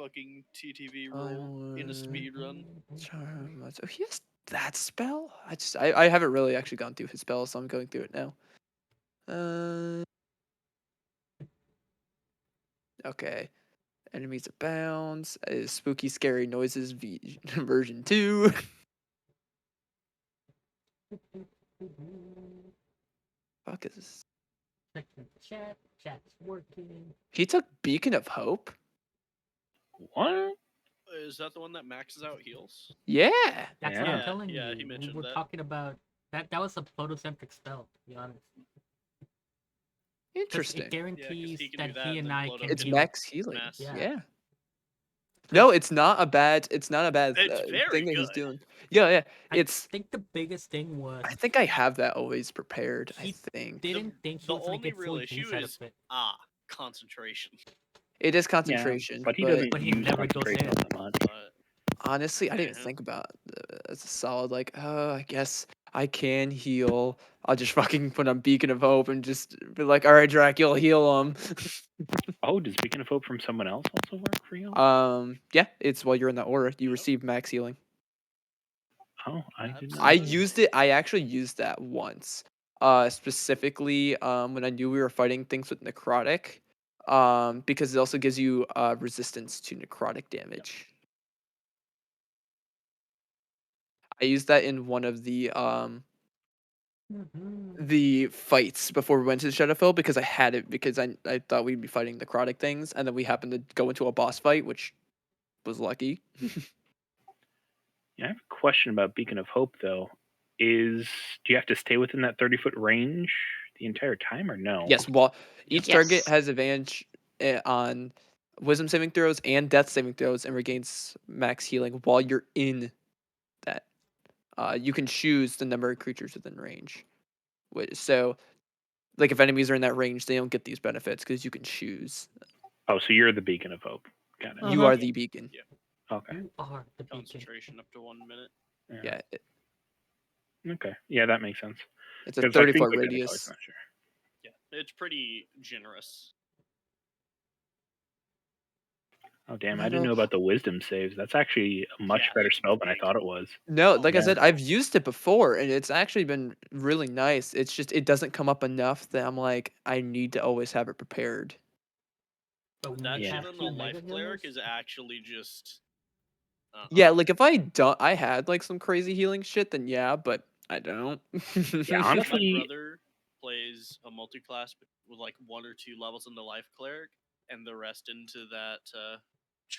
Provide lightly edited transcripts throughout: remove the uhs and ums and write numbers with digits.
fucking TTV roll in a speed run. Charm. Oh, he has that spell? I haven't really actually gone through his spells, so I'm going through it now. Uh, okay. Enemies abounds. Spooky scary noises version 2. Fuck is this? Check the chat. Chat's working. He took Beacon of Hope? What? Is that the one that maxes out heals? Yeah. That's what Yeah. I'm telling Yeah, you. he We mentioned were that. talking about that. That was a photocentric spell, to be honest. Because Interesting. it guarantees he can that do that, he and and then I Ploto can It's can heal. max healing. mass. Yeah. No, it's not a bad. It's not a bad It's very thing that he's good. doing. Yeah. I It's. think the biggest thing was I think I have that always prepared. I he think didn't think he The was gonna only get full real use issue out is of it, concentration. it is Yeah, concentration, but he but doesn't but he use never goes concentration in. all that much. But honestly, I didn't even yeah. think about as a solid. Like, oh, I guess I can heal. I'll just fucking put on Beacon of Hope and just be like, all right, Dracula, heal him. Oh, does Beacon of Hope from someone else also work for you? Yeah, it's while you're in the aura, you Yep. receive max healing. Oh, I did not. I Absolutely. used it. I actually used that once. Specifically, when I knew we were fighting things with necrotic. Because it also gives you resistance to necrotic damage. I used that in one of the fights before we went to Shadowfell because I had it because I thought we'd be fighting necrotic things, and then we happened to go into a boss fight, which was lucky. Yeah, I have a question about Beacon of Hope though. Do you have to stay within that 30-foot range the entire time or no? Yes, well, Yep. each target has advantage on wisdom saving throws and death saving throws and regains max healing while you're in that. You can choose the number of creatures within range. So, like, if enemies are in that range, they don't get these benefits because you can choose. Oh, so you're the Beacon of Hope. Got it. You are the beacon. Okay. You are the beacon. Concentration up to 1 minute. Yeah, Okay. Yeah, that makes sense. it's a Because 30-foot I was radius. not sure. Yeah, it's pretty generous. Oh damn! I didn't Metal. know about the wisdom saves. That's actually a much Yeah, better it's spell than I big. thought it was. No, Oh, like I yeah. said, I've used it before, and it's actually been really nice. It's just it doesn't come up enough that I'm like I need to always have it prepared. But when That you Yeah. shit have on the two life mega cleric healers, is actually just Yeah, like if I don't, I had like some crazy healing shit, then yeah, but I don't. Yeah, My honestly, brother plays a multi-class with like 1 or 2 levels in the life cleric, and the rest into that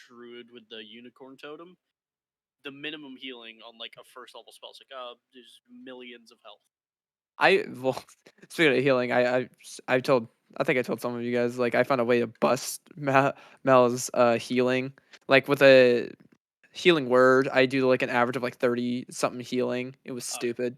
druid with the unicorn totem. The minimum healing on like a first level spell is like there's millions of health. Well, speaking of healing, I told I think I told some of you guys like I found a way to bust Mel's healing like with a healing word. I do like an average of like 30 something healing. It was Oh, yeah. stupid.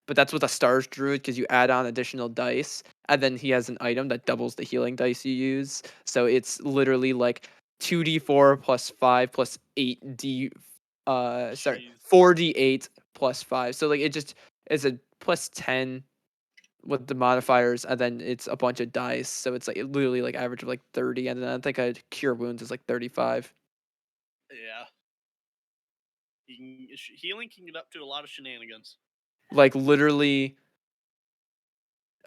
But that's with a stars druid because you add on additional dice, and then he has an item that doubles the healing dice you use. So it's literally like 2d4 plus 5 plus 8d sorry, Jeez. 4d8 plus 5. So like it just is a plus 10 with the modifiers, and then it's a bunch of dice. So it's like literally like average of like 30, and then I think a cure wounds is like 35. Yeah. Healing can get up to a lot of shenanigans. Like literally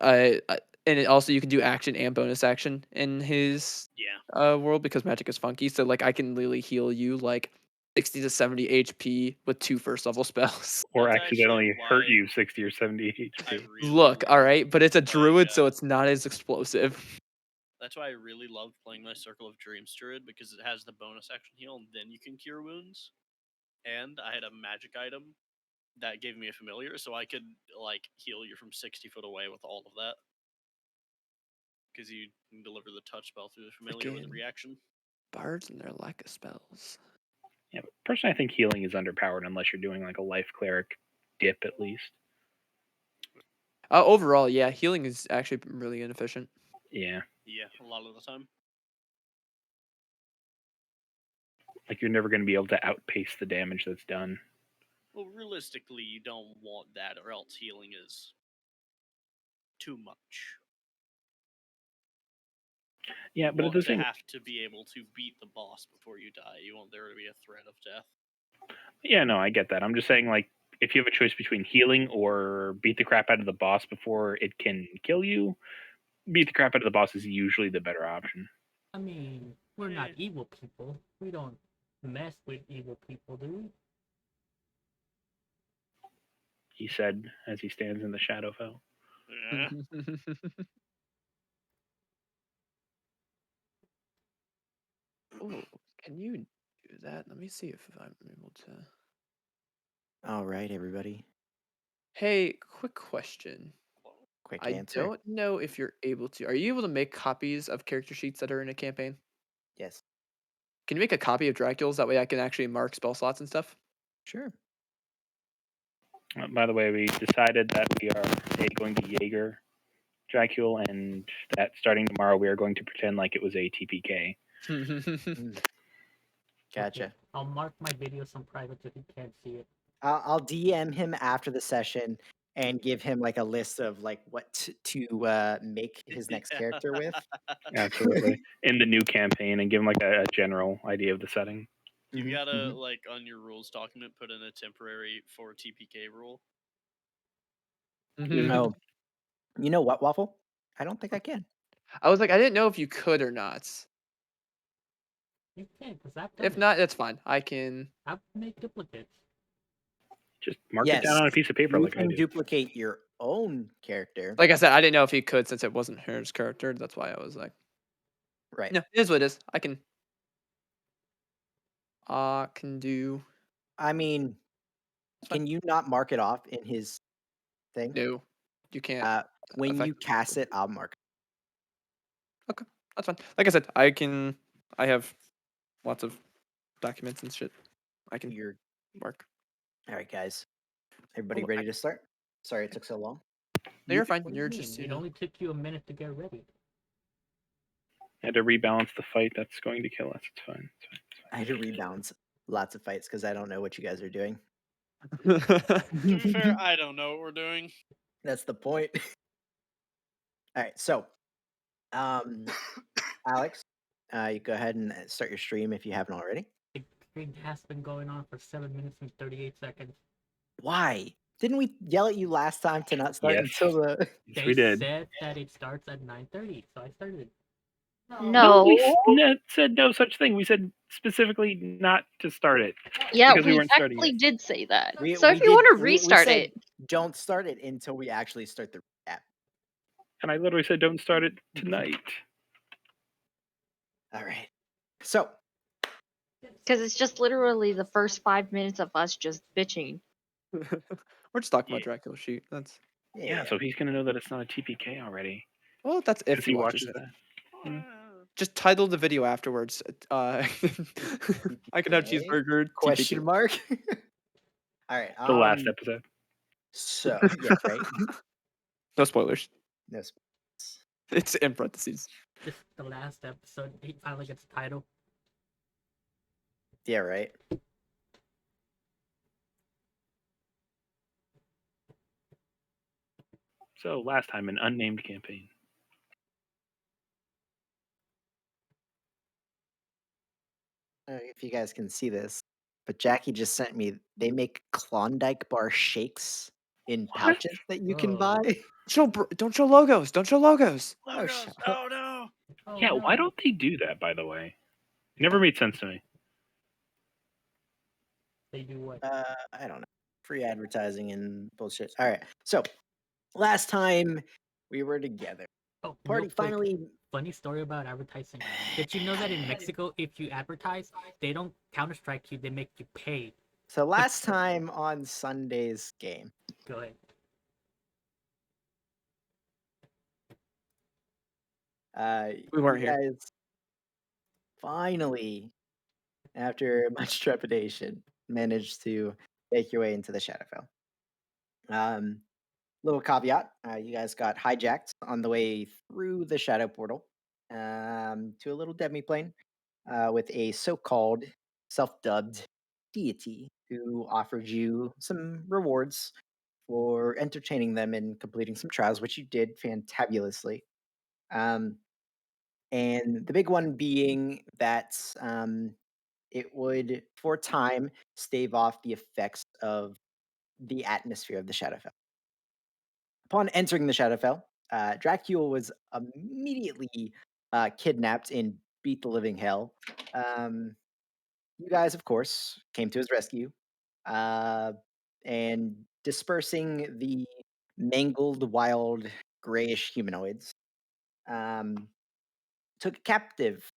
and it also you can do action and bonus action in his Yeah. world because magic is funky. So like I can literally heal you like 60 to 70 HP with 2 first level spells. or That's accidentally actually hurt why you 60 or 70 I HP. really Look, all love right, but it's a playing. druid, so it's not as explosive. That's why I really love playing my Circle of Dreams druid because it has the bonus action heal, and then you can cure wounds. And I had a magic item that gave me a familiar, so I could like heal you from 60 foot away with all of that. Because you can deliver the touch spell through the familiar with a Freaking reaction. bards and their lack of spells. Yeah, but personally, I think healing is underpowered unless you're doing like a life cleric dip at least. Overall, yeah, healing is actually really inefficient. Yeah, Yeah, a lot of the time. like you're never going to be able to outpace the damage that's done. Well, realistically, you don't want that, or else healing is too much. Yeah, but at want the to same have to be able to beat the boss before you die. You want there to be a threat of death. Yeah, no, I get that. I'm just saying, like, if you have a choice between healing or beat the crap out of the boss before it can kill you, beat the crap out of the boss is usually the better option. I mean, we're not evil people. We don't mess with evil people, do we? He said as he stands in the Shadowfell. Yeah. Oh, can you do that? Let me see if I'm able to. All right, everybody. Hey, quick question. Quick I answer. don't know if you're able to. Are you able to make copies of character sheets that are in a campaign? Yes. Can you make a copy of Dracula's? That way I can actually mark spell slots and stuff. Sure. By the way, we decided that we are going to Jaeger Dracula, and that starting tomorrow we are going to pretend like it was a TPK. Gotcha. Okay, I'll mark my videos on private so he can't see it. I'll DM him after the session and give him like a list of like what to make his next character with. Absolutely. In the new campaign, and give him like a general idea of the setting. You Mhm, gotta mhm. like on your rules document put in a temporary for TPK rule. Oh, you know what, Waffle? I don't think I can. I was like, I didn't know if you could or not. You can, because I've done If it. not, that's fine. I can. I've made duplicates. Just mark it down on a piece of paper you like I can do. duplicate your own character. Like I said, I didn't know if he could since it wasn't his character. That's why I was like, Right. no, it is what it is. I can. Can do. I mean, fine. can you not mark it off in his thing? No, you can't. When you affect- cast it, I'll mark it. Okay, that's fine. Like I said, I can. I have lots of documents and shit. I can You're mark. all right, guys. Everybody Oh, ready to start? Sorry it took so long. No, you're fine. What do You're you just. mean? It only took you a minute to get ready. Had to rebalance the fight. That's going to kill us. It's fine. It's fine. It's I had to rebalance lots of fights because I don't know what you guys are doing. To be fair, I don't know what we're doing. That's the point. All right, so, Alex, you go ahead and start your stream if you haven't already. The stream has been going on for 7 minutes and 38 seconds. Why? Didn't we yell at you last time to not start Yes. until the? Yes, They we did. said that it starts at 9:30, so I started. No. We said no such thing. We said specifically not to start it. Yeah, because we we weren't starting actually it. did say that. We- So we if you want did- to we restart said it, Don't start it until we actually start the app. And I literally said don't start it tonight. All right. So, because it's just literally the first 5 minutes of us just bitching. We're just talking about Dracula sheet. That's Yeah, so he's gonna know that it's not a TPK already. well. That's if Because he he watches watches it. that. Just title the video afterwards. I can have Okay. cheeseburger. question TPK. mark. All right. The last episode. So yeah, right. No spoilers. No. sp- It's in parentheses. This is the last episode. He finally gets a title. Yeah, right. So last time an unnamed campaign. If you guys can see this, but Jackie just sent me. They make Klondike bar shakes in pouches that you can Oh. buy. Don't show logos. Don't show logos. Oh, shut up. Oh no! Oh, Yeah, why no. don't they do that, by the way? It never made sense to me. They do what? I don't know. Free advertising and bullshit. All right. So last time we were together, Oh, party real quick, finally. funny story about advertising. Did you know that in Mexico, if you advertise, they don't counter strike you; they make you pay. So last time on Sunday's game, Go ahead. We weren't you here. guys finally, after much trepidation, managed to make your way into the Shadowfell. Little caveat: you guys got hijacked on the way through the Shadow Portal to a little demiplane with a so-called self-dubbed deity who offered you some rewards for entertaining them and completing some trials, which you did fantabulously. Um, And the big one being that it would, for time, stave off the effects of the atmosphere of the Shadowfell. Upon entering the Shadowfell, Dracula was immediately kidnapped and beat the living hell. You guys, of course, came to his rescue uh, and dispersing the mangled, wild, grayish humanoids. Um, took captive.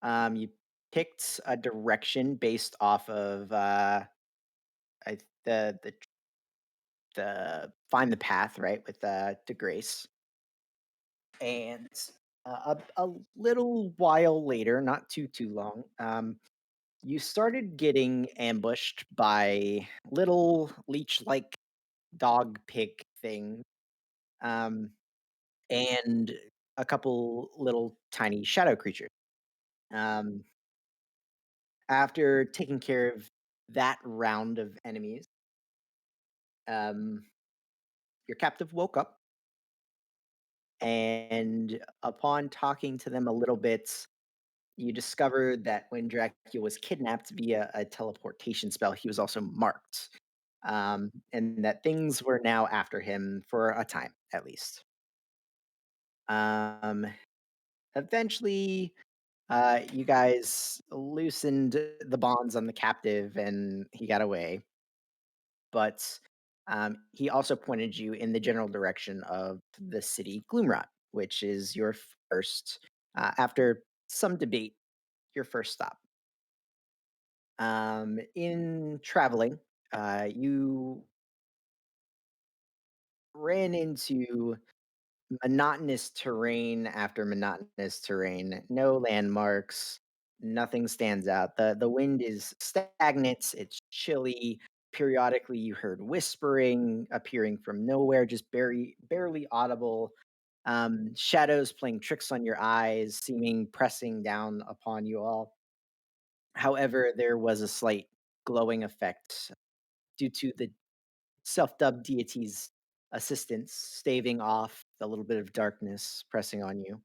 You picked a direction based off of I, the find the path, right, with De Grace. And a little while later, not too long, you started getting ambushed by little leech-like dog pig thing, um, and a couple little tiny shadow creatures. Um, After taking care of that round of enemies, um, your captive woke up, and upon talking to them a little bit, you discovered that when Dracula was kidnapped via a teleportation spell, he was also marked, and that things were now after him for a time, at least. Um, Eventually, you guys loosened the bonds on the captive, and he got away. But he also pointed you in the general direction of the city Gloomrot, which is your first, after some debate, your first stop. In traveling, you ran into monotonous terrain after monotonous terrain. No landmarks, nothing stands out. The wind is stagnant, it's chilly. Periodically you heard whispering appearing from nowhere, just barely audible. Shadows playing tricks on your eyes, seeming pressing down upon you all. However, there was a slight glowing effect due to the self-dubbed deity's assistance, staving off the little bit of darkness pressing on you.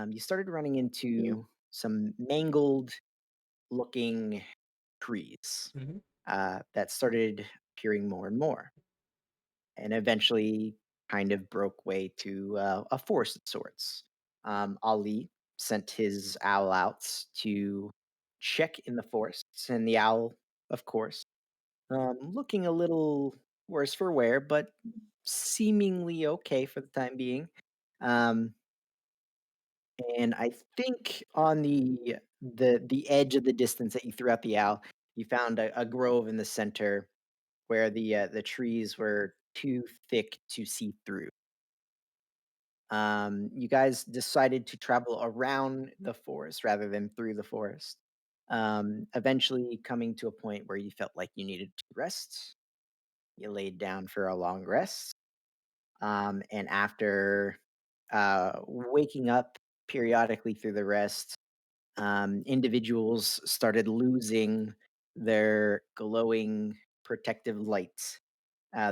You started running into some mangled looking trees Mhm. that started appearing more and more, and eventually kind of broke way to a forest of sorts. Ali sent his owl out to check in the forests, and the owl, of course, looking a little worse for wear, but seemingly okay for the time being. Um, and I think on the edge of the distance that you threw out the owl, you found a grove in the center where the trees were too thick to see through. You guys decided to travel around the forest rather than through the forest. Eventually coming to a point where you felt like you needed to rest. You laid down for a long rest. And after waking up periodically through the rest, individuals started losing their glowing protective lights.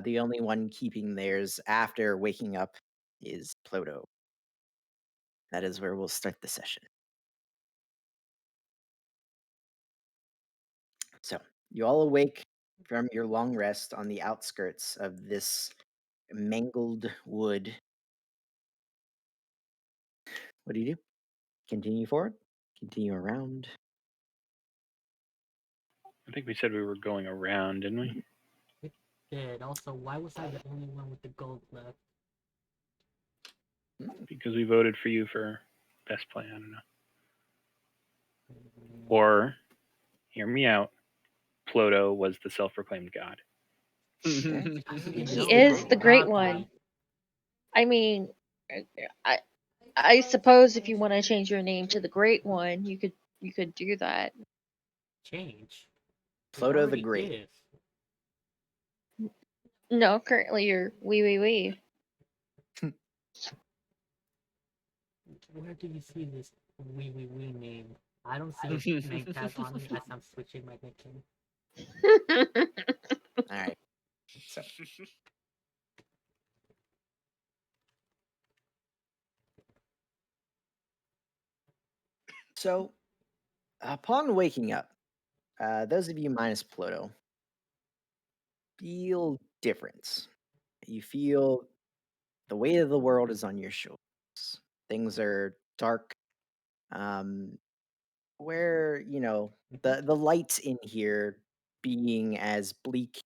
The only one keeping theirs after waking up is Ploto. That is where we'll start the session. So, you all awake from your long rest on the outskirts of this mangled wood. What do you do? Continue forward? Continue around? I think we said we were going around, didn't we? It did. Also, why was I the only one with the gold left? Because we voted for you for best play. I don't know. Or, hear me out, Ploto was the self-proclaimed god. Okay. I don't even He know is about the Great God One. one. I mean, I I suppose if you want to change your name to the Great One, you could do that. Change. It Ploto the already Great. is. No, currently you're wee. Where do you see this wee name? I don't see his name tag on me as I'm switching my nickname. All right. So, So, upon waking up, those of you minus Ploto feel different. You feel the weight of the world is on your shoulders. Things are dark. Um, where the lights in here being as bleak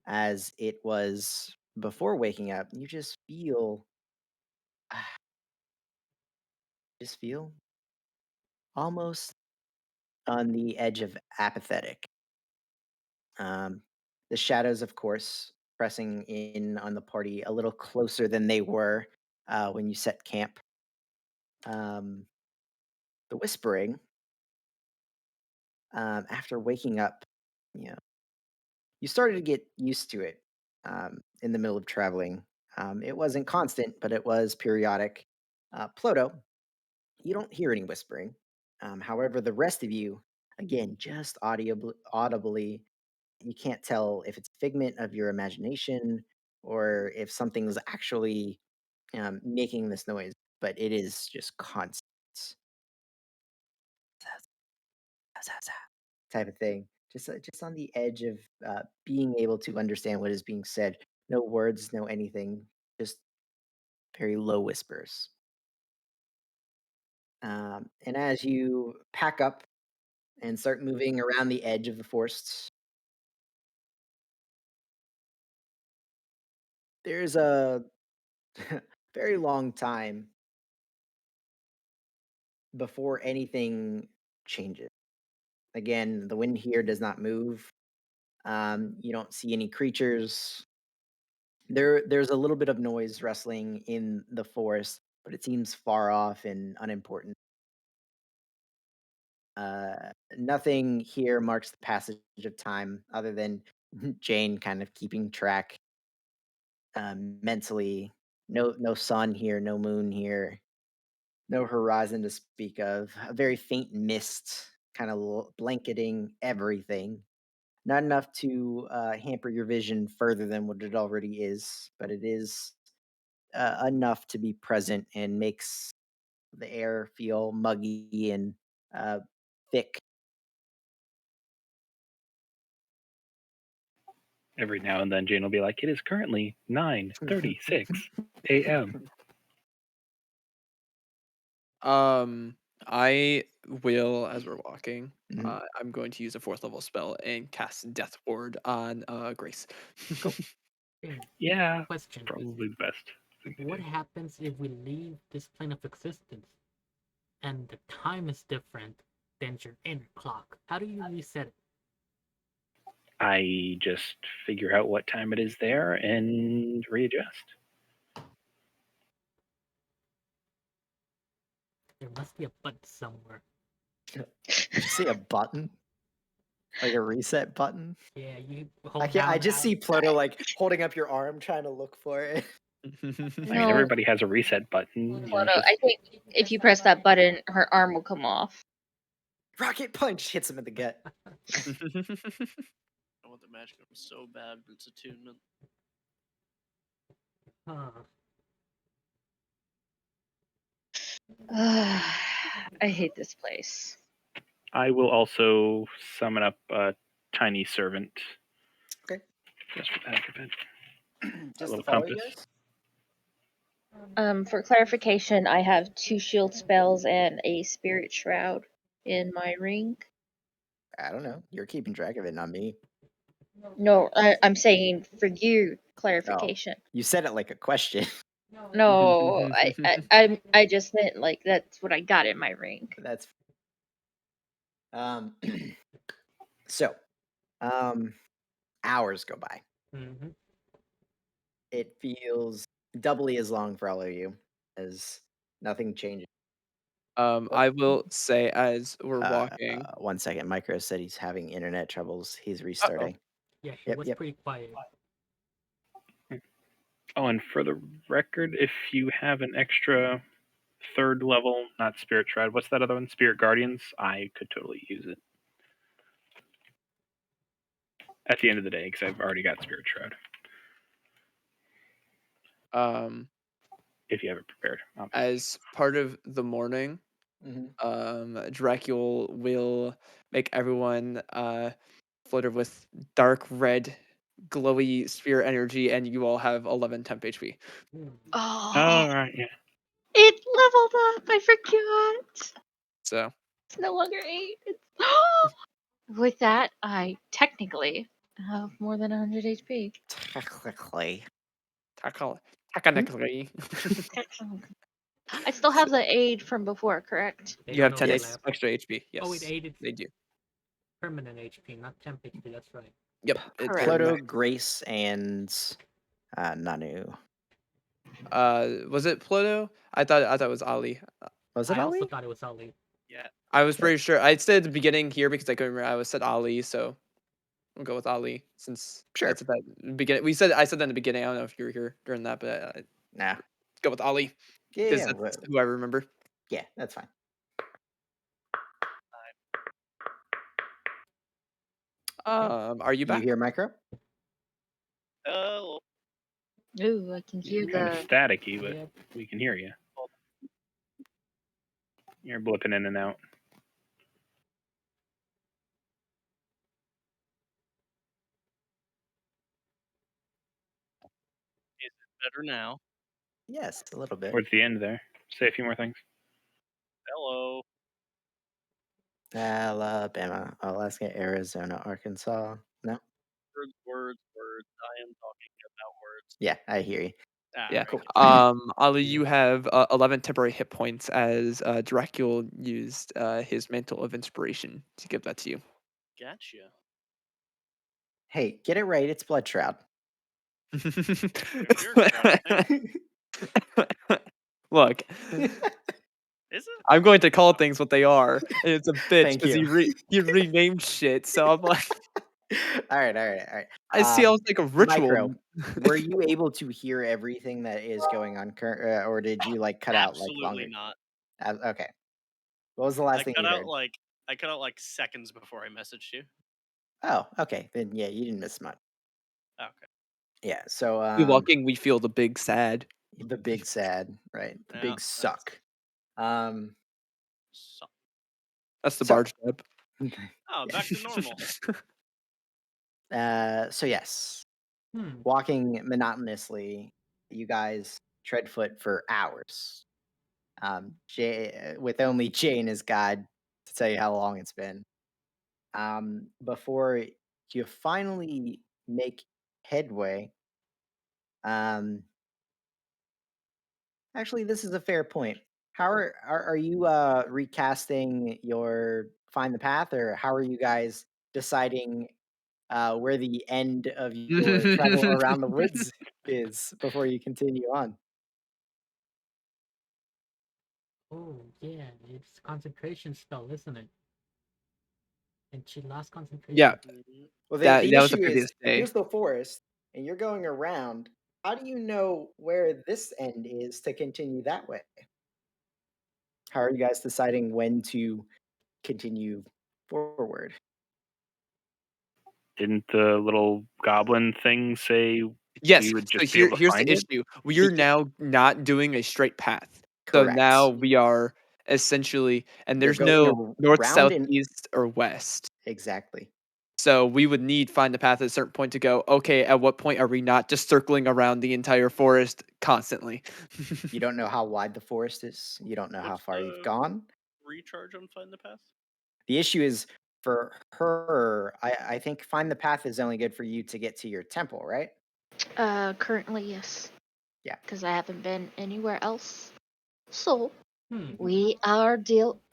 as it was before waking up, you just feel almost on the edge of apathetic. Um, the shadows, of course, pressing in on the party a little closer than they were when you set camp. Um, the whispering, after waking up, you know, you started to get used to it in the middle of traveling. It wasn't constant, but it was periodic. Ploto, you don't hear any whispering. However, the rest of you, again, just audibly, you can't tell if it's a figment of your imagination or if something's actually making this noise, but it is just constant type of thing. Just on the edge of being able to understand what is being said. No words, no anything, just very low whispers. And as you pack up and start moving around the edge of the forests, there's a very long time before anything changes. Again, the wind here does not move. You don't see any creatures. There's a little bit of noise rustling in the forest, but it seems far off and unimportant. Nothing here marks the passage of time other than Jane kind of keeping track mentally. No sun here, no moon here, no horizon to speak of. A very faint mist kind of blanketing everything. Not enough to hamper your vision further than what it already is, but it is enough to be present and makes the air feel muggy and uh, thick. Every now and then, Jane will be like, "It is currently 9:36 a.m." I will, as we're walking, Mhm. I'm going to use a 4th level spell and cast Death Ward on Grace. Cool. Hey, Yeah, question: probably the best thing to what do. happens if we leave this plane of existence and the time is different than your inner clock? How do you reset it? I just figure out what time it is there and readjust. There must be a button somewhere. Did you say a button? Like a reset button? Yeah, you I hold can't. I down. just see Pluto like holding up your arm, trying to look for it. I mean, No, everybody has a reset button. Ploto, Just I think if you press that button, her arm will come off. Rocket punch hits him in the gut. I want the magic item so bad, but it's attunement. Huh. I hate this place. I will also summon up a tiny servant. Okay. Just for the heck of it. A Just little to follow you compass. guys. For clarification, I have 2 shield spells and a spirit shroud in my ring. I don't know. You're keeping track of it, not me. No, I'm saying for you, Oh, clarification. you said it like a question. No, I just meant like that's what I got in my ring. That's um. So, um, hours go by. Mm-hmm. It feels doubly as long for all of you as nothing changes. I will say as we're walking. 1 second. Micro said he's having internet troubles. He's Uh-oh. restarting. Yeah, he was Yep. pretty quiet. Oh, and for the record, if you have an extra 3rd level, not Spirit Shroud, what's that other one? Spirit Guardians, I could totally use it. At the end of the day, because I've already got Spirit Shroud. Um, If you have it prepared, obviously. as part of the morning, Dracul will make everyone floated with dark red, glowy spear energy, and you all have 11 temp HP. Hmm. Oh, All right, yeah. it leveled up. I forgot. So It's no longer 8. It's with that, I technically have more than 100 HP. Technically. technically, I still have the aid from before, correct? They you don't have know 10 the Yes. left. extra HP. Yes, Oh, wait, 8 is they do. permanent HP, not temp HP. That's right. Yep, it's Correct. Ploto, max. Grace, and Nanu. Was it Ploto? I thought it was Ali. Was it I also Ali? thought it was Ali. Yeah. I was pretty sure. I said at the beginning here because I couldn't remember. I was said Ali, so we'll go with Ali since I Sure. said that at the beginning. I said that in the beginning. I don't know if you were here during that, but Nah. go with Ali Yeah, because yeah, that's wha- who I remember. yeah, that's fine. Are you Do you back? hear Micro? Oh, Ooh, I can hear Kind of the. staticky, but Yep. we can hear you. You're blipping in and out. is it better now? Yes, a little bit. Towards the end there. Say a few more things. Hello. Alabama, Alaska, Arizona, Arkansas. No? Words. I am talking about words. Yeah, I hear you. Yeah. Cool. Ali, you Yeah. have 11 temporary hit points as Dracul used his mantle of inspiration to give that to you. Gotcha. Hey, get it right. It's Blood Shroud. You're shroud, I think. Look, Is it? I'm going to call things what they are. And it's a bitch Thank because you. he renamed shit. So I'm like, all right. I see. I was like a Micro, ritual. were you able to hear everything that is going on, or did you like cut out like Absolutely longer? not. Okay. What was the last thing you heard? I cut out like seconds before I messaged you. Oh, okay. Then yeah, you didn't miss much. Okay. Yeah. So We walking, we feel the big sad. the big sad, right? The Yeah, big that's- suck. Um. So, That's the So- barge step. oh, back to normal. So yes, Hmm. walking monotonously, you guys tread foot for hours. With only Jane as guide to tell you how long it's been. Before you finally make headway. Um, Actually, this is a fair point. How are you recasting your find the path, or how are you guys deciding where the end of your travel around the woods is before you continue on? Oh, yeah. It's concentration spell, isn't it? And she lost concentration. Yeah, Mhm. Well, that the was the issue previous is day. here's the forest, and you're going around. How do you know where this end is to continue that way? How are you guys deciding when to continue forward? Didn't the little goblin thing say Yes. we would So just be able to here's find the it? issue. We are Because now not doing a straight path. So correct, now we are essentially, and you're there's going no north, around south, and east, or west. exactly. So we would need find the path at a certain point to go, okay, at what point are we not just circling around the entire forest constantly? You don't know how wide the forest is. You don't know how What's far you've the gone. recharge on Find the Path? The issue is for her. I think find the path is only good for you to get to your temple, right? Currently, yes. Yeah. Because I haven't been anywhere else. So Hmm. we are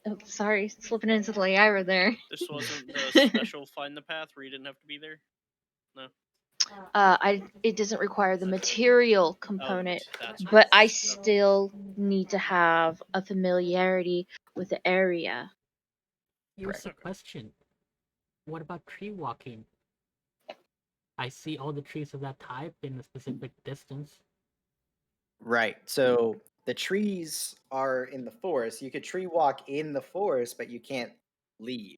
Oh, sorry, slipping into the Lyra there. This wasn't the special Find the Path where you didn't have to be there? No. It doesn't require the material component, That's but I right. still need to have a familiarity with the area. Here's a Correct. question. What about tree walking? I see all the trees of that type in a specific distance. Right. So the trees are in the forest. You could tree walk in the forest, but you can't leave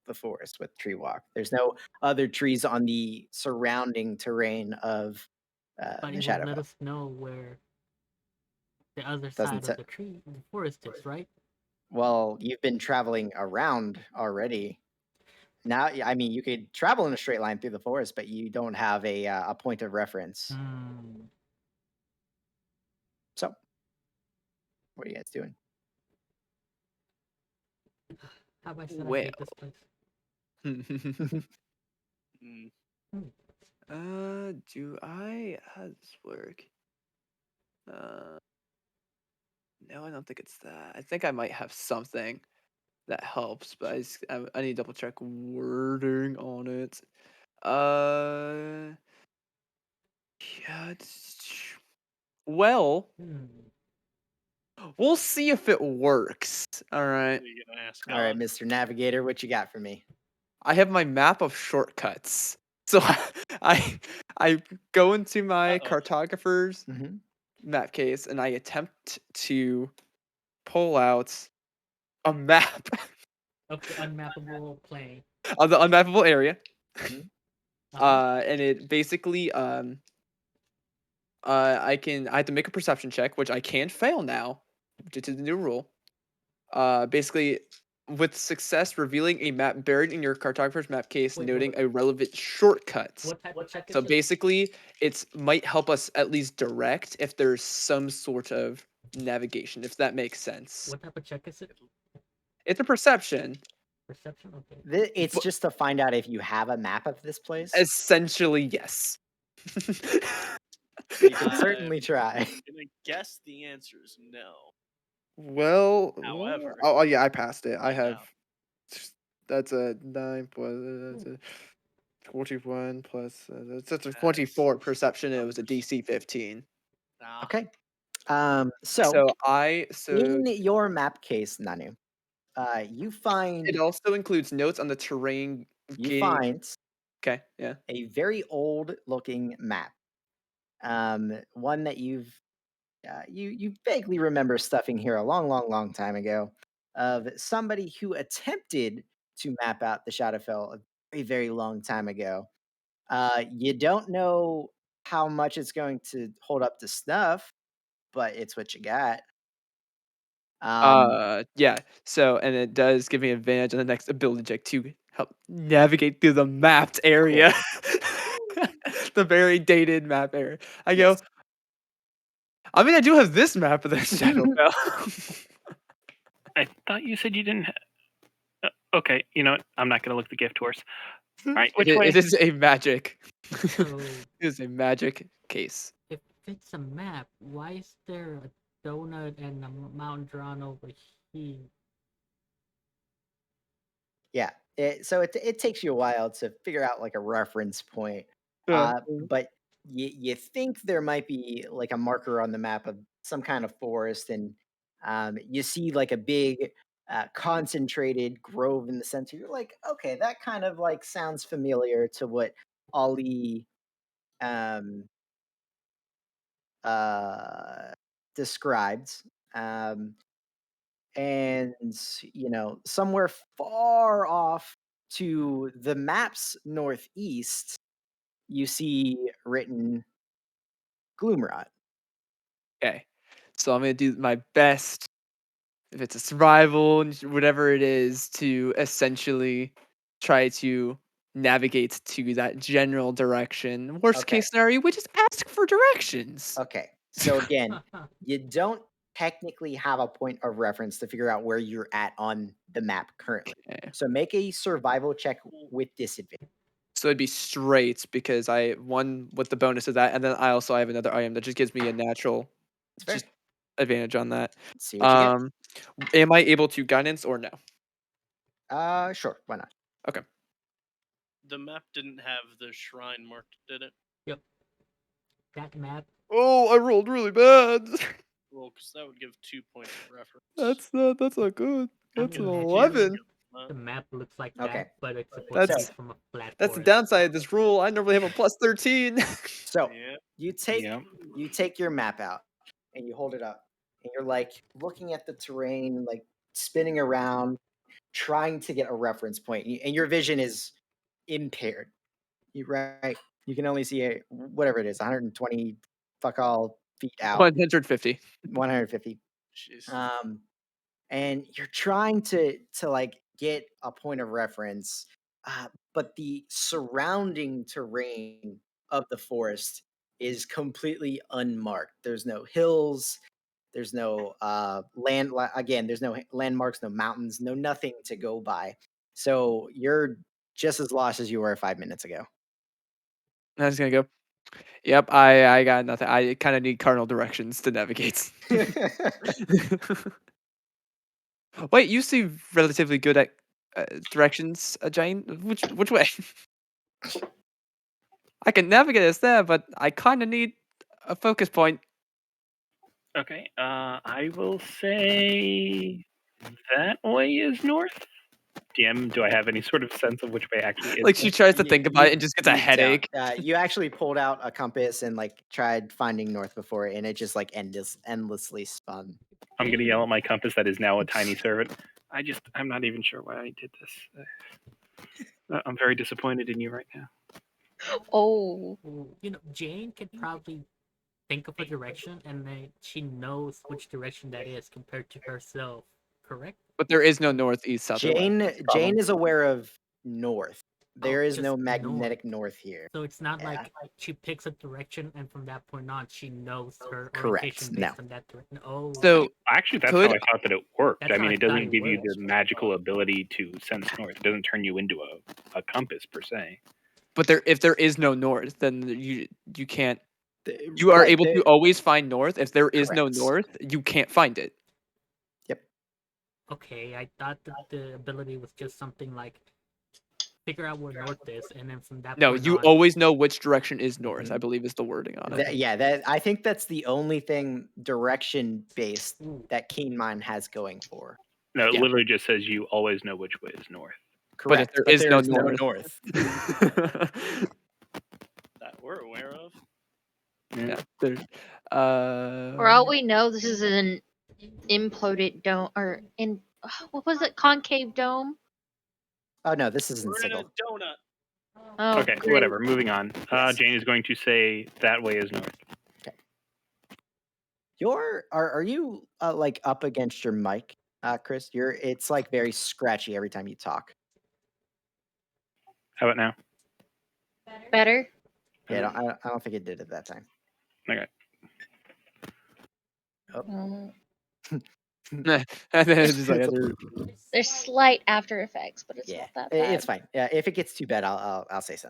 the forest with tree walk. There's no other trees on the surrounding terrain of But the it would let Shadowfell. us know where the other Doesn't side of say. the tree, the forest is, right? Well, you've been traveling around already. Now, I mean, you could travel in a straight line through the forest, but you don't have a point of reference. Hmm. So, what are you guys doing? Have I said I Well. hate this place? Mm, Do I how does this work? No, I don't think it's that. I think I might have something that helps, but I need to double check wording on it. Yeah. Well, Hmm. we'll see if it works. All right. what are you gonna ask All right, God? Mr. Navigator, what you got for me? I have my map of shortcuts. So I I go into my Uh-oh. cartographer's Hmm. map case and I attempt to pull out a map Of the unmappable plane. of the unmappable area. Hmm. And it basically I have to make a perception check, which I can fail now due to the new rule. Basically, with success, revealing a map buried in your cartographer's map case, Wait, noting what? a relevant shortcut. What type of check So is it? basically, it might help us at least direct if there's some sort of navigation, if that makes sense. What type of check is it? It's a perception. Perception? Okay. It's But just to find out if you have a map of this place. essentially, yes. You can I'm certainly try. gonna guess the answer is no. Well, However, oh yeah, I passed it. I find have out. that's a 9 plus that's Ooh. a 21 plus that's a That's 24 perception. And it was a numbers. DC 15. Nah. Okay. So So in your map case, Nanu, you it find also includes notes on the terrain you gating. find Okay, yeah. a very old looking map. One that you vaguely remember stuffing here a long, long, long time ago, of somebody who attempted to map out the Shadowfell a very, very long time ago. You don't know how much it's going to hold up to snuff, but it's what you got. Um, Yeah. So, and it does give me advantage on the next ability check to help navigate through the mapped area, cool. the very dated map area. I go. Yes. I mean, I do have this map of the Shadowfell. I thought you said you didn't. Okay, you know what? I'm not gonna look the gift horse. All right, which It way? is a magic. So It is a magic case. if it's a map, why is there a donut and a mountain drawn over here? Yeah. So it takes you a while to figure out like a reference point. Yeah. But you think there might be like a marker on the map of some kind of forest, and you see like a big concentrated grove in the center. You're like, okay, that kind of like sounds familiar to what Ollie um, uh, described. Um, and somewhere far off to the map's northeast, you see written Gloomrot. Okay. So I'm gonna do my best. If it's a survival, whatever it is, to essentially try to navigate to that general direction. Worst Okay. case scenario, we just ask for directions. Okay. So again, you don't technically have a point of reference to figure out where you're at on the map currently. Okay. So make a survival check with disadvantage. So it'd be straight because I won with the bonus of that, and then I have another item that just gives me a natural It's fair. just advantage on that. Let's see what you get. Am I able to guidance or no? Sure, why not? Okay. The map didn't have the shrine marked, did it? Yep. That map. Oh, I rolled really bad. Well, because that would give 2 points of reference. That's not good. I'm That's an imagining 11. the map looks like Okay. that, but it's supposed to be That's from a flat that's the forest. downside of this rule. I normally have a plus 13. So Yeah. you take your map out and you hold it up, and you're like looking at the terrain, like spinning around, trying to get a reference point, and your vision is impaired. You can only see whatever it is, 120 fuck all feet out, 150. 150. Jeez. Um, and you're trying to like get a point of reference, but the surrounding terrain of the forest is completely unmarked. There's no hills, there's no again, there's no landmarks, no mountains, no nothing to go by. So you're just as lost as you were 5 minutes ago. I'm just gonna go. Yep, I got nothing. I kind of need cardinal directions to navigate. Wait, you seem relatively good at directions, Jane. Which way? I can navigate us there, but I kind of need a focus point. Okay, I will say that way is north. DM, do I have any sort of sense of which way actually is Like she north? tries to think about it and just gets a You don't. headache. You actually pulled out a compass and like tried finding north before, and it just like endlessly spun. I'm gonna yell at my compass that is now a tiny servant. I'm not even sure why I did this. I'm very disappointed in you right now. Oh. You know, Jane could probably think of a direction, and then she knows which direction that is compared to herself. Correct? But there is no north, east, south, or west. Jane is aware of north. There is no just magnetic north here. So it's not Yeah. like she picks a direction, and from that point on, she knows her Correct, orientation no. based on that direction. Oh, So Actually, that's Could- how I thought that it worked. That's I how mean, I it thought doesn't it give you worked. the magical ability to sense north. It doesn't turn you into a compass per se. but if there is no north, then you can't. The- You are right, able the- to always find north. If there is no Correct. north, you can't find it. okay. I thought that the ability was just something like figure out where north is, and then from that No, point you on, always know which direction is north. I Mhm. believe is the wording on it. Okay. Yeah, that I think that's the only thing direction based Ooh. that Keen Mind has going for. No, it Yeah. literally just says you always know which way is north. But if Correct. there is no there's north. That we're aware of. Yeah. There's, For all we know, this is an imploded dome, or what was it? Concave dome. Oh no, this isn't We're in a single. donut. Oh, Okay, great. whatever. Moving on. Yes. Jane is going to say that way is north. Are you like up against your mic, Chris? It's like very scratchy every time you talk. How about now? Better. Yeah, I don't think it did at that time. Okay. Um, and then it's just like there's slight after effects, but it's Yeah, not that bad. it's fine. Yeah, if it gets too bad, I'll say so.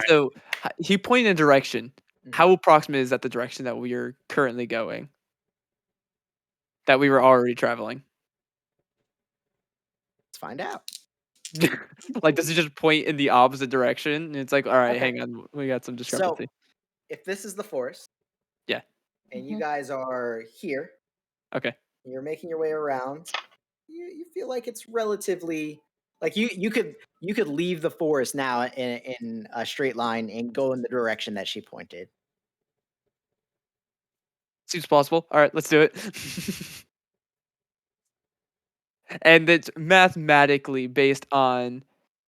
so he pointed in a direction. Mhm. How approximate is that the direction that we are currently going? That we were already traveling. Let's find out. Like, does it just point in the opposite direction? And it's like, all right, Okay. hang on, we got some So discrepancy. if this is the forest, Yeah. and you Mhm. guys are here, Okay. you're making your way around, you feel like it's relatively like you could leave the forest now in a straight line and go in the direction that she pointed. Seems plausible. All right, let's do it. And it's mathematically based on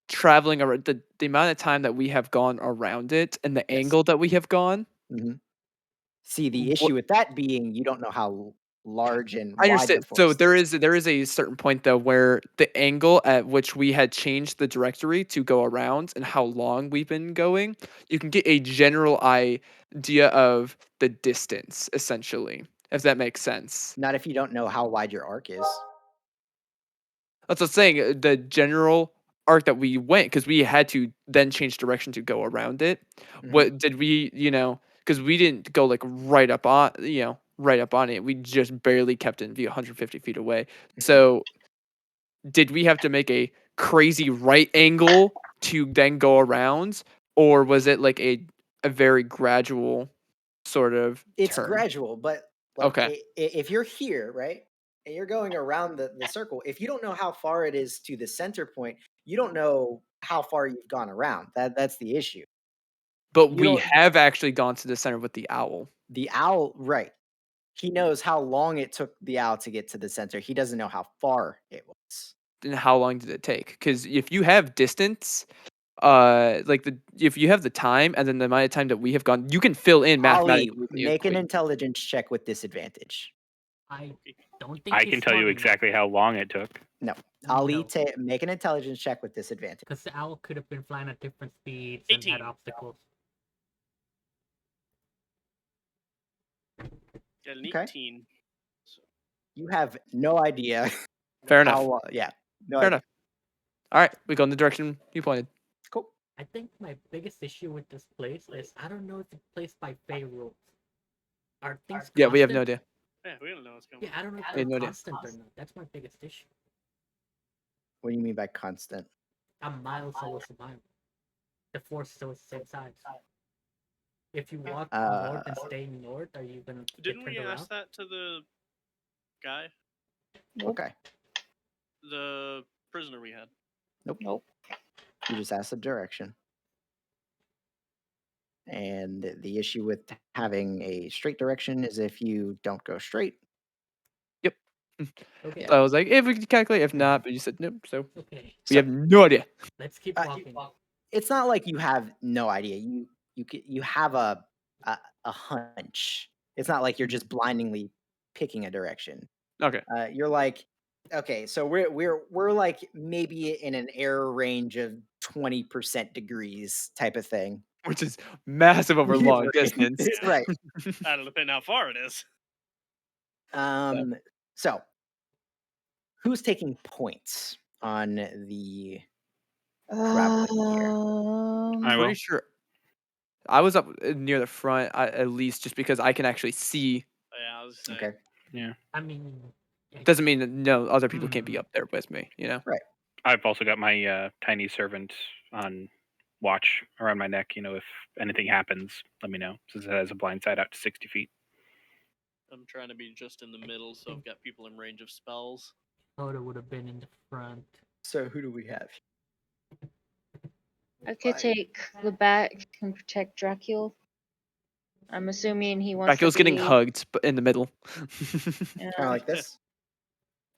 traveling around the amount of time that we have gone around it and the Yes. angle that we have gone. See, the What- issue with that being you don't know how large and I wide the understand. forest So is. there is a certain point though where the angle at which we had changed the directory to go around and how long we've been going, you can get a general idea of the distance, essentially, if that makes sense. Not if you don't know how wide your arc is. That's what I'm saying. The general arc that we went, because we had to then change direction to go around it. Mhm. What did we, because we didn't go like right up on, right up on it. We just barely kept it in view 150 feet away. Mhm. So did we have to make a crazy right angle to then go around? Or was it like a very gradual sort of It's turn? gradual, but like Okay. if you're here, right, and you're going around the circle, if you don't know how far it is to the center point, you don't know how far you've gone around. That's the issue. But You we don't have actually gone to the center with the owl. the owl, right. He knows how long it took the owl to get to the center. He doesn't know how far it was. And how long did it take? Because if you have distance, if you have the time and then the amount of time that we have gone, you can fill in Ollie, mathematically. make an intelligence check with disadvantage. I Don't think I he's can tell you smart exactly how long it took. No. enough. Ali, No, make an intelligence check with disadvantage. because the owl could have been flying at different speeds and 18. had obstacles. Got an Okay. 18. So, You have no idea Fair how enough. long. Yeah, no Fair idea. enough. All right, we go in the direction you pointed. Cool. I think my biggest issue with this place is I don't know if it's placed by Fey rules. Are things Yeah, we have no constant? idea. yeah, we don't know what's going Yeah, on. I don't know if We have they're no idea. constant or not. That's my biggest issue. What do you mean by constant? A mile's always a mile. The force is always the same size. If you walk north and stay north, are you gonna get Didn't we turned ask around? that to the guy? Nope. Okay. The prisoner we had? Nope. You just asked the direction. And the issue with having a straight direction is if you don't go straight. Yep. Okay. So I was like, if we could calculate, if not, but you said nope. So Okay. we have no idea. Let's keep Uh, walking. It's not like you have no idea. You have a hunch. It's not like you're just blindly picking a direction. Okay. You're like, okay, so we're like maybe in an error range of 20% degrees type of thing. Which is massive over long Right. distance. Right. That'll depend how far it is. So who's taking points on the traveling here? I will. Pretty sure I was up near the front at least, just because I can actually see. Yeah, I was saying. Okay. Yeah. I mean, yeah, Doesn't mean that no other people can't be Mhm. up there with me. You know. I've also got my tiny servant on watch around my neck. If anything happens, let me know, since it has a blind side out to 60 feet. I'm trying to be just in the middle, so I've got people in range of spells. Ploto would have been in the front. So who do we have? I could take the back and protect Dracula. I'm assuming he wants Dracula's to be... getting hugged in the middle. Yeah. Kind of like this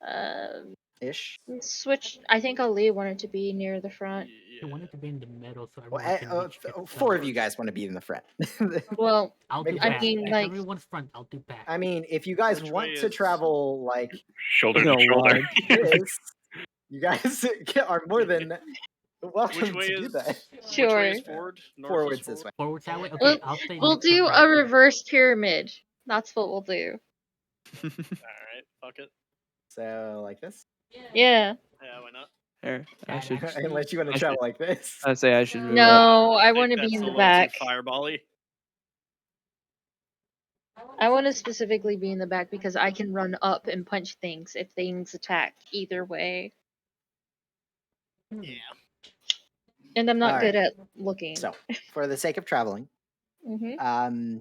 Uh, ish. switch. I think Ali wanted to be near the front. He wanted to be in the middle, so Well, everyone can reach. four of you guys want to be in the front. Well, I'll do Make I back. mean, If like- everyone's front, I'll do back. I mean, if you guys Which want way to is- travel like Shoulder No to shoulder. line. this, you guys are more than welcome Which way to do is? that. Sure. Which way is forward? North is Forwards this way. Forwards that way. Okay, Well, I'll stay. we'll next to do right. a reverse pyramid. That's what we'll do. All right, fuck it. So like this. Yeah. Yeah, why not? Here, I That should. actually- Unless you want I to should- travel like this. I say I should. Move up. No, I think want to that's be in a the little too back. Fireball-y. I want to specifically be in the back because I can run up and punch things if things attack either way. Yeah. And I'm not All good at looking. So, for the sake of traveling, Hmm.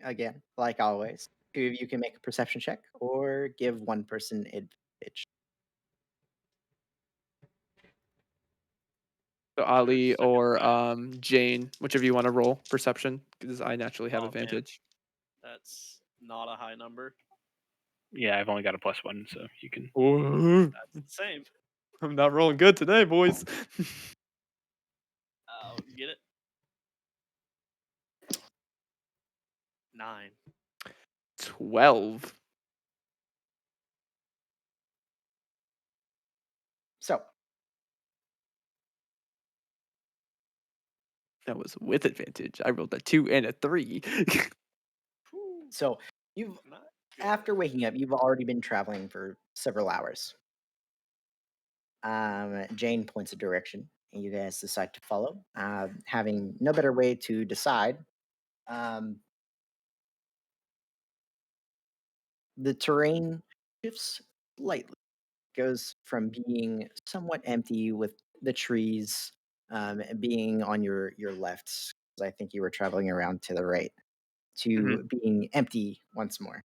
again, like always, two of you can make a perception check or give one person advantage. So Ali second or guy. Jane, whichever you want to roll perception, because I naturally have Oh, man. advantage. That's not a high number. Yeah, I've only got a +1, so you can. Ooh, That's the same. I'm not rolling good today, boys. Oh, get it? 9. 12. So, That was with advantage. I rolled a 2 and a 3. so you've Not good. after waking up, you've already been traveling for several hours. Jane points a direction, and you guys decide to follow. Having no better way to decide, the terrain shifts slightly. Goes from being somewhat empty with the trees being on your left, 'cause I think you were traveling around to the right, to being empty once more.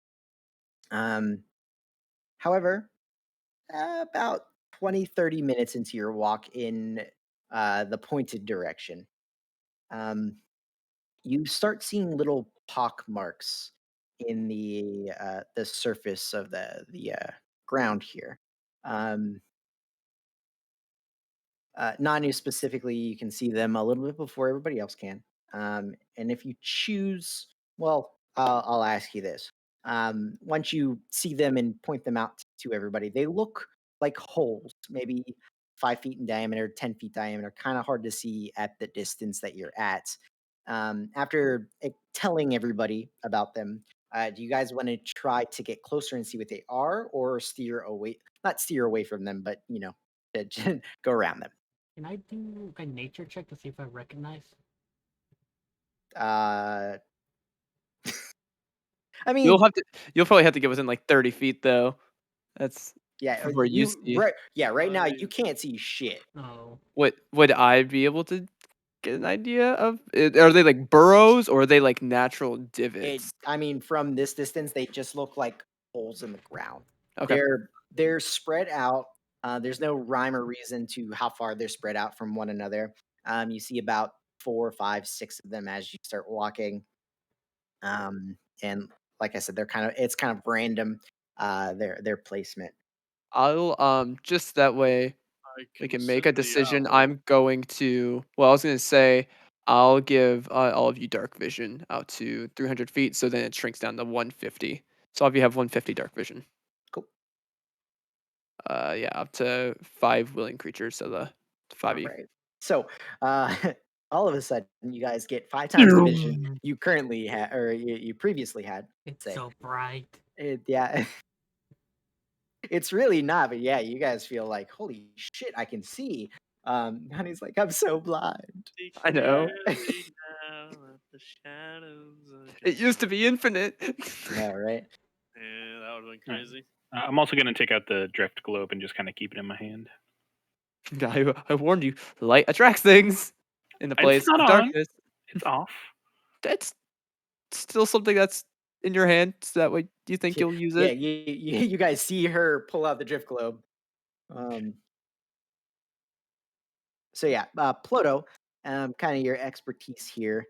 However, about 20-30 minutes into your walk in the pointed direction, you start seeing little pock marks in the surface of the ground here. Um, Nanu specifically, you can see them a little bit before everybody else can. And if you choose, well, I'll ask you this: Once you see them and point them out to everybody, they look like holes, maybe 5 feet in diameter, 10 feet diameter, kind of hard to see at the distance that you're at. After telling everybody about them, do you guys want to try to get closer and see what they are, or steer away? Not steer away from them, but go around them. Can I do a nature check to see if I recognize? Uh, I mean, You'll probably have to get within like 30 feet though. That's yeah, from where you see. right now you Right. can't see shit. No. Would I be able to get an idea of it? Are they like burrows or are they like natural divots? I mean, from this distance, they just look like holes in the ground. Okay. They're spread out. There's no rhyme or reason to how far they're spread out from one another. You see about 4, 5, 6 of them as you start walking. And like I said, it's kind of random. Their placement. I'll just that way I we can can make a send the decision. owl. I'm going to. Well, I was gonna say I'll give all of you dark vision out to 300 feet, so then it shrinks down to 150. So all of you have 150 dark vision. Cool. Yeah, up to 5 willing creatures. So the 5 All of you. right. So, all of a sudden, you guys get 5 times the vision you currently had, or you previously had. It's Say, so bright. yeah, it's really not, but yeah, you guys feel like, holy shit, I can see. Honey's like, I'm so blind. I know. Secretly now that the shadows are It used to gone. be infinite. No, right? Yeah, that would have been Yeah. crazy. I'm also going to take out the drift globe and just kind of keep it in my hand. I warned you. Light attracts things in the place It's not of on. darkness. It's off. That's still something that's in your hand. So that way you think you'll use Yeah, it. you guys see her pull out the drift globe. So yeah, Ploto, kind of your expertise here.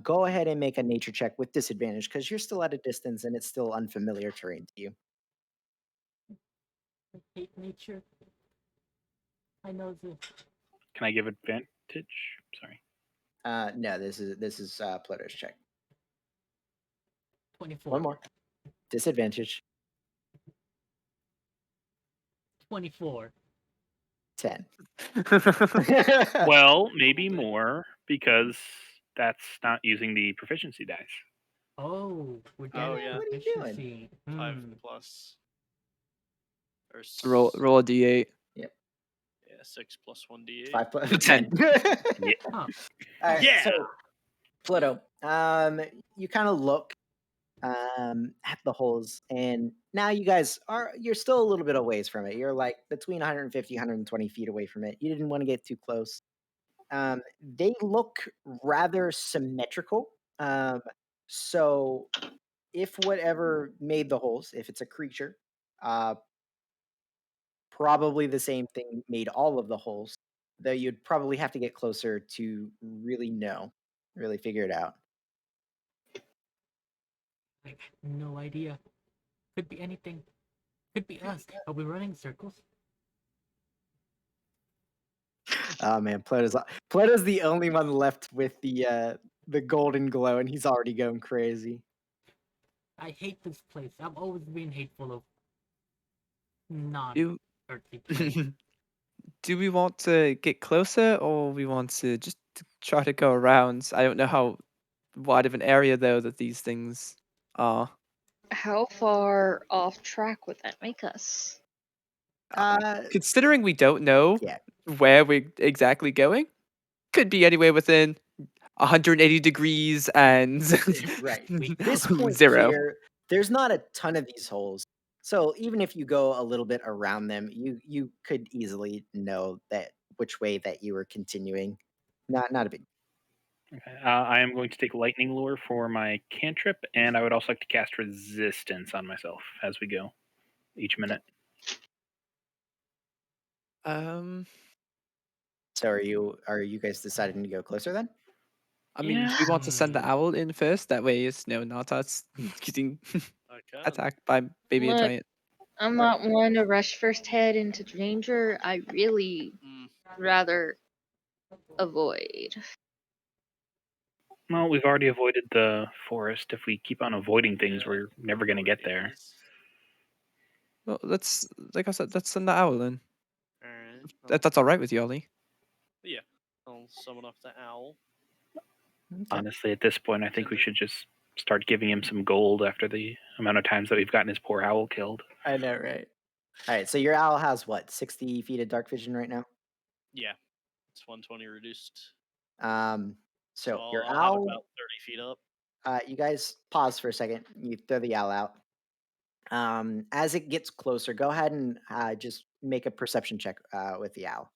Go ahead and make a nature check with disadvantage because you're still at a distance and it's still unfamiliar terrain to you. I hate nature. I know this. Can I give advantage? Sorry. No, this is Pluto's check. 24. One more. Disadvantage. 24. 10. Well, maybe more because that's not using the proficiency dice. Oh, we're Oh, getting yeah. What are you doing? efficiency. 5 Hmm. plus. Or roll a d8. Yep. Yeah, 6 plus 1d8. 5 plus 10. 10. Yeah. Huh. All right, Yeah. so Pluto, you kind of look at the holes, and now you're still a little bit away from it. You're like between 150, 120 feet away from it. You didn't want to get too close. They look rather symmetrical. So if whatever made the holes, if it's a creature, uh, probably the same thing made all of the holes. Though you'd probably have to get closer to really figure it out. I have no idea. Could be anything. Could be us. Are we running circles? Oh man, Plato's the only one left with the golden glow, and he's already going crazy. I hate this place. I'm always being hateful of Do non-earthly plants. do we want to get closer or we want to just try to go around? I don't know how wide of an area though that these things are. How far off track would that make us? Considering we don't know Yeah. where we're exactly going, could be anywhere within 180 degrees and Right. This point 0. here, there's not a ton of these holes. So even if you go a little bit around them, you could easily know that which way that you were continuing. Not a big. Okay. I am going to take lightning lure for my cantrip, and I would also like to cast resistance on myself as we go each minute. So are you guys deciding to go closer then? I mean, Yeah. do we want to send the owl in first? That way it's not us getting I can. attacked by maybe a Look, giant. I'm not one to rush first head into danger. I really Mm, rather avoid. Well, we've already avoided the forest. If we keep on avoiding things, Yeah, we're never going to get there. Well, let's, like I said, let's send the owl in. Alright. That's all right with you, Ollie. Yeah. I'll summon up the owl. Okay. Honestly, at this point, I think we Consider- should just start giving him some gold after the amount of times that we've gotten his poor owl killed. I know, right? All right. So your owl has what, 60 feet of dark vision right now? Yeah. It's 120 reduced. So So your I'll have owl. about 30 feet up. You guys pause for a second. You throw the owl out. As it gets closer, go ahead and just make a perception check with the owl.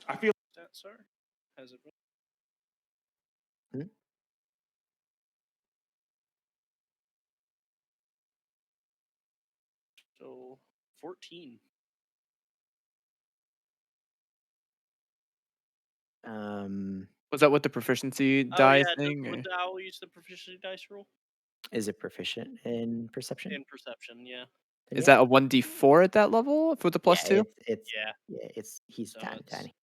That, sir? Has it been? Hmm? So 14. Was that what the proficiency Oh die yeah, thing? would Or? the owl use the proficiency dice roll? Is it proficient in perception? In perception, yeah. Then Is yeah. that a 1d4 at that level for the plus Yeah, 2? he's So tiny, it's- tiny.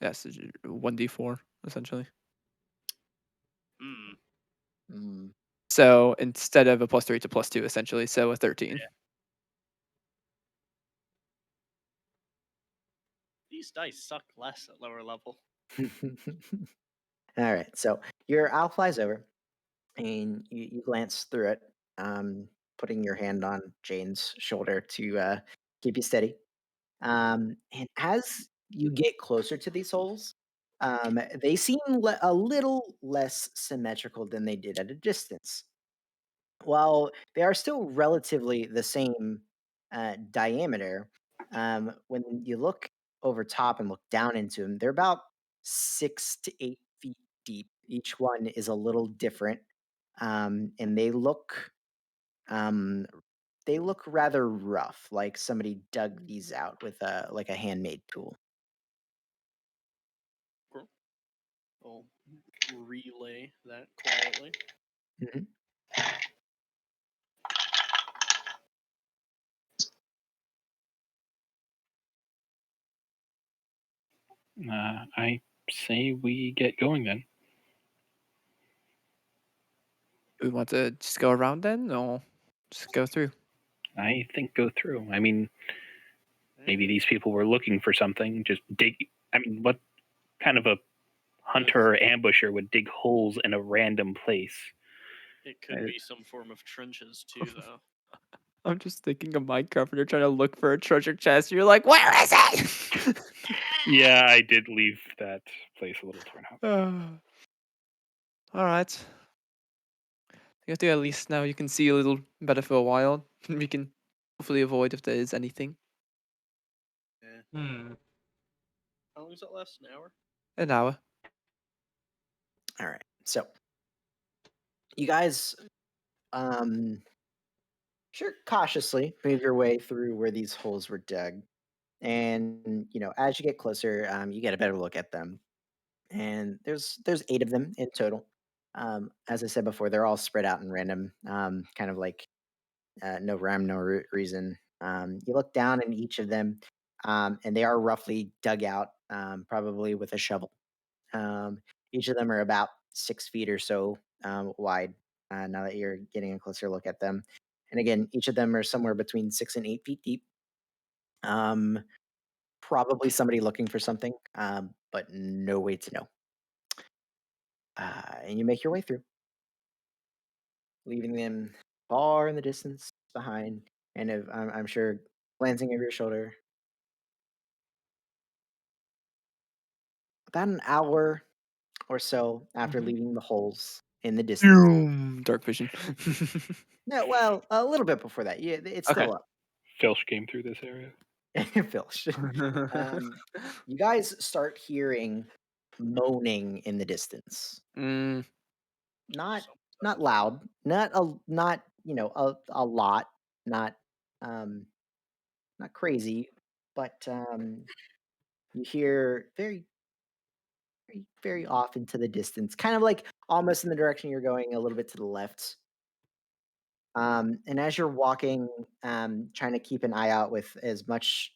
Yes, 1d4 essentially. Hmm. Mm. So instead of a plus 3, it's a plus 2 essentially. So a 13. Yeah. These dice suck less at lower level. All right. So your owl flies over, and you glance through it, putting your hand on Jane's shoulder to keep you steady. And as you get closer to these holes, they seem a little less symmetrical than they did at a distance. While they are still relatively the same diameter, when you look over top and look down into them, they're about 6 to 8 feet deep. Each one is a little different, and um, they look rather rough, like somebody dug these out with a handmade tool. Cool. I'll relay that quietly. Mhm. I say we get going then. Do we want to just go around then, or just go through? I think go through. I mean, maybe these people were looking for something. Just dig. I mean, what kind of a hunter or ambusher would dig holes in a random place? It could be some form of trenches too, though. I'm just thinking of Minecraft when you're trying to look for a treasure chest. You're like, where is it? Yeah, I did leave that place a little torn up. All right. I think at least now you can see a little better for a while. We can hopefully avoid if there is anything. Yeah. How long does that last? An hour? An hour. All right. So you guys, um, sure, cautiously move your way through where these holes were dug. And as you get closer, you get a better look at them. And there's 8 of them in total. As I said before, they're all spread out in random, kind of like no rhyme, no reason. You look down in each of them, and they are roughly dug out, probably with a shovel. Um, each of them are about 6 feet or so wide. Now that you're getting a closer look at them, and again, each of them are somewhere between 6 and 8 feet deep. Um, Probably somebody looking for something, but no way to know. And you make your way through, leaving them far in the distance behind. And if, I'm sure glancing over your shoulder, about an hour or so after leaving the holes in the distance. Dark vision. No, well, a little bit before that. Yeah, it's Okay. still up. Filch came through this area. Filch. You guys start hearing moaning in the distance. Mm, Not Some- not loud, not a lot, not um not crazy, but you hear very very very off into the distance, kind of like almost in the direction you're going, a little bit to the left. And as you're walking, trying to keep an eye out with as much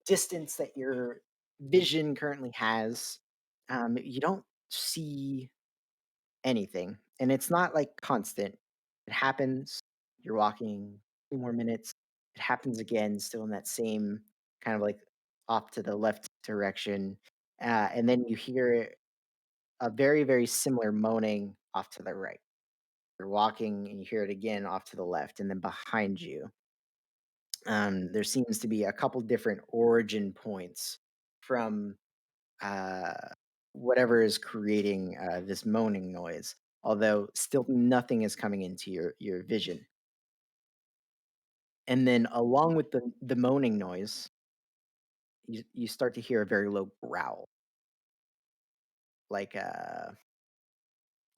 distance that your vision currently has, you don't see anything, and it's not like constant. It happens. You're walking 2 more minutes. It happens again, still in that same kind of like off to the left direction, and then you hear a very, very similar moaning off to the right. You're walking and you hear it again off to the left, and then behind you, there seems to be a couple different origin points from uh, whatever is creating this moaning noise. Although still nothing is coming into your vision, and then along with the moaning noise, you start to hear a very low growl, like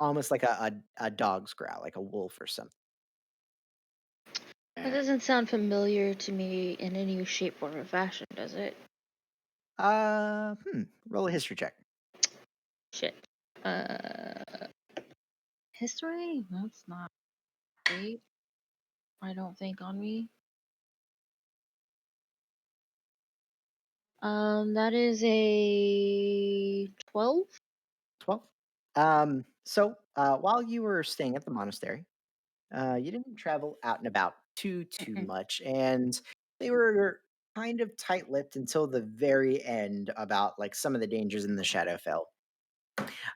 almost like a dog's growl, like a wolf or something. That doesn't sound familiar to me in any shape, form, or fashion, does it? Roll a history check. Shit. History? That's not great. I don't think on me. That is a 12. 12. So while you were staying at the monastery, you didn't travel out and about too Mm-mm. much, and they were kind of tight-lipped until the very end about like some of the dangers in the Shadowfell.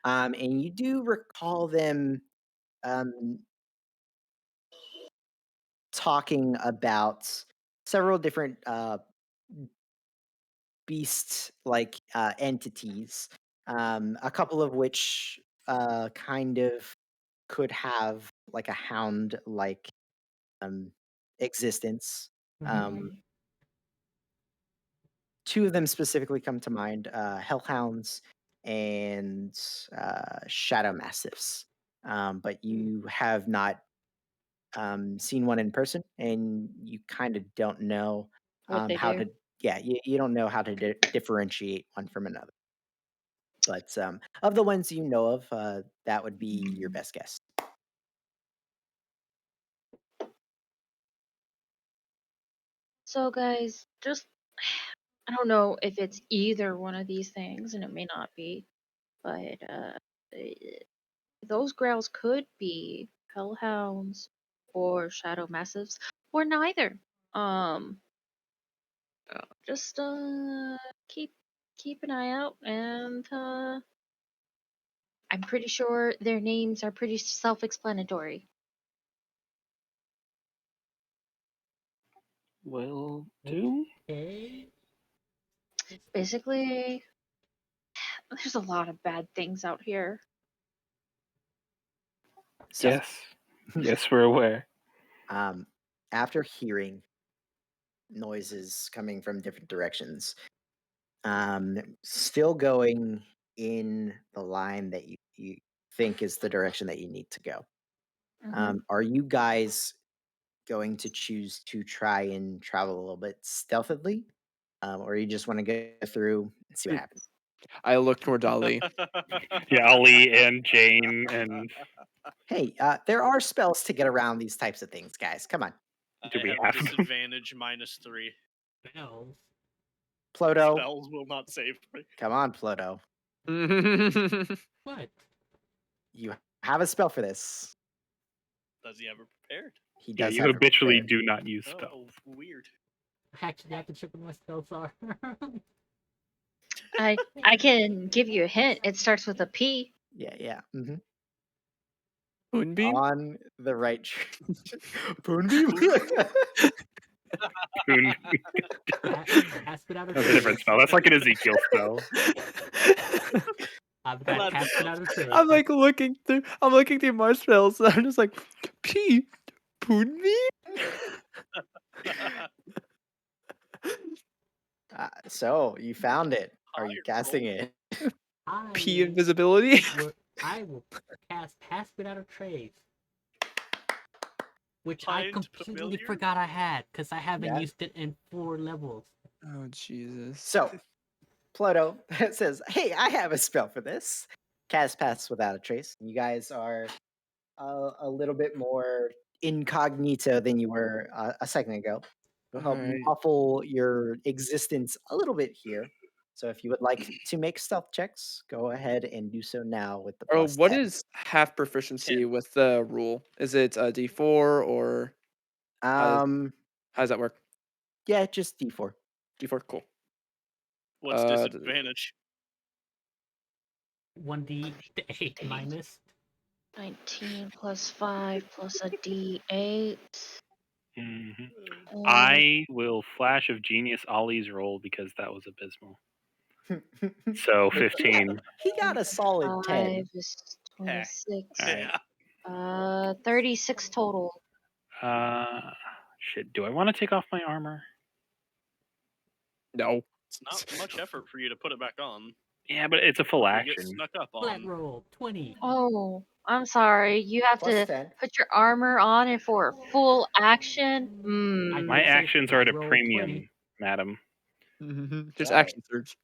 And you do recall them um, talking about several different beast-like entities, a couple of which kind of could have like a hound-like um, existence. Um, Mhm. Two of them specifically come to mind: hellhounds and shadow mastiffs. But you have not seen one in person, and you kind of don't know What they how do. to. Yeah, you don't know how to differentiate one from another. But of the ones you know of, that would be your best guess. So, guys, just I don't know if it's either one of these things, and it may not be, but eh, those growls could be hellhounds or shadow massives or neither. Um, just keep an eye out, and I'm pretty sure their names are pretty self-explanatory. Will do. Okay. Basically, there's a lot of bad things out here. So, Yes. Yes, we're aware. after hearing noises coming from different directions, still going in the line that you think is the direction that you need to go. Are you guys going to choose to try and travel a little bit stealthily, or you just want to go through and see what happens? I look toward Ali. Yeah, Ali and Jane and Hey, there are spells to get around these types of things, guys. Come on, do I we have have them? disadvantage -3. Spells. Pluto. Spells will not save me. Come on, Pluto. What? You have a spell for this. Does he have it prepared? He Yeah, does you have it habitually prepared. do not use spells. Oh, weird. Actually, I have to check what my spells are. I can give you a hint. It starts with a P. Yeah. Moonbeam? On the right. Moonbeam. Boon- Cast it out of That's a different trace. spell. That's like an Ezekiel spell. I've Glad got to cast it know. out of trace. I'm like looking through. I'm looking through my spells. And I'm just like, P. Moonbeam? So you found it. Are you Higher casting roll. it? P I invisibility? I will cast Cast it out of trace, which I Find completely familiar? forgot I had because I haven't Yeah. used it in 4 levels. Oh, Jesus. So Pluto says, "Hey, I have a spell for this. Cast Pass Without a Trace." You guys are a little bit more incognito than you were a second ago. It'll help Alright. muffle your existence a little bit here. So if you would like to make stealth checks, go ahead and do so now with the Oh, plus what 10. is half proficiency 10. with the rule? Is it a D4 or Um, how does that work? yeah, just D4. D4, cool. What's D- disadvantage? 1d8 minus. 19 plus 5 plus a d8. hmm Uh, I will flash of genius Ollie's roll because that was abysmal. So 15. He got a solid 10. 5 is 26. Alright. Yeah. 36 total. Shit. Do I want to take off my armor? No. It's not much effort for you to put it back on. Yeah, but it's a full You get action. snuck up Flat on. roll 20. Oh, I'm sorry. You have Plus to 10. put your armor on and for a full action. I My did say actions are flat at a roll premium, 20. madam. Just Right. action surge.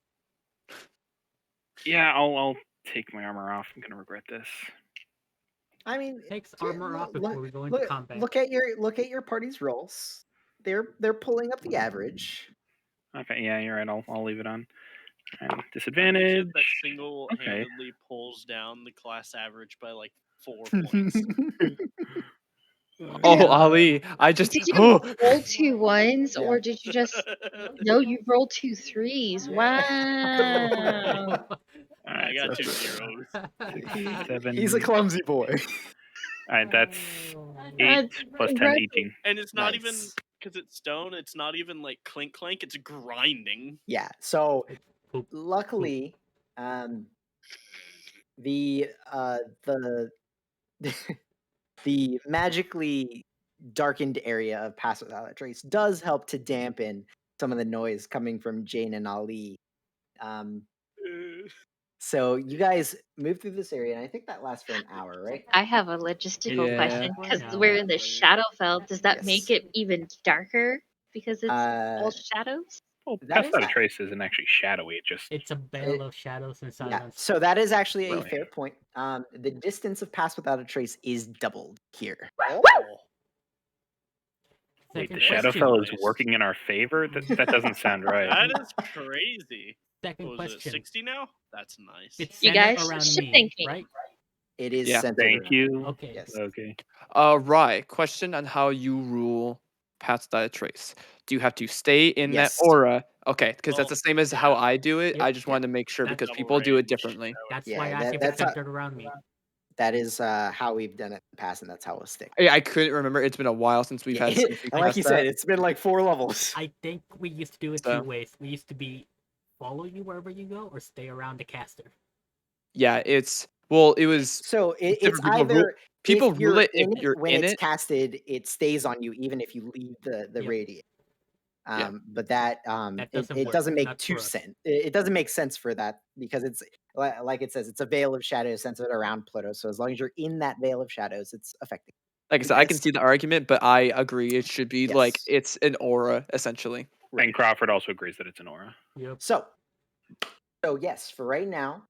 Yeah, I'll take my armor off. I'm gonna regret this. I mean, Takes yeah, armor off before we go into look, combat. look at your party's rolls. They're pulling up the average. Okay, yeah, you're right. I'll leave it on. And I'm the disadvantage. kid that single-handedly pulls down the class average by like 4 points. Oh, Yeah. Ali, I just Did you oh, roll 2 ones Yeah. or did you just. No, you rolled 2 threes. Yeah. Wow. I Alright, got so 2 zeros. 7. He's a clumsy boy. Alright, that's Oh, 8 That's plus 10, right. 18. And it's not even Nice. because it's stone. It's not even like clink clank. It's grinding. Yeah. So Poop. luckily, the the the magically darkened area of Pass Without a Trace does help to dampen some of the noise coming from Jane and Ali. Um, so you guys move through this area, and I think that lasts for an hour, right? I have a logistical Yeah. question For because now. we're in the Shadowfell. Does that make Yes. it even darker because it's all Uh, shadows? Well, That Pass is Without a a- Trace isn't actually shadowy. It just It's a veil of shadows and yeah. silence. So that is actually a Really? fair point. The distance of Pass Without a Trace is doubled here. Oh, wait. The Second question. Shadowfell is Nice. working in our favor. That doesn't sound right. that is crazy. Second What was it? question. 60 now? That's nice. It's You centered guys around should me, thank me. right? It is Yeah. centered. Thank around- you. Okay. Yes. Okay. Right. Question on how you rule Paths Without a Trace. Do you have to stay in Yes. that aura? Okay, because that's Well, the same as how yeah. I do it. Yep. I just wanted to make sure That's because double people do it range. differently. That's Yeah, why I asked that- if it's that's how- centered around me. That is how we've done it in the past, and that's how we'll stick. I couldn't remember. It's been a while since we've Yeah. had. Since we And like passed you that. said, it's been like 4 levels. I think we used to do it So- 2 ways. We used to be follow you wherever you go or stay around the caster. Yeah, it's well. It was So it's different people rule- either people if rule you're it if in you're when in it's it. casted, it stays on you even if you leave the Yep. radius. Yeah. But that That doesn't it work, doesn't make not too for us. sense. It doesn't make sense for that because it's like it says, it's a veil of shadows centered around Ploto. So as long as you're in that veil of shadows, it's effective. Like I You said, I can guys- see the argument, but I agree it should be like Yes. it's an aura essentially. Right. And Crawford also agrees that it's an aura. Yep. So yes, for right now,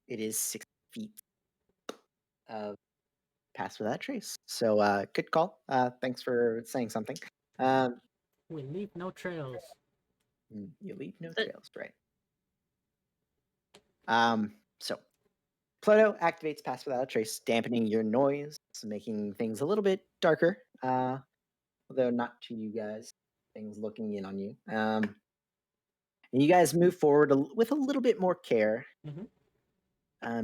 it is 6 feet of Pass Without Trace. So good call. Thanks for saying something. We leave no trails. You leave no But- trails, right? So Ploto activates Pass Without a Trace, dampening your noise, making things a little bit darker. Although not to you guys, things looking in on you. And you guys move forward with a little bit more care.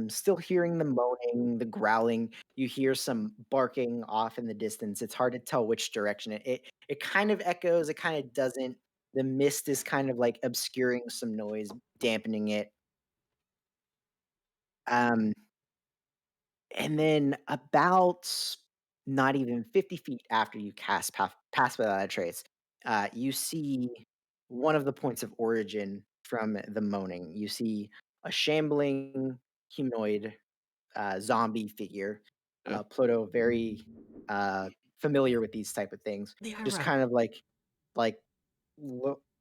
Still hearing the moaning, the growling. You hear some barking off in the distance. It's hard to tell which direction it kind of echoes. It kind of doesn't. The mist is kind of like obscuring some noise, dampening it. And then about not even 50 feet after you pass Without a Trace, you see one of the points of origin from the moaning. You see a shambling humanoid zombie figure. Yeah. Ploto, very familiar with these type of things. The Just Ira. kind of like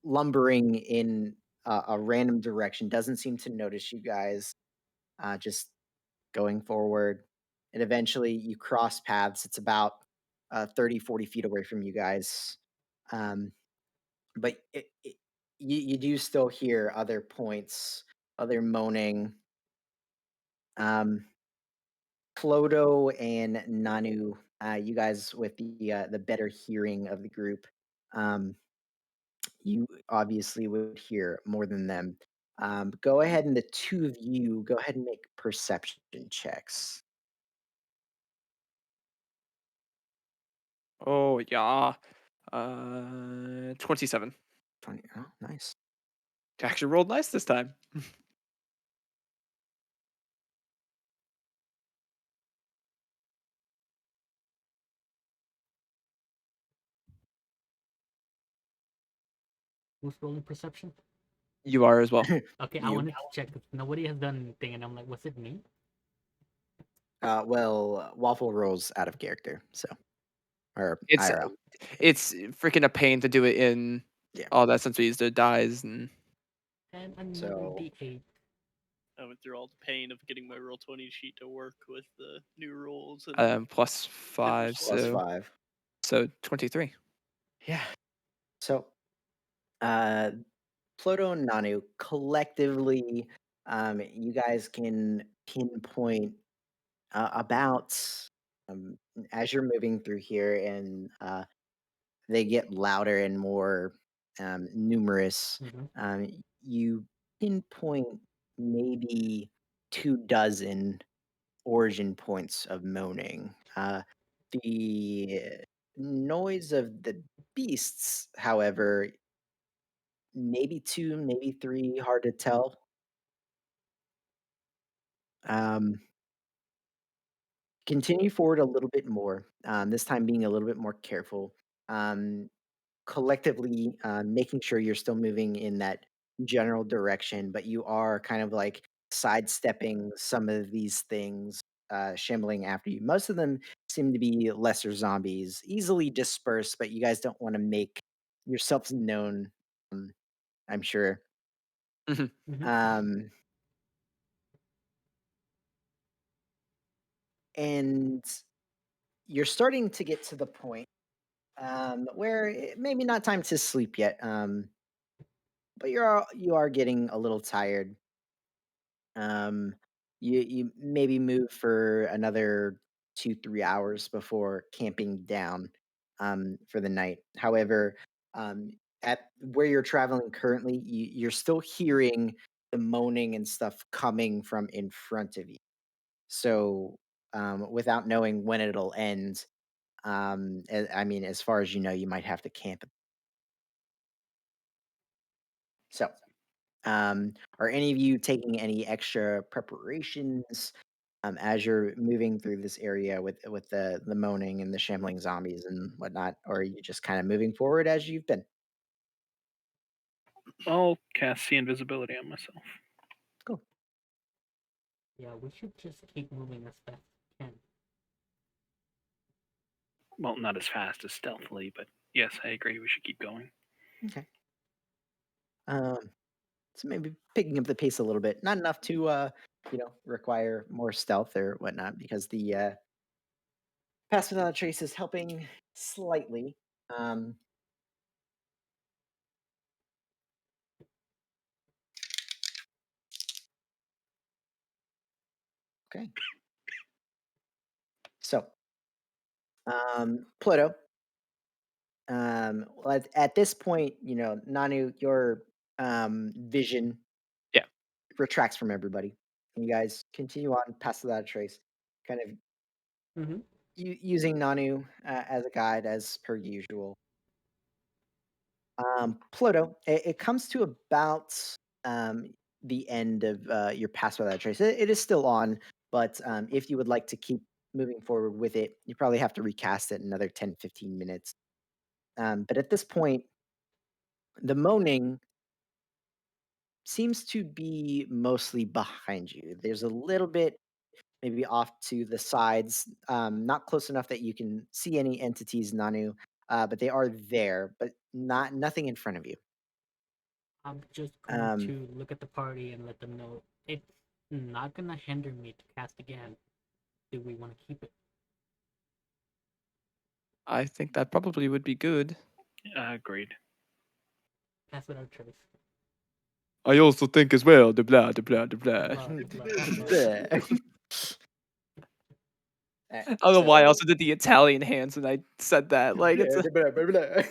lumbering in a random direction. Doesn't seem to notice you guys. Just going forward, and eventually you cross paths. It's about 30, 40 feet away from you guys. but you do still hear other points, other moaning. Um, Ploto and Nanu, you guys with the better hearing of the group, um, you obviously would hear more than them. Go ahead and the two of you go ahead and make perception checks. Oh yeah. 27. 20. Oh, nice. Actually rolled nice this time. Who's rolling perception? You are as well. Okay, I You. wanted to check if nobody has done anything, and I'm like, was it me? Well, Waffle rolls out of character, so or It's IRL. it's freaking a pain to do it in Yeah. all that since we used the dies and And another So D8. I went through all the pain of getting my roll 20 sheet to work with the new rules and plus 5, plus persuasion. 5. so 23. Yeah. So, uh, Ploto and Nanu collectively, you guys can pinpoint about as you're moving through here, and they get louder and more numerous. Mm-hmm. You pinpoint maybe 2 dozen origin points of moaning. The noise of the beasts, however, maybe 2, maybe 3, hard to tell. Um, Continue forward a little bit more, this time being a little bit more careful. Um, Collectively, making sure you're still moving in that general direction, but you are kind of like sidestepping some of these things, shambling after you. Most of them seem to be lesser zombies, easily dispersed, but you guys don't want to make yourselves known, um, I'm sure. Mm-hmm. Um, and you're starting to get to the point where maybe not time to sleep yet, but you are getting a little tired. Um, you maybe move for another 2-3 hours before camping down for the night. However, at where you're traveling currently, you're still hearing the moaning and stuff coming from in front of you. So, without knowing when it'll end, I mean, as far as you know, you might have to camp. So, are any of you taking any extra preparations as you're moving through this area with the moaning and the shambling zombies and whatnot, or are you just kind of moving forward as you've been? I'll cast see invisibility on myself. Cool. Yeah, we should just keep moving as fast as we can. Well, not as fast as stealthily, but yes, I agree. We should keep going. Okay. Um, so maybe picking up the pace a little bit, not enough to require more stealth or whatnot, because the pass without a trace is helping slightly. Um, okay. So, Pluto. Well, at this point, Nanu, your vision Yeah. retracts from everybody. And you guys continue on past without a trace, kind of Mm-hmm. using Nanu as a guide as per usual. Pluto, it comes to about um, the end of your pass without a trace. It is still on, but if you would like to keep moving forward with it, you probably have to recast it another 10-15 minutes. But at this point, the moaning seems to be mostly behind you. There's a little bit maybe off to the sides, not close enough that you can see any entities, Nanu, but they are there, but nothing in front of you. I'm just going Um, to look at the party and let them know it's not gonna hinder me to cast again. Do we want to keep it? I think that probably would be good. Agreed. Pass without trace. I also think as well. The blah, the blah, the blah. Blah, blah, blah. Alright, I don't know why I so- also did the Italian hands when I said that. Like it's Blah, blah, blah.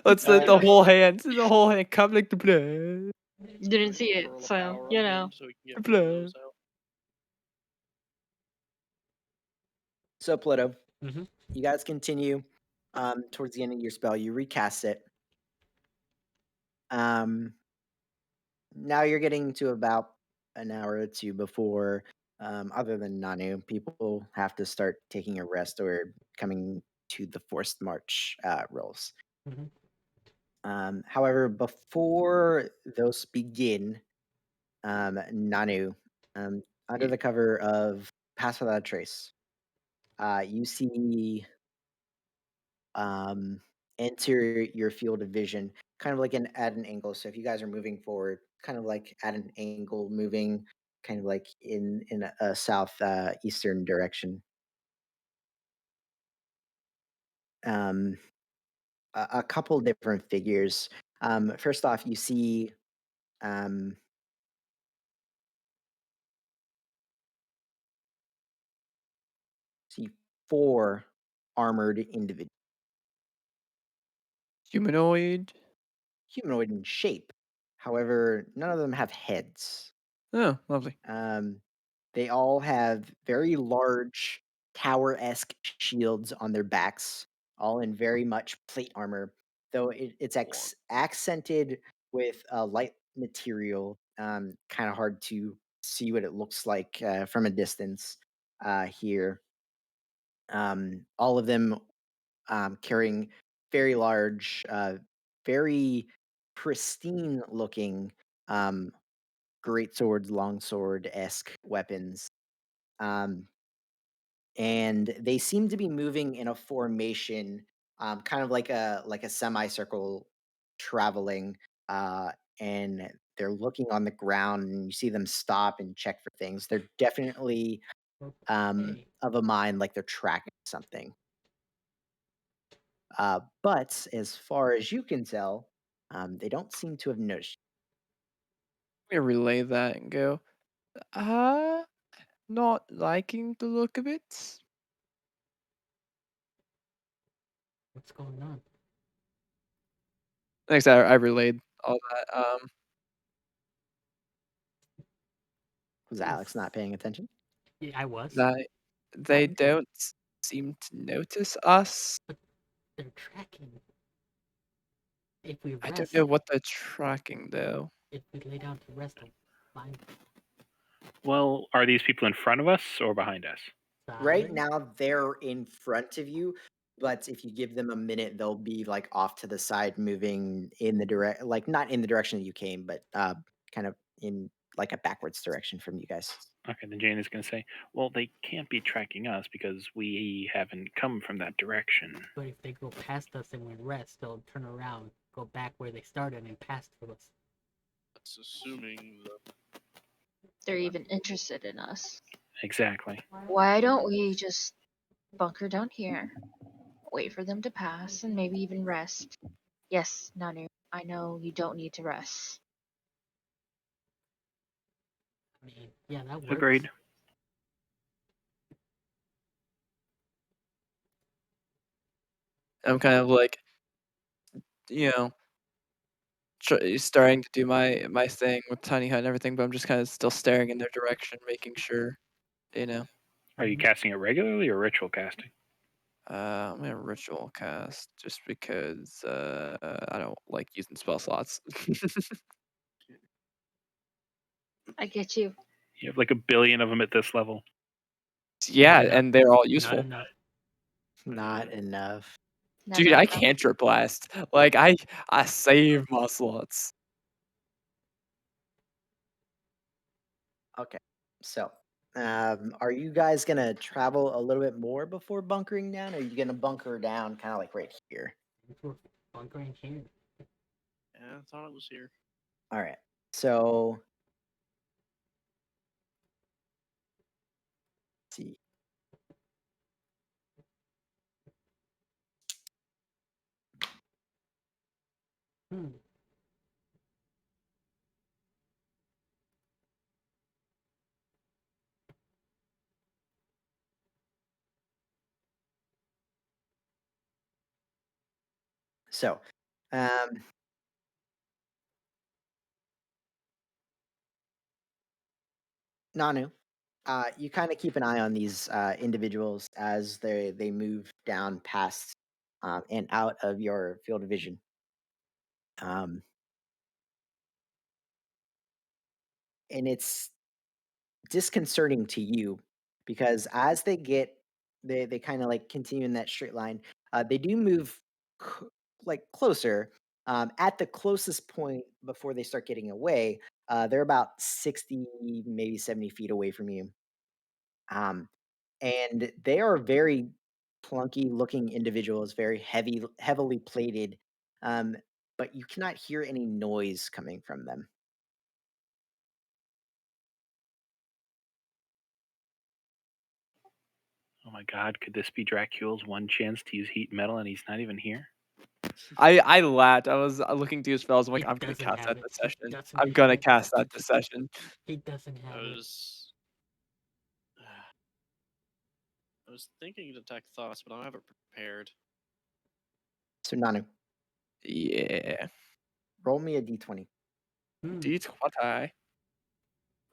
let's the whole hand, come like the blah. Didn't see it, Curl a so power you on know. him so he can get Blah. photos out. So Ploto, Mhm. you guys continue towards the end of your spell. You recast it. Now you're getting to about an hour or two before, other than Nanu, people have to start taking a rest or coming to the forced march rolls. Mhm. However, before those begin, Nanu, under the cover of Pass Without a Trace, you see enter your field of vision, kind of like at an angle. So if you guys are moving forward, kind of like at an angle, moving kind of like in a south eastern direction. Um, a couple different figures. First off, you um, see four armored individuals, Humanoid. humanoid in shape. However, none of them have heads. Oh, lovely. They all have very large tower-esque shields on their backs, all in very much plate armor, though it's accented with a light material. Kind of hard to see what it looks like from a distance here. All of them carrying very large, very pristine-looking great swords, long sword esque weapons. Um, and they seem to be moving in a formation, kind of like a semicircle traveling. Uh, and they're looking on the ground, and you see them stop and check for things. They're definitely Okay. of a mind like they're tracking something. But as far as you can tell, they don't seem to have noticed. I'm gonna relay that and go. Not liking the look of it. What's going on? Thanks, I relayed all that. Was Alex not paying attention? Yeah, I was. That they How- don't seem to notice us. They're tracking. If we I rest, don't know what they're tracking though. if we lay down to rest, they'll find Well, are these people in front of us or behind us? Right side. now, they're in front of you, but if you give them a minute, they'll be like off to the side, moving in the like not in the direction that you came, but kind of in like a backwards direction from you guys. Okay, then Jane is going to say, well, they can't be tracking us because we haven't come from that direction. But if they go past us and we're in rest, they'll turn around, go back where they started, and past us. That's assuming They're even interested in us. Exactly. Why don't we just bunker down here, wait for them to pass, and maybe even rest? Yes, Nanu, I know you don't need to rest. I mean, yeah, that works. Agreed. I'm kind of like, you know, starting to do my thing with tiny hut and everything, but I'm just kind of still staring in their direction, making sure, you know. Are you casting it regularly or ritual casting? I'm gonna ritual cast just because I don't like using spell slots. I get you. You have like a billion of them at this level. Yeah, Not enough. and they're all Not useful. enough. Not enough. Not Dude, I enough. cantrip blast. Like I save my slots. Okay, so are you guys gonna travel a little bit more before bunkering down? Or are you gonna bunker down kind of like right here? We're bunkering here. yeah, I thought it was here. All right, so let's see. Hmm. So, um, Nanu, you kind of keep an eye on these individuals as they move down past and out of your field of vision. Um, and it's disconcerting to you because as they kind of like continue in that straight line. They do move c- like closer. At the closest point before they start getting away, they're about 60, maybe 70 feet away from you. Um, and they are very plunky looking individuals, very heavily plated. Um, but you cannot hear any noise coming from them. Oh my God, could this be Dracula's one chance to use heat metal and he's not even here? I laughed. I was looking through spells. I'm like, He I'm gonna doesn't cast have that it. this He session. doesn't I'm gonna have cast it. that this session. He doesn't I have it. was I was thinking to attack thoughts, but I don't have it prepared. So Nanu, Yeah. roll me a d20. Hmm. D20.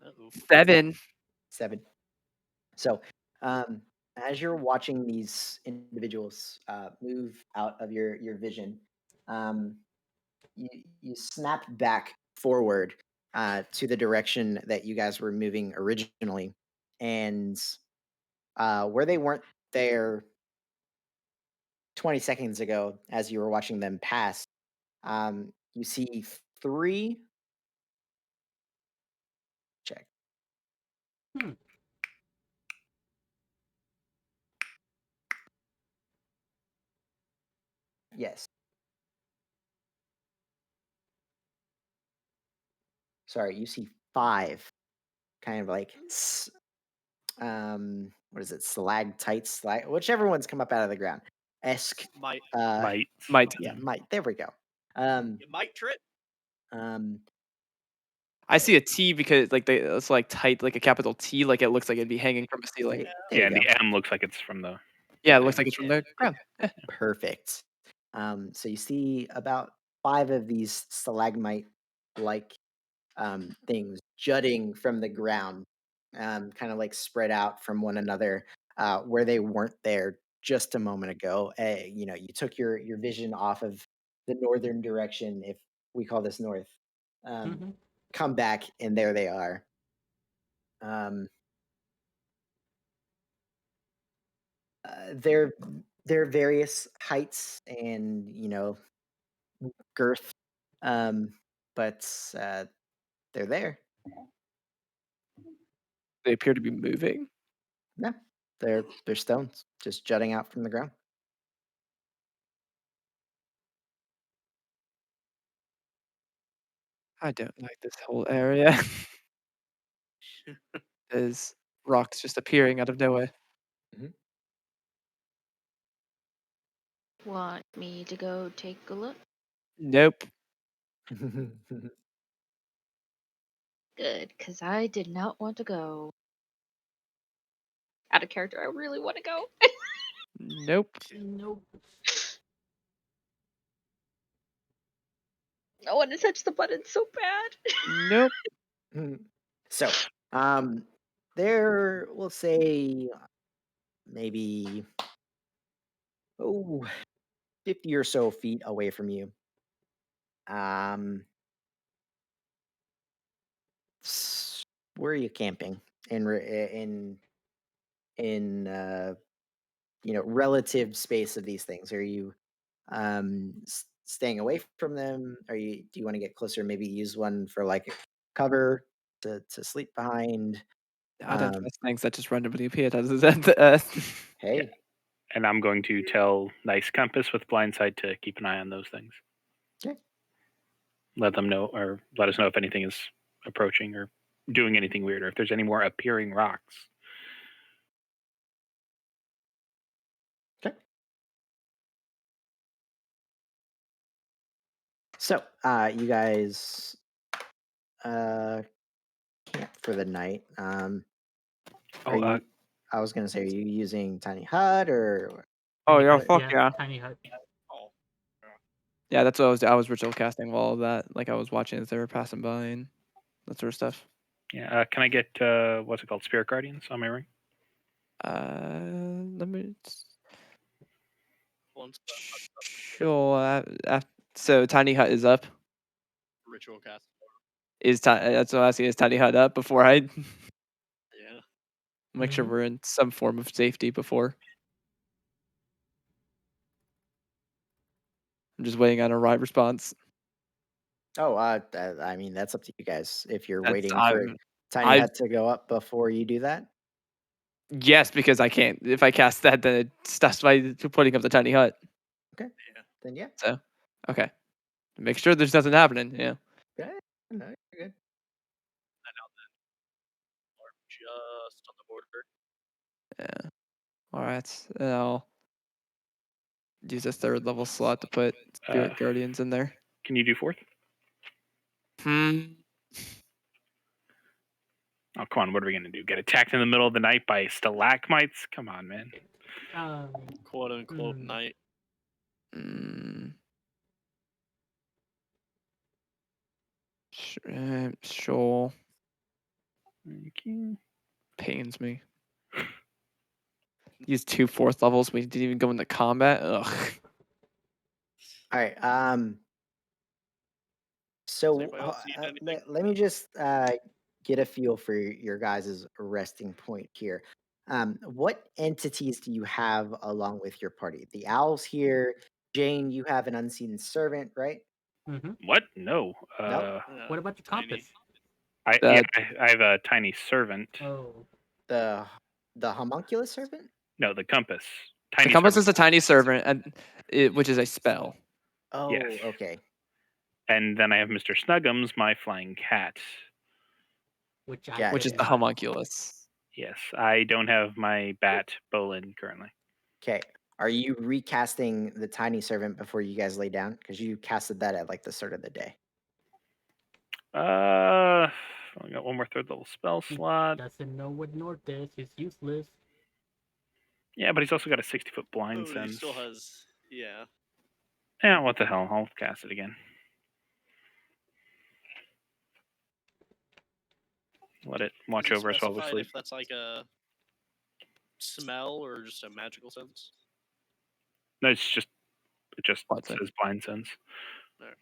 Uh-oh. 7. 7. So, as you're watching these individuals move out of your vision, um, you you snap back forward to the direction that you guys were moving originally, and where they weren't there 20 seconds ago, as you were watching them pass, you see 3. Check. Hmm. Yes. Sorry, you see 5 kind of like what is it, stalactites, whichever ones come up out of the ground, esque. Might Might. Might. Yeah, might. There we go. Um, it might trip. um, I see a T because like it's like tight, like a capital T, like it looks like it'd be hanging from a ceiling. there Yeah, you and go. the M looks like it's from the. Yeah, it looks like it's from the ground. Perfect. So you see about 5 of these stalagmite-like things jutting from the ground, kind of like spread out from one another, where they weren't there just a moment ago. You took your vision off of the northern direction, if we call this north. Um, Mm-hmm. Come back, and there they are. Um, they're various heights and girth, um, but they're there. They appear to be moving. Yeah, they're stones just jutting out from the ground. I don't like this whole area. There's rocks just appearing out of nowhere. Want me to go take a look? Nope. Good, because I did not want to go. Out of character, I really want to go. Nope. Nope. I want to touch the button so bad. Nope. So, there, we'll say maybe 50 or so feet away from you. Um, where are you camping in relative space of these things? Are you staying away from them? Do you want to get closer? Maybe use one for like cover to sleep behind. I don't Um, trust things that just randomly appeared out of the earth. hey, And I'm going to tell Nice Compass with Blindside to keep an eye on those things. Okay. Let them know, or let us know if anything is approaching or doing anything weird, or if there's any more appearing rocks. okay. So, you guys camp for the night. Oh, Are you? I was gonna say, are you using tiny hut or? Oh, Tiny yeah, hut, fuck yeah. Tiny hut. Oh, Yeah, that's what I was ritual casting all of that. Like I was watching as they were passing by and that sort of stuff. Yeah. Can I get what's it called? Spirit Guardians on my ring? Let me. Once Sure. So Tiny Hut is up. ritual cast. That's what I'm asking. Is Tiny Hut up before I Yeah. make sure Mhm. we're in some form of safety before? I'm just waiting on a right response. Oh, I mean, that's up to you guys. If you're That's waiting for Tiny I Hut to go up before you do that. yes, because I can't. If I cast that, then it stops by putting up the Tiny Hut. Then yeah. So, okay, make sure there's nothing happening. Yeah. Okay. No, you're good. Are just on the border. Yeah. All right. I'll use a third level slot to put Spirit Guardians in there. Can you do fourth? Hmm. Oh, come on. What are we going to do? Get attacked in the middle of the night by stalagmites? Come on, man. Quote unquote Hmm. night. Mm. Sure. Thank you. Pains me. Use 2 fourth levels. We didn't even go into combat. Ugh. All right. Does So anybody else need anything? let me just get a feel for your guys' resting point here. What entities do you have along with your party? The owls here. Jane, you have an unseen servant, right? Mm-hmm. What? No. Nope. What about your Tiny. compass? I have a tiny servant. Oh, The homunculus servant? No, the compass. The Tiny compass servant. is a tiny servant, and which is a spell. Oh, Yes. okay. And then I have Mr. Snuggums, my flying cat. which I Got Which is did the it. not. homunculus. Yes, I don't have my bat Bolin currently. Okay. Are you recasting the tiny servant before you guys lay down? Because you casted that at like the start of the day. Only got one more third level spell He slot. doesn't know what north is. He's useless. Yeah, but he's also got a 60-foot blind Oh, he sense. still has. Yeah. Yeah, what the hell? I'll cast it again. Let it watch Is it over us while we specified sleep. if that's like a smell or just a magical sense? No, it just What's it? says blind sense. Alright.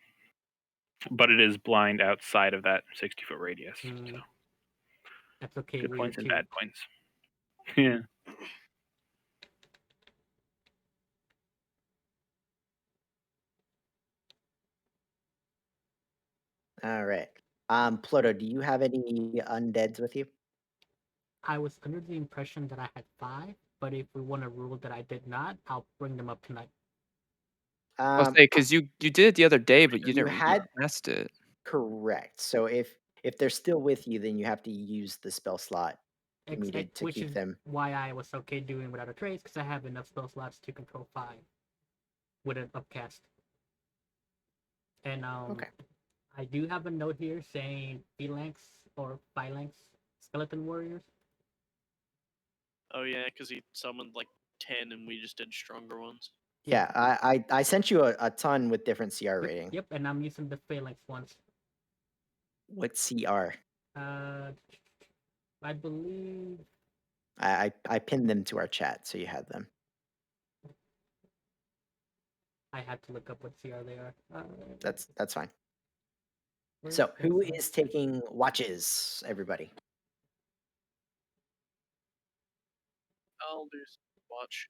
But it is blind outside of that 60-foot radius. Mm, So that's okay. good We are points and too. bad points. Yeah. All right. Ploto, do you have any undeads with you? I was under the impression that I had 5, but if we want to rule that I did not, I'll bring them up tonight. I'll Um, say because you did it the other day, but you you didn't had recast it. correct. So if they're still with you, then you have to use the spell slot needed to Which keep is them. why I was okay doing without a trace, because I have enough spell slots to control 5 with an upcast. And Okay. I do have a note here saying phalanx or phalanx skeleton warriors. Oh yeah, because he summoned like 10 and we just did stronger ones. Yeah, I sent you a ton with different CR rating. Yep, and I'm using the phalanx ones. What CR? I believe I pinned them to our chat, so you had them. I had to look up what CR they are. That's fine. Where's So who the- is taking watches? Everybody. I'll do watch.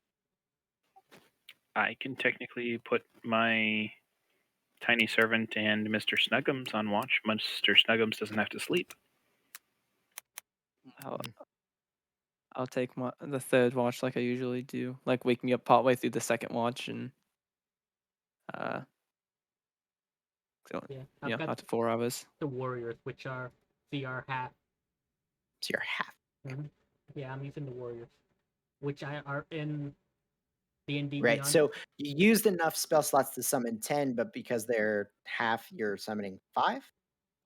I can technically put my tiny servant and Mr. Snuggums on watch. Mr. Snuggums doesn't have to sleep. I'll take the third watch like I usually do, like waking up partway through the second watch and Yeah, I've got up to 4 hours. the warriors, which are CR half. CR half. Yeah, I'm using the warriors, which are in D&D Right. Beyond. So you used enough spell slots to summon 10, but because they're half, you're summoning 5?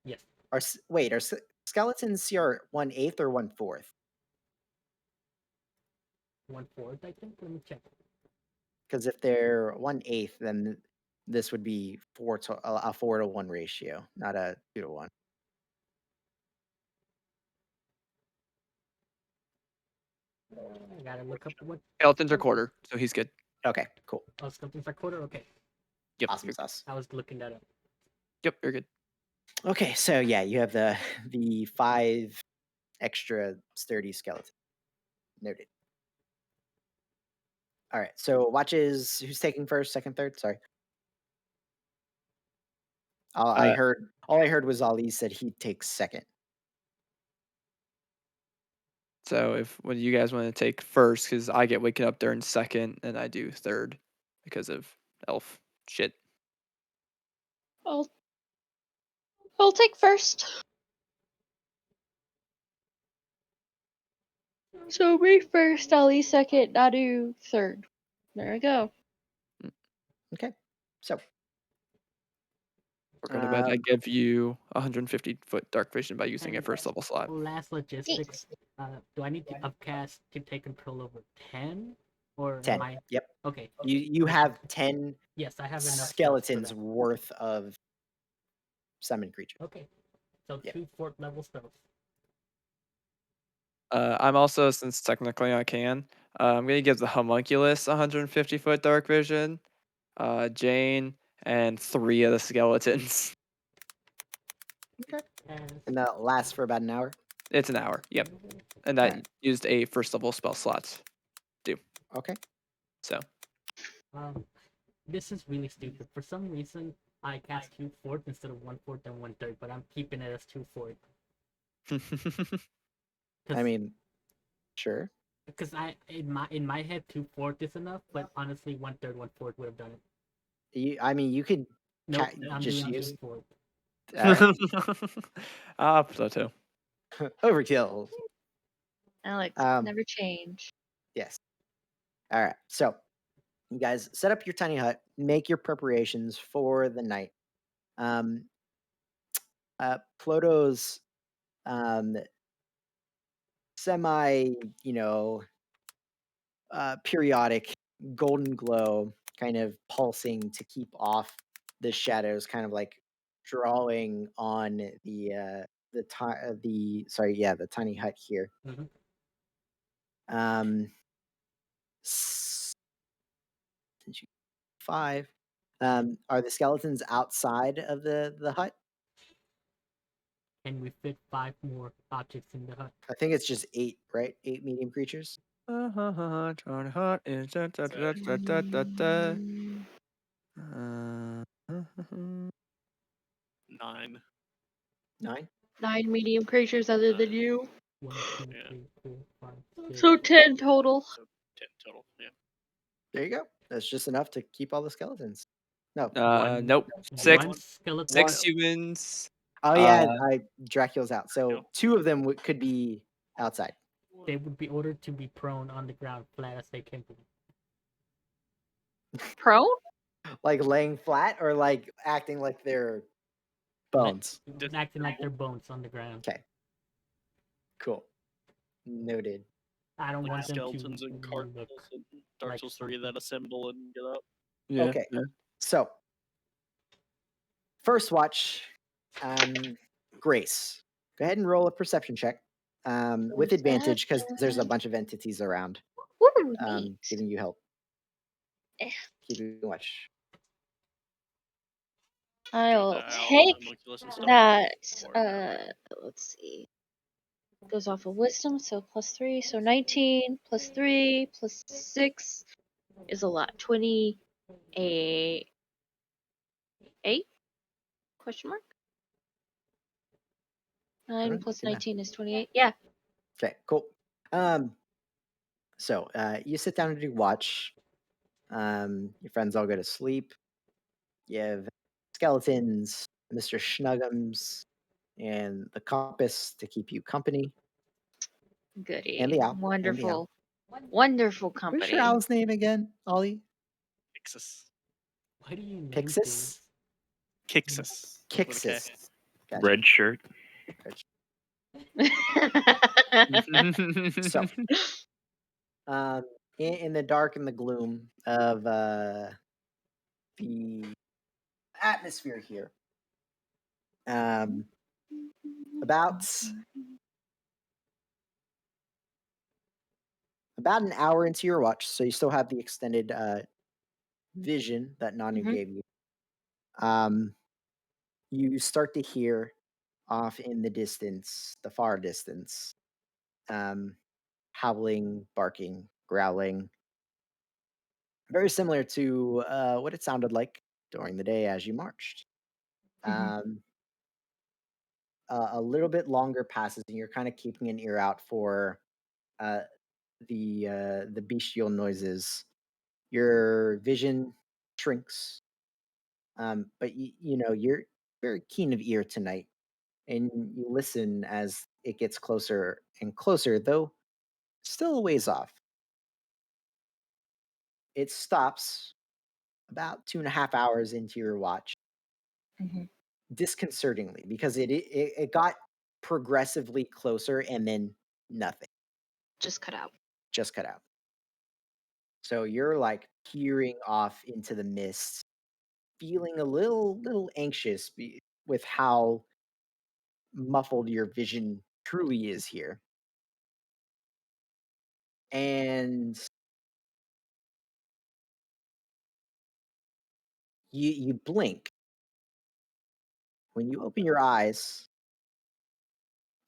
Yes, Wait, are skeletons CR 1/8 or 1/4? 1/4, I think. Let me check. Because if they're 1/8, then this would be a 4-to-1 ratio, not a 2-to-1. I gotta look up what. Skeletons are quarter, so he's good. Okay, cool. Oh, skeletons are quarter. Okay, Yep. Awesome you're- sauce. I was looking that up. Yep, you're good. Okay, so yeah, you have the 5 extra sturdy skeleton. Noted. All right, so watches. Who's taking first, second, third? Sorry. All I heard was Ali said he'd take second. So if what do you guys want to take first? Because I get waking up during second, and I do third because of elf shit. I'll take first. So me first, Ali second, Nadu third. There we go. Okay, so We're going to bed. I give you 150-foot dark vision by using a And first level slot. last logistics. Do I need to upcast to take control over 10 or 10. am I? Yep. Okay. You have 10 Yes, I have enough spells for skeletons that. worth of summon creature. Okay, so Yeah. 2 4th level spells. I'm also, since technically I can, I'm going to give the homunculus 150-foot dark vision, Jane, and 3 of the skeletons. And that lasts for about an hour. It's an hour. Yep. And that Alright. used a first level spell slot. Okay. So This is really stupid. For some reason, I cast 2 4th instead of 1 4th and 1 3rd, but I'm keeping it as 2 4th. I mean, sure. Because in my head 2 4th is enough, but honestly 1 3rd 1 4th would have done it. You could Nope, Ca- I'm just doing use- 2 4th. Ploto. overkill. Alex, Um, never change. Yes. All right. So you guys set up your tiny hut, make your preparations for the night. Ploto's semi, periodic golden glow kind of pulsing to keep off the shadows, kind of like drawing on the tiny hut here. Mhm. Since you 5, are the skeletons outside of the hut? And we fit 5 more objects in the hut. I think it's just 8, right? 8 medium creatures. Trying hot is da, da, da, da, da, da, da. 9. 9. 9 medium creatures other than 9. you. 1 2 Yeah. 3 4 5 6. So 10 total. So 10 total. Yeah. There you go. That's just enough to keep all the skeletons. No. Nope. 6 1 skeleton. 6 humans. Oh yeah, Uh, Dracula's out. So Yep. 2 of them could be outside. They would be ordered to be prone on the ground, flat as they can be. Prone? Like laying flat or like acting like they're bones. Acting like they're bones on the ground. Okay. Cool. Noted. I don't Like want them skeletons to and look cardinals and Dark like Souls 3 that something. assemble and get up. yeah, Okay. yeah. So first watch, Grace. Go ahead and roll a perception check. With advantage because there's a bunch of entities around Woo, neat. giving you help. Eh. Keeping watch. I'll The owl, take homunculus and stuff. that. Or- Let's see. Goes off of wisdom, so +3. So 19 +3 +6 is a lot. 28. 8? Question mark? 9 Alright, plus good math. 19 is 28. Yeah. Okay, cool. So you sit down to do watch. Your friends all go to sleep. You have skeletons, Mr. Schnuggums, and the compass to keep you company. Goody. And the owl. Wonderful. Wonderful What's company. your owl's name again, Ollie? Pixis. Why do you name Pixis? things? Kixis. Kixis. Gotcha. Red shirt. So, in the dark and the gloom of the atmosphere here. About an hour into your watch, so you still have the extended vision that Nanu Mhm. gave you. You start to hear off in the distance, the far distance, howling, barking, growling, very similar to what it sounded like during the day as you marched. Um, a little bit longer passes, and you're kind of keeping an ear out for uh, the bestial noises. Your vision shrinks, but you know you're very keen of ear tonight, and you listen as it gets closer and closer, though still a ways off. It stops about 2.5 hours into your watch, Mhm. disconcertingly, because it got progressively closer and then nothing, Just cut out. just cut out. So you're like peering off into the mist, feeling a little anxious with how muffled your vision truly is here. And you blink. When you open your eyes,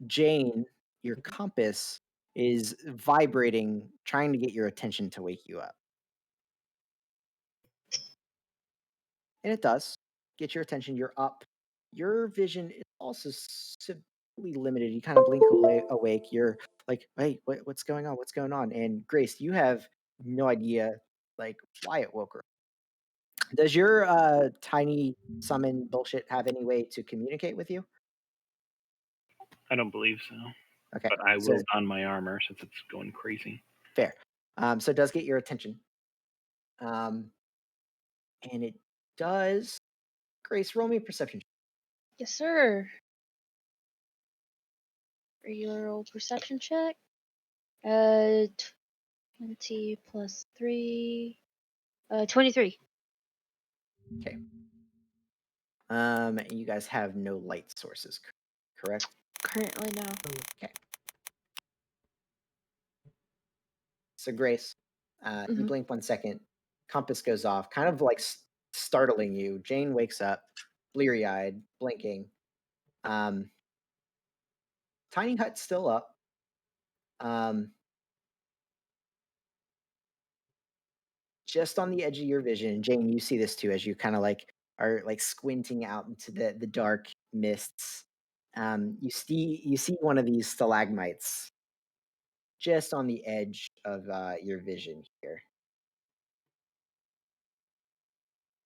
Jane, your compass is vibrating, trying to get your attention to wake you up. And it does get your attention. You're up. Your vision is also severely limited. You kind of blink awake. You're like, hey, what's going on? What's going on? And Grace, you have no idea like why it woke her. Does your tiny summon bullshit have any way to communicate with you? I don't believe so. Okay, But I so will don my armor since it's going crazy. fair. So it does get your attention. And it does. Grace, roll me a perception. Yes, sir. Regular old perception check. 20 plus 3. 23. Okay. You guys have no light sources, correct? Currently, no. Okay. So Grace, you Mhm. blink 1 second. Compass goes off, kind of like startling you. Jane wakes up, bleary-eyed, blinking. Tiny hut's still up. Just on the edge of your vision, Jane, you see this too as you kind of like are like squinting out into the dark mists. You see one of these stalagmites just on the edge of your vision here.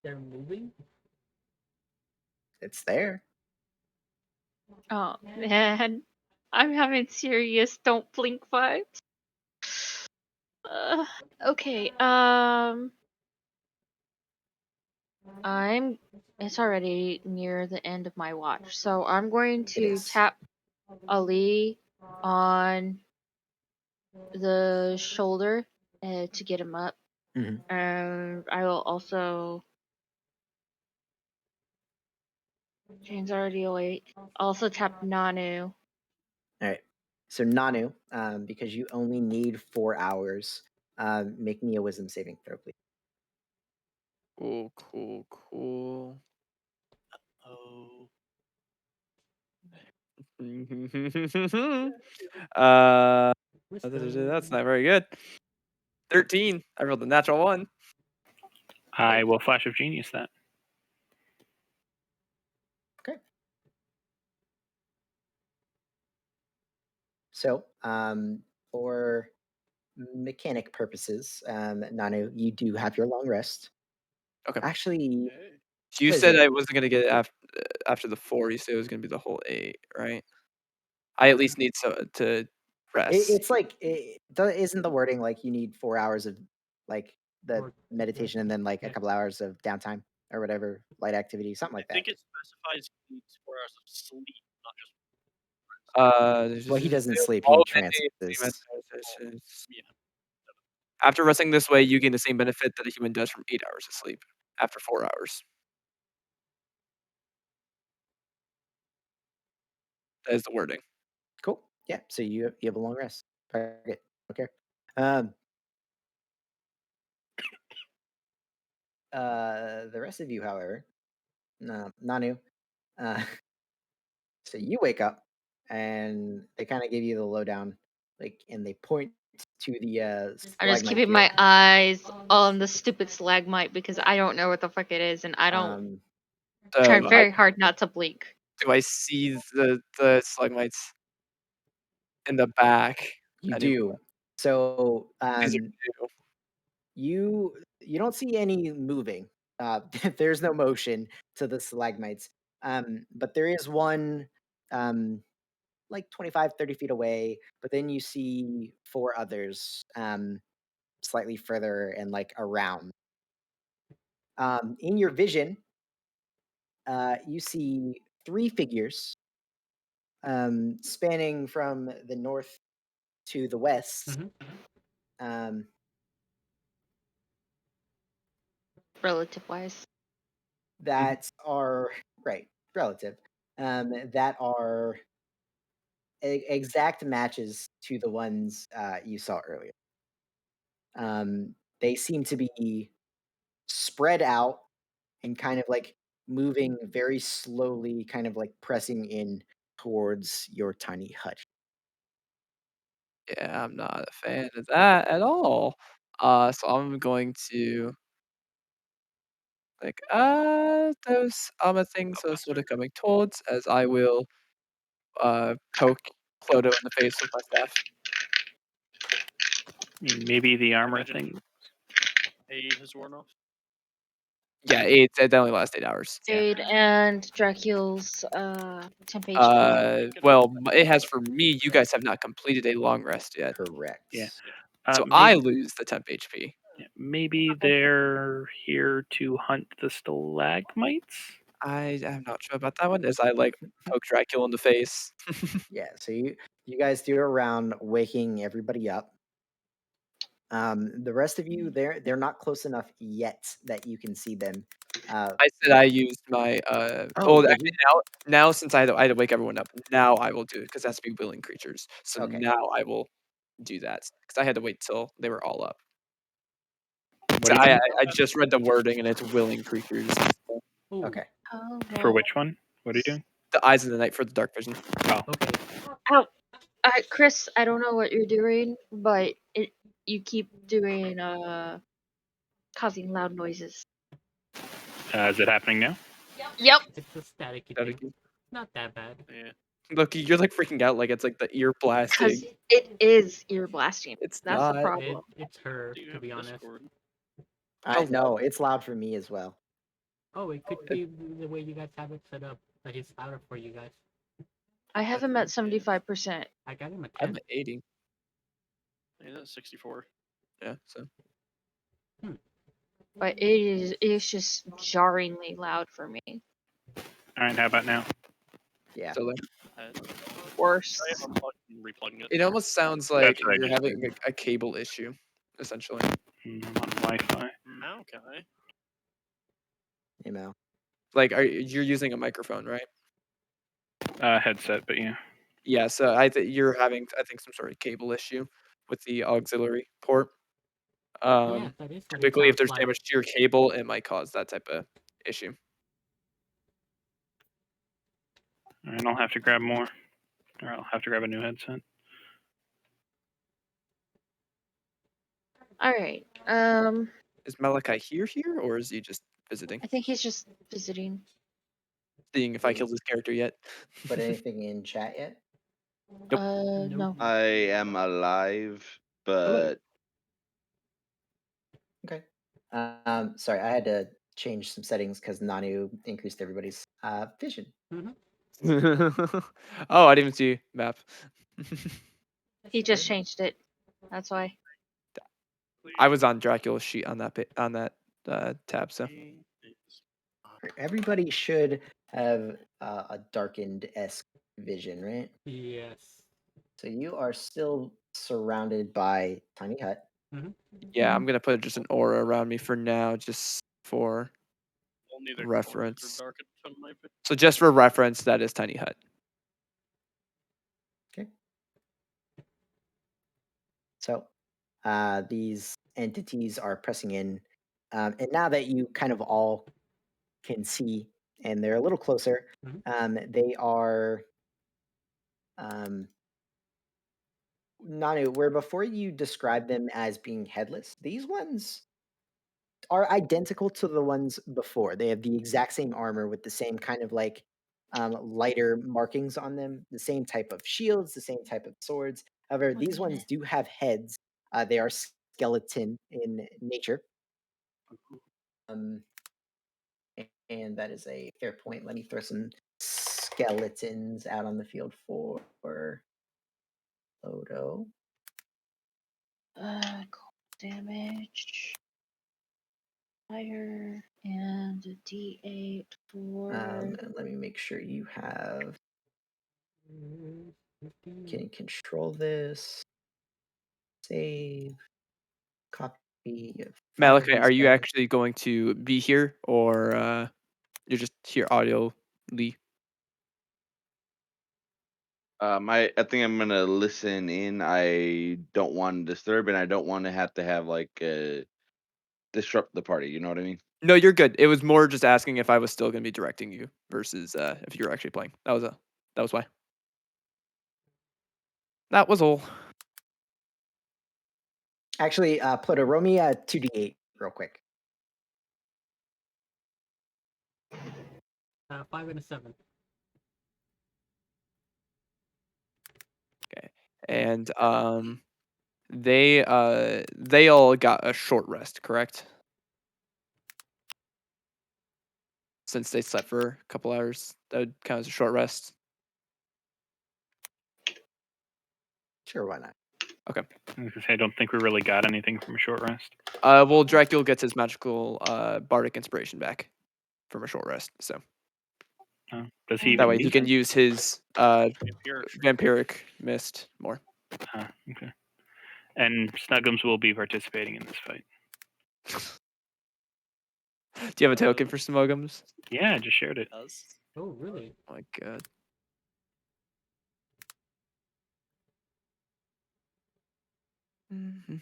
They're moving. It's there. Oh man, I'm having serious don't blink vibes. Okay. It's already near the end of my watch, so I'm going It to is. tap Ali on the shoulder to get him up. Mhm. And I will also. Jane's already awake. Also tap Nanu. All right. So Nanu, because you only need 4 hours, make me a wisdom saving throw, please. Cool. Oh, uh, Wisdom. that's not very good. 13. I rolled a natural 1. I will flash of genius that. Okay. So, for mechanic purposes, Nanu, you do have your long rest. Okay. Actually, So you what is said it? I wasn't gonna get it after the 4. You said it was gonna be the whole 8, right? I at least need to rest. It's like, isn't the wording like you need 4 hours of like the Or- meditation and then like a Yeah. couple hours of downtime or whatever, light activity, something I like that? think it specifies he needs 4 hours of sleep, not just. Well, he doesn't sleep, all he day, trances. Yeah. After resting this way, you gain the same benefit that a human does from 8 hours of sleep after 4 hours. That is the wording. Cool. Yeah. So you have a long rest. Target. Okay. Um. The rest of you, however, no, Nanu. Uh. So you wake up, and they kind of give you the lowdown, like, and they point to the I'm just stalagmite keeping my here. eyes on the stupid stalagmite because I don't know what the fuck it is, and I don't try I, very hard not to blink. do I see the stalagmites in the back? You Anywhere? do. So These are new. you don't see any moving. There's no motion to the stalagmites. But there is one like 25, 30 feet away, but then you see four others slightly further and like around. In your vision, you see three figures spanning from the north to the west. Mhm. Um, Relative wise. that are right relative. That are exact matches to the ones you saw earlier. They seem to be spread out and kind of like moving very slowly, kind of like pressing in towards your tiny hut. Yeah, I'm not a fan of that at all. So I'm going to like those things are sort of coming towards as I will poke Ploto in the face with my staff. I mean, maybe the armor Imagine thing. Aid has worn off. Yeah, it only lasts 8 hours. Yeah. Jade and Dracula's temp HP. Well, it has for me. You guys have not completed a long rest yet, Correct. Yeah. so Maybe, I lose the temp HP. maybe they're here to hunt the stalagmites. I'm not sure about that one. As I like poke Dracula in the face. Yeah. So you guys do a round, waking everybody up. The rest of you, they're not close enough yet that you can see them. I said I used my Oh, did actually now since I had to wake everyone up, now I will do it because it has to be willing creatures. So Okay. now I will do that because I had to wait till they were all up. What So do you I just read the wording and it's willing creatures. Ooh, Okay. Oh, for well. which one? What are you doing? The eyes of the night for the dark vision. Oh, okay. Chris, I don't know what you're doing, but you keep doing causing loud noises. is it happening now? Yep. It's a staticky thing. Staticky. Not that bad. Yeah. Look, you're like freaking out like it's like the ear Because blasting. it is ear blasting. It's That's the not. problem. It's her, Do you to have be honest. Discord? I Oh, know it's loud for me as well. Oh, it could be the way you guys have it set up. That it's louder for you guys. I have him at 75%. I got him at I'm 10. at 80. Yeah, that's 64. Yeah, so But it's just jarringly loud for me. All right. How about now? Yeah. so like, Worse. I am unplugging and replugging it. it almost sounds like That's what I you're just having a cable issue, essentially. I'm on Wi-Fi. Okay. You know. Like, you're using a microphone, right? Headset, but yeah. Yeah, so you're having some sort of cable issue with the auxiliary port. Yeah, that is what it Typically, if sounds there's like. damage to your cable, it might cause that type of issue. All right, I'll have to grab more, or I'll have to grab a new headset. All right. Is Malachi here, or is he just visiting? I think he's just visiting. Seeing if I killed his character yet. Put anything in chat yet? Nope. No. I am alive, Hello. but Okay. Sorry, I had to change some settings because Nanu increased everybody's vision. Oh, I didn't even see map. He just changed it. That's why. I was on Dracula's sheet on that tab, so Everybody should have a darkened esque vision, right? Yes. So you are still surrounded by tiny hut. yeah, I'm gonna put just an aura around me for now, just for Only the reference. darkened from my opinion. So just for reference, that is tiny hut. These entities are pressing in, and now that you kind of all can see, and they're a little closer, they are. Nanu, where before you described them as being headless, these ones are identical to the ones before. They have the exact same armor with the same kind of like lighter markings on them, the same type of shields, the same type of swords. However, these ones do have heads. They are skeleton in nature. Um, and that is a fair point. Let me throw some skeletons out on the field for Ploto. Cold damage. Fire and a D8 for. And let me make sure you have. Can you control this? Save. Copy of Malachi, these are you guys. actually going to be here, or you're just here audioly? I think I'm gonna listen in. I don't want to disturb, and I don't want to have like disrupt the party. You know what I mean? No, you're good. It was more just asking if I was still going to be directing you versus if you were actually playing. That was why. That was all. Actually, Ploto, roll me a 2d8 real quick. 5 and a 7. Okay. And they all got a short rest, correct? Since they slept for a couple hours, that would count as a short rest. Sure, why not? Okay. I was gonna say, I don't think we really got anything from a short rest. Well, Dracula gets his magical bardic inspiration back from a short rest, so Does he that even way he use can it? use his Vampiric. vampiric mist more. Okay. And Snuggums will be participating in this fight. Do you have a token for Smugums? Yeah, I just shared it. Does. Oh, really? Oh my god.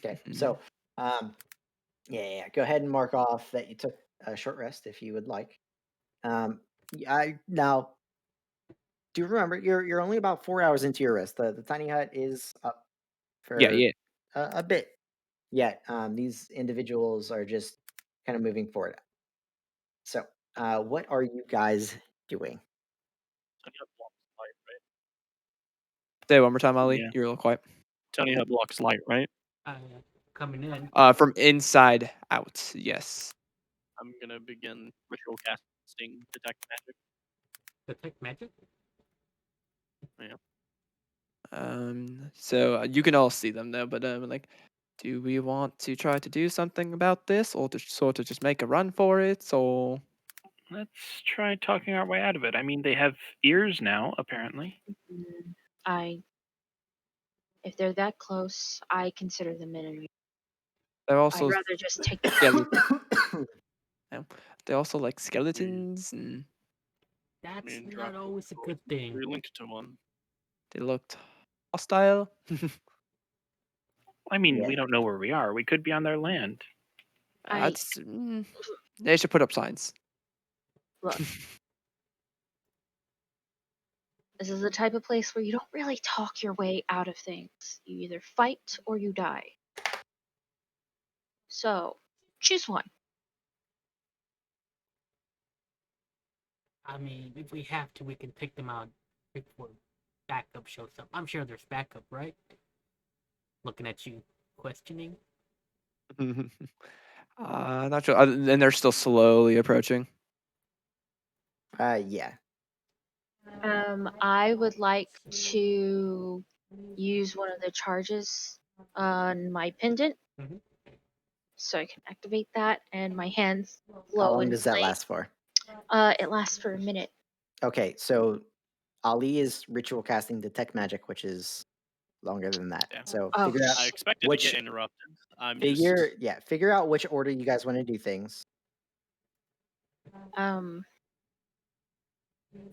Okay, so go ahead and mark off that you took a short rest if you would like. I now do remember you're only about 4 hours into your rest. The tiny hut is up for Yeah. a bit yet. These individuals are just kind of moving forward. So, what are you guys doing? Tony Hawk blocks light, right? Say it one more time, Ali. Yeah. You're a little quiet. Tony Hawk blocks light, right? Coming in. From inside out, yes. I'm gonna begin ritual casting detect magic. Detect magic? So you can all see them though, but like, do we want to try to do something about this, or to sort of just make a run for it, or? Let's try talking our way out of it. I mean, they have ears now, apparently. If they're that close, I consider them enemy. They're I'd also rather just take them out. skeletons. They're also like skeletons, and That's not Dracula always a good thing. relinked to one. they looked hostile. I mean, Yeah. we don't know where we are. We could be on their land. That's they should put up signs. Look, this is the type of place where you don't really talk your way out of things. You either fight or you die. So, choose one. I mean, if we have to, we can take them out before backup shows up. I'm sure there's backup, right? Looking at you, questioning. Not sure. And they're still slowly approaching. Yeah. I would like to use one of the charges on my pendant, so I can activate that, and my hands How glow long in does that flame. last for? It lasts for a minute. Okay, so Ali is ritual casting detect magic, which is longer than that. Yeah. So Oh, figure out I expected which to get interrupted. I'm figure out which order you guys want to do things.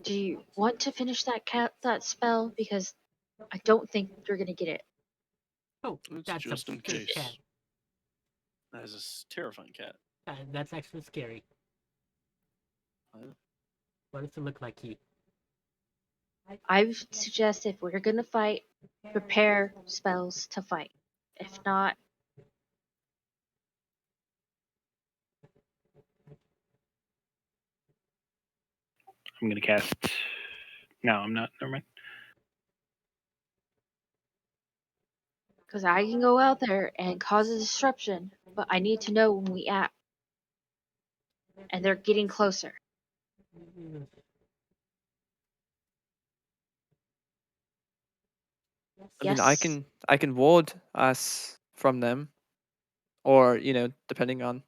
Do you want to finish that spell? Because I don't think you're gonna get it. Oh, It's that's just a in scary case. cat. That is a terrifying cat. That's actually scary. What does it look like, Keith? I suggest if we're gonna fight, prepare spells to fight. If not, I'm gonna cast. No, I'm not. Never mind. because I can go out there and cause a disruption, but I need to know when we act. And they're getting closer. I mean, Yes. I can ward us from them, or depending on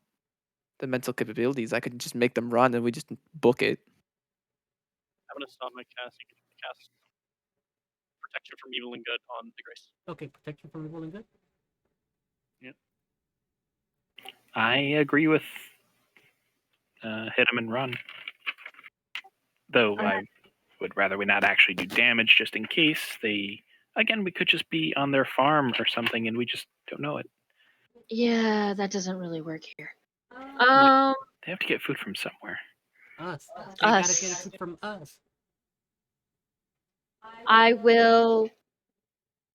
the mental capabilities, I could just make them run and we just book it. I'm gonna stop my cast protection from evil and good on the Grace. Okay, protection from evil and good. I agree with hit them and run. Though I would rather we not actually do damage just in case they. Again, we could just be on their farm or something and we just don't know it. Yeah, that doesn't really work here. They have to get food from somewhere. Us. They gotta Us. get it from us. I will.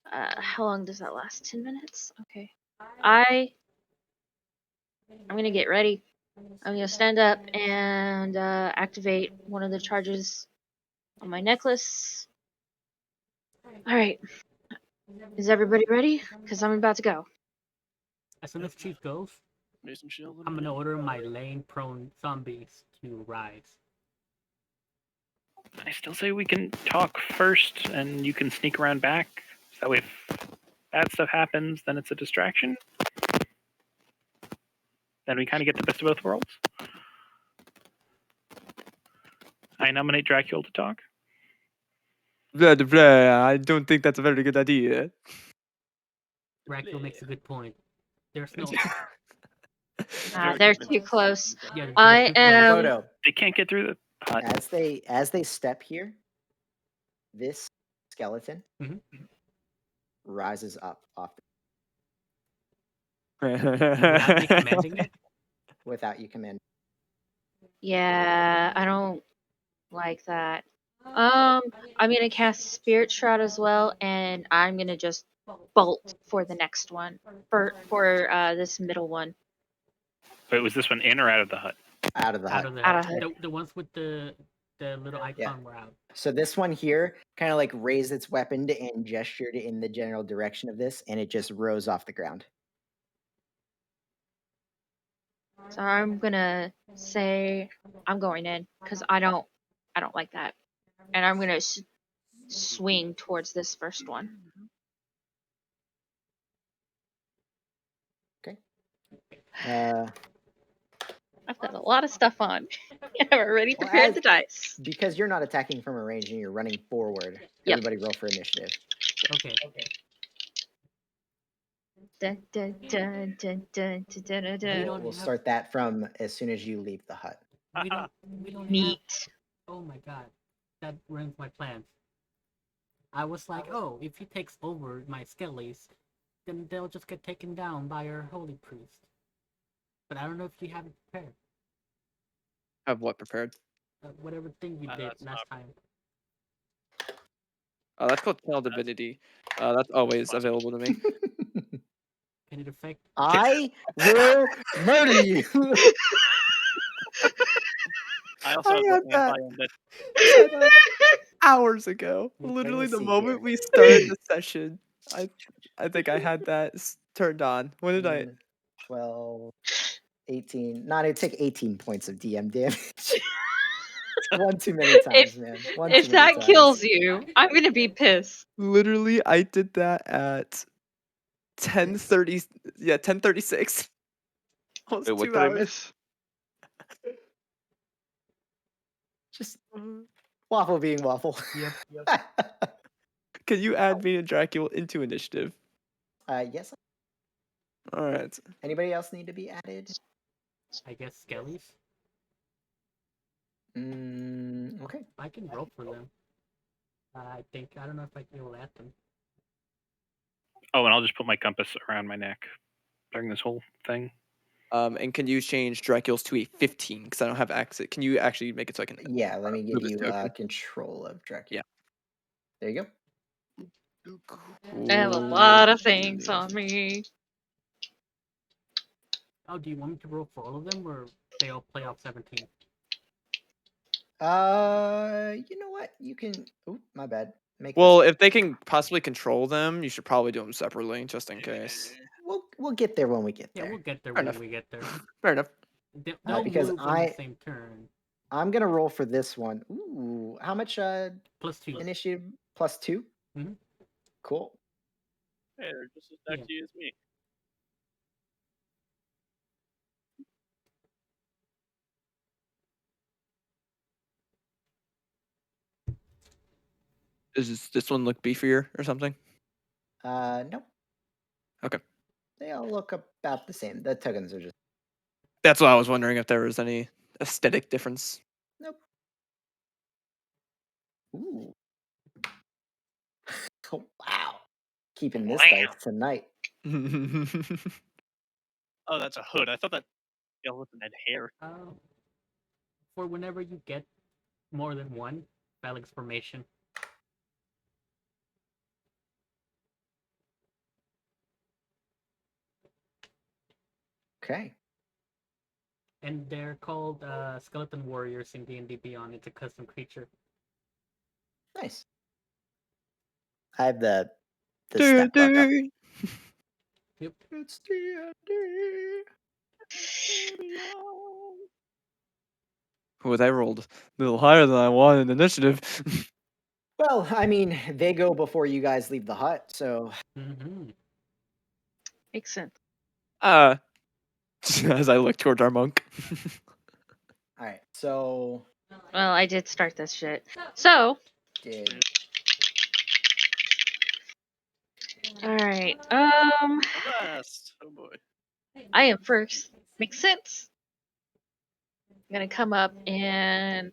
How long does that last? 10 minutes? Okay. I'm gonna get ready. I'm gonna stand up and activate one of the charges on my necklace. Alright. Is everybody ready? Because I'm about to go. As soon as Chief goes, Mason shield. I'm gonna order my laying prone zombies to rise. I still say we can talk first and you can sneak around back. So that way if bad stuff happens, then it's a distraction. Then we kind of get the best of both worlds. I nominate Dracula to talk. Blah, blah, blah. I don't think that's a very good idea. Dracula makes a good point. There's no. They're too close. Yeah, they're I too close. am. Photo. They can't get through the hut. As they step here, this skeleton Mhm. rises up off Without me commanding it. without you command. Yeah, I don't like that. I'm gonna cast Spirit Shroud as well, and I'm gonna just bolt for the next one. For this middle one. Wait, was this one in or out of the hut? Out of the hut. Out of hut. The ones with the little icon were out. So this one here kind of like raised its weapon and gestured in the general direction of this, and it just rose off the ground. So I'm gonna say I'm going in because I don't like that, and I'm gonna swing towards this first one. Okay. I've got a lot of stuff on. I've already Well, prepared the dice. because you're not attacking from a range and you're running forward. Yep. Everybody roll for initiative. Okay. Dun, dun, dun, dun, dun, dun, dun, dun, dun. We'll start that from as soon as you leave the hut. We don't have. Neat. Oh my god, that ruins my plans. I was like, oh, if he takes over my skellies, then they'll just get taken down by our holy priest. But I don't know if you have it prepared. Have what prepared? Whatever thing you did That's last not- time. That's called Channel Divinity. That's always available to me. Can it affect? I will murder you. I also have had the that. anti-undead. Hours ago. Let me Literally the see moment here. we started the session. I think I had that turned on. When did I 12, 18. Not, it took 18 points of DM damage. One too many times, man. One If too many that times. kills you, I'm gonna be pissed. literally I did that at 10:30 10:36. Almost Wait, what 2 did I hours. miss? Just waffle being waffle. Yep. Can you add me and Dracula into initiative? Yes. All right. Anybody else need to be added? I guess skellies. Okay. I can roll for them. I think I don't know if I can add them. Oh, and I'll just put my compass around my neck during this whole thing. And can you change Dracula's to a 15? Because I don't have access. Can you actually make it so I can? Yeah, let me give move this you token? control of Dracula. Yeah. There you go. I have a lot of things on me. Oh, do you want me to roll for all of them, or they all play off 17? You know what? You can. Oh, my bad. Make Well, this. if they can possibly control them, you should probably do them separately, just in case. We'll get there when we get Yeah, there. we'll get there Fair when enough. we get there. Fair enough. They'll because move on the same turn. I'm gonna roll for this one. Ooh, how much +2. initiative? +2? Mhm. Cool. Hey, they're just as Yeah. stacky as me. Does this one look beefier or something? Nope. Okay. They all look about the same. The tokens are just That's why I was wondering if there was any aesthetic difference. nope. Ooh. Oh, wow. Keeping this dice tonight. Oh, that's a hood. I thought that skeleton had hair. For whenever you get more than one, Phalanx formation. Okay. And they're called Skeleton Warriors in D&D Beyond. It's a custom creature. Nice. I have the stat book up. Yep. It's D&D. Well, that rolled a little higher than I wanted in initiative. Well, I mean, they go before you guys leave the hut, so Mm-hmm. Makes sense. As I look towards our monk. all right. So Well, I did start this shit. So, did alright. Last. Oh boy. I am first. Makes sense. I'm gonna come up and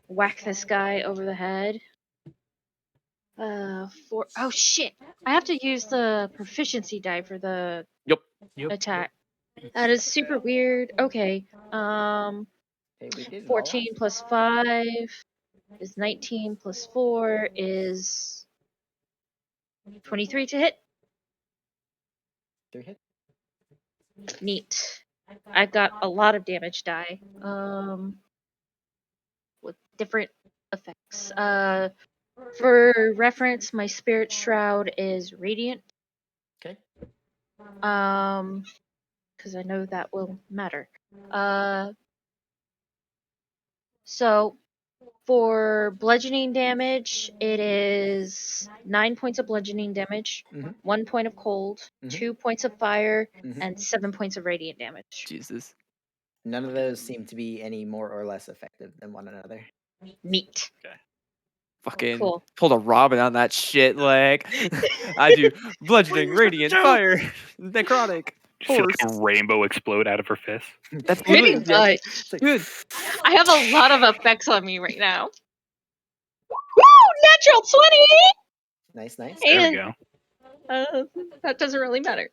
whack this guy over the head. Oh shit! I have to use the proficiency die for the Yep. attack. That is super weird. Okay. hey, we did it all 14 last plus 5 is 19 plus 4 is 23 to hit. 3 hits. Neat. I've got a lot of damage die. With different effects. For reference, my spirit shroud is radiant. Okay. Because I know that will matter. So for bludgeoning damage, it is 9 points of bludgeoning damage, Mhm. 1 point of cold, Mhm. 2 points of fire, Mhm. and 7 points of radiant damage. Jesus. None of those seem to be any more or less effective than one another. Neat. Fucking Cool. pulled a Robin on that shit. Like, I do bludgeoning, radiant, fire, necrotic, Just see like force. a rainbow explode out of her fist. That's Pretty literally yeah. much. It's like, Dude, I have a lot of effects on me right now. Woo! Natural 20! nice, nice. There we And go. that doesn't really matter.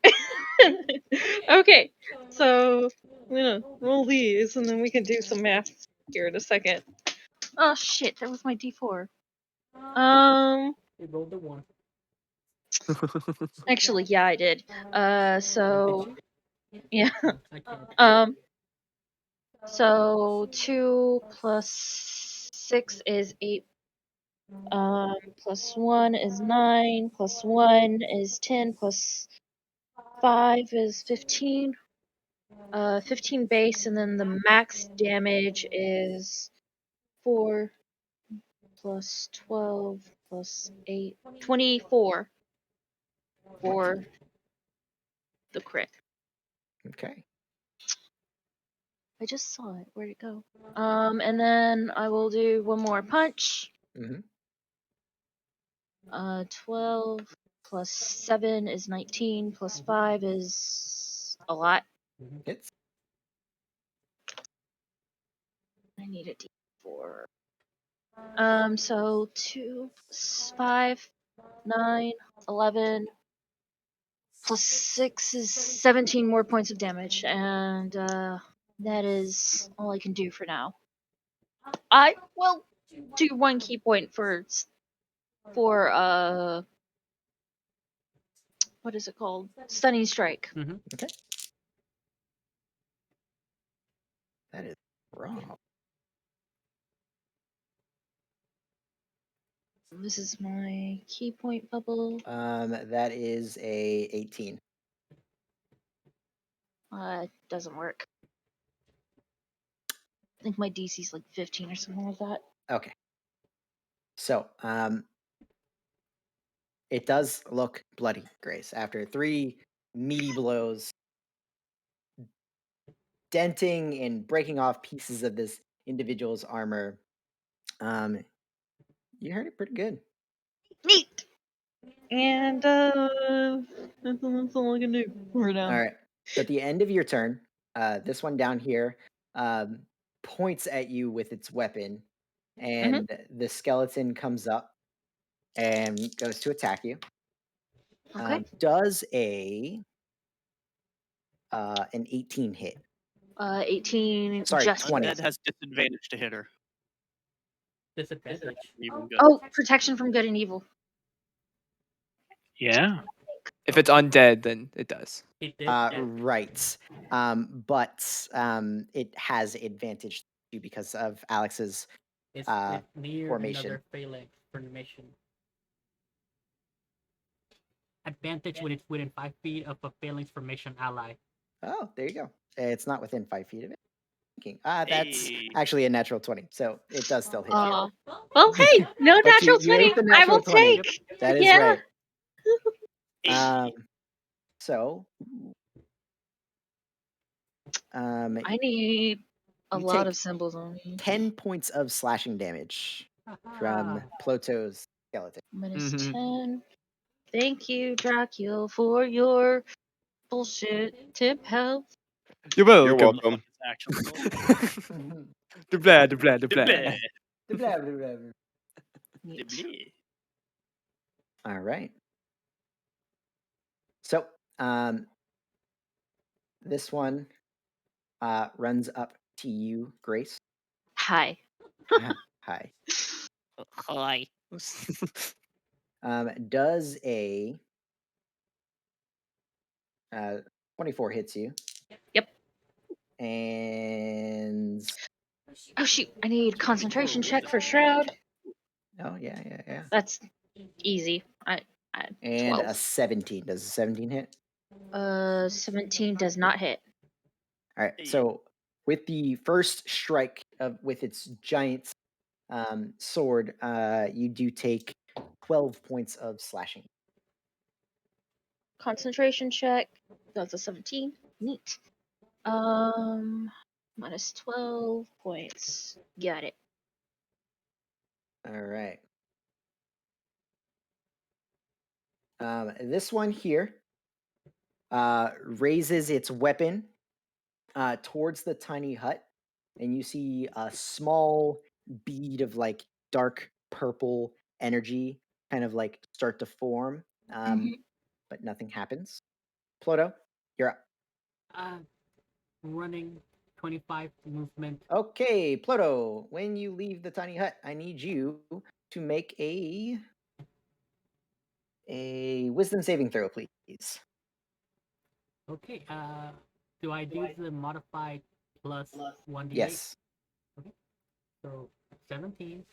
Okay, so I'm gonna roll these and then we can do some math here in a second. Oh shit, that was my D4. You rolled the 1. Actually, yeah, I did. So yeah. I can't. So 2 plus 6 is 8. Plus 1 is 9. Plus 1 is 10. Plus 5 is 15. 15 base, and then the max damage is 4 plus 12 plus 8. 24 for the crit. Okay. I just saw it. Where'd it go? And then I will do one more punch. Mhm. 12 plus 7 is 19, plus 5 is a lot. Hits. I need a D4. So 2 plus 5, 9, 11, plus 6 is 17 more points of damage, and that is all I can do for now. I will do 1 key point for what is it called? Stunning strike. Okay. That is wrong. This is my key point bubble. That is a 18. Doesn't work. I think my DC's like 15 or something like that. Okay. So, it does look bloody, Grace. After 3 meaty blows, denting and breaking off pieces of this individual's armor, you heard it pretty good. Neat. And that's all I can do for now. All right. So at the end of your turn, this one down here points at you with its weapon, and the skeleton comes up and goes to attack you. Okay. Does an 18 hit? 18. Sorry, Just 20. Undead has disadvantage to hit her. Disadvantage. Even good. Oh, protection from good and evil. Yeah. If it's undead, then it does. It did. Right. But it has advantage too because of Alex's It's near formation. another phalanx formation. Advantage when it's within 5 feet of a phalanx formation ally. Oh, there you go. It's not within 5 feet of it. That's Hey. actually a natural 20, so it does still hit you. Well, hey, no But natural you ate 20. the I natural will 20. take. That is Yeah. right. Hey. So, I need a you lot take of symbols on me. 10 points of slashing damage from Ploto's skeleton. Minus Mhm. 10. Thank you, Dracula, for your bullshit tip help. You're welcome. You're welcome. Actually, The blah, the blah, the blah. Neat. All right. So, this one runs up to you, Grace. Hi. Hi. Hi. Does a 24 hits you? Yep. And Oh shoot! I need concentration check for Shroud. oh yeah. That's easy. I And 12. a 17. Does a 17 hit? 17 does not hit. All right. So with the first strike with its giant sword, you do take 12 points of slashing. Concentration check. That's a 17. Neat. Minus 12 points. Got it. All right. This one here raises its weapon towards the tiny hut, and you see a small bead of like dark purple energy kind of like start to form, but nothing happens. Ploto, you're up. Running 25 movement. Okay, Ploto, when you leave the tiny hut, I need you to make a wisdom saving throw, please. Okay, do I do the modified plus 1d8? Yes, Okay. So 17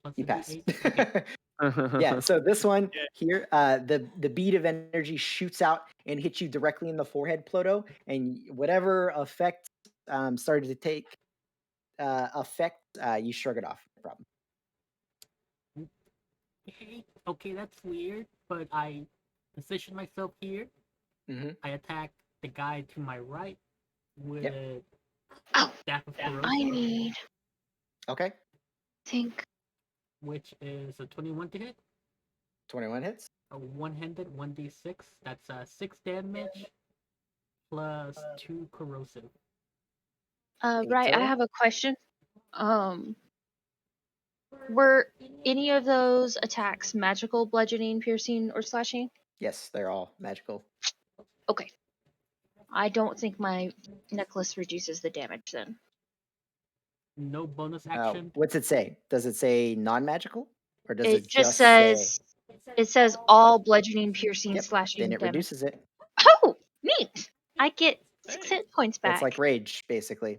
plus you the pass. d8. Okay. Yeah, so this one here, the bead of energy shoots out and hits you directly in the forehead, Ploto, and whatever effect started to take effect, you shrug it off. No problem. Okay, that's weird, but I position myself here. Mm-hmm. I attack the guy to my right with Oh, Staff of Corrosive, I need. Okay, Think. which is a 21 to hit. 21 hits. A one-handed 1d6. That's 6 damage plus 2 corrosive. Right. I total? have a question. Were any of those attacks magical, bludgeoning, piercing, or slashing? Yes, they're all magical. Okay. I don't think my necklace reduces the damage then. No bonus action. What's it say? Does it say non-magical, or does It it just say? says it says all bludgeoning, piercing, Yep. slashing Then it damage. reduces it. Oh, neat! I get 6 Hey. hit points back. It's like rage, basically.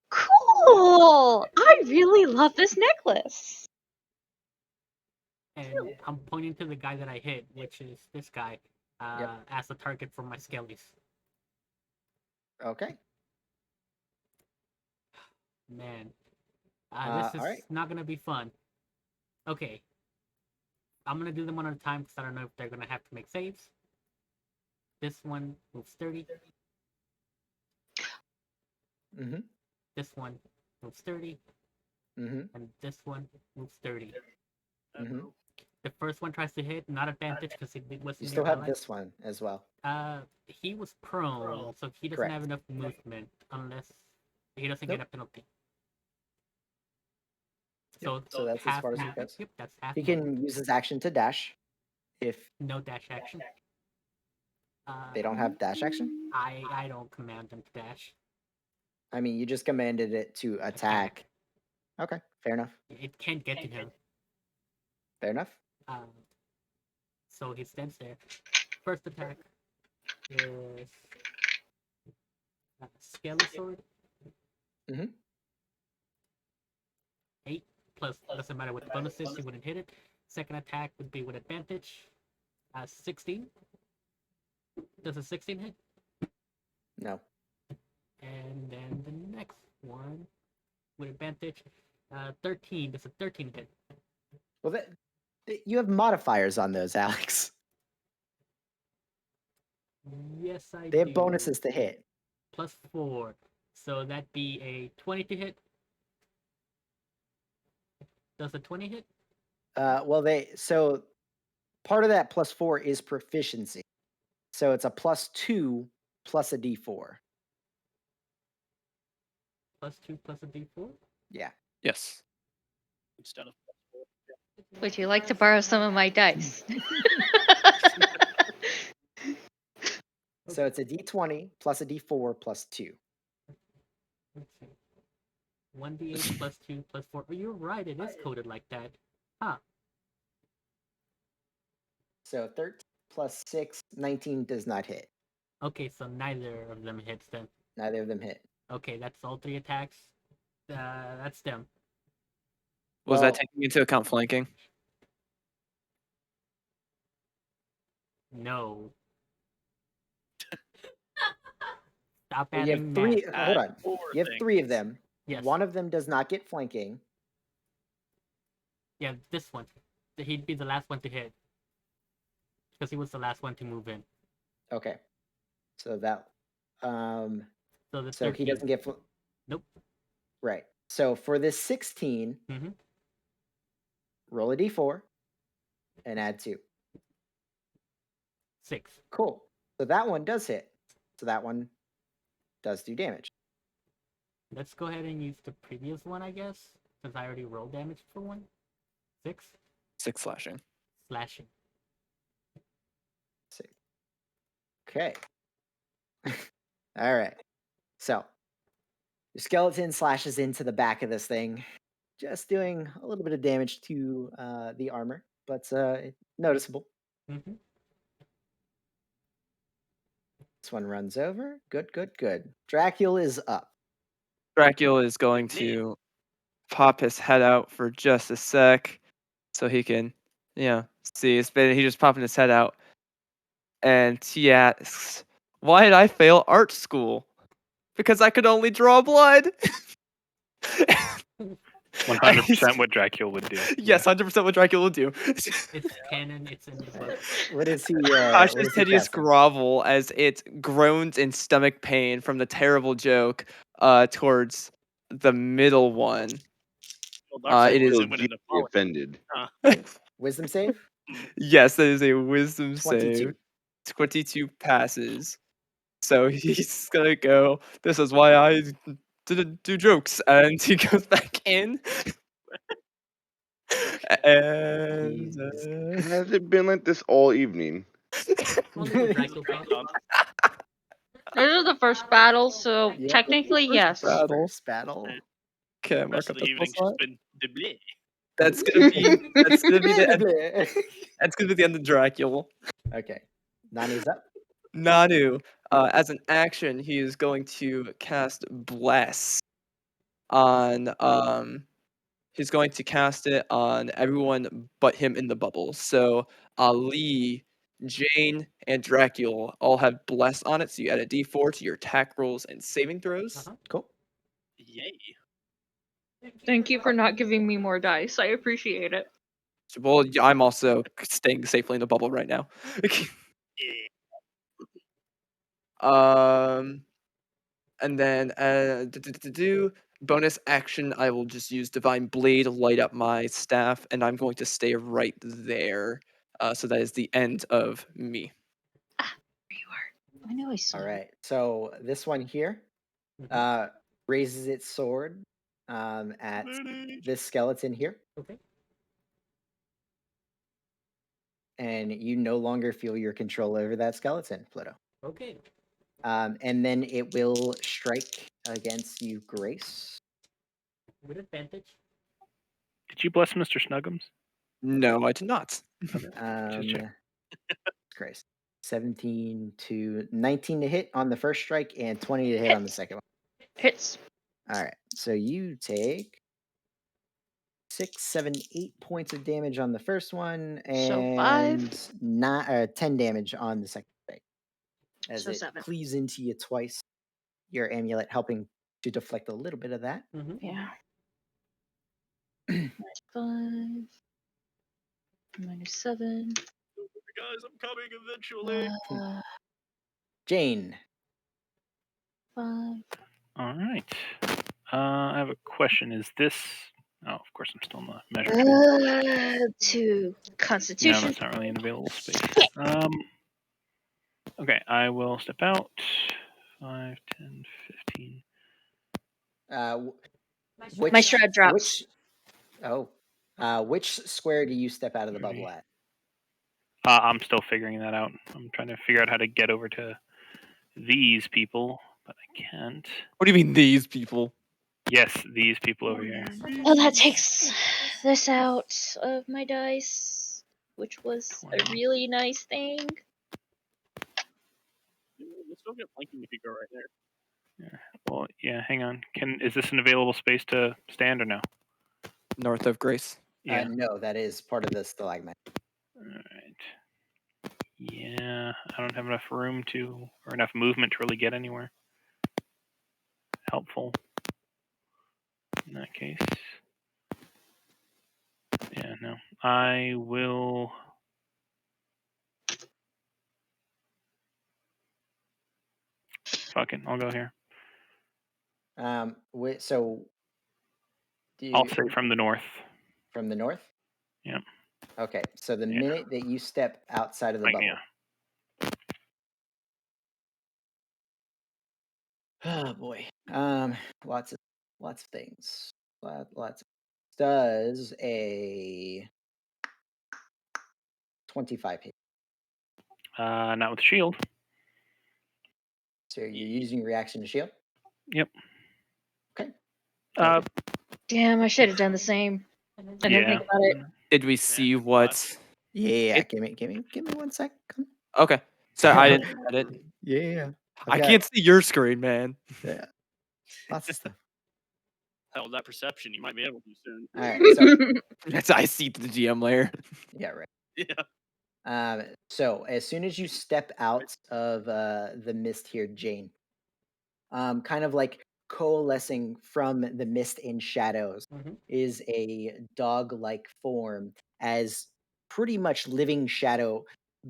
Cool! I really love this necklace. And I'm pointing to the guy that I hit, which is this guy, as the target for my skellies. Okay. Man, this is alright. not gonna be fun. Okay, I'm gonna do them one at a time because I don't know if they're gonna have to make saves. This one moves 30. Mm-hmm. This one moves 30, Mm-hmm. and this one moves 30. Mm-hmm. The first one tries to hit, not advantage because it wasn't You near still have allies. this one as well. He was prone, so he doesn't Correct. have enough movement unless he doesn't get a penalty. So, So that's as half far as it movement. goes. Yep, that's half He movement. can use his action to dash. If No dash action. they don't have dash action, I don't command them to dash. I mean, you just commanded it to attack. Okay, fair enough. It can't get to him. Fair enough. So he stands there. First attack is Scaly Sword. Mhm. 8 plus, doesn't matter what the bonus is, he wouldn't hit it. Second attack would be with advantage. 16. Does a 16 hit? No. And then the next one with advantage. 13. Does a 13 hit? Well, you have modifiers on those, Alex. Yes, I They have do. bonuses to hit. Plus 4. So that'd be a 20 to hit. Does a 20 hit? Well, so part of that plus 4 is proficiency. So it's a +2 plus a D4. Plus 2 plus a D4? Yeah. Yes. Instead of Would you like to borrow some of my dice? So it's a D20 plus a D4 plus 2. Let's see. 1d8 plus 2 plus 4. Oh, you're right, it is coded like that. Huh. So 13 plus 6, 19 does not hit. Okay, so neither of them hits then. Neither of them hit. Okay, that's all 3 attacks. That's them. Was Well, that taking into account flanking? No. Stop well, you adding have 3. math. Hold on. four You have 3 of things. them. Yes. One of them does not get flanking. Yeah, this one. He'd be the last one to hit. Because he was the last one to move in. Okay. So that So the so 13. he doesn't get Nope. right. So for this 16, Mhm. roll a D4 and add 2. 6. Cool. So that one does hit. So that one does do damage. Let's go ahead and use the previous one, I guess. Since I already rolled damage for one. 6. 6 slashing. Slashing. See. Okay. All right. So the skeleton slashes into the back of this thing, just doing a little bit of damage to the armor, but noticeable. Mm-hmm. This one runs over. Good, good, good. Dracula is up. Dracula is going to pop his head out for just a sec so he can, see. He just popping his head out. And he asks, why did I fail art school? Because I could only draw blood. 100% what Dracula would do. Yes, 100% what Dracula would do. It's canon, it's in the book. What is he? Tasha's hideous grovel as it groans in stomach pain from the terrible joke towards the middle one. Well, It is really went into politics. offended. Wisdom save? Yes, that is a wisdom 22. save. 22 passes. So he's gonna go, this is why I didn't do jokes. And he goes back in. And Has it been like this all evening? Only for Dracula Right, talk. This is the first battle, so Yeah. technically, yes. battle. First battle. Okay, The mark rest up of the the evening's spell just slot. been de blé. That's gonna be the end. That's gonna be the end of Dracula. Okay. Nanu's up. Nanu, as an action, he is going to cast Bless on he's going to cast it on everyone but him in the bubble. So Ali, Jane, and Dracula all have Bless on it, so you add a D4 to your attack rolls and saving throws. Uh-huh. Cool. Yay. Thank you for not giving me more dice. I appreciate it. Well, I'm also staying safely in the bubble right now. Yeah. And then bonus action, I will just use Divine Blade, light up my staff, and I'm going to stay right there. So that is the end of me. Ah, there you are. I know I saw All you. right. So this one here Mhm. raises its sword at this skeleton here, Okay. and you no longer feel your control over that skeleton, Ploto. Okay. And then it will strike against you, Grace. With advantage. Did you bless Mr. Snuggums? No, I did not. Um, Grace. 17 to 19 to hit on the first strike and 20 to hit on the second one. Hits. All right. So you take 6, 7, 8 points of damage on the first one So and 5. 10 damage on the second strike. As So it 7. cleaves into you twice. Your amulet helping to deflect a little bit of that. Mm-hmm. Yeah. -5. -7. Guys, I'm coming eventually. Jane. 5. All right. I have a question. Is this? Oh, of course, I'm still in the measure tool. 2. No, Constitution. that's not really an available space. Okay, I will step out. 5, 10, 15. Which My shred drops. which square do you step out of the bubble at? I'm still figuring that out. I'm trying to figure out how to get over to these people, but I can't. What do you mean these people? Yes, these people over here. Well, that takes this out of my dice, which was a 20. really nice thing. We'll still get flanking if you go right there. Well, yeah. Hang on. Is this an available space to stand or no? North of Grace. Yeah. No, that is part of the stalagmite. All right. Yeah, I don't have enough room or enough movement to really get anywhere. Helpful. In that case. Yeah, no. I will. Fuck it. I'll go here. So I'll say from the north. from the north? Yeah. Okay, so the Yeah. minute that you step outside of the Right, bubble. yeah. Oh boy. Lots of things. Lots. Does a 25 hit? Not with shield. So you're using reaction to shield? Yep. Okay. Damn, I should have done the same. I didn't Yeah. think about it. Did we see what? Yeah, It- give me 1 sec. Okay. So I didn't get it. Yeah. I can't see your screen, man. Yeah. Lots of stuff. Hell, that perception you might be able to soon. All right. So That's I see the GM layer. yeah, right. Yeah. So as soon as you step out of the mist here, Jane, kind of like coalescing from the mist and shadows Mhm. is a dog-like form as pretty much living shadow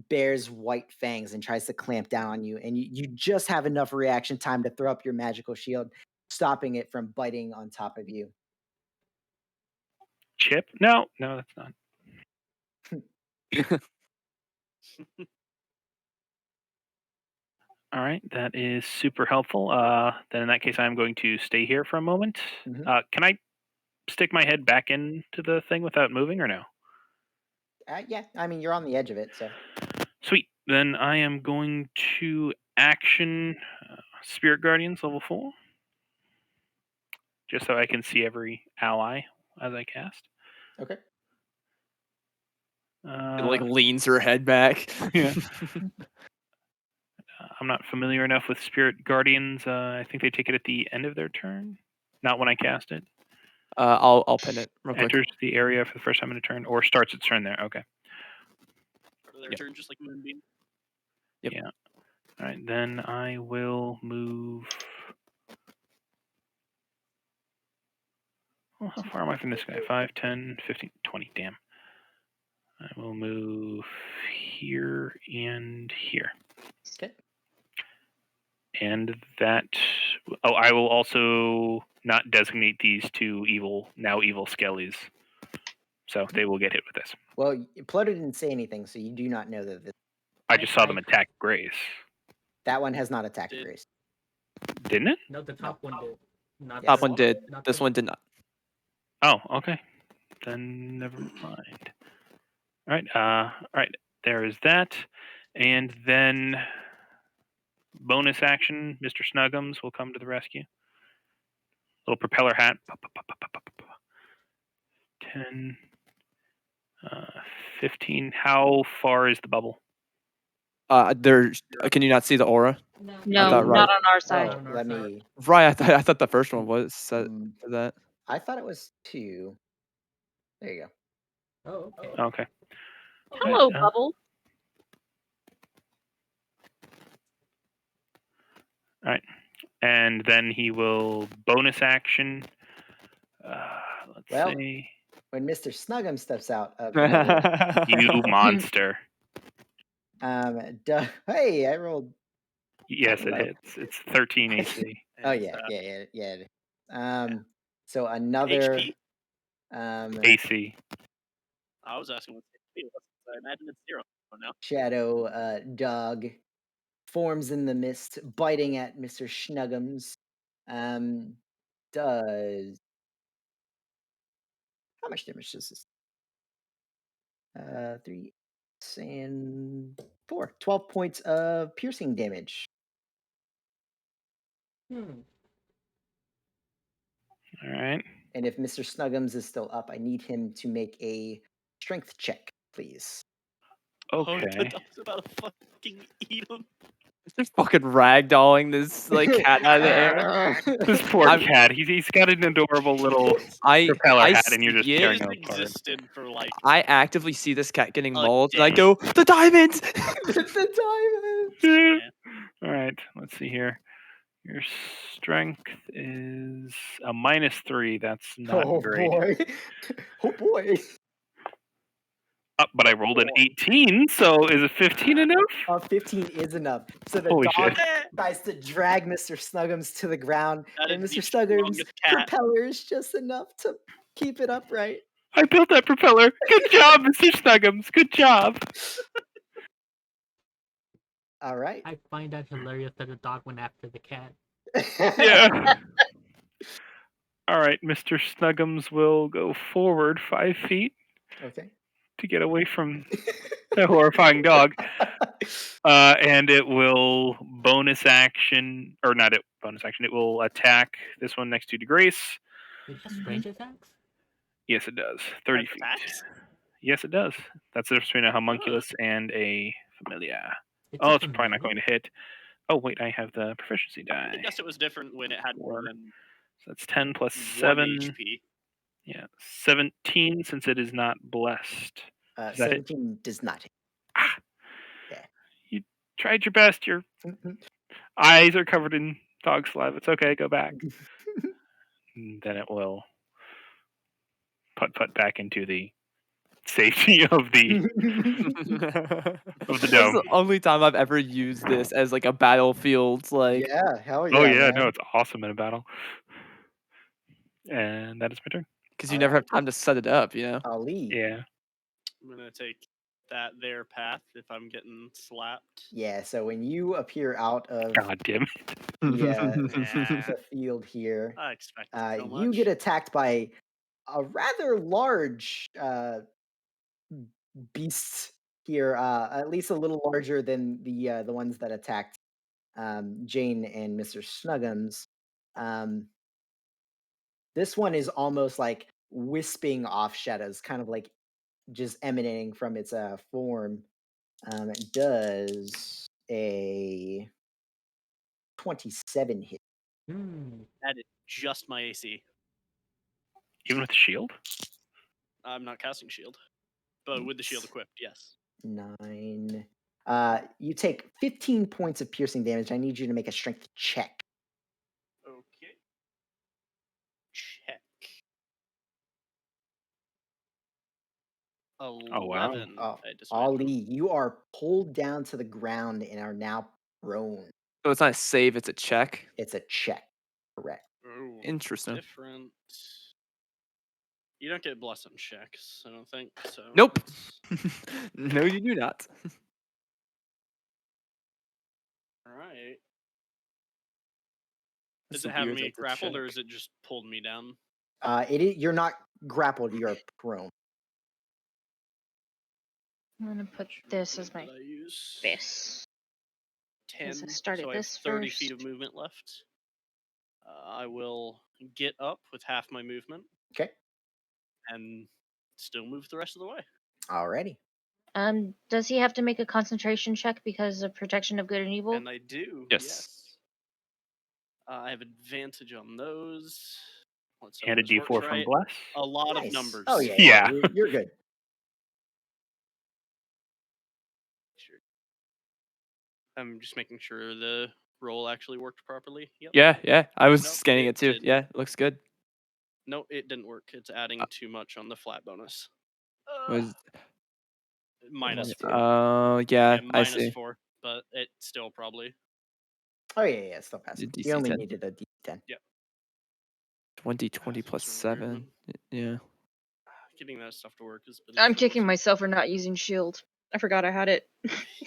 bears white fangs and tries to clamp down on you, and you just have enough reaction time to throw up your magical shield, stopping it from biting on top of you. Chip? No, that's not. All right, that is super helpful. Then in that case, I'm going to stay here for a moment. Mhm. Can I stick my head back into the thing without moving or no? Yeah, I mean you're on the edge of it, so Sweet. Then I am going to action Spirit Guardians level 4. Just so I can see every ally as I cast. Okay. It like leans her head back. Yeah. I'm not familiar enough with Spirit Guardians. I think they take it at the end of their turn, not when I cast it. I'll pin it real quick. Enters the area for the first time in a turn, or starts its turn there. Okay. Start of their turn, just like Moonbeam. Yep. Yeah. All right. Then I will move. Well, how far am I from this guy? 5, 10, 15, 20. Damn. I will move here and here. Okay. And that. Oh, I will also not designate these two now evil skellies. So they will get hit with this. Well, Ploto didn't say anything, so you do not know that I just saw them attack Grace. that one has not attacked Did- Grace. Didn't it? No, the top one did. Not Yes. Top one did. not This the- one did not. Oh, okay. Then never mind. All right. There is that. And then bonus action, Mr. Snuggums will come to the rescue. Little propeller hat. 10, 15. How far is the bubble? There's. Can you not see the aura? No, thought not right- on our side. Oh, let me. Right. I thought the first one was set Mm, to that. I thought it was 2. There you go. Oh, okay. Okay. Hello, Right, Bubble. All right. And then he will bonus action. Let's Well, see. When Mr. Snuggum steps out of the middle, You monster. hey, I rolled. Yes, it Low. hits. It's 13 AC. Oh And, yeah. So another HP. AC. I was asking what's HP. I imagine it's 0 now. shadow dog forms in the mist, biting at Mr. Snuggums. Does how much damage does this? 3 and 4. 12 points of piercing damage. Hmm. All right. And if Mr. Snuggums is still up, I need him to make a strength check, please. Oh, Okay. the dog's about to fucking eat him. Just fucking ragdolling this like cat out of the air. This poor I'm- cat. He's got an adorable little I propeller hat, and you're just see it. tearing He's him apart. existed for like I actively see this cat getting A mauled, and I day. go, the diamonds. the diamond. All right. Let's see here. Your strength is a -3. That's not great. Boy. Oh boy. But I rolled an 18, so is a 15 enough? 15 is enough. So the Holy dog shit. tries to drag Mr. Snuggums to the ground, That and is Mr. the Snuggums' strongest cat. propeller is just enough to keep it upright. I built that propeller. Good job, Mr. Snuggums. Good job. All right. I find that hilarious that the dog went after the cat. Yeah. All right, Mr. Snuggums will go forward 5 feet Okay. to get away from the horrifying dog. And it will bonus action, or not bonus action, it will attack this one next to Grace. It has range attacks? Yes, it does. 30 Has feet. attacks? Yes, it does. That's the difference between a homunculus and a familiar. It's Oh, a it's probably not familiar? going to hit. Oh, wait, I have the proficiency I die. guess it was different when it had more than So that's 10 plus 1 7. HP. Yeah, 17 since it is not blessed. Is that it? 17 does not hit. You tried your best. Your eyes are covered in dog saliva. It's okay. Go back. And then it will put back into the safety of the That's dome. the only time I've ever used this as like a battlefield. Like, Yeah, hell yeah. Oh yeah, man. no, it's awesome in a battle. And that is my turn. because you never have time to set it up, you know. Ali. Yeah. I'm gonna take that there path if I'm getting slapped. Yeah, so when you appear out of God damn it. the field here, I expected so much. you get attacked by a rather large beast here, at least a little larger than the ones that attacked Jane and Mr. Snuggums. This one is almost like wisping off shadows, kind of like just emanating from its form. It does a 27 hit. That is just my AC. Even with the shield? I'm not casting shield, but with the shield equipped, yes. 9. You take 15 points of piercing damage. I need you to make a strength check. Okay. Check. 11. Oh, wow. Oh, I dismantle. Ali, you are pulled down to the ground and are now prone. So it's not a save, it's a check. It's a check. Correct. Ooh, Interesting. different. You don't get bless on checks, I don't think. So Nope. let's- No, you do not. All right. That's Does it the have weird me of the grappled, or check. is it just pulled me down? You're not grappled. You're prone. I'm gonna put Which this as movement my did I use? fist. 10. I started So I have this 30 feet of first. movement left. I will get up with half my movement Okay. and still move the rest of the way. Alrighty. Does he have to make a concentration check because of protection of good and evil? And I do. Yes. I have advantage on those. Let's hope And a this works D4 from right. Bless. A lot Nice. of numbers. Oh yeah. Yeah. You're good. Sure. I'm just making sure the roll actually worked properly. Yep. Yeah. I was Nope, scanning it it too. did. Yeah, it looks good. No, it didn't work. It's adding too much on the flat bonus. Was Minus Plus 2. 4. Oh, yeah, I minus see. 4, but it still probably. Oh yeah. Still passes. The You DC only 10. needed a D10. 20 Thanks plus for 7. Yeah. Getting that stuff to work has been. I'm so kicking slow. myself for not using shield. I forgot I had it.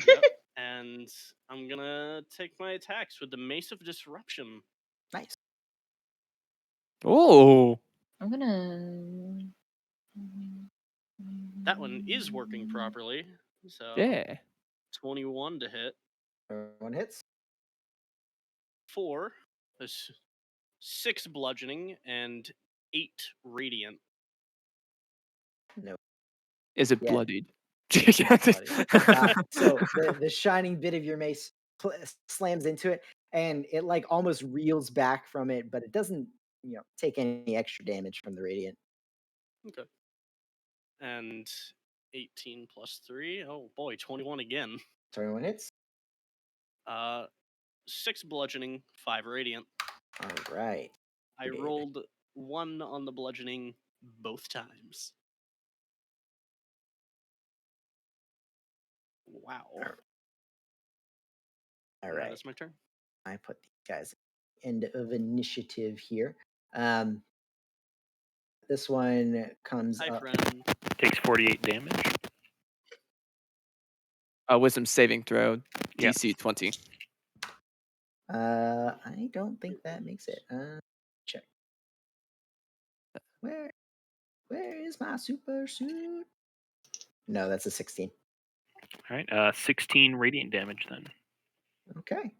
Yep. And I'm gonna take my attacks with the Mace of Disruption. Nice. Oh. I'm gonna. That one is working properly. So Yeah. 21 to hit. 1 hits. 4. There's 6 bludgeoning and 8 radiant. No. Is it Yeah. bloodied? So the shining bit of your mace slams into it, and it like almost reels back from it, but it doesn't, take any extra damage from the radiant. Okay. And 18 plus 3. Oh boy, 21 again. 21 hits. 6 bludgeoning, 5 radiant. All right. I rolled 1 on the bludgeoning both times. Wow. All right. That's my turn. I put these guys end of initiative here. This one comes Hi, up. friend. Takes 48 damage. Wisdom saving throw. Yep. DC 20. I don't think that makes it. Check. Where is my super suit? No, that's a 16. All right. 16 radiant damage then. Okay.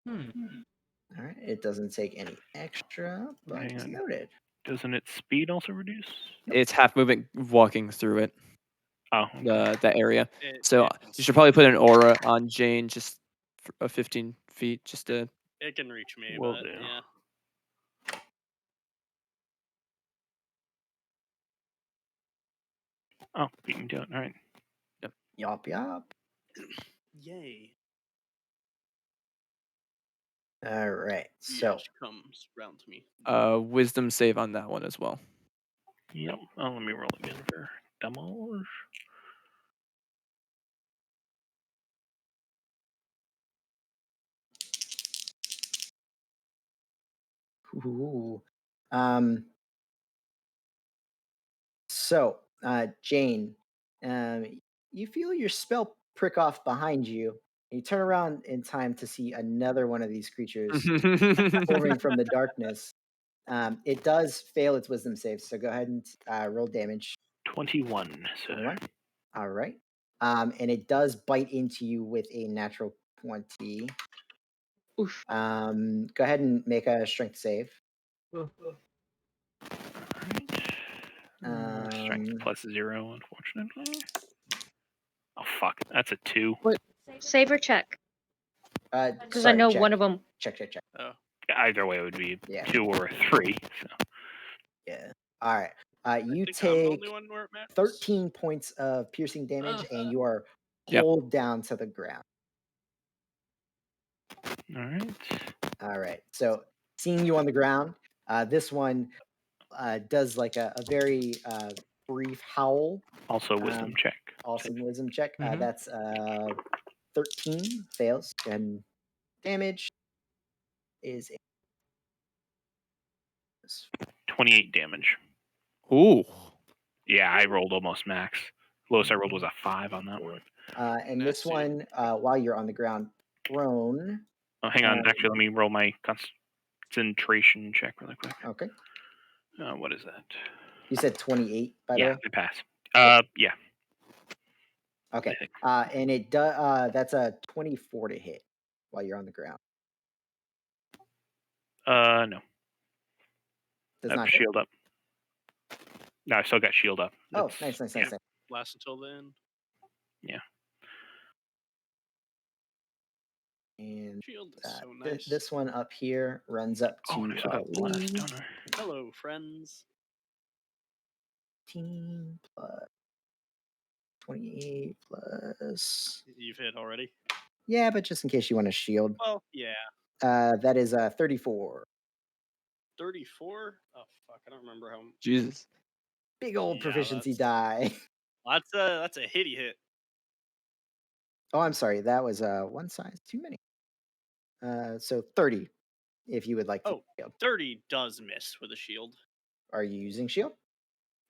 All right. It doesn't take any extra, but Hang on. noted. Doesn't its speed also reduce? It's half movement walking through it. Oh, okay. That area. It So can you should probably put an aura on Jane, just 15 feet, just to. It can reach me, Will but do. yeah. Oh, beat me to it. All right. Yop. Yay. All right. So Yes, comes round to me. Wisdom save on that one as well. Yep. Oh, let me roll again for damage. Ooh. So, Jane, you feel your spell prick off behind you. You turn around in time to see another one of these creatures pouring from the darkness. It does fail its wisdom save, so go ahead and roll damage. 21. So 21. All right. And it does bite into you with a natural 20. Oof. Go ahead and make a strength save. Strength plus 0, unfortunately. Oh fuck, that's a 2. What? Save or check? Because I sorry, know check. one of them. Check. Oh, Either way, it would be Yeah. 2 or a 3. So. Yeah. All right. You I think I'm the take only one where it matters. 13 points of piercing damage, and you are Yep. pulled down to the ground. All right. All right. So seeing you on the ground, this one does like a very brief howl. Also, wisdom check. Also, wisdom check. Mhm. That's 13 fails, and damage is 28 damage. Ooh. Yeah, I rolled almost max. Lowest I rolled was a 5 on that one. And this Nasty. one, while you're on the ground, prone. Oh, hang on. Actually, let me roll my concentration check really quick. Okay. What is that? You said 28, by the Yeah, way. I pass. Yeah. Okay. And it does. That's a 24 to hit while you're on the ground. No. Does not hit. Shield up. No, I still got shield up. Oh, It's- nice. yeah. Last until then. Yeah. And Shield is so nice. this one up here runs up to Oh, and I still got blast, Lee. don't I? Hello, friends. 18 plus 28 plus. You've hit already. Yeah, but just in case you want to shield, Well, yeah. that is 34. 34. Oh fuck, I don't remember how. Jesus. Big old Yeah, proficiency that's- die. That's a hitty hit. Oh, I'm sorry. That was one size too many. So 30, if you would like to Oh. shield. 30 does miss with a shield. Are you using shield?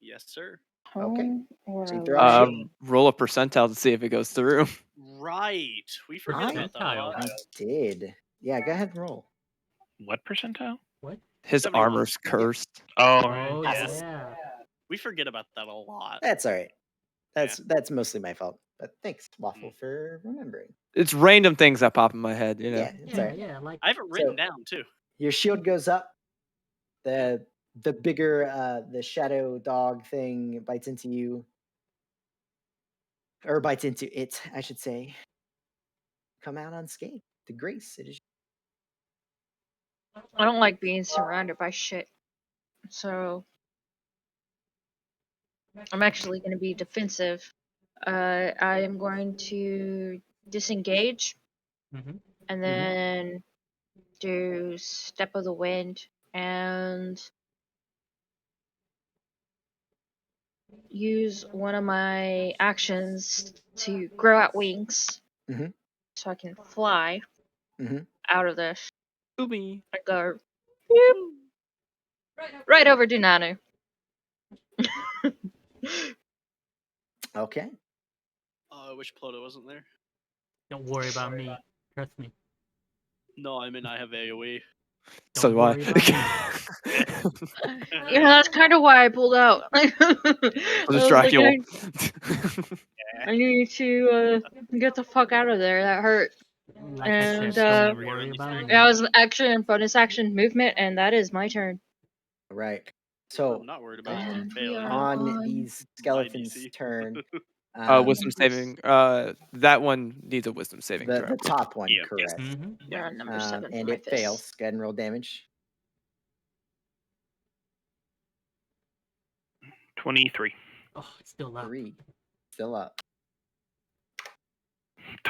Yes, sir. Okay. Home or So you a throw out light? Roll a percentile to see if it goes through. Right. We forget about that a Percentile. lot. I did. Yeah, go ahead and roll. What percentile? What? His 71. armor's cursed. Oh, Oh Yes. yeah. We forget about that a lot. That's all right. That's mostly my fault. But thanks, Waffle, Mm. for remembering. It's random things that pop in my head, you know. Yeah, it's all right. Yeah. Like I have it written down too. Your shield goes up. The bigger the shadow dog thing bites into you. Or bites into it, I should say. Come out unscathed. The grace. It is I don't like being surrounded by shit. So I'm actually going to be defensive. I am going to disengage Mhm. and then do Step of the Wind and use one of my actions to grow out wings Mhm. so I can fly Mhm. out of this Booby. and go whoop, right over to Nanu. Okay. Oh, I wish Ploto wasn't there. don't worry about me. Trust me. No, I mean I have AoE. So do worry about me. Yeah, that's kind of why I pulled out. I'll I was distract like, you. I need to get the fuck out of there. That hurt. Like And, I said, don't We're worry in about me. That was an action, bonus action movement, and that is my turn. Right. I'm So not worried about you And we failing. are on on these skeletons' DC. turn, Wisdom saving. That one needs a wisdom saving throw. the top one, Yeah. correct. Mhm. we're on number 7 for And my it fist. fails. Go ahead and roll damage. 23. Oh, it's still up. 3. Still up.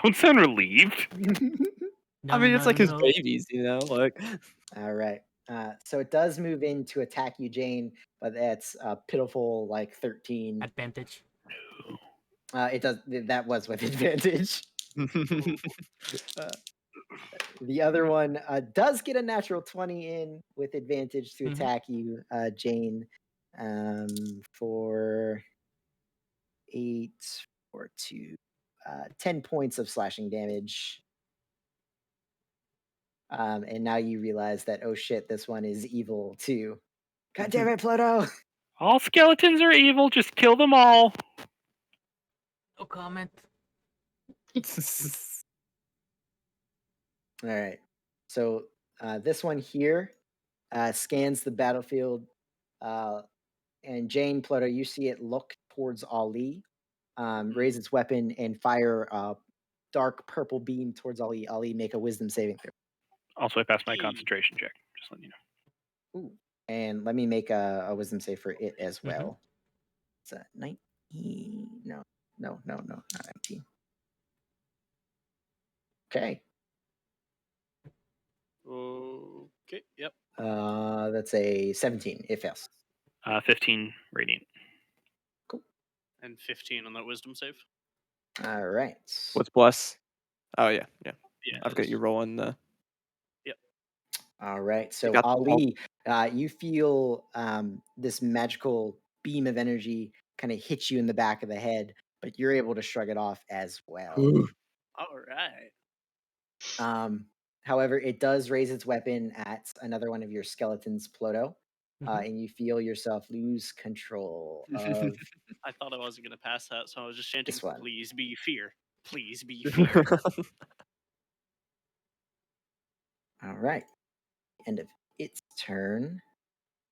Don't sound relieved. I mean, it's like his no. babies, you know. Like, All right. So it does move in to attack you, Jane, but that's a pitiful like 13. Advantage. It does. That was with advantage. The other one does get a natural 20 in with advantage to Mhm. attack you, Jane, for 8 or 2, 10 points of slashing damage. And now you realize that, oh shit, this one is evil too. God damn it, Ploto! All skeletons are evil. Just kill them all. No comment. All right. So this one here scans the battlefield, and Jane, Ploto, you see it look towards Ali, raise its weapon, and fire a dark purple beam towards Ali. Ali, make a wisdom saving throw. Also, I passed my Hey. concentration check. Just letting you know. Ooh. And let me make a wisdom save for it as Mhm. well. It's a 19. No, not 19. Okay. Okay. Yep. That's a 17. It fails. 15 radiant. And 15 on that wisdom save. All right. What's plus? Oh yeah. Yeah. I've got you rolling the. All right. So got the Ali, you feel this magical beam of energy kind of hit you in the back of the head, but you're able to shrug it off as well. All right. However, it does raise its weapon at another one of your skeletons, Ploto, Mhm. and you feel yourself lose control of I thought I wasn't gonna pass that, so I was just chanting, this one. "Please be fear. Please be fear." All right. End of its turn.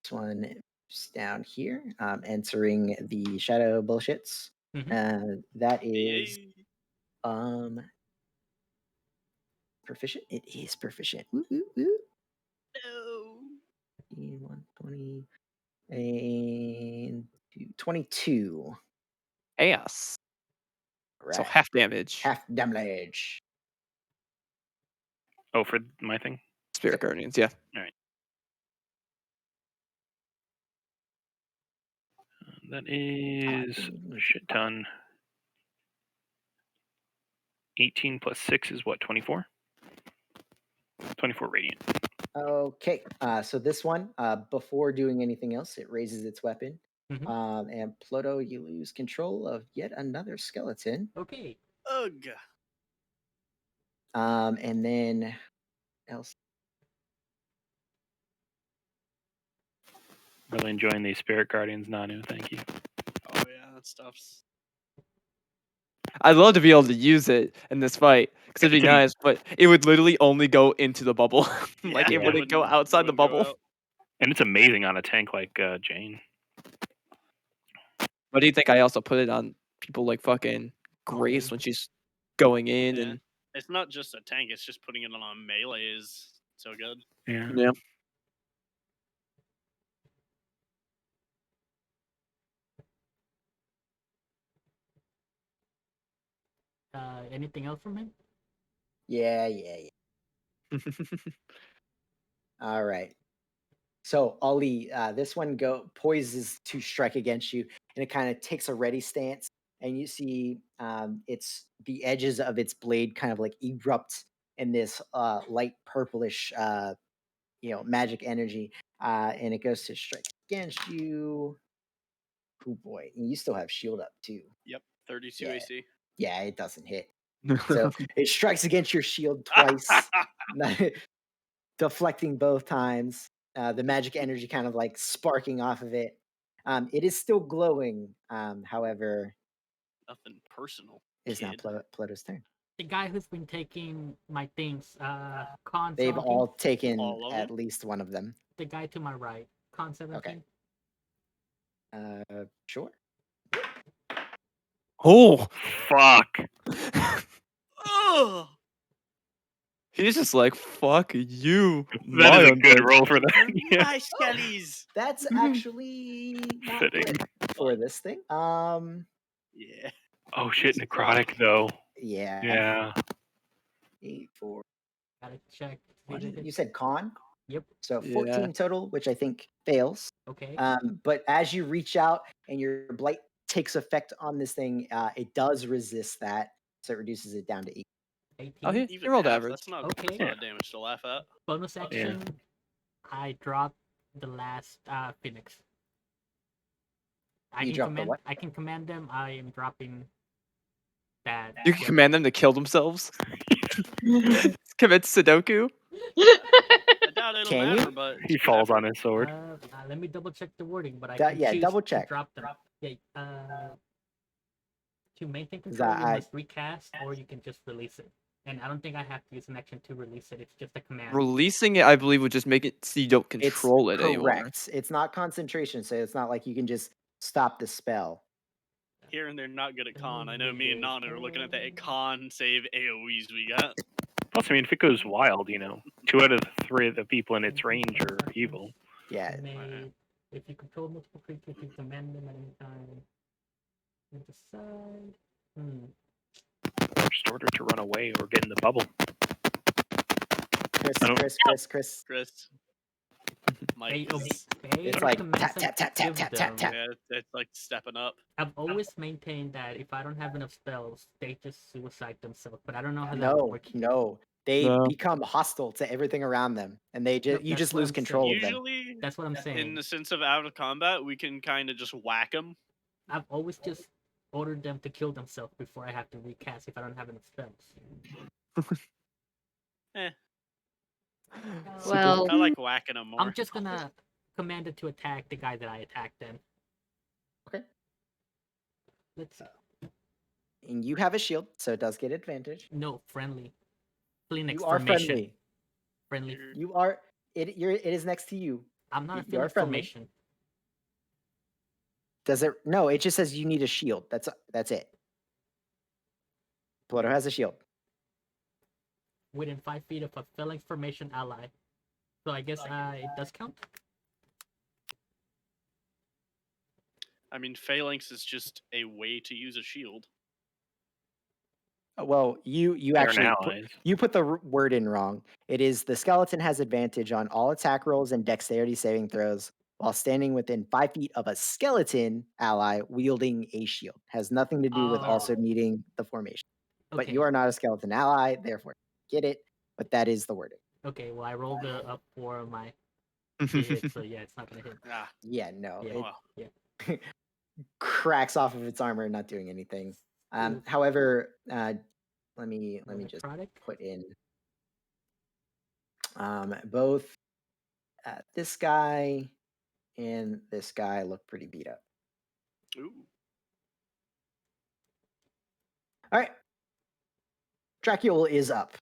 This one is down here, entering the shadow bullshits. That is Yay. proficient. It is proficient. Woo, woo, woo. No. 120 and 22. Chaos. Right. So half damage. Half damage. Oh, for my thing? Spirit Guardians, yeah. All right. That is a shit ton. 18 plus 6 is what, 24? 24 radiant. Okay. So this one, before doing anything else, it raises its weapon. And Ploto, you lose control of yet another skeleton. Okay. Ugh. And then else. Really enjoying these Spirit Guardians, Nanu. Thank you. Oh yeah, that stuff's. I'd love to be able to use it in this fight because it'd be nice, but it would literally only go into the bubble. Like Yeah, it wouldn't go outside the wouldn't go bubble. out. And it's amazing on a tank like Jane. What do you think? I also put it on people like fucking Grace Ollie. when she's going in Yeah. and It's not just a tank; it's just putting it on a melee is so good. Yeah. yeah. Anything else from him? Yeah. All right. So Ali, this one poises to strike against you, and it kind of takes a ready stance, and you see it's the edges of its blade kind of like erupt in this light purplish, magic energy, and it goes to strike against you. Oh boy, and you still have shield up too. Yep, 32 Yeah. AC. Yeah, it doesn't hit. So it strikes against your shield twice, deflecting both times. The magic energy kind of like sparking off of it. It is still glowing. However, Nothing personal. it's now Kid. Pluto's turn. The guy who's been taking my things, con They've 17. all taken All of at them? least one of them. The guy to my right, con 17. Sure. Oh, Fuck. Ugh. he's just like fuck you. That is a good undead." roll for that. Yeah. My skellies. That's actually not Fitting. good for this thing. Yeah. Oh shit, necrotic though. Yeah. Yeah. 8, 4. Gotta check. You said con? Yep. So Yeah. 14 total, which I think fails. Okay. But as you reach out and your blight takes effect on this thing, it does resist that, so it reduces it down to 8. 18. Oh, he Even rolled half, average. That's not, Okay. that's not a damage to laugh at. Bonus action. I dropped the last Phoenix. You dropped the what? I can command them. I am dropping that. You can command them to kill themselves. Commit Sudoku. I doubt it'll Can matter, you? but He falls on his sword. Let me double check the wording, but I That- can yeah, choose double to check. drop them. Yeah, To maintain 'Cause control, you I- must recast, or you can just release it. And I don't think I have to use an action to release it. It's just a command. Releasing it, I believe, would just make it so you don't It's control it anymore. correct. It's not concentration, so it's not like you can just stop the spell. Here and they're not good at con. I know me and Nanu are looking at the con save AoEs we got. Plus, I mean, if it goes wild, 2 out of the 3 of the people in its range are evil. Yeah. If you control multiple creatures, you command them at any time. And decide. Just order to run away or get in the bubble. Chris. Mike, It's like tap, tap, tap, tap, tap, tap, tap. yeah, it's like stepping up. I've always maintained that if I don't have enough spells, they just suicide themselves. But I don't know how that would work. No. They No. become hostile to everything around them, and they just you that's just what lose I'm control saying. of them. Usually, That's what I'm saying. in the sense of out of combat, we can kind of just whack them. I've always just ordered them to kill themselves before I have to recast if I don't have enough spells. Well, I like whacking them more. I'm just gonna command it to attack the guy that I attacked then. Okay. Let's see. And you have a shield, so it does get advantage. No, friendly. Flee next You are formation. friendly. Friendly. You are it is next to you. I'm not a You flee are next friendly. formation. Does it? No, it just says you need a shield. That's it. Ploto has a shield. Within 5 feet of a phalanx formation ally. So I guess it does count. I mean, phalanx is just a way to use a shield. Well, you They're actually allies. you put the word in wrong. It is the skeleton has advantage on all attack rolls and dexterity saving throws while standing within 5 feet of a skeleton ally wielding a shield. Has nothing to do with also needing the formation. But Okay. you are not a skeleton ally, therefore get it. But that is the wording. Okay, well I rolled up for my hit, so yeah, it's not gonna hit. Yeah, no. Yeah, It cracks off of its armor, not doing anything. However, let me just put in both this guy and this guy look pretty beat up. Ooh. All right. Dracula is up.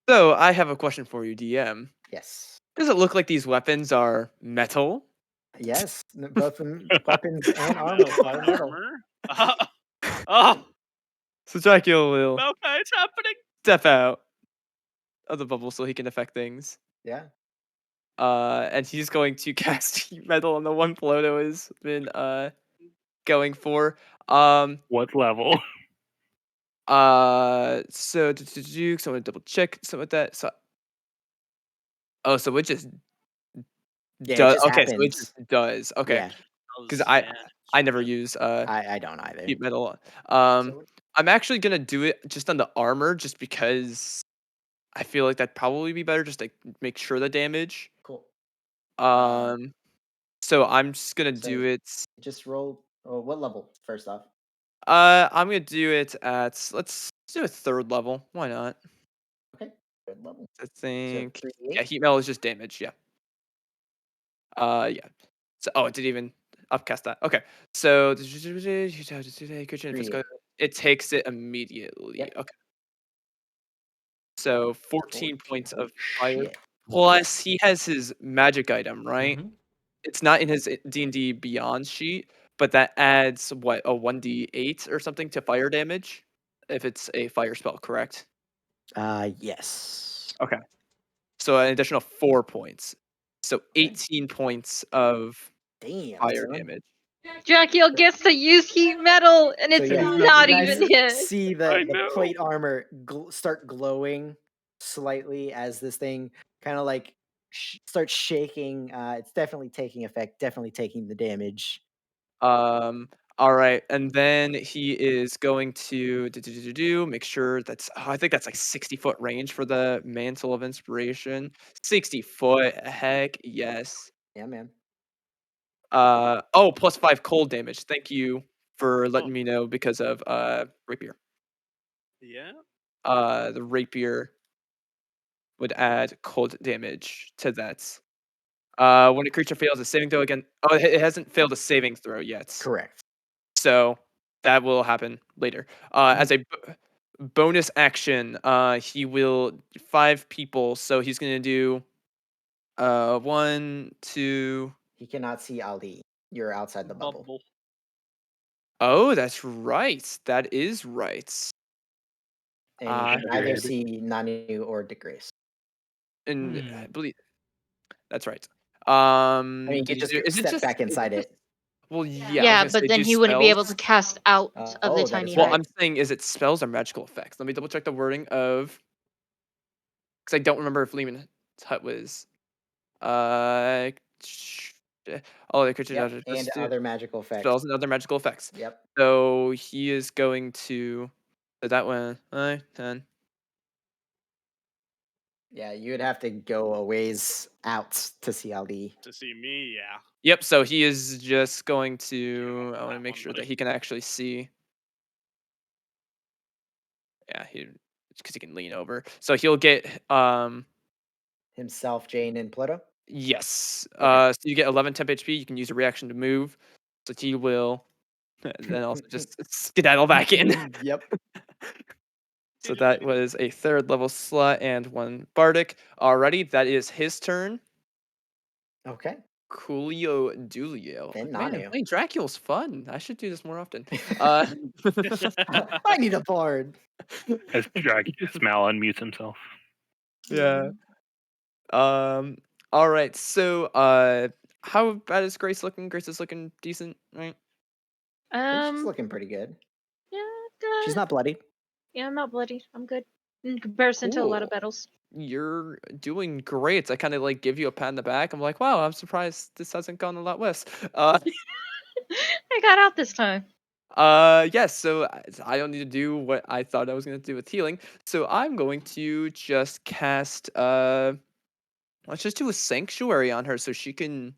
So I have a question for you, DM. Yes. Does it look like these weapons are metal? Yes. Both weapons and armor are metal. Oh, So Dracula will okay, it's happening. step out of the bubble so he can affect things. Yeah. And he's going to cast heat metal on the one Ploto has been going for. What level? So so I'm gonna double check some of that. So so it just Yeah, does. it just Okay, so it happens. just does. Okay, Yeah. because I never use I don't either. heat metal. So I'm actually gonna do it just on the armor, just because I feel like that'd probably be better, just to make sure the damage. cool. So I'm just gonna do it. Just roll. Oh, what level? First off. I'm gonna do it at let's do a 3rd level. Why not? Okay. Third level. I think So yeah, heat metal is just damage. Yeah. Yeah. So it didn't even upcast that. Okay. So it takes it immediately. Yep. Okay. So 14 points of fire. Shit. Plus he has his magic item, right? Mm-hmm. It's not in his D&D Beyond sheet, but that adds what, a 1d8 or something to fire damage if it's a fire spell, correct? Yes. Okay. So an additional 4 points. So 18 points of Damn. fire son. damage. Dracula gets to use heat metal, and it's So, yeah, not you guys even hit. see I the know. plate armor start glowing slightly as this thing kind of like starts shaking. It's definitely taking effect. Definitely taking the damage. All right, and then he is going to make sure that's. I think that's like 60-foot range for the Mantle of Inspiration. 60 foot, heck yes. Yeah, man. Plus 5 cold damage. Thank you for letting me know because of rapier. Yeah. The rapier would add cold damage to that. When a creature fails a saving throw again, it hasn't failed a saving throw yet. Correct. So that will happen later. As a bonus action, he will 5 people, so he's gonna do 1, 2. He cannot see Ali. You're outside the bubble. Bubble. Oh, that's right. That is right. And you Uh, can neither Good. see Nanu or Degrace. and Hmm. I believe that's right. I mean, you Did could you just do? Is it step just? back Is it inside just? it. Well, yeah. I was Yeah, gonna but say then do he wouldn't be able to spells. cast out of the Oh, that tiny is Well, right. hut. I'm saying is it spells or magical effects? Let me double check the wording of because I don't remember if Lehman's hut was uh all the creatures Yep, are and just do other magical effects. spells and other magical effects. Yep. So he is going to so that one 9, 10. Yeah, you would have to go a ways out to see Ali. To see me, yeah. Yep. So he is just going You to. don't I know want to that make one, sure that buddy. he can actually see. Yeah, because he can lean over. So he'll get Himself, Jane, and Ploto. yes. Okay. So you get 11 temp HP. You can use a reaction to move. So he will then also just skedaddle back in. Yep. So that was a 3rd level slut and 1 bardic. Alrighty, that is his turn. Okay. Coolio Dulio. Then Man, Nanu. playing Dracula's fun. I should do this more often. Uh, I need a bard. As Mal unmutes himself. yeah. All right. So, how bad is Grace looking? Grace is looking decent, right? I think she's Um, looking pretty good. yeah, She's not bloody. yeah, I'm not bloody. I'm good in comparison to a lot of Cool. battles. You're doing great. I kind of like give you a pat in the back. I'm like, wow, I'm surprised this hasn't gone a lot worse. I got out this time. Yes. So I don't need to do what I thought I was gonna do with healing. So I'm going to just cast. Let's just do a sanctuary on her so she can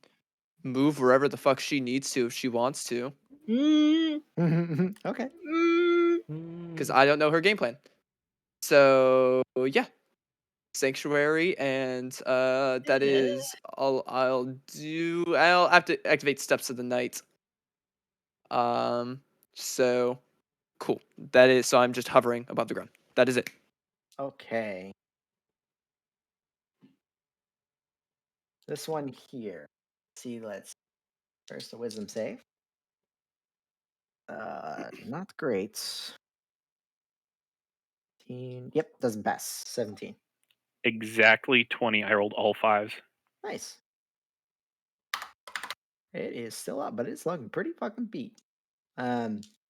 move wherever the fuck she needs to if she wants to. Mm, Okay. Because Hmm. I don't know her game plan. So yeah, sanctuary, and that is all I'll do. I'll have to activate steps of the night. So cool. That is so I'm just hovering above the ground. That is it. Okay. This one here. See, let's first a wisdom save. Not great. 17. Yep, doesn't pass. 17. Exactly 20. I rolled all 5s. Nice. It is still up, but it's looking pretty fucking beat.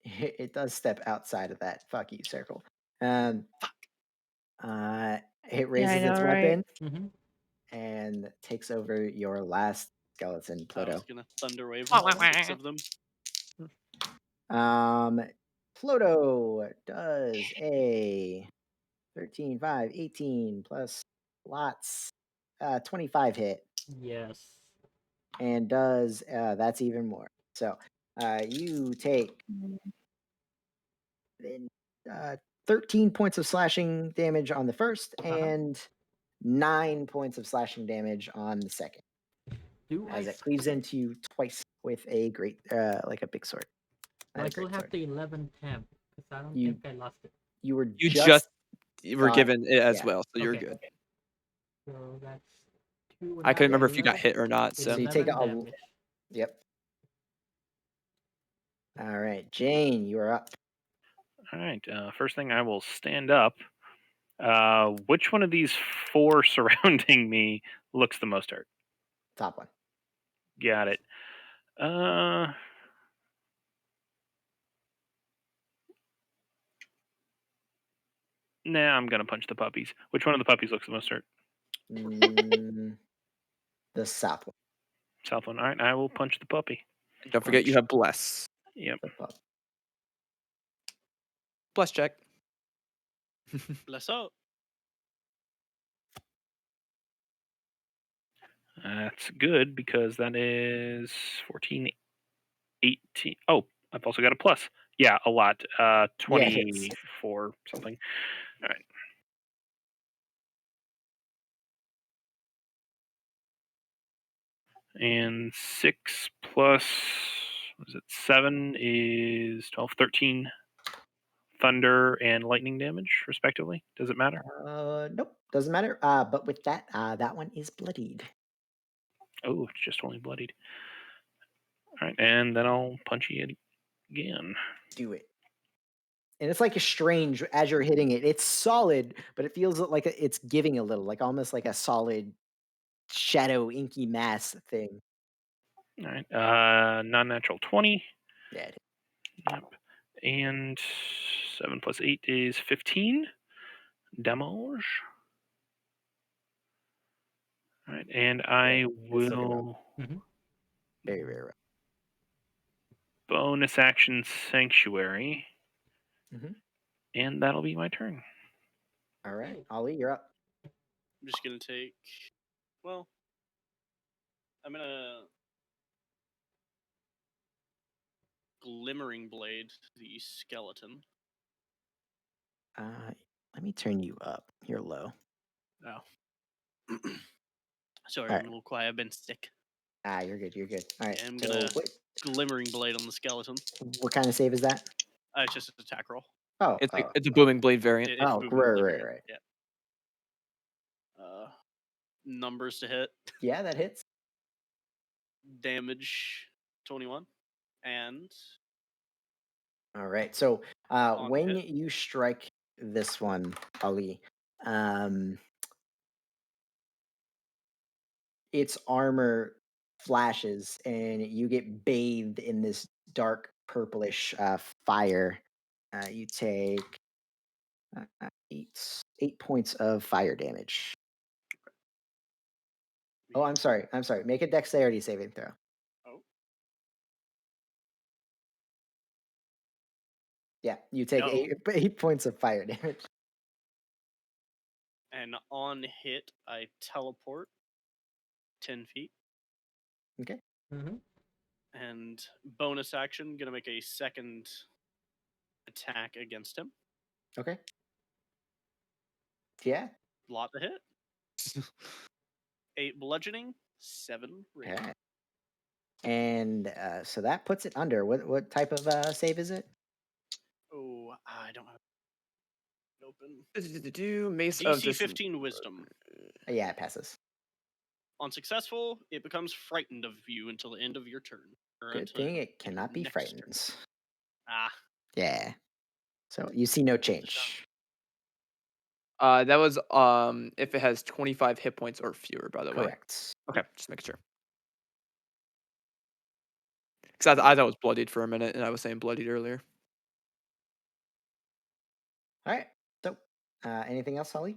It does step outside of that fuck you circle. Um, it raises its weapon Mm-hmm. and takes over your last skeleton, I Pluto. was gonna thunder wave all 6 of them. Ploto does a 13, 5, 18 plus lots, 25 hit, Yes. and does that's even more. So you take uh, 13 points of slashing damage on the first and 9 points of slashing damage on the second Do I as it s- cleaves into you twice with a great like a big sword. do Not I a still great have sword. the 11 temp? Because I don't You think I lost it. you were You just just were got given it as yeah. well, so you're Okay. good. So that's 2 I couldn't nine, remember Yep. if you got 11, hit or not. So So you take 11 a damage. yep. All right, Jane, you are up. All right. First thing, I will stand up. Which one of these 4 surrounding me looks the most hurt? Top one. Got it. Nah, I'm gonna punch the puppies. Which one of the puppies looks the most hurt? Mm, the south one. South one. All right, I will punch the puppy. and don't forget you Punch have bless. Yep. the pup. Bless check. Bless up. That's good because that is 14, 18. Oh, I've also got a plus. Yeah, a lot. Yeah, it is. 24 something. All right. And 6 plus Was it 7 is 12, 13 thunder and lightning damage, respectively. Does it matter? Nope, doesn't matter. But with that, that one is bloodied. Oh, it's just only bloodied. All right, and then I'll punch you again. Do it. And it's like a strange as you're hitting it. It's solid, but it feels like it's giving a little, like almost like a solid shadow inky mass thing. All right, non-natural 20. Yeah. Yep. And 7 plus 8 is 15 damage. All right, and I it's looking rough. will Very, very rough. bonus action Sanctuary, Mhm. and that'll be my turn. All right, Ollie, you're up. I'm just gonna take. Well, I'm gonna glimmering blade the skeleton. Let me turn you up. You're low. Oh. Sorry, All I'm right. a little quiet. I've been sick. You're good. You're good. All right. Yeah, I'm So gonna glimmering blade on the skeleton. what kind of save is that? It's just an attack roll. Oh, It's a booming blade variant. It's Oh, moving right, blade right, variant, right. Yeah. Numbers to hit. Yeah, that hits. Damage 21. And All right. So On when hit. you strike this one, Ali, its armor flashes and you get bathed in this dark purplish fire. You take 8 points of fire damage. Oh, I'm sorry. Make a dexterity saving throw. Oh. Yeah, you take No. 8 points of fire damage. And on hit, I teleport 10 feet. Okay. And bonus action, gonna make a second attack against him. Okay. Yeah. Lot to hit. 8 bludgeoning, 7 radiant. Okay. And so that puts it under. What type of save is it? Oh, I don't have it open. Mace of DC 15 wisdom. Yeah, it passes. On successful, it becomes frightened of you until the end of your turn. Good thing it cannot be frightened. Ah. Yeah. So you see no change. That was if it has 25 hit points or fewer, by the way. Correct. Okay, just making sure. Because I thought it was bloodied for a minute, and I was saying bloodied earlier. All right. So anything else, Holly?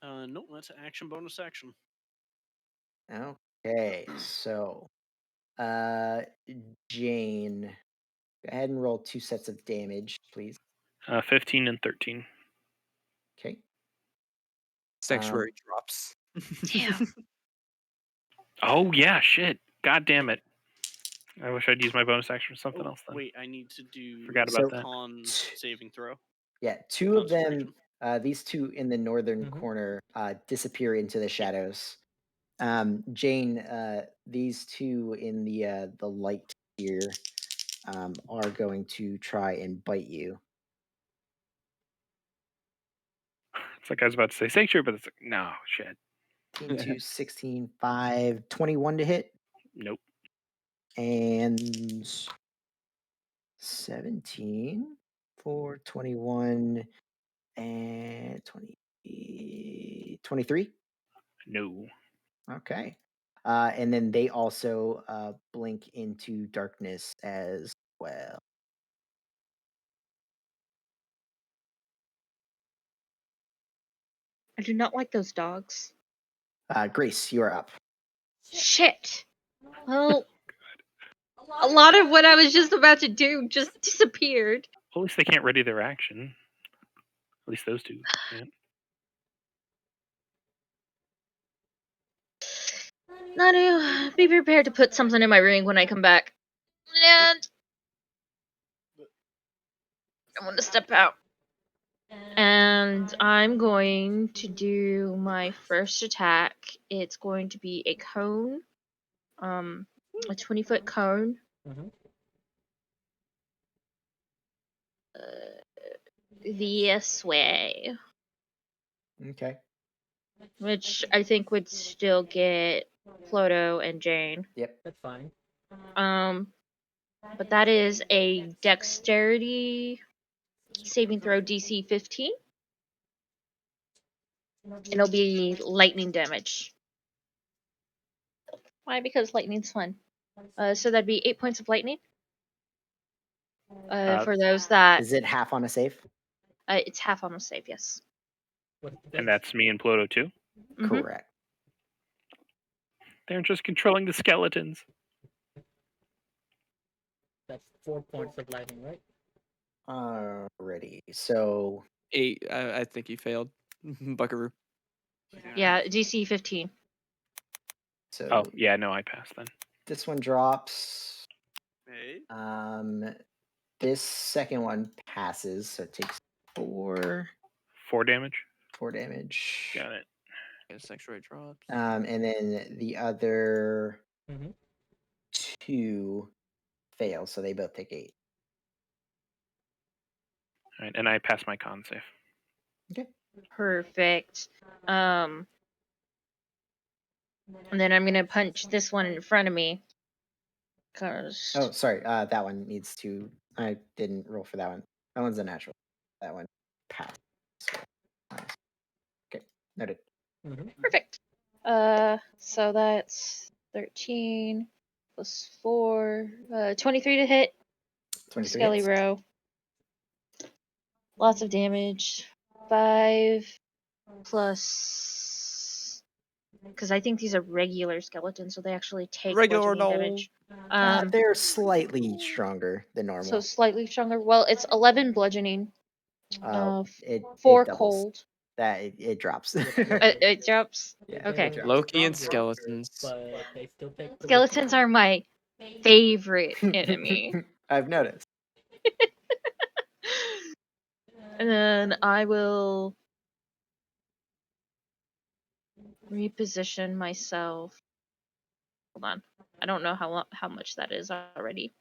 No, that's action bonus action. Okay. So Jane, go ahead and roll 2 sets of damage, please. 15 and 13. Okay. Sanctuary drops. Damn. Oh yeah, shit. God damn it. I wish I'd use my bonus action for something else then. Wait, I need to do Forgot about that. con saving throw. Yeah, 2 of them, Concentration. these 2 in the northern corner disappear into the shadows. Jane, these 2 in the light here are going to try and bite you. It's like I was about to say sanctuary, but it's like, no, shit. 2, 16, 5, 21 to hit. Nope. And 17 for 21 and 20, 23. No. Okay. And then they also blink into darkness as well. I do not like those dogs. Grace, you are up. Shit. Well, a lot of what I was just about to do just disappeared. Well, at least they can't ready their action. At least those 2 can't. Nanu, be prepared to put something in my ring when I come back. And I want to step out. And I'm going to do my first attack. It's going to be a cone. A 20-foot cone Mm-hmm. This way, Okay. which I think would still get Ploto and Jane. Yep. That's fine. But that is a dexterity saving throw DC 15. And it'll be lightning damage. Why? Because lightning's fun. So that'd be 8 points of lightning. For those that Is it half on a save? it's half on the save, yes. What's the And dex? that's me and Ploto too. Mhm. Correct. They're just controlling the skeletons. That's 4 points of lightning, right? Alrighty. So 8. I think you failed, Buckaroo. Yeah, DC 15. so Oh yeah, no, I passed then. this one drops. Hey. This second one passes, so it takes 4 damage. 4 damage. Got it. Sanctuary drops. And then the other Mhm. 2 fail, so they both take 8. All right, and I passed my con save. Okay. Perfect. And then I'm gonna punch this one in front of me. Cause Oh, sorry. That one needs to. I didn't roll for that one. That one's a natural. That one passed. Nice. Okay, noted. Mhm. perfect. So that's 13 plus 4, 23 to hit. 23 Skelly hits. row. Lots of damage. 5 plus. Because I think these are regular skeletons, so they actually take Regular bludgeoning no. damage. They're slightly stronger than normal. So slightly stronger. Well, it's 11 bludgeoning. It 4 doubles. cold. That it drops. It drops. Yeah, Okay. it drops. Loki and Stronger, skeletons. But they still take the Skeletons are my favorite enemy. I've noticed. And then I will reposition myself. Hold on. I don't know how much that is already.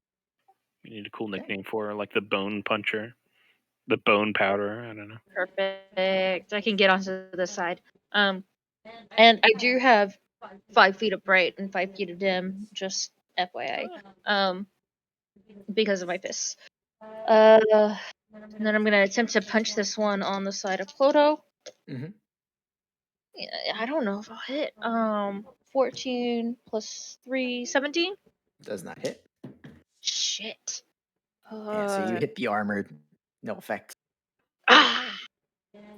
We need a cool nickname for her, like the Bone Puncher, the Bone Powder. I don't know. Perfect. I can get onto the side. And I do have 5 feet of bright and 5 feet of dim, just FYI. Because of my fists. And then I'm gonna attempt to punch this one on the side of Ploto. Mhm. Yeah, I don't know if I'll hit. 14 plus 3, 17? Does not hit. Shit. Yeah, so you hit the armor. No effect.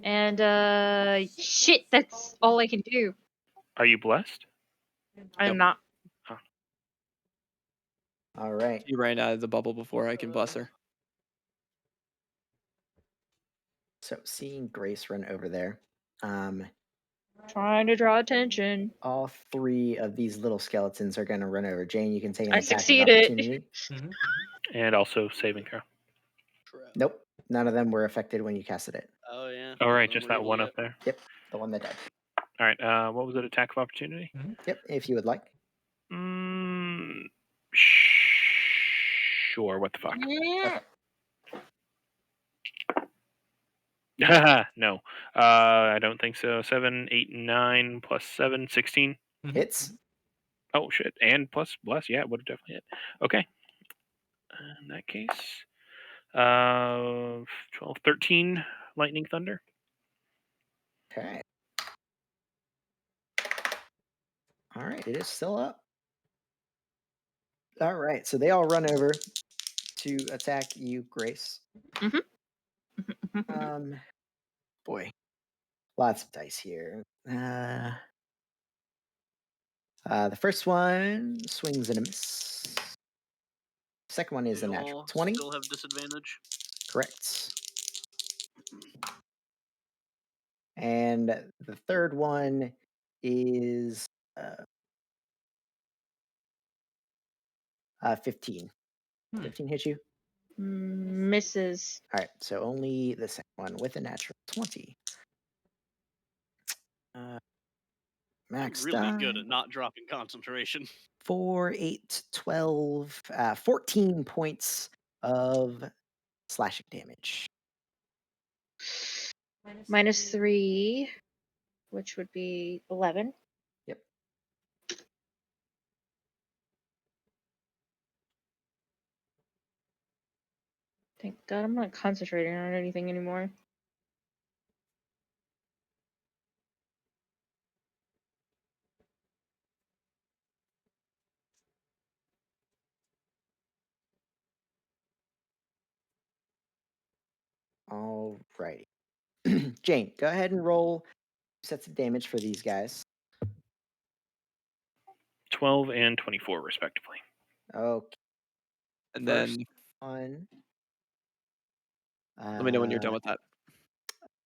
And shit, that's all I can do. Are you blessed? I'm Nope. not. All right. You ran out of the bubble before I can bless her. So seeing Grace run over there, Trying to draw attention. all 3 of these little skeletons are going to run over. Jane, you can take an I attack of succeeded. opportunity. Mhm. And also saving throw. Nope, none of them were affected when you casted it. Oh yeah. All right, None just were that evil one yet. up there. Yep, the one that died. All right. What was it? Attack of opportunity. Yep, if you would like. Sure. What the fuck? Yeah. No. I don't think so. 7, 8, 9 plus 7, 16. Mhm. Hits. Oh shit! And plus bless. Yeah, would have definitely hit. Okay. In that case, 12, 13 lightning thunder. Okay. All right, it is still up. All right, so they all run over to attack you, Grace. Boy, lots of dice here. The first one swings and a miss. Second one is They a natural all 20. still have disadvantage. Correct. And the third one is 15. 15 hit you? Misses. All right, so only the second one with a natural 20. I'm Max really good die. at not dropping concentration. 4, 8, 12, 14 points of slashing damage. -3, which would be 11. Yep. Thank God I'm not concentrating on anything anymore. All righty. Jane, go ahead and roll sets of damage for these guys. 12 and 24, respectively. Okay. And First then one. let me know when you're done with that.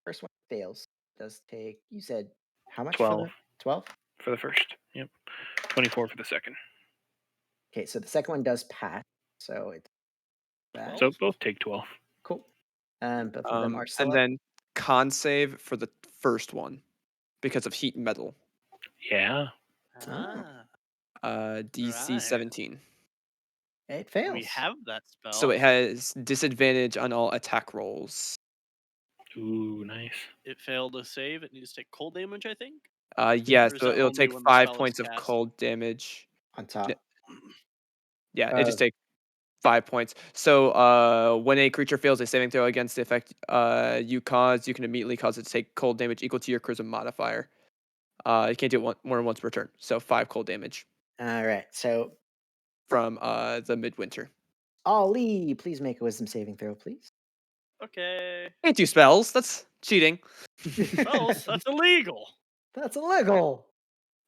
First one fails. Does take, you said, how much 12. for the 12? For the first. Yep. 24 for the second. Okay, so the second one does pass. So it's that. So both take 12. Cool. Both of them are still And up. then con save for the first one because of heat and metal. Yeah. Ah, DC Right. 17. It fails. we have that spell. So it has disadvantage on all attack rolls. Ooh, nice. It failed to save. It needs to take cold damage, I think. Yeah, Or is so that it'll only take when the 5 spell is points of cast? cold damage. On top. Yeah, it just takes 5 points. So when a creature fails a saving throw against the effect you cause, you can immediately cause it to take cold damage equal to your charisma modifier. You can't do it more than once per turn. So 5 cold damage All right. So, from the midwinter. Ollie, please make a wisdom saving throw, please. Okay. Can't do spells. That's cheating. Spells. That's illegal. That's illegal.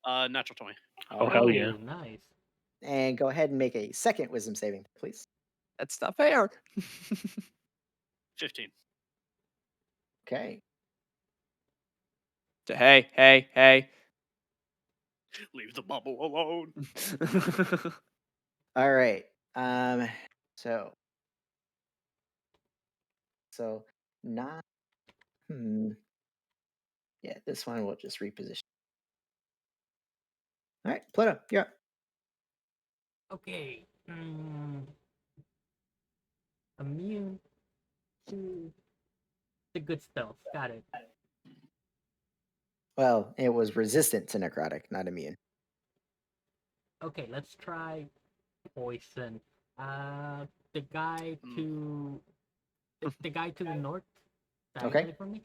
Natural 20. Oh, hell yeah. Nice. And go ahead and make a second wisdom saving, please. That's not fair. 15. Okay. So, hey. Leave the bubble alone. All right. So not. Yeah, this one will just reposition. All right, Pluto, you're up. Okay. Immune to the good spells. Got it. Well, it was resistant to necrotic, not immune. Okay, let's try poison. The guy to the guy to the north diagonally from me.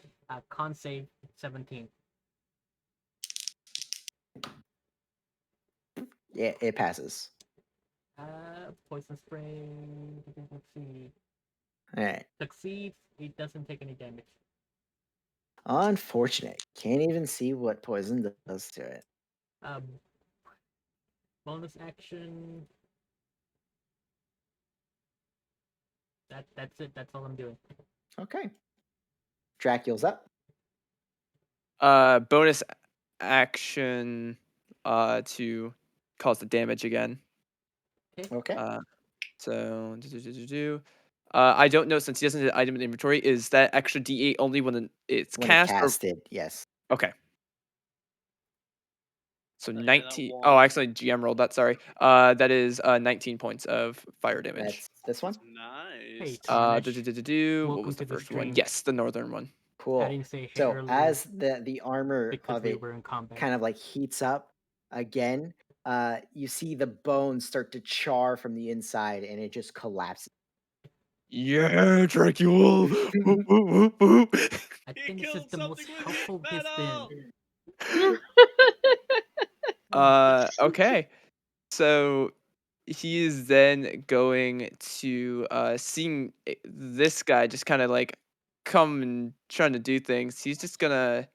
Con save 17. Yeah, it passes. Poison spray. Let's see. All right. Succeeds. It doesn't take any damage. Unfortunate. Can't even see what poison does to it. Bonus action. That's it. That's all I'm doing. Okay. Dracula's up. Bonus action to cause the damage again. Okay. So I don't know, since he doesn't have item in inventory, is that extra D8 only when it's When cast? it casted, yes. Okay. So Yeah, that 19. won't- Oh, I actually GM rolled that. Sorry. That is 19 points of fire damage. That's this one. Nice. Tarnish. What Welcome was the to the first one? stream. Yes, the northern one. I Cool. didn't say hey So earlier as the armor because of we it were in combat. kind of like heats up again, you see the bones start to char from the inside, and it just collapses. Yeah, Dracula. Whoop, whoop, whoop, whoop. I He think this is killed the most something with helpful heat he's been. metal. Okay. So he is then going to seeing this guy just kind of like come and trying to do things. He's just gonna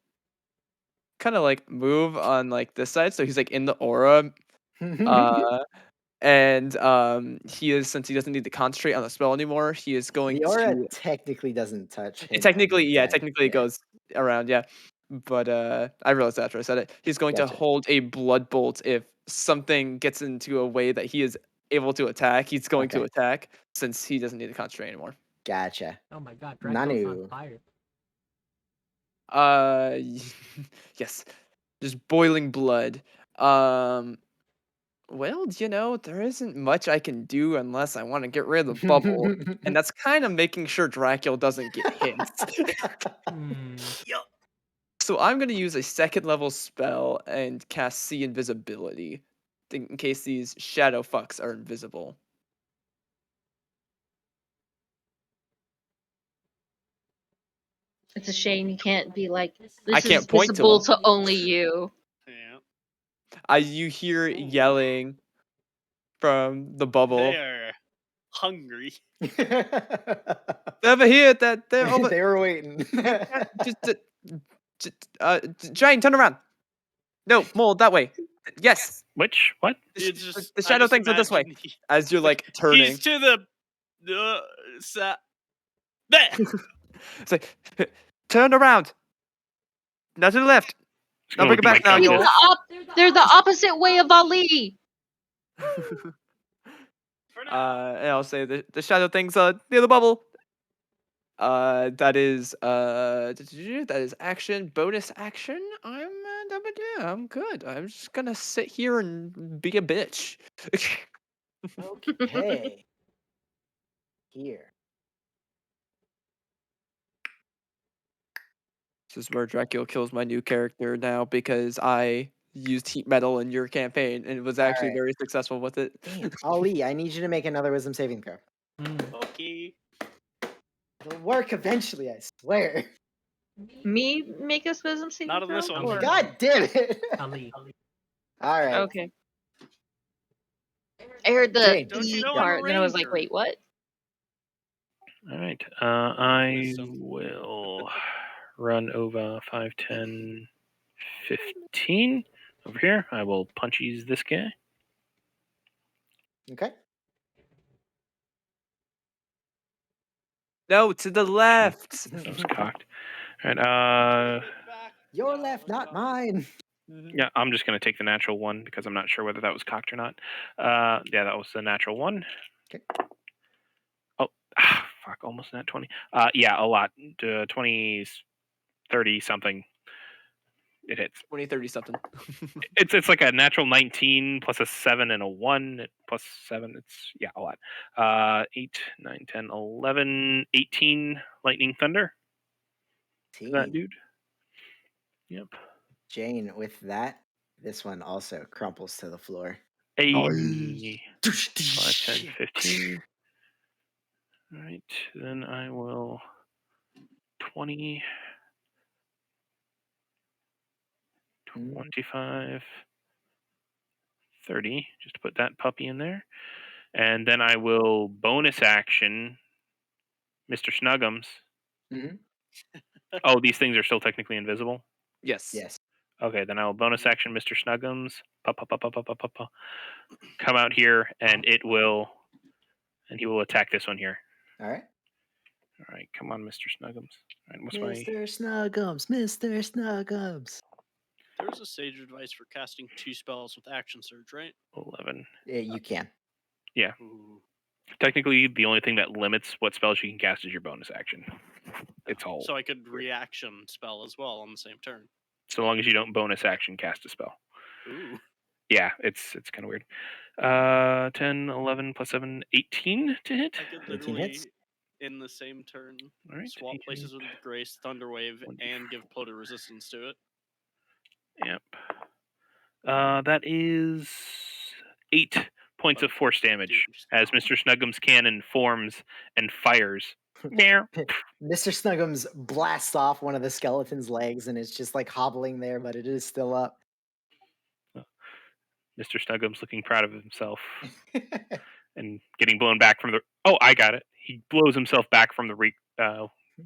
kind of like move on like this side, so he's like in the aura. And he is, since he doesn't need to concentrate on the spell anymore, he is going The aura to technically doesn't touch him. technically, on yeah, inside. technically it goes around, yeah. But I realized that after I said it. He's going to Gotcha. hold a blood bolt if something gets into a way that he is able to attack. He's going to Okay. attack since he doesn't need to concentrate anymore. Gotcha. Oh my god, Dracula's on Nanu. fire. Yes, just boiling blood. Well, there isn't much I can do unless I want to get rid of the bubble, and that's kind of making sure Dracula doesn't get hit. Hmm. So I'm going to use a second level spell and cast See Invisibility in case these shadow fucks are invisible. It's a shame you can't be like, I this is can't point to visible them. to only you. Yeah. You hear Ooh. yelling from the bubble. They're hungry. They're over here. They're over. They were waiting. Giant, turn around. No, Mole, that way. Yes. Which what? It's just The I shadow just things are this way. imagine As you're like turning. He's to the there. It's like, turn around. Now to the left. Just Now gonna bring look it at back my now, They're y'all. compass. they're the opposite way of Ali. For now. And I'll say the shadow things near the bubble. That is action, bonus action. I'm good. I'm just gonna sit here and be a bitch. Okay. Here. This is where Dracula kills my new character now because I used heat metal in your campaign and was actually Alright. very successful with it. Damn. Ali, I need you to make another wisdom saving throw. Hmm. Okay. It'll work eventually, I swear. Me make a wisdom saving Not on this throw, one. or- God damn it. Ali. Alright. Okay. I heard the Jane, Don't you E know I'm a part, and then I was like, ranger? wait, what? All right. I Wisdom. will run over 5, 10, 15 over here. I will punchies this guy. Okay. No, to the left. That was cocked. All right. Your left, not mine. Yeah, I'm just gonna take the natural one because I'm not sure whether that was cocked or not. Yeah, that was the natural one. Okay. Oh, fuck, almost nat 20. Yeah, a lot. 20, 30 something. It hits. 20, 30 something. It's like a natural 19 plus a 7 and a 1 plus 7. It's a lot. 8, 9, 10, 11, 18 lightning thunder. To that dude. Yep. Jane, with that, this one also crumples to the floor. A Nice. 5, 10, 15. All right, then I will 20, 25, 30, just to put that puppy in there. And then I will bonus action Mr. Snuggums. Mhm. Oh, these things are still technically invisible? Yes. Yes. Okay, then I will bonus action Mr. Snuggums. Come out here, and he will attack this one here. All right. All right, come on, Mr. Snuggums. All right, what's Mr. Snuggums, Mr. Snuggums. There's a sage advice for casting 2 spells with action surge, right? 11. Yeah, you can. Yeah. Ooh. Technically, the only thing that limits what spells you can cast is your bonus action. It's all. So I could reaction spell as well on the same turn. So long as you don't bonus action cast a spell. Ooh. Yeah, it's kind of weird. 10, 11 plus 7, 18 to hit. I could 18 literally, hits. in the same turn, All right. swap places with Grace, Thunderwave, and give Ploto resistance to it. Yep. That is 8 points of force damage as Mr. Snuggum's cannon forms and fires. Meow. Mr. Snuggums blasts off one of the skeleton's legs and it's just like hobbling there, but it is still up. Mr. Snuggum's looking proud of himself and getting blown back from the. Oh, I got it. He blows himself back from the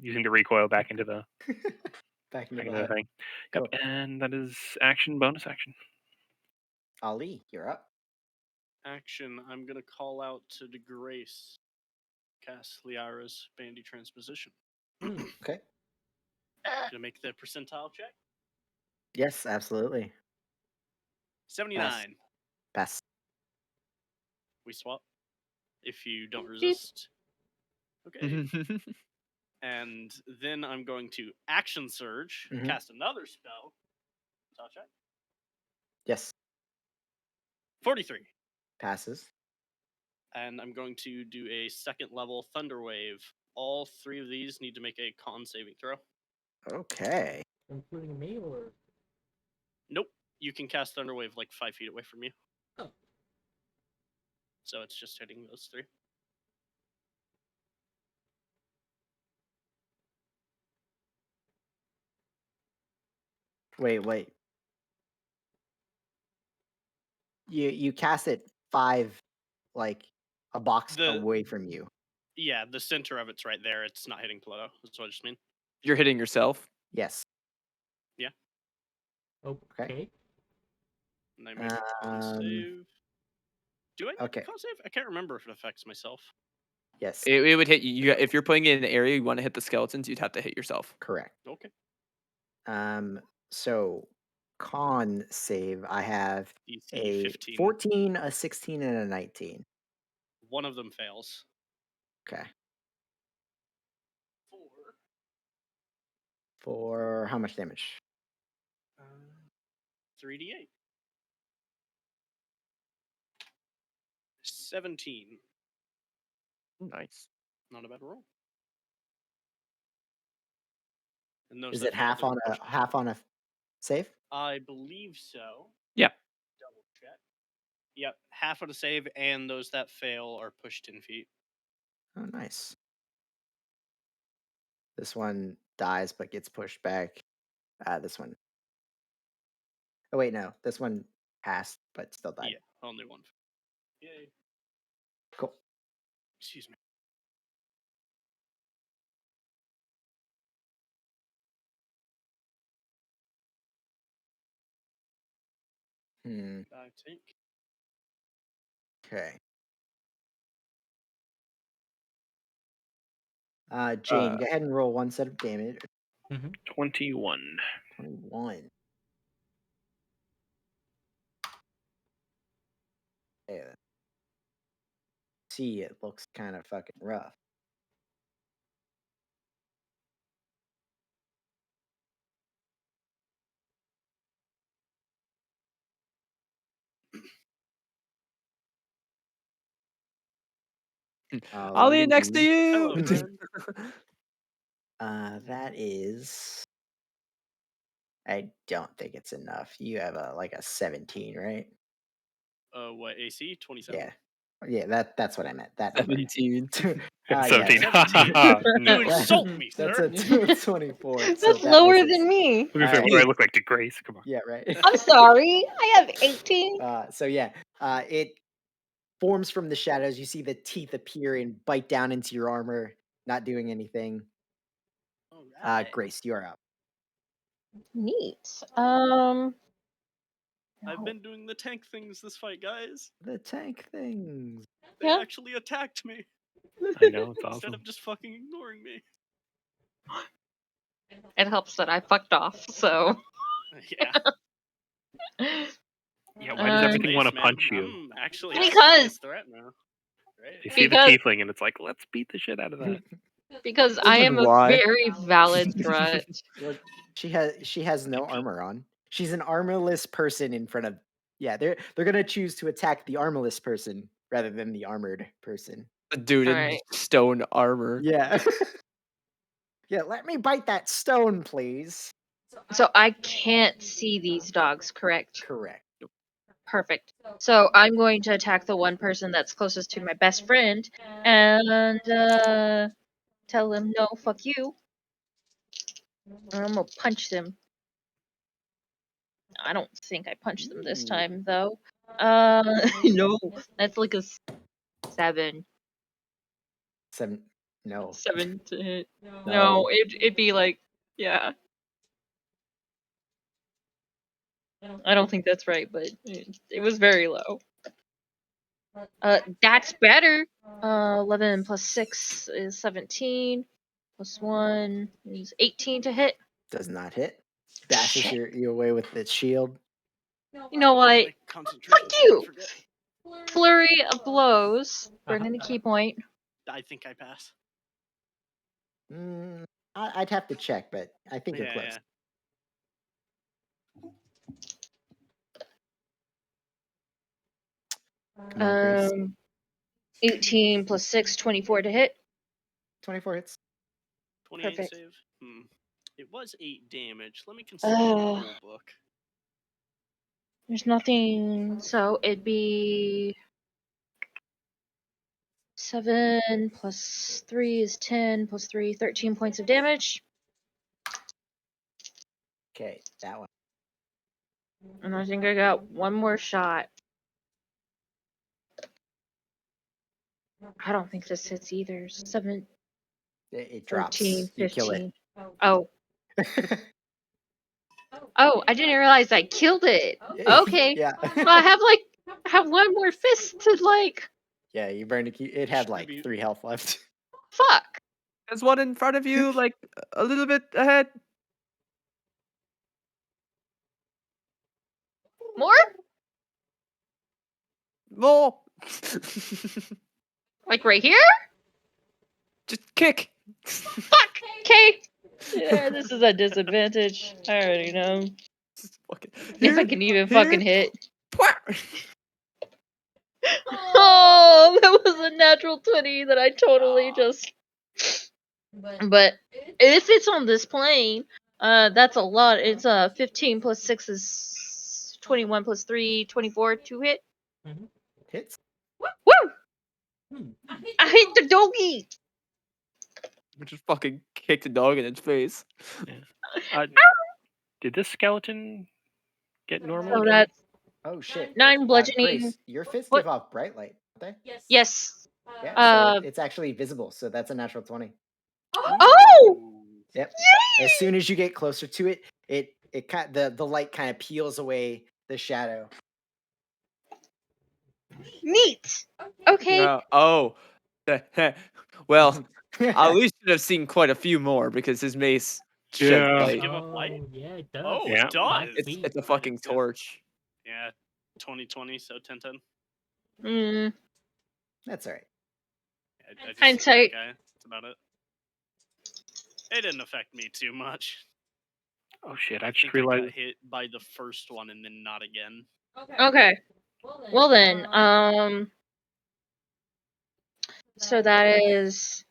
using the recoil back into the Back into thing. the hut. Yep, Cool. and that is action, bonus action. Ali, you're up. Action, I'm going to call out to Grace. Cast Liara's Bandy Transposition. Okay. Gonna make the percentile check. Yes, absolutely. 79. Pass. We swap. If you don't resist. Okay. And then I'm going to action surge, Mhm. cast another spell. Percentile check. Yes. 43. Passes. And I'm going to do a second level Thunder Wave. All 3 of these need to make a con saving throw. Okay. Including me, or Nope. You can cast Thunder Wave like 5 feet away from you. Oh. So it's just hitting those 3. Wait. You cast it 5, like a box away from you. Yeah, the center of it's right there. It's not hitting Ploto. That's what I just mean. You're hitting yourself. Yes. okay. And I make a con save. Do I make okay. a con save? I can't remember if it affects myself. Yes. It would hit you. If you're putting it in an area you want to hit the skeletons, you'd have to hit yourself. Correct. Okay. So con save, I have DC a 15. 14, a 16, and a 19. One of them fails. Okay. 4. For how much damage? 3d8. 17. Nice. Not a bad roll. And those Is that it failed half on a save? I believe so. Yeah. Double check. Yep, half of the save, and those that fail are pushed 10 feet. Oh, nice. This one dies but gets pushed back. This one. Oh wait, no. This one passed but still died. Yeah, only one. Yay. Cool. Excuse me. I think. Okay. Jane, go ahead and roll 1 set of damage. 21. 21. Yeah. See, it looks kind of fucking rough. I'll be next to Hello, you. friend. That is. I don't think it's enough. You have like a 17, right? What, AC? 27. Yeah, that's what I meant. That number. 17. 17. 17. No. You insult me, That's sir. a 24. That's so that lower misses. than me. I was gonna say, what do I look like to Grace? Come on. Yeah, right. I'm sorry. I have 18. So yeah, it forms from the shadows. You see the teeth appear and bite down into your armor, not doing anything. Alright. Grace, you're up. Neat. I've been doing the tank things this fight, guys. The tank things. They Yeah. actually attacked me I know, it's instead awesome. of just fucking ignoring me. It helps that I fucked off, so. Yeah. Yeah, why does everything Nice, want to man. punch you? I'm actually a Because- serious threat now. They Great. see the Because- tiefling and it's like, let's beat the shit out of that. Because I am a Why? very valid threat. Look, she has no armor on. She's an armorless person in front of. Yeah, they're gonna choose to attack the armorless person rather than the armored person. A dude in Alright. stone armor. Yeah. Yeah, let me bite that stone, please. So I can't see these dogs, correct? Correct. Perfect. So I'm going to attack the one person that's closest to my best friend and tell him no, fuck you. And I'm gonna punch them. I don't think I punched them this time though. No, that's like a 7. 7. No. 7 to hit. No. No, it'd be like, yeah. I don't think that's right, but it was very low. That's better. 11 plus 6 is 17. Plus 1 is 18 to hit. Does not hit. Bashes you away with its shield. You know what? My concentration Fuck you! I forget. Flurry of blows. Burn in a key point. I think I pass. I'd have to check, but I think you're close. Yeah. Come on, Chris. 18 plus 6, 24 to hit. 24 hits. 28 Perfect. save. It was 8 damage. Let me consult the rule book. There's nothing. So it'd be 7 plus 3 is 10 plus 3, 13 points of damage. Okay, that one. And I think I got one more shot. I don't think this hits either. 7, It drops. 13, You kill it. 15. Oh. Oh, I didn't realize I killed it. Okay. Yeah. Well, I have one more fist to like. Yeah, you burned a key. It had like Distribute. 3 health left. Fuck. There's one in front of you, like a little bit ahead. More? More. Like right here? Just kick. Fuck. Okay. Yeah, this is a disadvantage. I already know. Just fucking, If I here, can even here. fucking hit. Pwah! Oh, that was a natural 20 that I totally just. But if it's on this plane, that's a lot. It's 15 plus 6 is 21 plus 3, 24 to hit. Hits. Woo! I hit the doggy. Just fucking kick the dog in its face. Did this skeleton get normal? So again? that's Oh shit. 9 bludgeoning. Grace, your fists What? give off bright light, don't they? Yes. Yeah, Uh, so it's actually visible, so that's a natural 20. Oh! Yep. As soon as you get closer to it, it kind the light kind of peels away the shadow. Neat. Okay. Oh. Well, at least should have seen quite a few more because his mace sheds Yeah. Does light. it give off light? Yeah, it does. Oh, Yeah. it does. It's a Right, fucking yeah. torch. Yeah, 2020, so 1010. Mm. That's all right. I just Hindsight. Okay, that's about it. It didn't affect me too much. Oh shit! I I just think I realized. got hit by the first one and then not again. Okay. Well then, so that is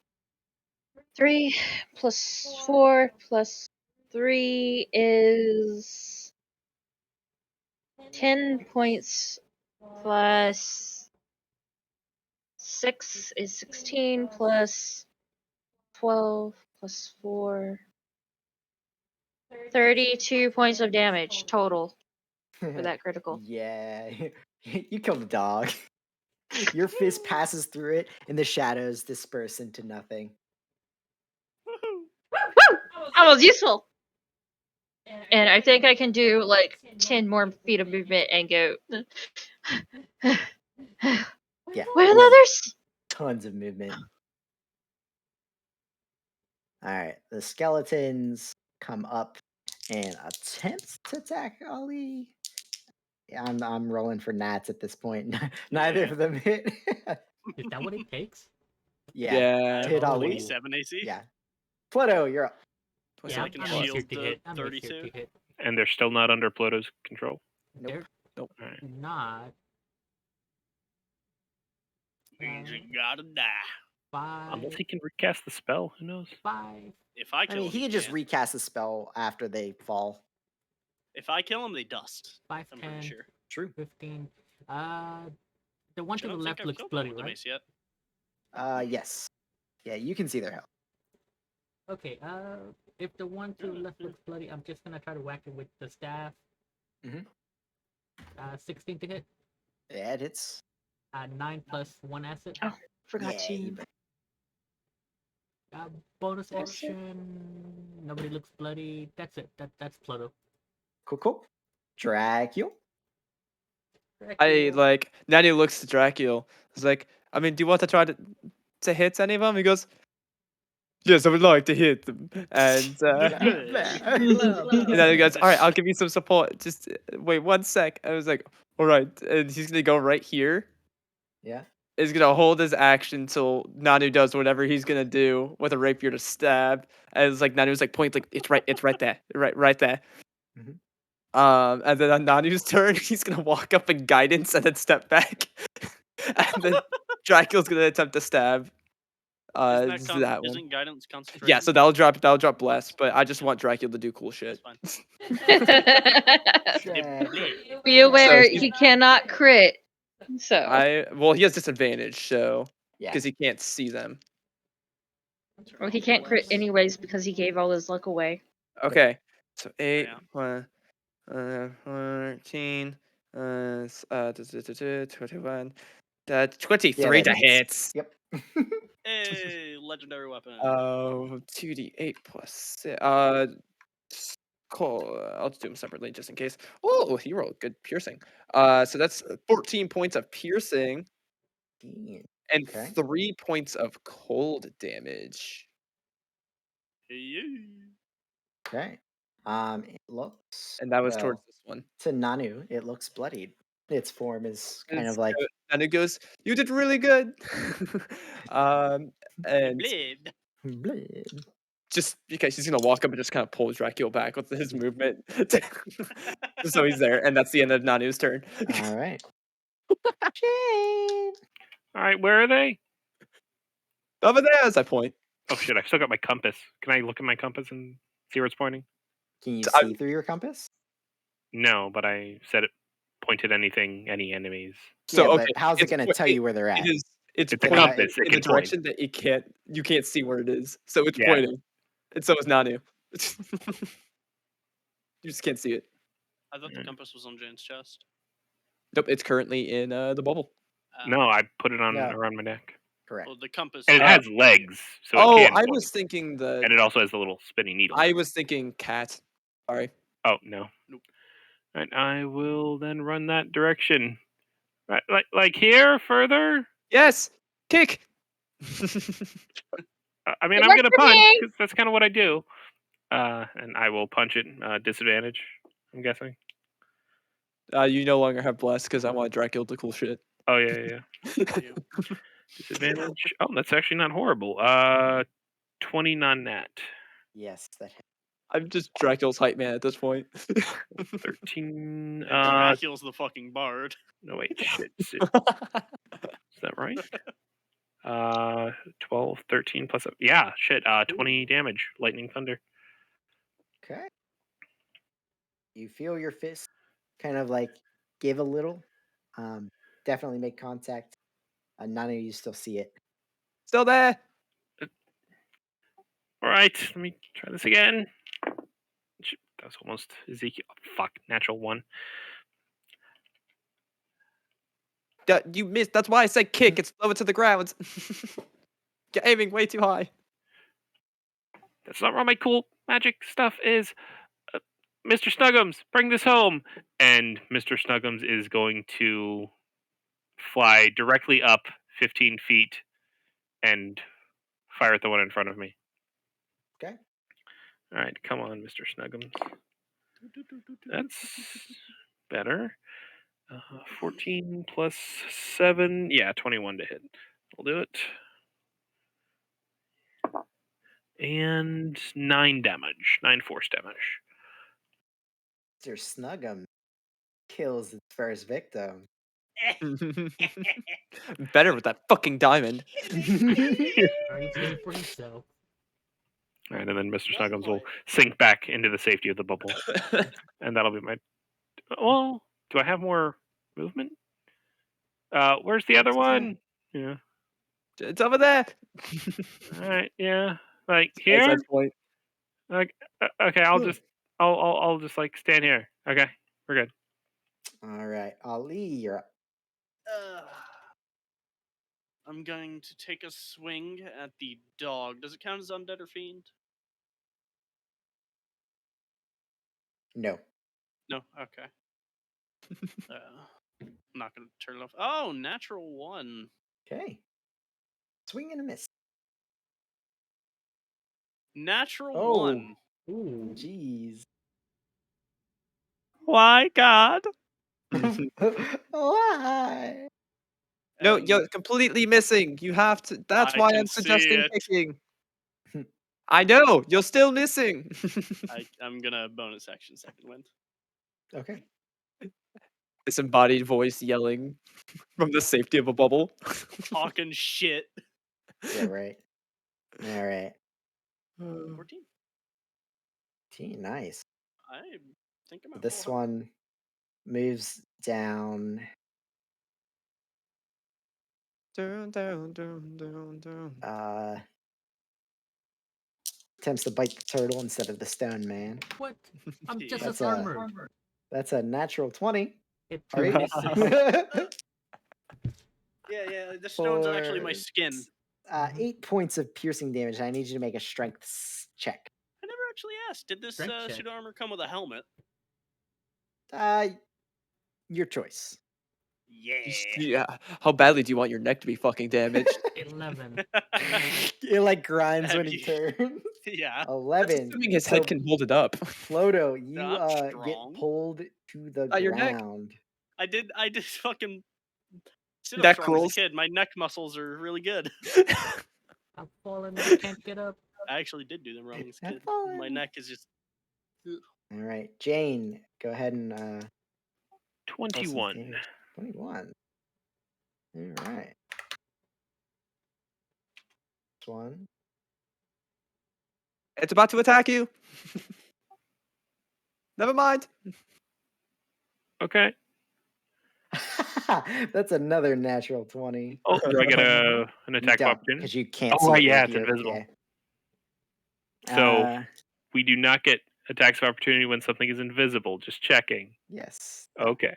3 plus 4 plus 3 is 10 points plus 6 is 16 plus 12 plus 4. 32 points of damage total for that critical. Yeah. You killed the dog. Your fist passes through it, and the shadows disperse into nothing. Woohoo! Woo! That was useful! And I think I can do like 10 more feet of movement and go. Yeah. Where are you the have others? tons of movement. All right. The skeletons come up and attempt to attack Ali. Yeah, I'm rolling for gnats at this point. Neither Yeah. of them hit. Is that what it takes? Yeah. Yeah. I Hit have Ali. 27 AC. Yeah. Pluto, you're up. So Yeah, I can I'm shield easier to the hit. I'm easier 32. to hit. And they're still not under Ploto's control. Nope. They're Nope. Alright. not. Means you gotta die. Unless 5, he can recast the spell, who knows? 5. If I I kill mean, him, he can just can't. recast the spell after they fall. If I kill him, they dust. 5, I'm 10, pretty sure. True. 15. The one I to the don't think left I've looks killed bloody, anyone with the right? mace yet. Yes. Yeah, you can see their health. Okay, if the one to the left looks bloody, I'm just gonna try to whack it with the staff. Mhm. 16 to hit. Yeah, it hits. 9 plus 1 acid. Oh, forgot Yeah, to. you- Bonus That's it. action. Nobody looks bloody. That's it. That's Ploto. Cool. Dracula. I like Nanny looks to Dracula. He's like, I mean, do you want to try to hit any of them? He goes, yes, I would like to hit them. And and then he goes, all right, I'll give you some support. Just wait 1 sec. I was like, all right. And he's gonna go right here. Yeah. Is gonna hold his action till Nanu does whatever he's gonna do with a rapier to stab. And it's like Nanu's like point like it's right there. Right there. Mhm. And then on Nanu's turn, he's gonna walk up in guidance and then step back. And then Dracula's gonna attempt to stab. Isn't This is that one. isn't guidance concentration? Yeah, so that'll drop bless, but I just want Dracula to do cool shit. That's fine. Check. Be aware, he's- he cannot crit. So Well, he has disadvantage, so Yeah. because he can't see them. well, he can't crit anyways because he gave all his luck away. Okay, so 8, Yeah. 14, 21, Yeah, 23 that to hits. hits. Yep. Hey, legendary weapon. 2d8 plus 6. Cool. I'll just do them separately just in case. Oh, he rolled good piercing. So that's 14 points of piercing Damn. and Okay. 3 points of cold damage. Hey. Okay. It looks. And that was well, towards this one. to Nanu, it looks bloodied. Its form is kind of like. And it goes, "You did really good." And Blade. Blood. just because he's gonna walk up and just kind of pull Dracula back with his movement, so he's there, and that's the end of Nanu's turn. All right. Shane. All right, where are they? Over there, as I point. Oh shit! I still got my compass. Can I look at my compass and see where it's pointing? Can you I- see through your compass? No, but I said it pointed any enemies. So Yeah, okay, but how's it it's going to po- tell it- you where they're at? It's It's a pointing compass. It in the can point. direction that you can't see where it is. So it's Yeah. pointing, and so is Nanu. You just can't see it. I thought the compass was on Jane's chest. Nope, it's currently in the bubble. No, I put it on No. around my neck, Correct. Well, the compass. and it has legs, so it Oh, can I point. was thinking the. And it also has the little spinning needle. I was thinking cat. Sorry. Oh no. Nope. Right, I will then run that direction. Right, like here, further. Yes, kick. I mean, Good I'm luck gonna for punch me. because that's kind of what I do. And I will punch it. Disadvantage. I'm guessing. You no longer have bless because I want Dracula to cool shit. Oh yeah. You. Disadvantage. Oh, that's actually not horrible. 20 non-nat. Yes, that. I'm just Dracula's hype man at this point. 13. And Dracula's the fucking bard. No wait, shit. Is that right? 12, 13 plus. Yeah, shit. 20 damage. Lightning thunder. Okay. You feel your fist kind of like give a little. Definitely make contact. None of you still see it. Still there. All right, let me try this again. That was almost Ezekiel. Fuck, natural 1. You missed. That's why I said kick. It's low to the ground. You're aiming way too high. That's not where my cool magic stuff is. Mr. Snuggums, bring this home. And Mr. Snuggums is going to fly directly up 15 feet and fire at the one in front of me. Okay. All right, come on, Mr. Snuggums. That's better. 14 plus 7. Yeah, 21 to hit. We'll do it. And 9 damage. 9 force damage. Mr. Snuggum kills its first victim. Better with that fucking diamond. Are you saying for yourself? All right, and then Mr. Snuggums will sink back into the safety of the bubble. And that'll be my... Well, do I have more movement? Where's the other one? Yeah. It's over there. All right, yeah. Like As here? I point. Like, okay, I'll just like stand here. Okay, we're good. All right, Ali, you're up. I'm going to take a swing at the dog. Does it count as undead or fiend? No. No. Okay. I'm not gonna turn it off. Oh, natural 1. Okay. Swing and a miss. Natural Oh. 1. Ooh. Jeez. Why, God? Why? No, And you're completely missing. You have to. That's I why can I'm see suggesting it. kicking. I know. You're still missing. I'm gonna bonus action second wind. Okay. Disembodied voice yelling from the safety of a bubble. Talking shit. Yeah, right. All right. 14. Nice. I think I'm at This 400. one moves down. Dun, dun, dun, dun, dun. Attempts to bite the turtle instead of the stone man. What? I'm just That's as armored. That's a natural 20. It Are you? misses. Yeah. The stone's actually my For skin. 8 points of piercing damage. I need you to make a strength check. I never actually asked. Did this Strength check. suit armor come with a helmet? Your choice. Yeah. How badly do you want your neck to be fucking damaged? 11. It like grinds Have when he you- turns. Yeah. 11. Assuming his So, head can hold it up. Ploto, you I'm get strong. pulled to the Your neck. ground. I did fucking sit Neck up strong as curls. a kid. My neck muscles are really good. I've fallen. I can't get up. I actually did do them wrong as a Have kid. My fun. neck is just. All right, Jane, go ahead and roll some 21. damage. 21. All right. This one. It's about to attack you. Never mind. Okay. That's another natural 20. Oh, do I get an attack of opportunity? because you can't Oh, see right, it yeah, with it's your- invisible. yeah. So we do not get attacks of opportunity when something is invisible. Just checking. yes. Okay.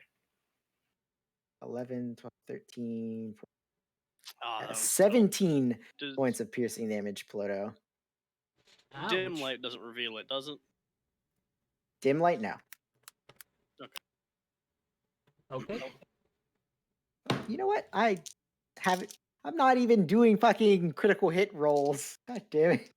11, 12, 13, Oh, that was 17 Does points of piercing damage, Ploto. dim Ouch. light doesn't reveal it, does it? Dim light now. Okay. You know what? I'm not even doing fucking critical hit rolls. God damn it.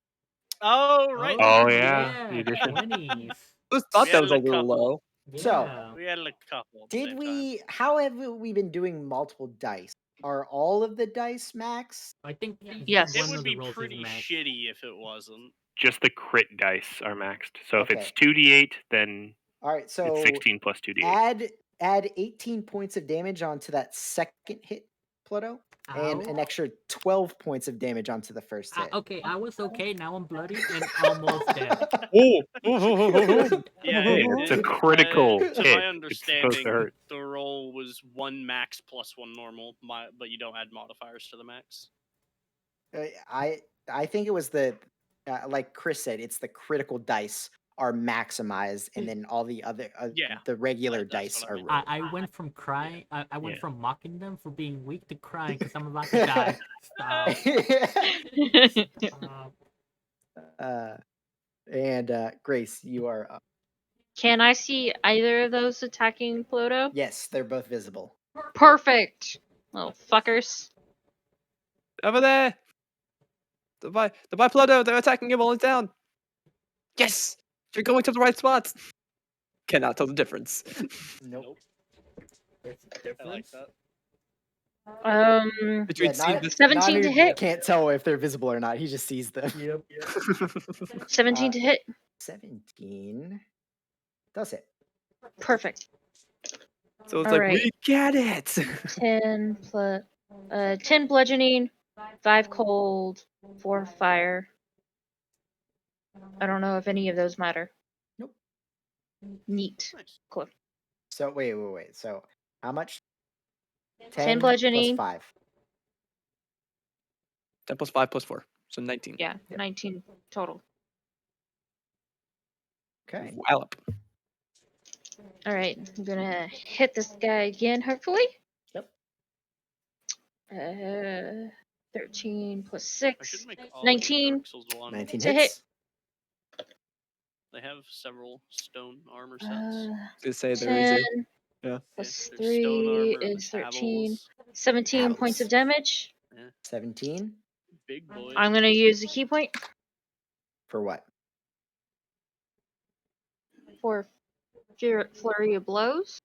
Oh, right. Oh, yeah, the addition. 20s. I thought We that was a added a little couple. low. So, Yeah. We added a couple. At the Did same we? How have we been doing multiple dice? Are all of the dice max? I think Yes. Time. It one would of the be rolls is pretty max. shitty if it wasn't. Just the crit dice are maxed. So if it's Okay. 2d8, then All right, so it's 16 plus 2d8. add 18 points of damage onto that second hit, Pluto, and an Ow. extra 12 points of damage onto the first hit. Okay, I was okay. Now I'm bloody and almost dead. Oh. Yeah, Hey, it's a critical to hit. my It's supposed understanding, to hurt. the roll was 1 max plus 1 normal, but you don't add modifiers to the max. I think it was the like Chris said, it's the critical dice are maximized, and then all the other Yeah, the regular that's dice what I are meant. rolled. I went from crying. I went Yeah. from mocking them for being weak to crying because I'm about to die. Stop. Stop. And Grace, you are up. Can I see either of those attacking Ploto? Yes, they're both visible. Perfect. Little fuckers. Over there. The by Ploto, they're attacking him while he's down. Yes! You're going to the right spots. Cannot tell the difference. Nope. There's a I like difference. that. Between Yeah, not, this 17 not to even- hit. Can't tell if they're visible or not. He just sees them. Yep. 17 to hit. 17 does it. Perfect. So it's All like, right. we get it. 10 plus 10 bludgeoning, 5 cold, 4 fire. I don't know if any of those matter. Nope. Neat. Nice. Cool. So wait. So how much? 10 plus bludgeoning. 5. 10 plus 5 plus 4. So 19. Yeah, 19 total. Okay. Wallop. All right, I'm gonna hit this guy again, hopefully. Yep. 13 plus I 6. should make all 19. Dark Souls 1. 19 To hit. hits. They have several stone armor sets. To say there 10 is Yeah. plus There's stone 3 armor, is 13. Havels, 17 points of damage. 17 big boys. I'm gonna use a key point for what? for flurry of blows.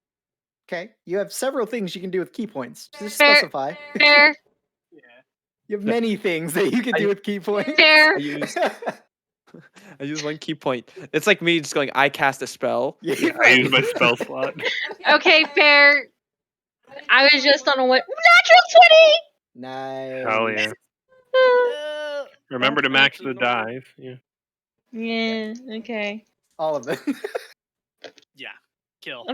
Okay. You have several things you can do with key points. Just Fair. specify. Fair. Yeah. You have many things that you can do with key points. Fair. I use one key point. It's like me just going, I cast a spell. Yeah, I use my spell slot. Okay, fair. I was just on a natural 20. Nice. Hell yeah. Remember to max the dive. Yeah. Yeah. Okay. All of them. Yeah, kill.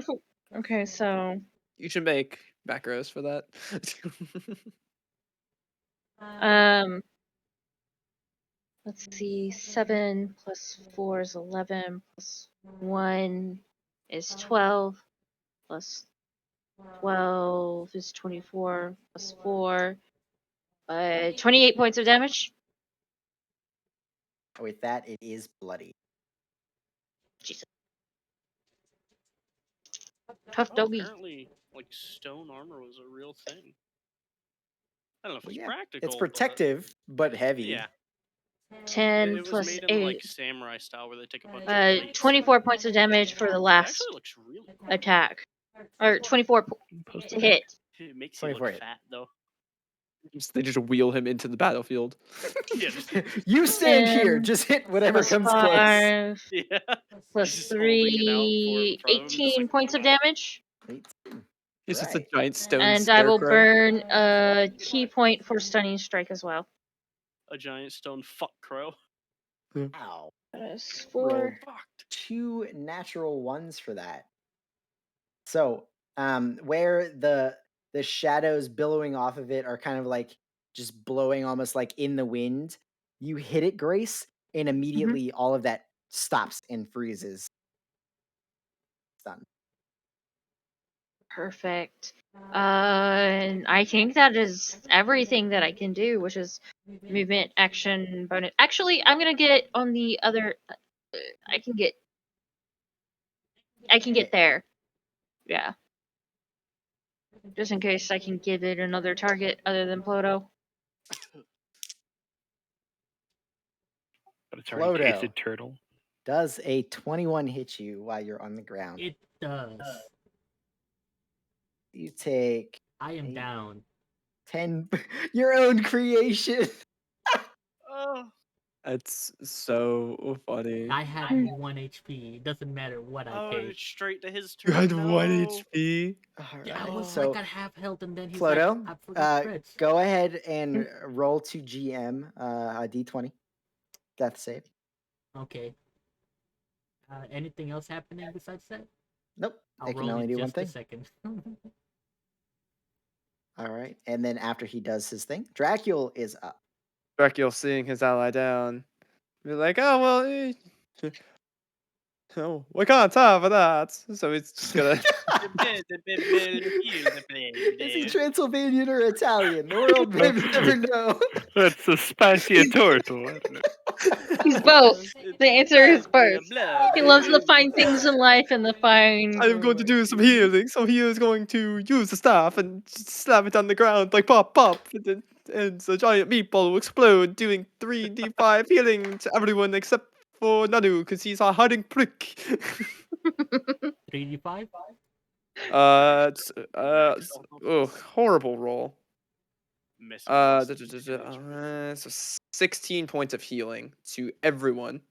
Okay. So You should make back rows for that. let's see. 7 plus 4 is 11. Plus 1 is 12. Plus 12 is 24. Plus 4. 28 points of damage. With that, it is bloody. Jesus. Tough doggy. Apparently, like stone armor was a real thing. I don't know if Well, it's yeah, practical. it's but protective, but heavy. yeah, 10 it was plus made 8. in like samurai style where they take a bunch of plates. 24 points of damage for the It last actually looks really cool. attack. Or 24 Post to hit. It makes you 24 look hit. fat though. They just wheel him into the battlefield. Yeah, just You stand here. And Just hit whatever plus comes close. 5. yeah. Plus just holding it out 3. from him, just 18 like, points of damage. He's just a Right. giant stone And I will scarecrow. burn a key point for stunning strike as well. a giant stone fuck crow. Ow. That is Rolled 4. 2 natural ones for that. So, where the shadows billowing off of it are kind of like just blowing almost like in the wind, you hit it, Grace, and immediately all of that stops and freezes. Stunned. Perfect. And I think that is everything that I can do, which is movement, action, bonus. Actually, I'm gonna get on the other. I can get there. Yeah. Just in case I can give it another target other than Ploto. But it's already Ploto. tasted turtle. Does a 21 hit you while you're on the ground? It does. You take I am down. 10 your own creation. Oh, It's so funny. I had 1 HP. It doesn't matter what I oh, take. straight to his You turn. had no. 1 HP. Yeah, I was So like at half health, and then he's Ploto, like, I forgot crits. go ahead and roll to GM a D20. Death save. Okay. Anything else happening besides that? Nope. I'll It can roll only in do one just thing. a second. All right. And then after he does his thing, Dracula is up. Dracula seeing his ally down. Be like, oh well, oh, we can't have that. So he's just gonna. Is he Transylvanian or Italian? The world may never know. That's a spicy turtle. I don't know. He's both. The answer is both. He loves the fine things in life and the fine. I'm going to do some healing. So he is going to use the staff and slam it on the ground like pop pop, and the giant meatball will explode, doing 3d5 healing to everyone except for Nanu, because he's a hiding prick. 3d5? Horrible roll. Missing So 16 points of healing to everyone.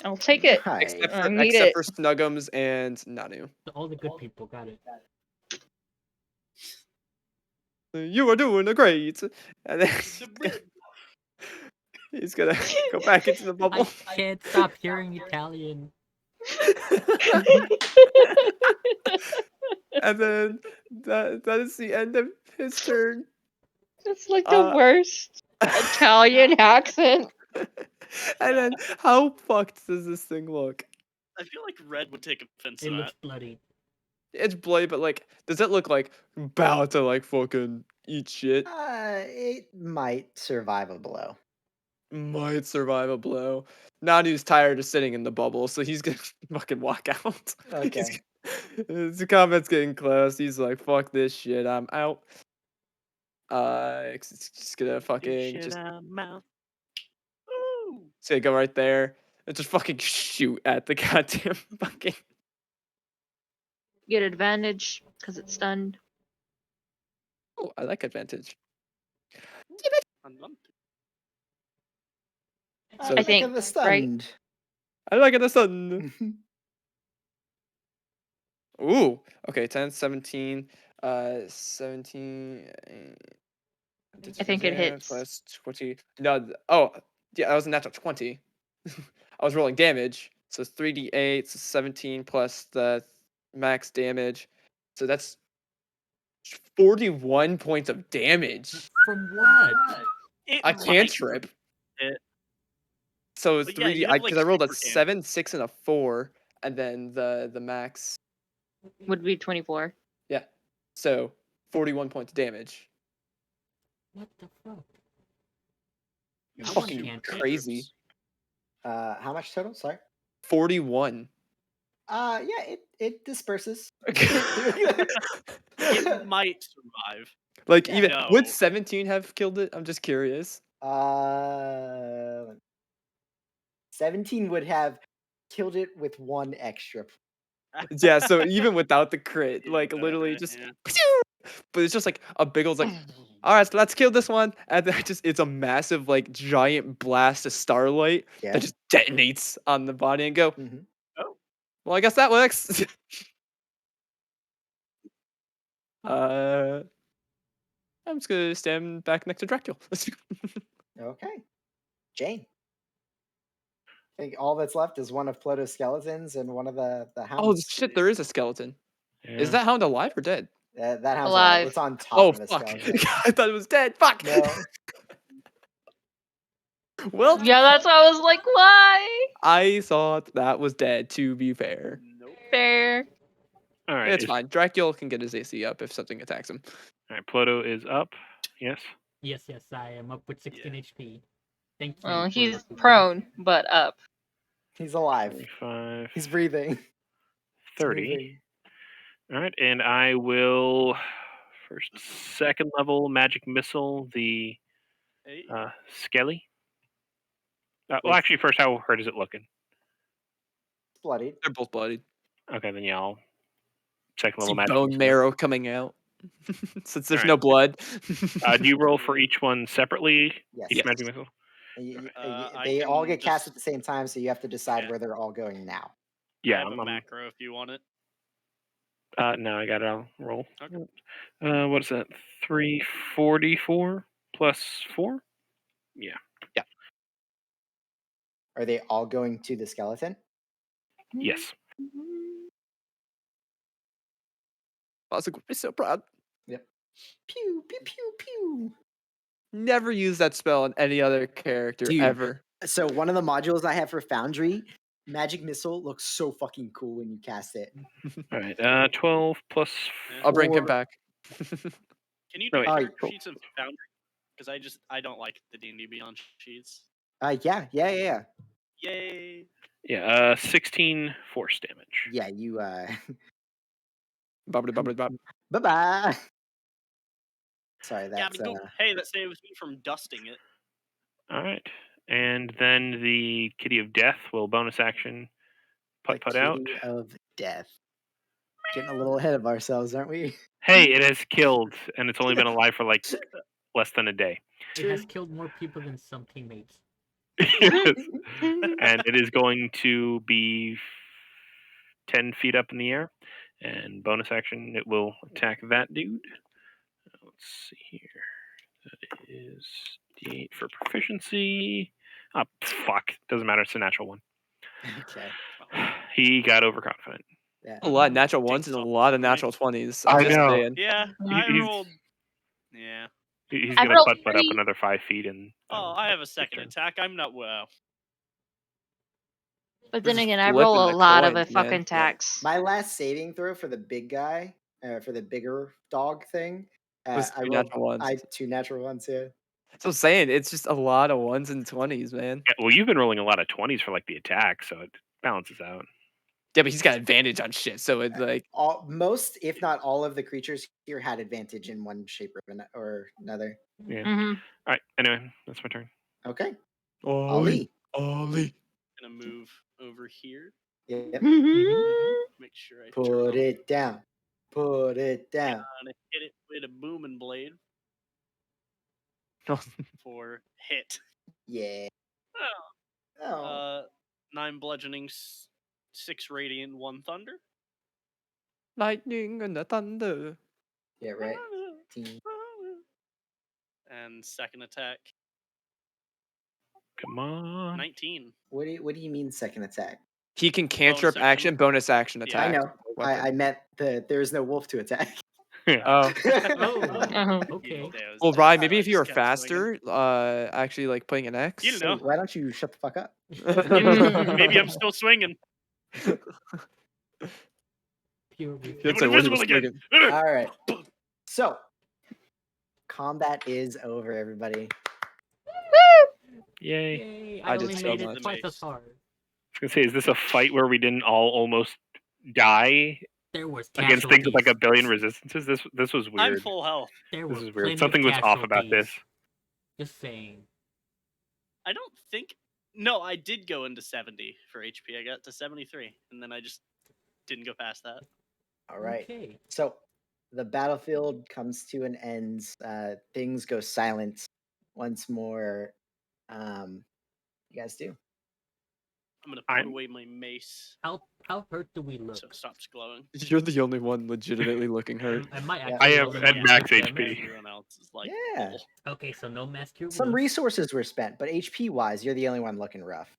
I'll take it. Right. Except for Snuggums and Nanu. All the good people got it. You are doing a great. And then he's gonna go back into the bubble. I can't stop hearing Italian. And then that is the end of his turn. It's like the worst Italian accent. And then how fucked does this thing look? I feel like Red would take offense It to looks that. bloody. It's bloody, but like, does it look like about to like fucking eat shit? It might survive a blow. Might survive a blow. Nanu's tired of sitting in the bubble, so he's gonna fucking walk out. Okay. The combat's getting close. He's like, "Fuck this shit, I'm out." It's just gonna fucking just say go right there and just fucking shoot at the goddamn fucking. Get advantage because it's stunned. Oh, I like advantage. So, I think, the stunned. I like it the sun. Ooh. Okay. 10, 17. 17. I think it hits. Plus 20. No. Oh, yeah. That was a natural 20. I was rolling damage. So it's 3d8. So 17 plus the max damage. So that's 41 points of damage. From what? It A might cantrip. hit. So it's But yeah, 3d. you have Because like I rolled a super 7, 6, and a 4, and then the max. Would be 24. Yeah. So 41 points of damage. What the fuck? damage. I Fucking want cantrip. crazy. How much total? Sorry. 41. Yeah, it disperses. It might survive. Like Yeah. even No. would 17 have killed it? I'm just curious. 17 would have killed it with 1 extra. Yeah, so even without the crit, like Yeah, literally just yeah. but it's just like a big old like all right, so let's kill this one. And then it's a massive like giant blast of starlight Yeah. that just detonates on the body and go, Mhm. Oh, well, I guess that works. uh I'm just gonna stand back next to Dracula. Okay. Jane. I think all that's left is one of Ploto's skeletons and one of the Oh hounds. shit, there is a skeleton. Is Yeah. that hound alive or dead? That hound's Alive. It's on top Oh of a fuck. skeleton. I thought it was dead. Fuck. No. Well, Yeah, that's why I was like, why? I thought that was dead, to be fair. nope. Fair. All right. It's fine. Dracula can get his AC up if something attacks him. All right. Ploto is up. Yes. Yes, I am up with 16 HP. Thank you. Well, for he's the- prone, but up. He's alive. 25, He's breathing. He's 30. moving. All right. And I will first, second level magic missile the Hey, Skelly. Well, Wait. actually, first, how hurt is it looking? It's bloodied. They're both bloodied. Okay, then yeah, I'll second See level magic bone missile. marrow coming out. Since there's Alright. no blood. Do you roll for each one separately? Yes. Each Yes. magic missile? I They all can get cast just- at the same time, so you have to decide Yeah. where they're all going now. I Yeah, have a I'm macro if you want it. no, I got it. I'll roll. Okay. What is that? 344 plus 4? Yeah. Are they all going to the skeleton? Yes. Boswick would be so proud. Pew, pew, pew, pew. Never use that spell on any other character Dude. ever. So one of the modules I have for Foundry, Magic Missile looks so fucking cool when you cast it. All right. 12 plus I'll bring him 4. back. Can you No, do wait. character Cool. sheets in Foundry? Because I don't like the D&D Beyond sheets. Yeah. Yay! Yeah. 16 force damage. Yeah, you Bubbly, bubbly, bop. bye-bye. Sorry, Yeah, that's but hey, that saves me from dusting it. All right. And then the Kitty of Death will bonus action the put out. Kitty of Death. Getting a little ahead of ourselves, aren't we? Hey, it has killed, and it's only been alive for like less than a day. It has killed more people than some teammates. And it is going to be 10 feet up in the air. And bonus action, it will attack that dude. Let's see here. That is D8 for proficiency. Ah, fuck. Doesn't matter. It's a natural one. Okay. He got overconfident. Yeah. A lot of natural Takes ones and a off lot of for me. natural 20s. I I'm just know. saying. Yeah, He's- I rolled. Yeah. He's I going to rolled put up 3. another 5 feet. And Oh, I have a second turn. attack. I'm not well. But We're then just again, I flipping roll a the lot of coins, it man. fucking attacks. My last saving throw for the big guy, for the bigger dog thing, Was I 2 rolled natural ones. 2 natural ones. Yeah. So I'm saying it's just a lot of 1s and 20s, man. Yeah, well, you've been rolling a lot of 20s for like the attack, so it balances out. Yeah, but he's got advantage on shit. So it's like Most, if not all, of the creatures here had advantage in one shape or another. Yeah. Mm-hmm. All right. Anyway, that's my turn. Okay. Ollie. Gonna move over here. Yep. Make sure I turn Put on. it down. Put it down. Gonna hit it with a booming blade for hit. Yeah. Oh. Oh. 9 bludgeoning, 6 radiant, 1 thunder. Lightning and the thunder. Yeah, right. Team. And second attack, Come on. 19. What do you mean second attack? He can cantrip section. action, bonus action Yeah. attack. I know. I meant there is no wolf to attack. Oh. Oh, okay. Well, Ryan, maybe if you were faster, actually like putting an X. You know. Hey, why don't you shut the fuck up? Maybe I'm still swinging. Pure You'd It say, went "Where's he invisible again. swinging?" All right. So, combat is over, everybody. Yay. Yay, I I did only so made it much. twice as hard. I was gonna say, is this a fight where we didn't all almost die There was against things with like a casualties. billion resistances? This was I'm weird. full health. There This were is plenty weird. Something of was off about this. casualties. Just saying. I don't think. No, I did go into 70 for HP. I got to 73, and then I just didn't go past that. All right. Okay. So, the battlefield comes to an end. Things go silent once more. You guys do. I'm gonna put away my mace How hurt do we look? so it stops glowing. You're the only one legitimately looking hurt. Am I Yeah. actually I the am only at one max with damage? HP. Everyone else is like Yeah. full. Okay, so no mass cure Some wounds. resources were spent, but HP wise, you're the only one looking rough.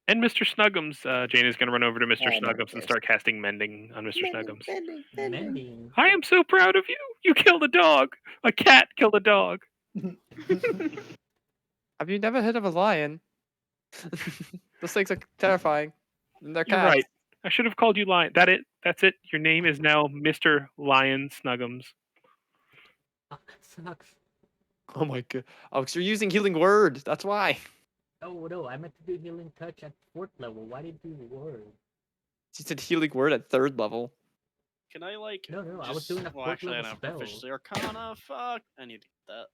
And Mr. Snuggums, Jane is going to run over to Mr. Oh, no one Snuggums and cares. start casting Mending on Mr. Snuggums. Bending. Mending. I am so proud of you. You killed a dog. A cat killed a dog. Have you never heard of a lion? Those things are terrifying. And they're You're cats. right. I should have called you Lion. That's it. Your name is now Mr. Lion Snuggums. Ah, sucks. Oh my god. Oh, because you're using healing word. That's why. Oh no, I meant to do healing touch at 4th level. Why did you do the word? She said healing word at 3rd level. Can I like? No, I was just- doing a Well, 4th actually, I level don't have spell. proficiency Arcana. Fuck, I need to get that.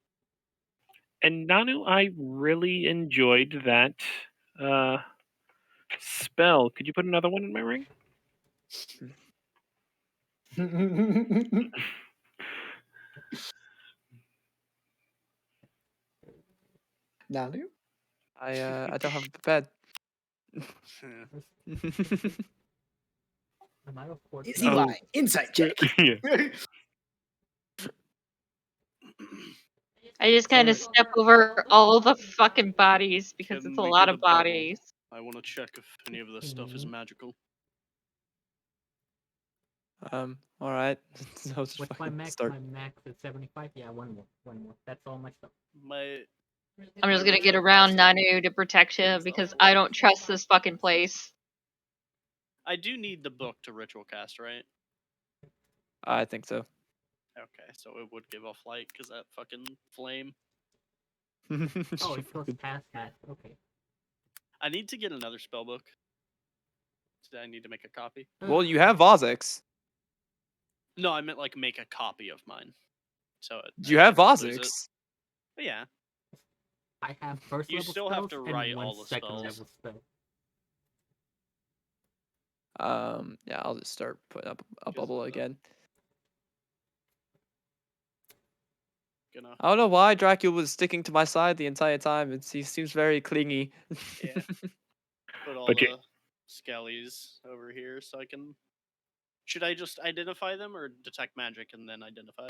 And Nanu, I really enjoyed that spell. Could you put another one in my ring? Nanu? I don't have a bed. Am I a 4th Is he level? lying? Insight check. Yeah. I just kind of step over all the fucking bodies because Can it's a we lot get of a bubble? bodies. I want to check if any of this stuff is Mhm. magical. All right. So just What's my fucking max? start. My max is 75. Yeah, one more. That's all my stuff. My I'm just gonna get ritual around casting Nanu to protect you is because level I don't trust this fucking place. I do need the book to ritual cast, right? I think so. Okay, so it would give off light because that fucking flame. Oh, it goes past that. Okay. I need to get another spell book. So I need to make a copy. Well, you have Vozix. No, I meant like make a copy of mine. So You have if I lose it- Vozix. But yeah, I have first You level still have spells to and write one all the second spells. level spell. Yeah, I'll just start putting up a Just bubble like that. again. gonna I don't know why Dracula was sticking to my side the entire time. He seems very clingy. Yeah. put all But the you- skellies over here so I can. Should I just identify them or detect magic and then identify?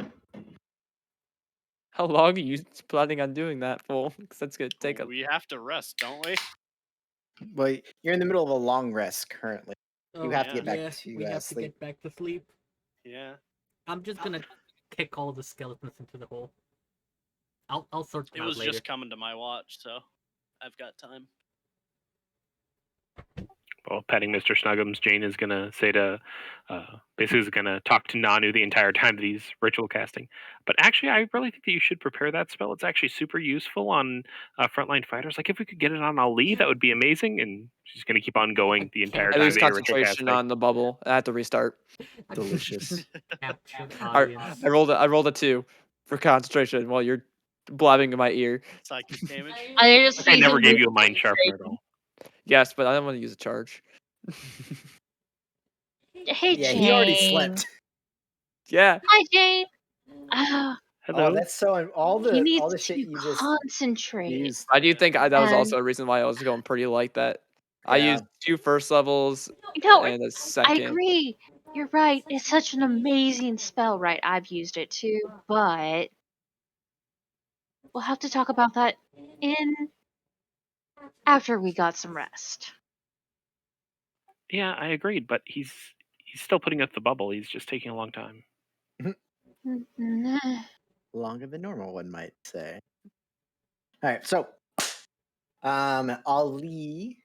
How long are you planning on doing that for? Because that's gonna take a. We have to rest, don't we? Well, you're in the middle of a long rest currently. You have to yeah. get back Oh, yeah, to we have to sleep. get back to sleep. Yeah. I'm just gonna kick all the skeletons into the hole. I'll sort them It out was later. just coming to my watch, so I've got time. Well, petting Mr. Snuggums, Jane is gonna say to, basically is gonna talk to Nanu the entire time that he's ritual casting. But actually, I really think that you should prepare that spell. It's actually super useful on frontline fighters. Like if we could get it on Ali, that would be amazing. And she's gonna keep on going the entire I time lose that you're ritual concentration casting. on the bubble. I have to restart. Delicious. Captured I audience. rolled a 2 for concentration while you're blabbing in my ear. Psychic damage. I just Like I see never him gave you a mind sharpener at all. Yes, but I don't want to use a charge. Hey, Yeah, Jane. he already slept. Yeah. Hi, Jane. Ah, Hello. Oh, that's so all he the needs shit to you just concentrate. used. I do think that was And- also a reason why I was going pretty like that. I Yeah. used 2 first levels No, and a I second. agree. You're right. It's such an amazing spell, right? I've used it too, but we'll have to talk about that in after we got some rest. Yeah, I agreed, but he's still putting up the bubble. He's just taking a long time. Longer than normal, one might say. All right, so Ali,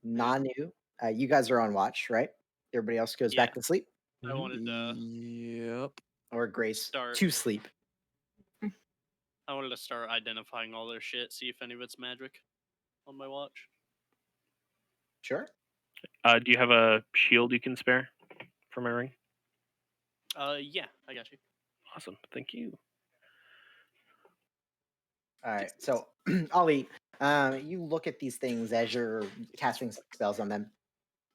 Nanu, you guys are on watch, right? Everybody else goes back Yeah. to sleep, I wanted to Yep. or Grace start. to sleep. I wanted to start identifying all their shit, see if any of it's magic on my watch. Sure. Do you have a shield you can spare for my ring? Yeah, I got you. Awesome, thank you. All right, so Ali, you look at these things as you're casting spells on them,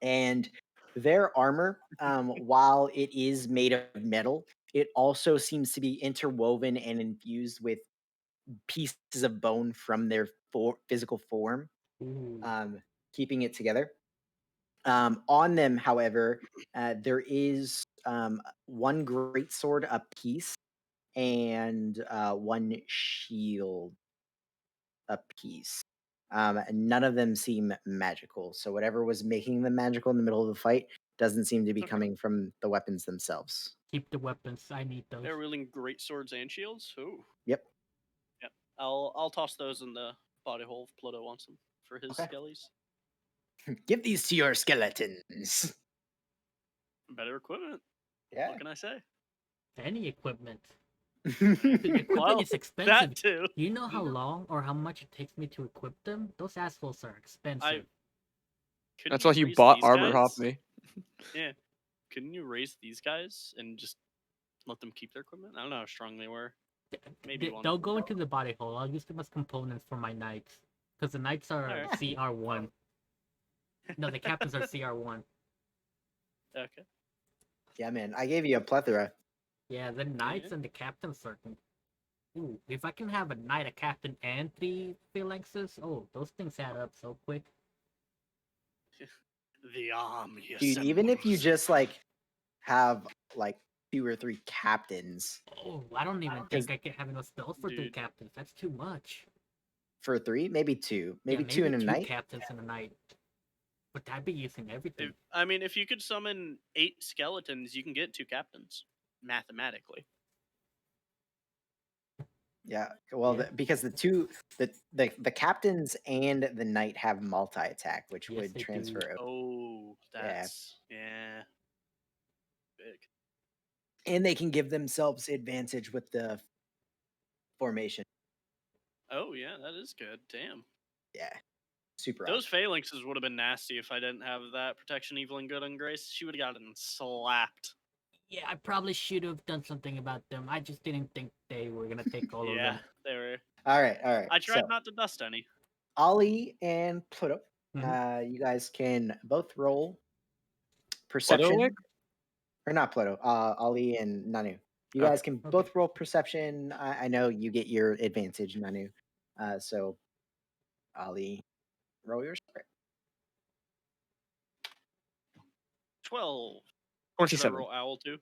and their armor, while it is made of metal, it also seems to be interwoven and infused with pieces of bone from their physical form, Ooh. keeping it together. On them, however, there is one great sword apiece and one shield apiece. And none of them seem magical. So whatever was making them magical in the middle of the fight doesn't seem to be Okay. coming from the weapons themselves. Keep the weapons. I need those. They're wielding great swords and shields. Ooh. Yep. Yep. I'll toss those in the body hole if Ploto wants them for his Okay. skellies. Give these to your skeletons. Better equipment. Yeah. What can I say? Any equipment. The equipment Well, is expensive. that too. Do you know how long or how much it takes me to equip them? Those assholes are expensive. Couldn't That's why you raise bought these armor off guys? me. Yeah. Couldn't you raise these guys and just let them keep their equipment? I don't know how strong they were. Maybe one. They'll go into the body hole. I'll use them as components for my knights. Because the knights are Alright. CR1. No, the captains are CR1. Okay. Yeah, man. I gave you a plethora. Yeah, the knights and the captains are. Ooh, if I can have a knight, a captain, and 3 phalanxes, oh, those things add up so quick. The army Dude, even if you assembles. just like have like 2 or 3 captains Oh, I don't even think I can have enough spells for 3 Dude. captains. That's too much. for 3, maybe 2, maybe Yeah, 2 in a 2 night. captains in a night. But I'd be using everything. If you could summon 8 skeletons, you can get 2 captains mathematically. Yeah, well, Yeah. because the captains and the knight have multi attack, which Yes, would they do. transfer over. Oh, that's big. And they can give themselves advantage with the formation. Oh yeah, that is good. Damn. Yeah, super. Those phalanxes would have been nasty if I didn't have that protection, evil, and good on Grace. She would have gotten slapped. Yeah, I probably should have done something about them. I just didn't think they were gonna take all of Yeah, them. they were. All right. I tried So not to dust any. Ollie and Pluto, Mhm. you guys can both roll Pluto perception, awake? or not Pluto. Ollie and Nanu. You Okay. guys can both roll perception. I know you get your advantage, Nanu. So Ollie, roll yours. 12. Should I 27. roll owl too?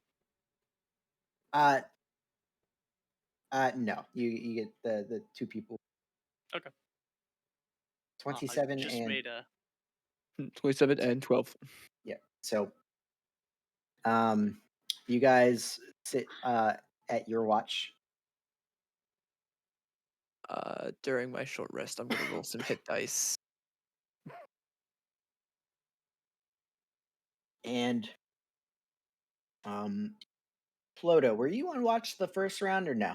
Uh, no, you get the 2 people. Okay. 27 I just and made a 27 and 12. yeah. So, you guys sit at your watch. During my short rest, I'm gonna roll some hit dice. And Ploto, were you on watch the first round or no?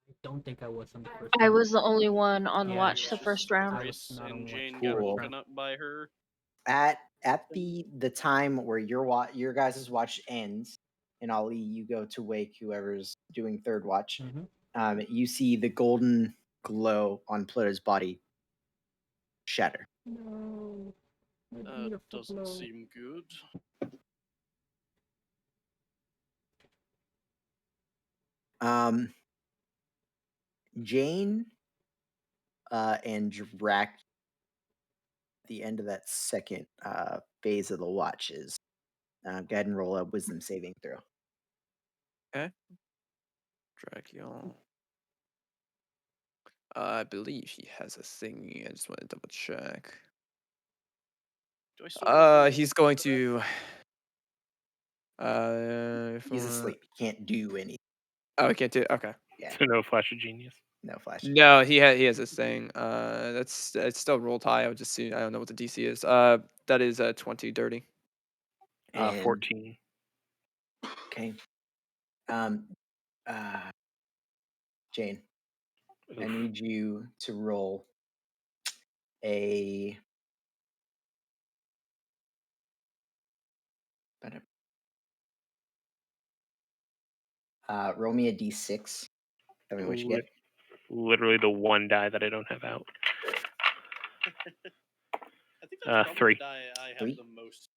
I don't think I was on the first I round. was the only one on Yeah, watch it's the just first round. I was Grace not on and watch Jane the got first Cool. woken round. up by her. At the time where your guys' watch ends, and Ali, you go to wake whoever's doing third watch. Mhm. You see the golden glow on Pluto's body shatter. No, my That beautiful doesn't glow. seem good. Jane and Drac at the end of that second phase of the watch is Go ahead and roll a wisdom saving throw. Dracula. I believe he has a thingy. I just want to double check. Do I still get a free He's roll going for to. He's asleep. He can't do anything. Oh, he can't do it. Okay. Yeah, So no flash of genius. no flash. No, he has this thing. That's it's still rolled high. I would just see. I don't know what the DC is. That is 20 dirty. And 14. okay. Jane, I Oof. need you to roll a. Roll me a d6. Tell me what you get. Literally the one die that I don't have out. I think that's probably 3. the die I have Three? the most.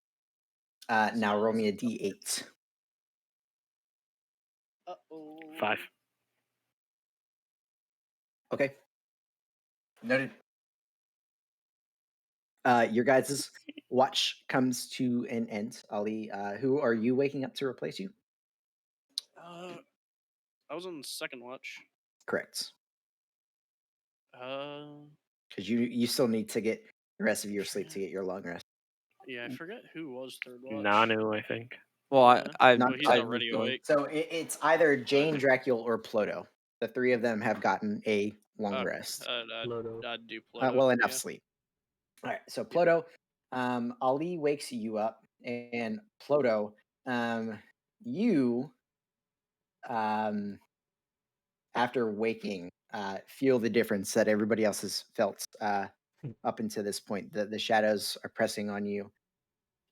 Now roll me a d8. Uh-oh. 5. Okay. Noted. Your guys' watch comes to an end. Ali, who are you waking up to replace you? I was on the second watch. Correct. Uh, Because you still need to get the rest of your sleep to get your long rest. yeah, I forget who was third watch. Nanu, I think. Well, Yeah. I Not- Well, he's I already was going- awake. So it's either Jane, Dracula, or Ploto. The three of them have gotten a long Okay, rest. Ploto. I'd do Ploto. Well, enough yeah. sleep. All right. So Ploto, Ali wakes you up, and Ploto, you, after waking, feel the difference that everybody else has felt up until this point. The shadows are pressing on you.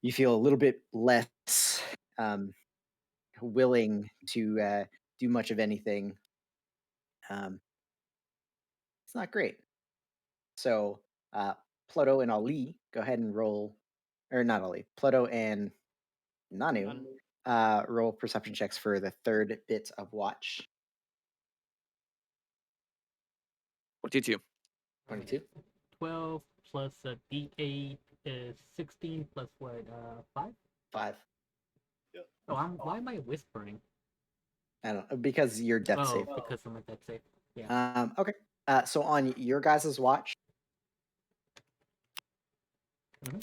You feel a little bit less willing to do much of anything. It's not great. So Ploto and Ali, go ahead and roll, or not Ali, Ploto and Nanu, roll perception checks for the third bit of watch. 22. 22. 12 plus a d8 is 16 plus what? 5? 5. Oh, why am I whispering? I don't know, because you're death Oh, save. because I'm a death save. Yeah. Okay. So on your guys' watch, Mhm.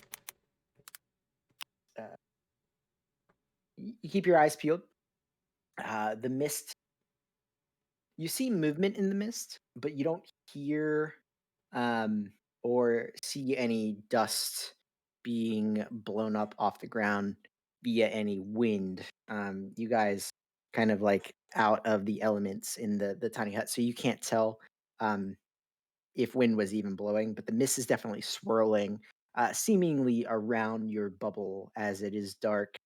you keep your eyes peeled. The mist, you see movement in the mist, but you don't hear or see any dust being blown up off the ground via any wind. You guys kind of like out of the elements in the tiny hut, so you can't tell if wind was even blowing, but the mist is definitely swirling, seemingly around your bubble as it is dark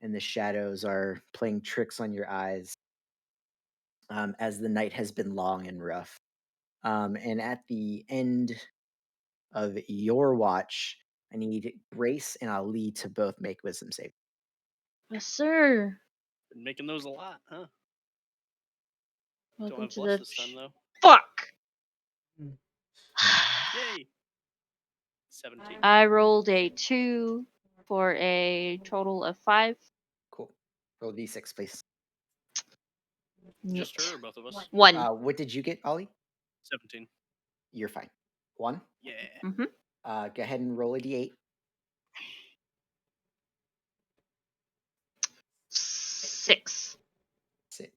and the shadows are playing tricks on your eyes as the night has been long and rough. And at the end of your watch, I need Grace and Ali to both make wisdom save. Yes, sir. Been making those a lot, huh? Welcome Don't have to bless the this time though. fuck. Yay! 17. I rolled a 2 for a total of 5. Cool. Roll d6, please. Just Neat. her or both of us? 1. What did you get, Ollie? 17. You're fine. 1. Yeah. Mm-hmm. Go ahead and roll a d8. 6. 6.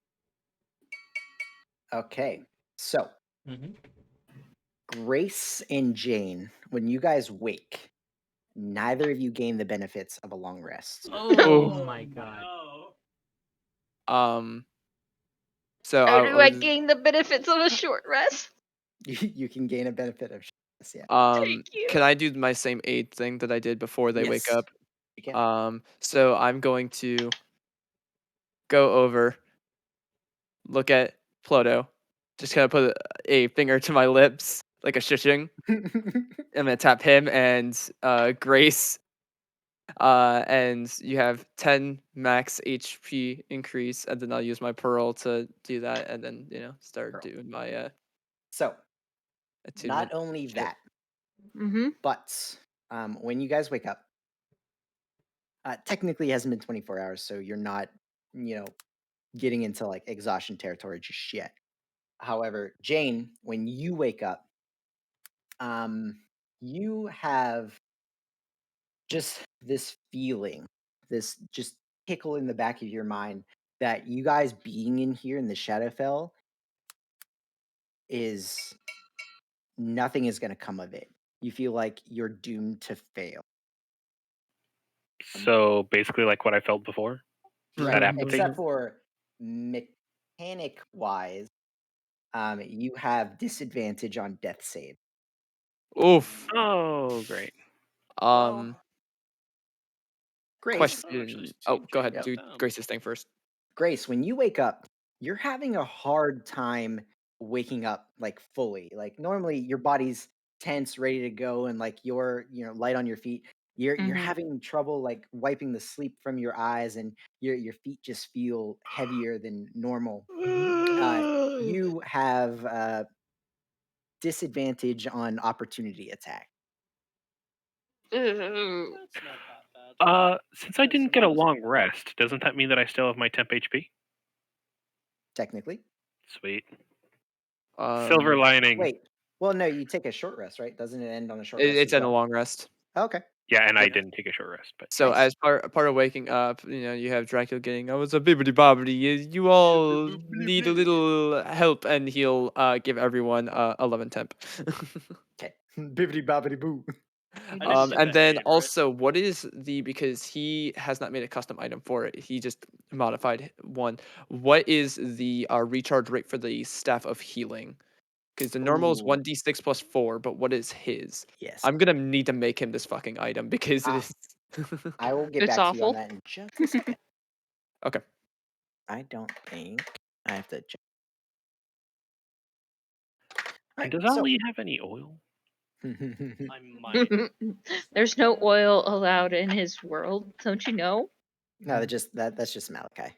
Okay. So, Mm-hmm. Grace and Jane, when you guys wake, neither of you gain the benefits of a long rest. Oh my god. So How do I was, gain the benefits of a short rest? You can gain a benefit of this, yeah. Thank you. can I do my same aid thing that I did before they wake Yes, up? you can. So I'm going to go over, look at Ploto, just kind of put a finger to my lips, like a shushing. I'm gonna tap him and Grace. And you have 10 max HP increase, and then I'll use my pearl to do that, and then start Pearl. doing my So, attunement. not only shit. that, Mm-hmm. but when you guys wake up, Technically, it hasn't been 24 hours, so you're not, getting into like exhaustion territory just yet. However, Jane, when you wake up, um, you have just this feeling, this just tickle in the back of your mind that you guys being in here in the Shadowfell is nothing is going to come of it. You feel like you're doomed to fail. So basically, like what I felt before. Right. That apathy. Except for mechanic wise, you have disadvantage on death save. Oof. Oh, great. Um, Grace, question. Oh, go ahead. Yep. Do Grace's thing first. Grace, when you wake up, you're having a hard time waking up like fully. Like normally your body's tense, ready to go, and like you're, light on your feet. You're Mhm. having trouble like wiping the sleep from your eyes, and your feet just feel heavier than normal. You have disadvantage on opportunity attack. Ooh. That's not that bad. Since I didn't get a long rest, doesn't that mean that I still have my temp HP? Technically. Sweet. Silver lining. Wait. Well, no, you take a short rest, right? Doesn't it end on a short rest? It's as in a well? long rest. Okay. Yeah, and I Good. didn't take a short rest, but So Nice. as part of waking up, you have Dracula getting, oh, it's a bibbidi bobbidi. You all need a little help, and he'll give everyone 11 temp. Okay. Bibbidi bobbidi boo. I didn't get And that then aid, right? also, what is because he has not made a custom item for it. He just modified one. What is the recharge rate for the Staff of Healing? Because the normal is Ooh. 1d6 plus 4, but what is his? Yes. I'm gonna need to make him this fucking item because it Ah. is. I will get It's back to you on awful. that in just a second. Okay. I don't think I have to check. and does so Ali have any oil? I might. There's no oil allowed in his world, don't you know? no, that's just Malachi.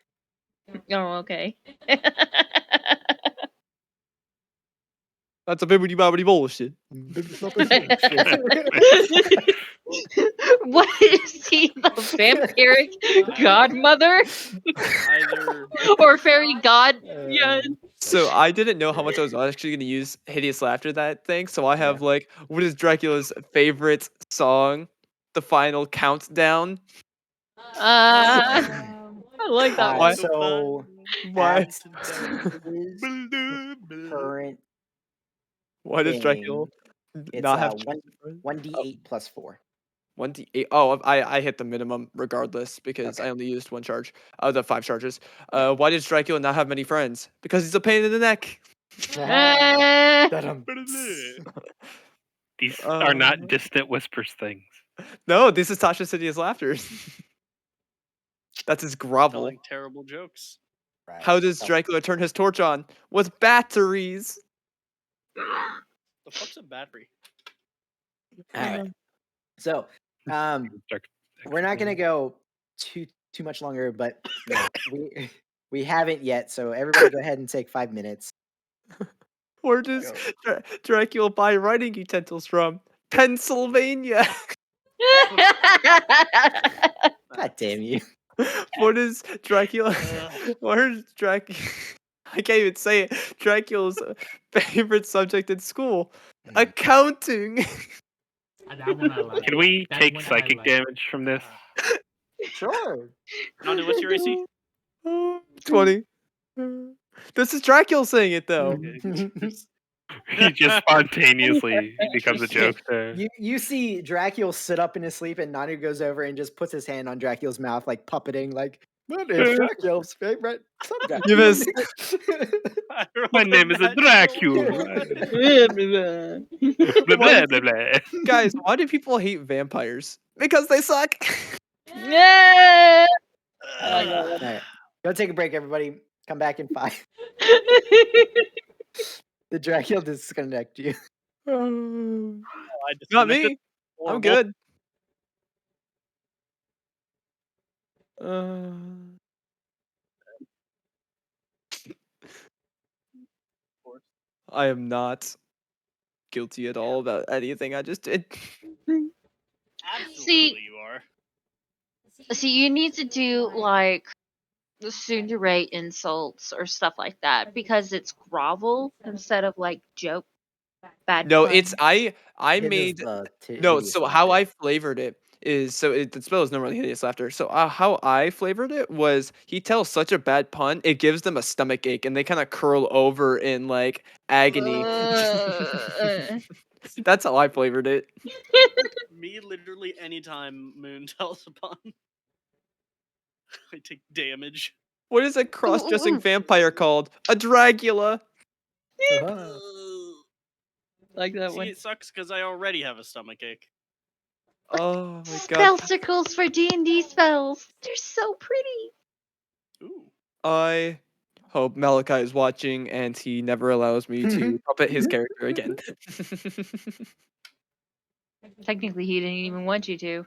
Oh, okay. That's a bibbidi bobbidi bullshit. What is he, the vampiric godmother Either or fairy god? Yeah. So I didn't know how much I was actually going to use hideous laughter that thing. So I have like, what is Dracula's favorite song? The final countdown. I like that one. So Why? at his current Why does Dracula thing, it's not have 1d8 plus 4. 1d8? Oh, I hit the minimum regardless because I only used one charge. The 5 charges. Why does Dracula not have many friends? Because he's a pain in the neck. Ta-dum. These are not distant whispers things. No, this is Tasha's hideous laughter. That's his grovel. telling terrible jokes. Right. How does Dracula turn his torch on? With batteries. The fuck's a battery? All right. So, we're not gonna go too much longer, but we haven't yet. So everybody, go ahead and take 5 minutes. Where does Dracula buy writing utensils from? Pennsylvania. God damn you. What is Dracula? Where's Dracula? I can't even say it. Dracula's favorite subject in school: accounting. Can we take psychic damage from this? Sure. Nanu, what's your AC? 20. This is Dracula saying it though. He just spontaneously becomes a jokester. You see Dracula sit up in his sleep, and Nanu goes over and just puts his hand on Dracula's mouth, like puppeting, like, that is Dracula's favorite subject. You missed. My name is a Dracula. Blah, blah, blah, blah. Guys, why do people hate vampires? Because they suck. Yeah. All right. Go take a break, everybody. Come back in 5. The Dracula disconnect you. Not me. I'm good. I am not guilty at all about anything I just did. Absolutely, you are. See, you need to do like the tsundere insults or stuff like that because it's grovel instead of like joke bad No, pun. it's I It is made the no. hideous So how laughter. I flavored it is the spell is normally hideous laughter. So how I flavored it was he tells such a bad pun, it gives them a stomach ache and they kind of curl over in like agony. Uh, That's how I flavored it. Me, literally, anytime Moon tells upon, I take damage. What is a cross-dressing vampire called? A Dragula. Uh-huh. like that See, one. it sucks because I already have a stomach ache. Oh my god. Spell circles for D&D spells. They're so pretty. Ooh. I hope Malachi is watching and he never allows me to puppet his character again. Technically, he didn't even want you to.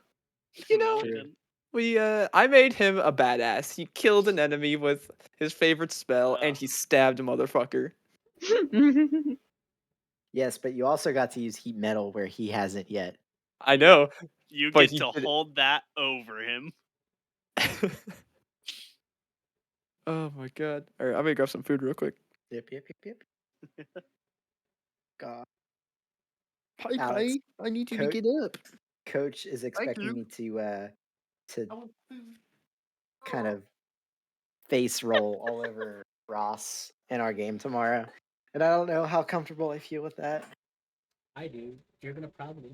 You No, know, I True. didn't. I made him a badass. He killed an enemy with his favorite spell and he stabbed a motherfucker. Yes, but you also got to use heat metal where he hasn't yet. I know, You but get he to did hold that over him. it. Oh my god. All right, I'm gonna grab some food real quick. Yep. God. Hi, Alex, I need you Co- to get up. Coach is expecting me to kind of face roll all over Ross in our game tomorrow. And I don't know how comfortable I feel with that. I do. You're gonna probably.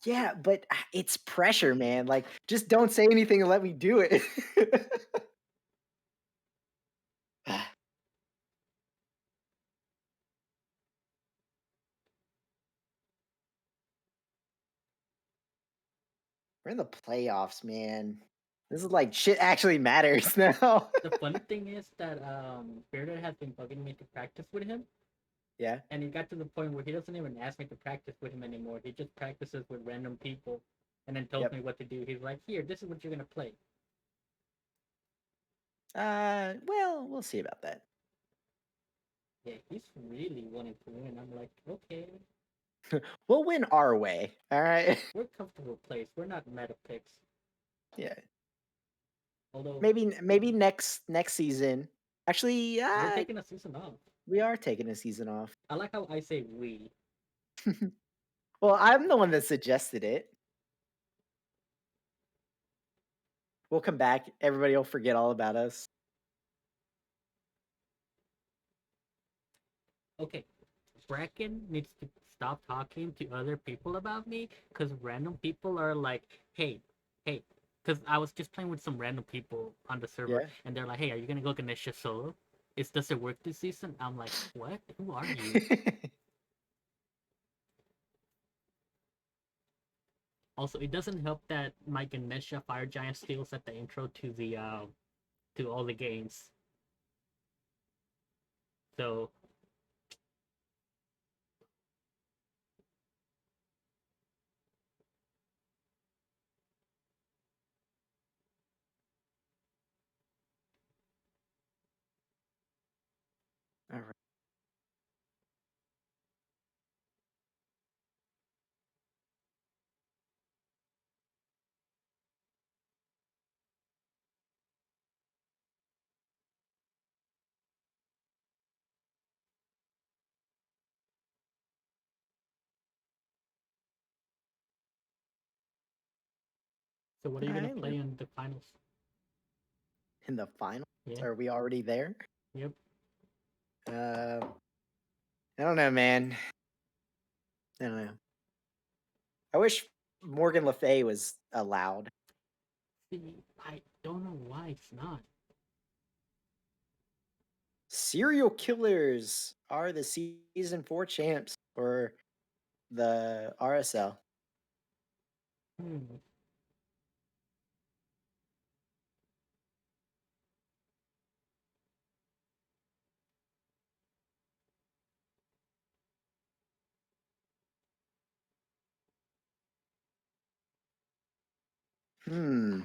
Yeah, but it's pressure, man. Like, just don't say anything and let me do it. We're in the playoffs, man. This is like shit actually matters now. The funny thing is that Bearder has been bugging me to practice with him, Yeah. and he got to the point where he doesn't even ask me to practice with him anymore. He just practices with random people, and then tells Yep. me what to do. He's like, "Here, this is what you're gonna play." Well, we'll see about that. Yeah, he's really wanting to win. I'm like, okay, We'll win our way. All right. we're comfortable place. We're not meta picks. Yeah. Although Maybe next season. Actually, we're taking a season off. we are taking a season off. I like how I say we. Well, I'm the one that suggested it. We'll come back. Everybody will forget all about us. Okay, Bracken needs to stop talking to other people about me because random people are like, hey, hey. Because I was just playing with some random people on the server, Yeah. and they're like, hey, are you gonna go Ganesha solo? Does it work this season? I'm like, what? Who are you? Also, it doesn't help that my Ganesha Fire Giant steals at the intro to all the games. So All right. what are you All gonna right. play in the finals? In the finals, Yeah. are we already there? Yep. I don't know, man. I don't know. I wish Morgan Le Fay was allowed. See, I don't know why it's not. Serial killers are the season 4 champs for the RSL. Hmm. Hmm.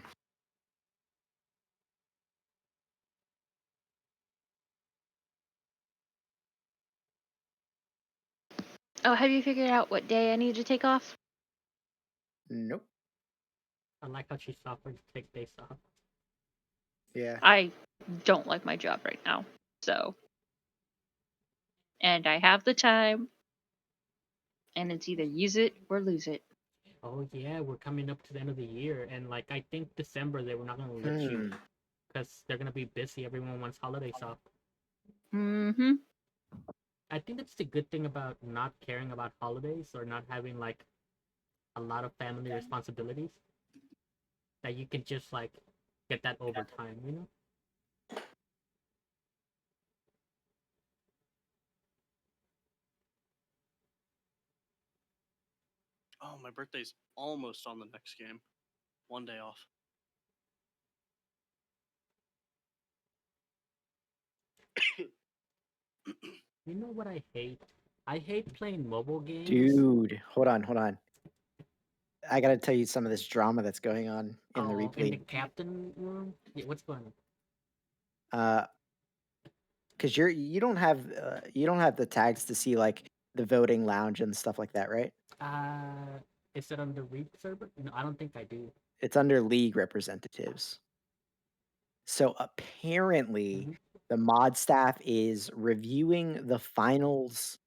Oh, have you figured out what day I need to take off? Nope. like how she's offered to take days off. Yeah. I don't like my job right now, so. And I have the time, and it's either use it or lose it. Oh yeah, we're coming up to the end of the year, and like I think December they were not gonna let you because they're gonna be busy. Everyone wants holidays off. Mm-hmm. I think that's the good thing about not caring about holidays or not having like a lot of family responsibilities. That you can just like get that overtime, you know? Oh, my birthday's almost on the next game. One day off. You know what I hate? I hate playing mobile games. Dude, hold on. I gotta tell you some of this drama that's going on in the in the replay. captain room? Yeah, what's going on? Because you don't have the tags to see like the voting lounge and stuff like that, right? Is it on the Reap server? No, I don't think I do. It's under league representatives. So apparently, Mhm. the mod staff is reviewing the finals,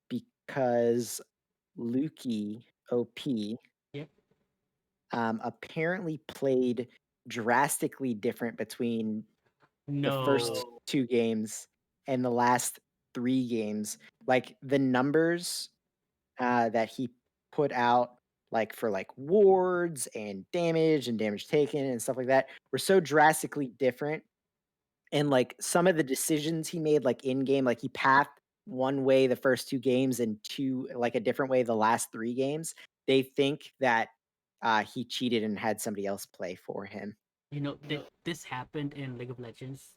because Lukey OP Yep. apparently played drastically different between the first No. 2 games and the last 3 games. Like, the numbers, that he put out, like, for, like, wards and damage taken and stuff like that were so drastically different, and, like, some of the decisions he made, like, in-game, like, he pathed one way the first 2 games and a different way the last 3 games. They think that, he cheated and had somebody else play for him. You know, this happened in League of Legends.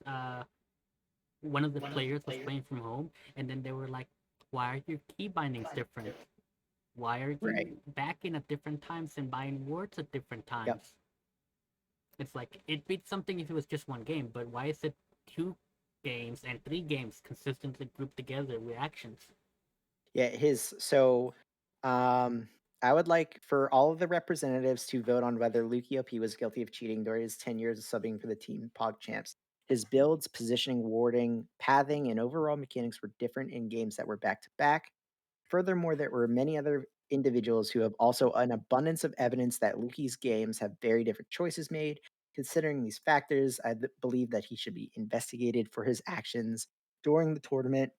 One of the players was playing from home, and then they were like, "Why are your key bindings different? Why are Right. you backing at different times and buying wards at different times?" Yep. It's like it beats something if it was just one game, but why is it 2 games and 3 games consistently grouped together reactions? Yeah, I would like for all of the representatives to vote on whether Luke OP was guilty of cheating during his 10 years of subbing for the team Pog Champs. His builds, positioning, warding, pathing, and overall mechanics were different in games that were back to back. Furthermore, there were many other individuals who have also an abundance of evidence that Luki's games have very different choices made. Considering these factors, believe that he should be investigated for his actions during the tournament,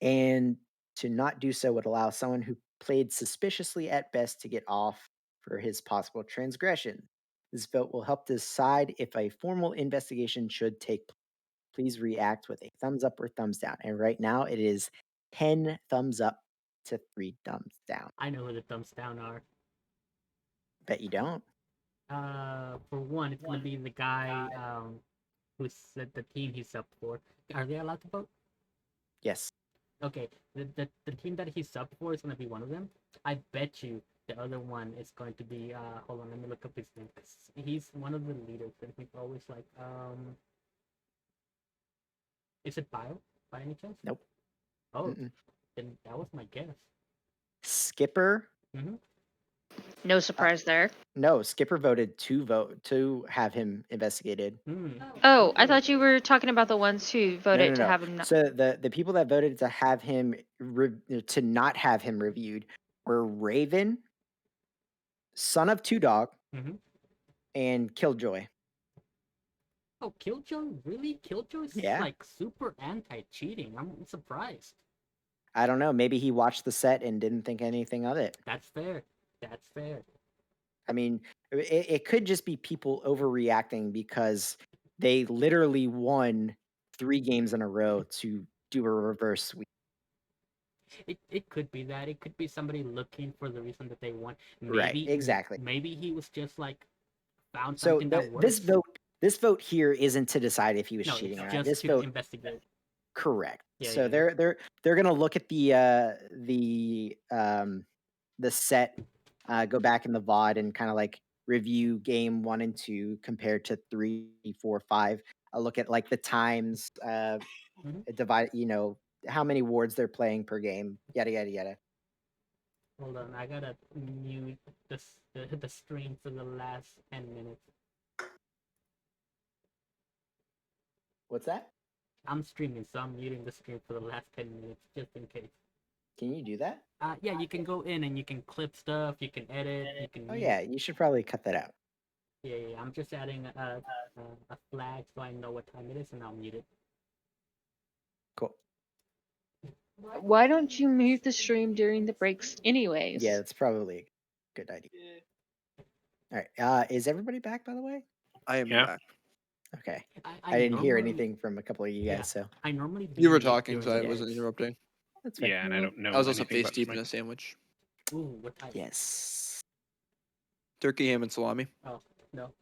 and to not do so would allow someone who played suspiciously at best to get off for his possible transgression. This vote will help decide if a formal investigation should take place. Please react with a thumbs up or thumbs down. And right now it is 10 thumbs up to 3 thumbs down. I know who the thumbs down are. Bet you don't. For one, it's gonna be the guy who said the team he's up for. Are they allowed to vote? Yes. Okay, the team that he's up for is gonna be one of them. I bet you the other one is going to be hold on, let me look up his name, 'cause he's one of the leaders and he's always like is it Bio by any chance? Nope. Oh, Mm-mm. then that was my guess. Skipper. Mm-hmm. No surprise there. No, Skipper voted to have him investigated. Oh, I thought you were talking about the ones who voted to No. have him. Not- So the people that voted to have him to not have him reviewed were Raven, Son of Two Dog, Mm-hmm. and Killjoy. Oh, Killjoy? Really? Killjoy's Yeah. like super anti-cheating. I'm surprised. I don't know. Maybe he watched the set and didn't think anything of it. That's fair. That's fair. I mean, it could just be people overreacting because they literally won 3 games in a row to do a reverse sweep. It could be that. It could be somebody looking for the reason that they won. Right, Maybe exactly. maybe he was just like found So something that works. this vote here isn't to decide if he was No, cheating or it's not. just This to vote investigate. correct. Yeah, So yeah. they're gonna look at the set, go back in the VOD and kind of like review game 1 and 2 compared to 3, 4, 5. I'll look at like the times, Mhm. divide, how many wards they're playing per game, yada yada yada. Hold on, I gotta mute the stream for the last 10 minutes. What's that? I'm streaming, so I'm muting the stream for the last 10 minutes just in case. Can you do that? Yeah, you can go in and you can clip stuff, you can edit, you can. Oh mute. yeah, you should probably cut that out. Yeah. I'm just adding a flag so I know what time it is, and I'll mute it. Cool. Why don't you mute the stream during the breaks, anyways? Yeah, that's probably a good idea. All right. Is everybody back, by the way? I am Yeah. back. Okay. I I didn't hear normally- anything from a couple of you guys, Yeah. so I normally. You were mute talking, during so I the wasn't breaks. interrupting. that's fair. Yeah, and I don't know. I was also anything face about deep in Smite. a sandwich. Ooh, what type? Yes. Turkey, ham, and salami. Oh no.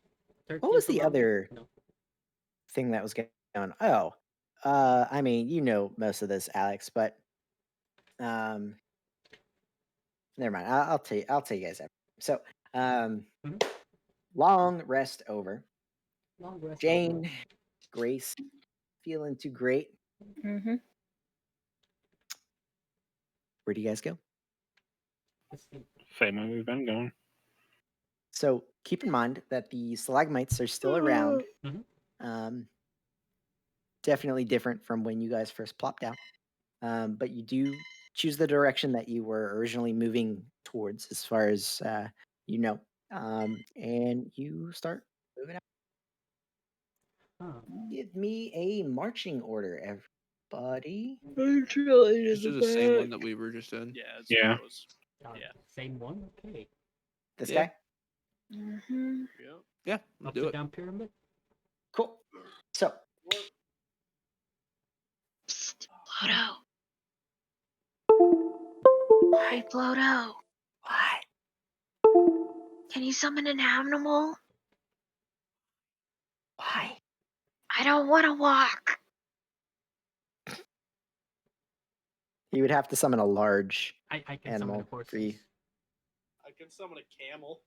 Turkey What was the salami? other No. thing that was going on? Oh, I mean, you know most of this, Alex, but never mind. I'll tell you. I'll tell you guys everything. So, Mhm. long rest over. Long rest Jane, over. Grace, feeling too great. Mm-hmm. Where do you guys go? Let's see. Same way we've been going. So keep in mind that the stalagmites are still around. Mhm. Definitely different from when you guys first plopped down. But you do choose the direction that you were originally moving towards, as far as you know. And you start moving out. Huh. Give me a marching order, everybody. I'm trying Just do the same one that we were just in. Yeah, it's Yeah. What it was. Yeah. Same one? Okay. This Yeah. guy? Mm-hmm. Yeah. Yeah, let's do Upside it. down pyramid? Cool. So, Psst, Ploto. Hi, Ploto. what? Can you summon an animal? Why? I don't want to walk. You would have to summon a large I can animal summon horses. for you. I can summon a camel.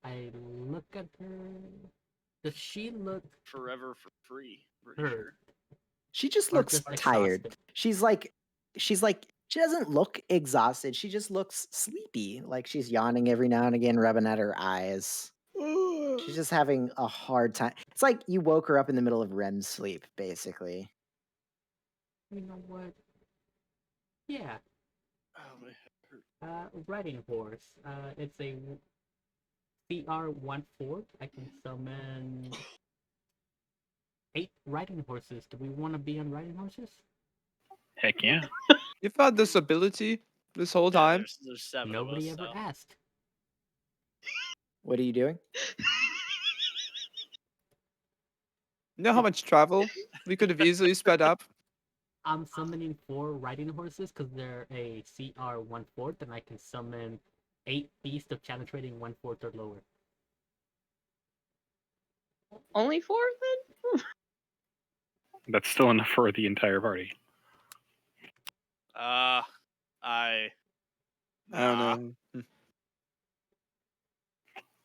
I look at her. Does she look Forever for free. Pretty Her. sure. She just or looks just tired. exhausted? She's like she doesn't look exhausted. She just looks sleepy. Like she's yawning every now and again, rubbing at her eyes. She's just having a hard time. It's like you woke her up in the middle of REM sleep, basically. You know what? Yeah. Oh, my head hurt. Riding horse. It's a CR14. I can summon 8 riding horses. Do we want to be on riding horses? Heck yeah. You've had this ability this whole Yeah, time. there's 7 Nobody of us, ever so. asked. What are you doing? You know how much travel we could have easily sped up? I'm summoning 4 riding horses because they're a CR14, and I can summon 8 beasts of challenge rating 1/4 or lower. Only 4 then? That's still enough for the entire party. I I don't know.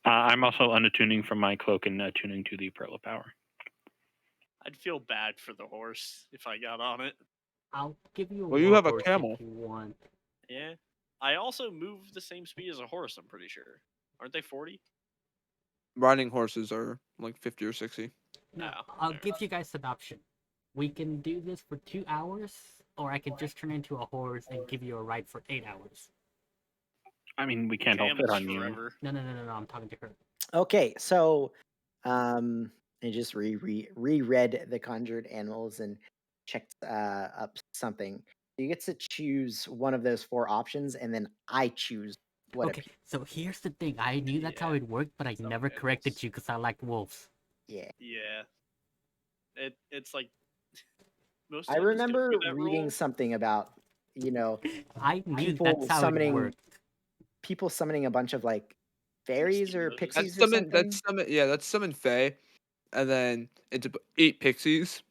I'm also unattuning from my cloak and attuning to the Pearl of Power. I'd feel bad for the horse if I got on it. I'll give you a Well, you have a warhorse camel. if you want. Yeah. I also move the same speed as a horse, I'm pretty sure. Aren't they 40? Riding horses are like 50 or 60. No, Oh, I'll fair give you guys an option. We can do this for 2 hours, or I can just turn into a horse and give you a ride for 8 hours. I mean, we can't all fit Camel's on you. forever. No, I'm talking to her. Okay, so I just reread the conjured animals and checked up something. You get to choose one of those 4 options, and then I choose what Okay, so here's the thing. I knew that's how Yeah, it worked, but I some never corrected animals. you because I like wolves. Yeah. Yeah. It's like most I DMs don't remember do that reading rule. something about, I knew people that's how it summoning worked. people summoning a bunch of like fairies or Mosquitoes. pixies That's or summon. something. That's summon. Yeah, that's summon Fae, and then it's 8 pixies.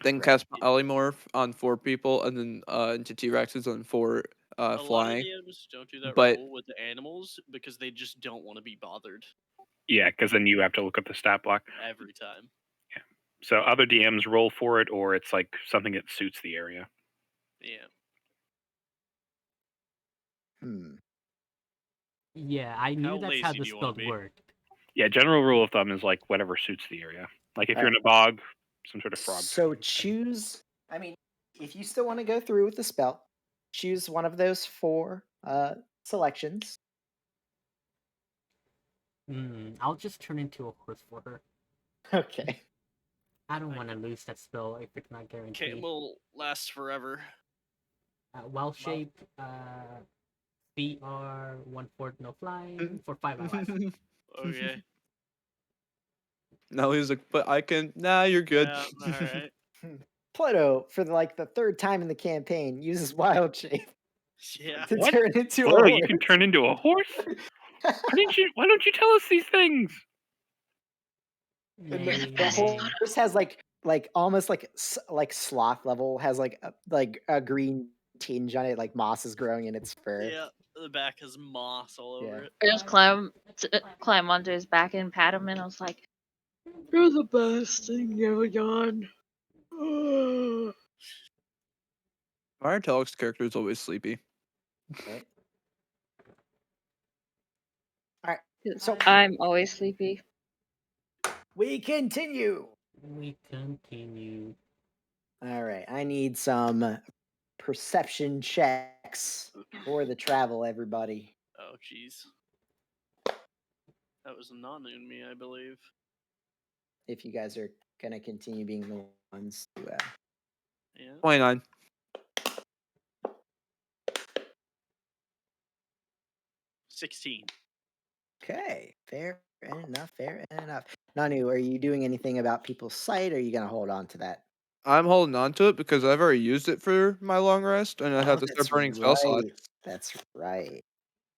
Then Right. cast Polymorph on 4 people, and then into T-Rexes on 4 A lot of flying. DMs don't do that But- rule with the animals because they just don't want to be bothered Yeah, because then you have to look up the stat block. every time. So other DMs roll for it, or it's like something that suits the area. Yeah. Yeah, I knew How that's how lazy the do you wanna spell be? worked. Yeah, general rule of thumb is like whatever suits the area. Like if you're in Alright. a bog, some sort of frog. So choose. I mean, if you still want to go through with the spell, choose one of those 4 selections. I'll just turn into a horse for her. Okay. I don't I want to can- lose that spell if it's not guaranteed. Camel lasts forever. Well shaped, feet are 1/4 no flying for 5 hours. Okay. No, he's like, but I can. Nah, you're good. Yeah. All right. Ploto, for like the 3rd time in the campaign, uses wild shape Yeah. to What? turn into Ploto, a you can turn into a horse? Why don't you tell us these things? And Nay, the nay. horse has like almost like sloth level, has like a green tinge on it, like moss is growing in its fur. Yeah. The back has moss all over Yeah. it. I just climb onto his back and pat him, and I was like, "You're the best thing ever done." Our Telex character is always sleepy. Right. All right. So I'm always sleepy. we continue. We continue. All right. I need some perception checks for the travel, everybody. Oh, jeez. That was a non-noon me, I believe. If you guys are gonna continue being the ones to Yeah. 29. 16. Okay, fair enough, fair enough. Nanu, are you doing anything about people's sight, or are you gonna hold on to that? I'm holding on to it because I've already used it for my long rest, and I have to start That's burning spell slots. right. That's right.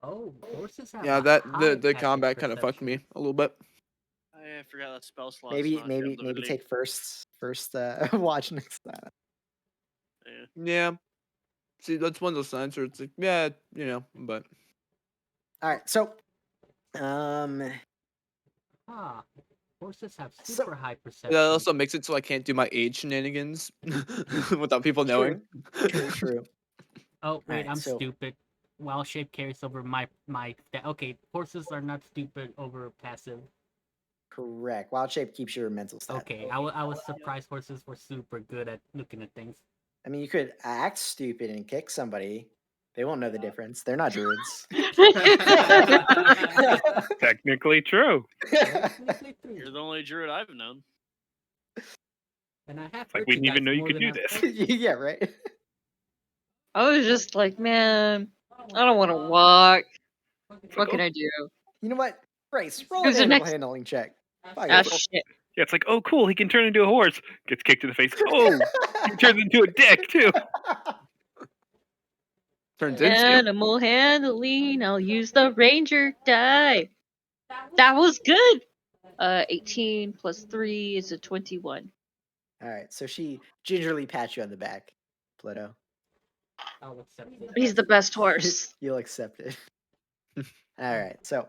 Oh, horses have Yeah, a that high the passive combat kind of fucked me perception. a little bit. I forgot that spell slot's Maybe not maybe heavily. maybe take first watch next time. Yeah. Yeah. See, that's one of those signs where it's like, yeah, but All right, so um Ah, horses have So- super high perception. that also makes it so I can't do my age shenanigans without people knowing. true. Oh wait, Alright, I'm so- stupid. Wild shape carries over my. Okay, horses are not stupid over passive. Correct. Wild shape keeps your mental stat. Okay, I was surprised horses were super good at looking at things. I mean, you could act stupid and kick somebody. They won't know the difference. They're not druids. Technically true. Technically true. You're the only druid I've known. And I have Like we didn't even know you more could than do I've this. spoken. Yeah, right. I was just like, man, I don't want to walk. What can oh, I do? You know what? Bryce, roll Who's an the animal next- handling check. Fuck Ah, it. shit. Yeah, it's like, oh, cool, he can turn into a horse. Gets kicked in the face. Oh, he turns into a dick too. Turns into. Animal handling. I'll use the ranger die. That was good. 18 plus 3 is a 21. All right, so she gingerly pats you on the back, Pluto. I'll accept it. He's the best horse. You'll accept it. All right, so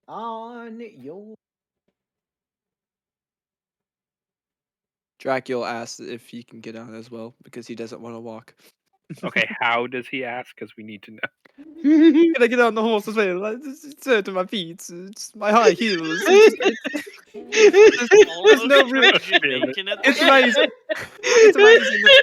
on your Dracula asks if he can get on as well because he doesn't want to walk. Okay, how does he ask? Because we need to know. Can I get on the horse as well? It's to my feet. It's my high heels. Almost no turned real- Jamaican at the It's end. amazing. It's amazing that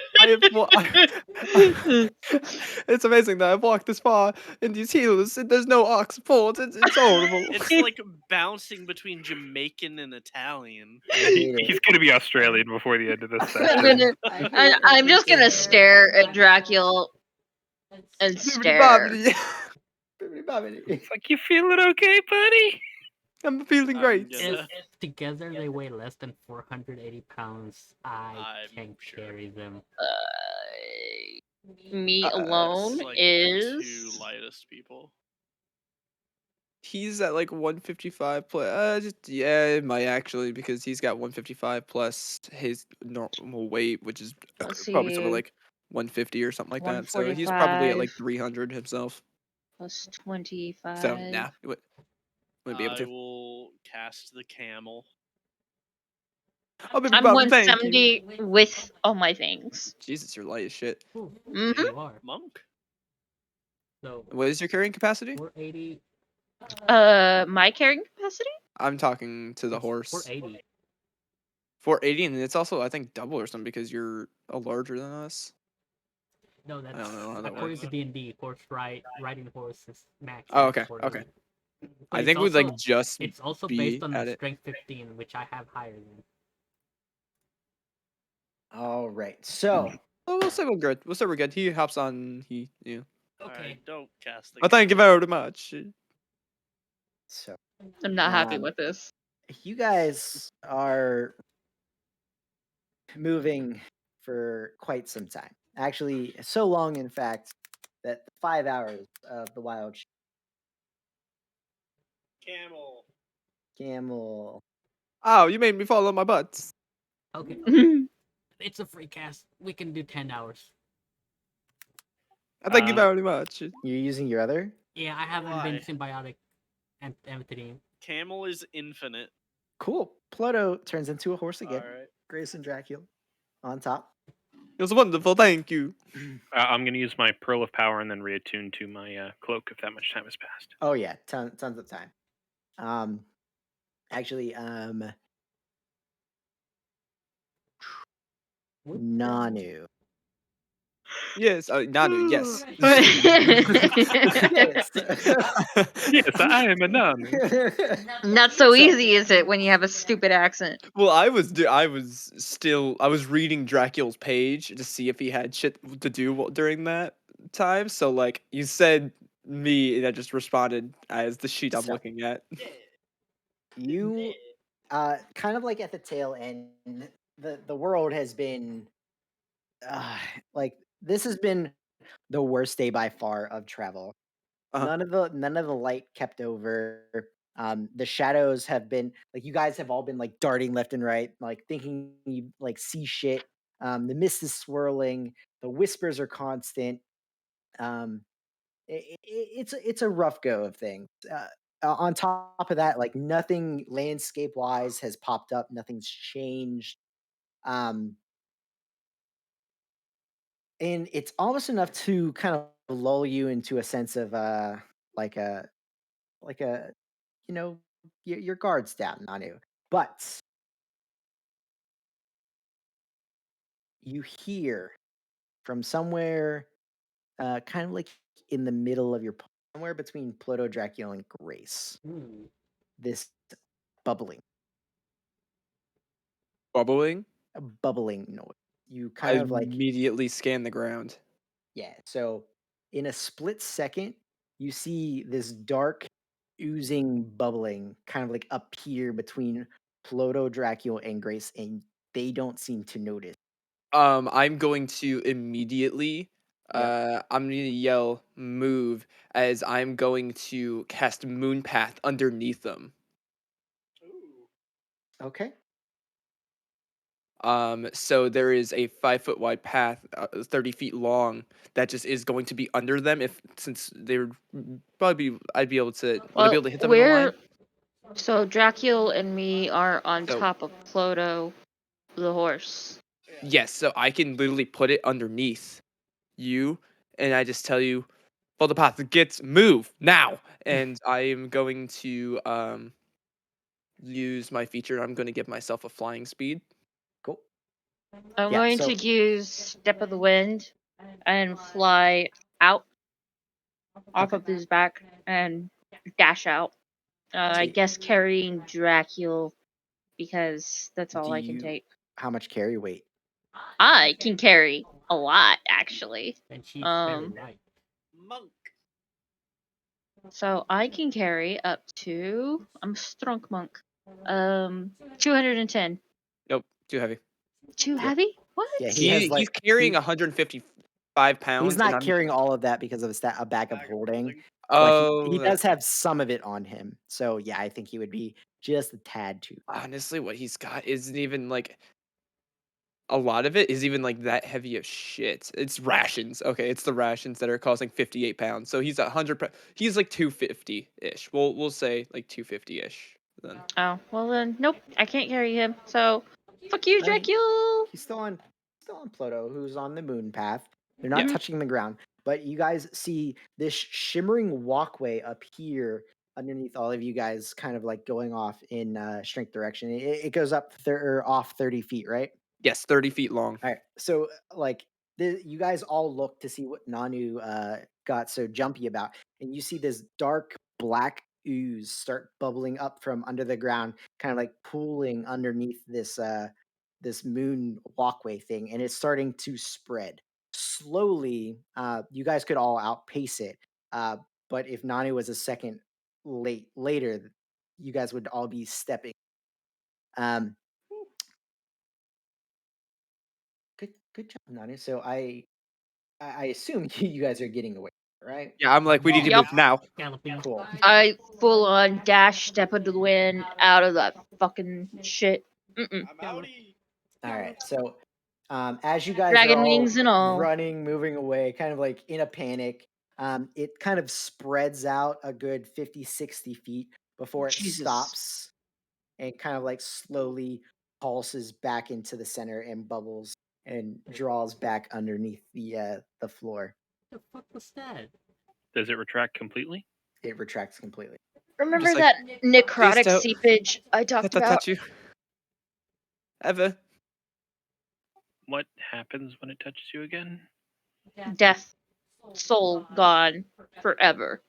it's amazing that I've walked this far in these heels and there's no ox support. It's horrible. It's like bouncing between Jamaican and Italian. I hate it. He's gonna be Australian before the end of this I'm, session. gonna, I hate I'm just everything gonna stare at Dracula and stare. Bibbidi-bobbidi. Bibbidi-bobbidi. It's like, you feeling okay, buddy? I'm feeling I'm great. gonna- If together they weigh less than 480 pounds, I I'm can sure. carry them. Me Uh, alone It's like is. the two lightest people. He's at like 155 plus. Yeah, it might actually because he's got 155 plus his normal weight, which is Let's probably somewhere see. like 150 or something like that. So he's probably at like 300 himself. Plus 25. So nah, he wouldn't be able I to. will cast the camel. Oh, baby I'm Bobby, thank you. 170 with all my things. Jesus, you're light as shit. Ooh, Mhm. you are. Monk. So What is your carrying capacity? 480. My carrying capacity? I'm talking to the It's horse. 480. 480, and it's also I think double or something because you're a larger than us. No, that's don't know how that according works. to D&D. Riding horse is max. Oh, max okay, 480. okay. But I it's think we'd also like just it's also be based on at the it. strength 15, which I have higher than. All right. So Oh, we'll say we're good. We'll say we're good. He hops on. Yeah. Okay. Alright, don't cast the Oh, thank you very much. so I'm not happy Um, with this. you guys are moving for quite some time. Actually, so long, in fact, that 5 hours of the wild Camel. camel. Oh, you made me fall on my butt. Okay. It's a free cast. We can do 10 hours. Thank you Uh, very much. You're using your other? Yeah, I haven't been Why? symbiotic and emptying. Camel is infinite. Cool. Ploto turns into a horse again. Alright. Grace and Dracula on top. It was wonderful. Thank you. I'm going to use my Pearl of Power and then reattune to my cloak if that much time has passed. Oh yeah, tons of time. Actually, Nanu. Yes, Nanu. Yes. Okay, so Yes, I am a nun. Not so easy, is it, when you have a stupid accent? Well, I was reading Dracula's page to see if he had shit to do during that time. So like you said me, and I just responded as the sheet I'm So- looking at. You kind of like at the tail end, the world has been like this has been the worst day by far of travel. Uh-huh. None of the light kept over. The shadows have been like you guys have all been like darting left and right, like thinking you like see shit. The mist is swirling. The whispers are constant. Um, it's a rough go of things. On top of that, like nothing landscape wise has popped up. Nothing's changed. Um, and it's almost enough to kind of lull you into a sense of like a like a you know your guards down, Nanu. But you hear from somewhere, kind of like in the middle of somewhere between Ploto, Dracula, and Grace, Ooh. this bubbling, Bubbling. a bubbling noise. You I kind of like immediately scan the ground. yeah. So in a split second, you see this dark, oozing, bubbling kind of like appear between Ploto, Dracula, and Grace, and they don't seem to notice. I'm going to immediately. Yep. I'm gonna yell move as I'm going to cast Moon Path underneath them. Ooh. Okay. So there is a 5 foot wide path, 30 feet long, that just is going to be under them. Since they would probably I'd be able to. Would I be able to hit them in the line? So Dracula and me are on So- top of Ploto, the horse. Yes. So I can literally put it underneath you, and I just tell you, follow the path. Move now, and I am going to use my feature. I'm going to give myself a flying speed. Cool. I'm Yeah, going so- to use Step of the Wind and fly out off Okay. of his back and dash out. I Sweet. guess carrying Dracula because that's all Do I can you- take. How much carry weight? I can carry a lot, actually. And she's very Um, light. Monk. So I can carry up to I'm a strong monk. 210. Nope, too heavy. Too Yep. heavy? What? Yeah, he has like He's carrying he- 155 pounds. He's and not I'm carrying all of that because of a bag of holding. But he Oh, does that's have some of it on him. So yeah, I think he would be just a tad too. honestly what he's got isn't even like a lot of it is even like that heavy of shit. It's rations. Okay, it's the rations that are causing 58 pounds. So he's 100. He's like 250 ish. We'll say like 250 ish. Then Oh, well then, nope. I can't carry him. So Fuck you, I mean, Dracula. he's still on Ploto, who's on the moon path. They're not Yeah. touching the ground, but you guys see this shimmering walkway up here underneath all of you guys, kind of like going off in strength direction. It goes up off 30 feet, right? Yes, 30 feet long. All right. So like you guys all look to see what Nanu got so jumpy about, and you see this dark black ooze start bubbling up from under the ground, kind of like pooling underneath this moon walkway thing, and it's starting to spread slowly. You guys could all outpace it, but if Nanu was a second later, you guys would all be stepping. Um, good job, Nanu. So I assume you guys are getting away, right? Yeah, I'm like, we need to Yep. move now. Galloping. Cool. I full on dash, step into the wind, out of that fucking shit. Mm-mm. I'm outie. All right. So, as you guys are Dragon all wings and all. running, moving away, kind of like in a panic, it kind of spreads out a good 50, 60 feet before it Jesus. stops and kind of like slowly pulses back into the center and bubbles and draws back underneath the floor. What the fuck was that? Does it retract completely? It retracts completely. Remember Just like, that necrotic don't- seepage I Let talked that about? touch you. Ever. What happens when it touches you again? Death, soul gone forever.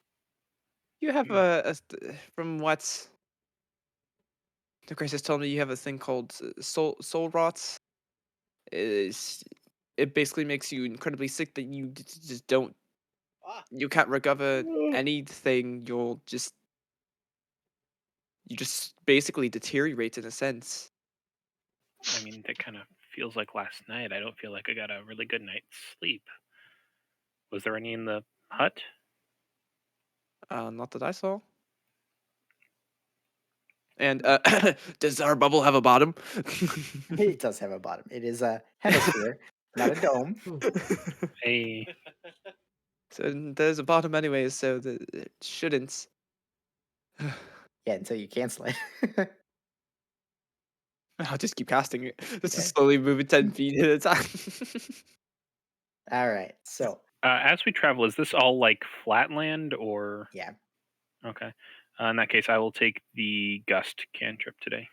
You have from what the Grace has told me, you have a thing called soul rot. It basically makes you incredibly sick that you just don't. You can't recover anything. You just basically deteriorate in a sense. I mean, that kind of feels like last night. I don't feel like I got a really good night's sleep. Was there any in the hut? Not that I saw. And does our bubble have a bottom? It does have a bottom. It is a hemisphere, not a dome. Hey, So there's a bottom anyways, so it shouldn't. Yeah, until you cancel it. I'll just keep casting it. Just Okay. slowly move it 10 feet at a time. All right. So, as we travel, is this all like flatland or? yeah. Okay. In that case, I will take the gust cantrip today.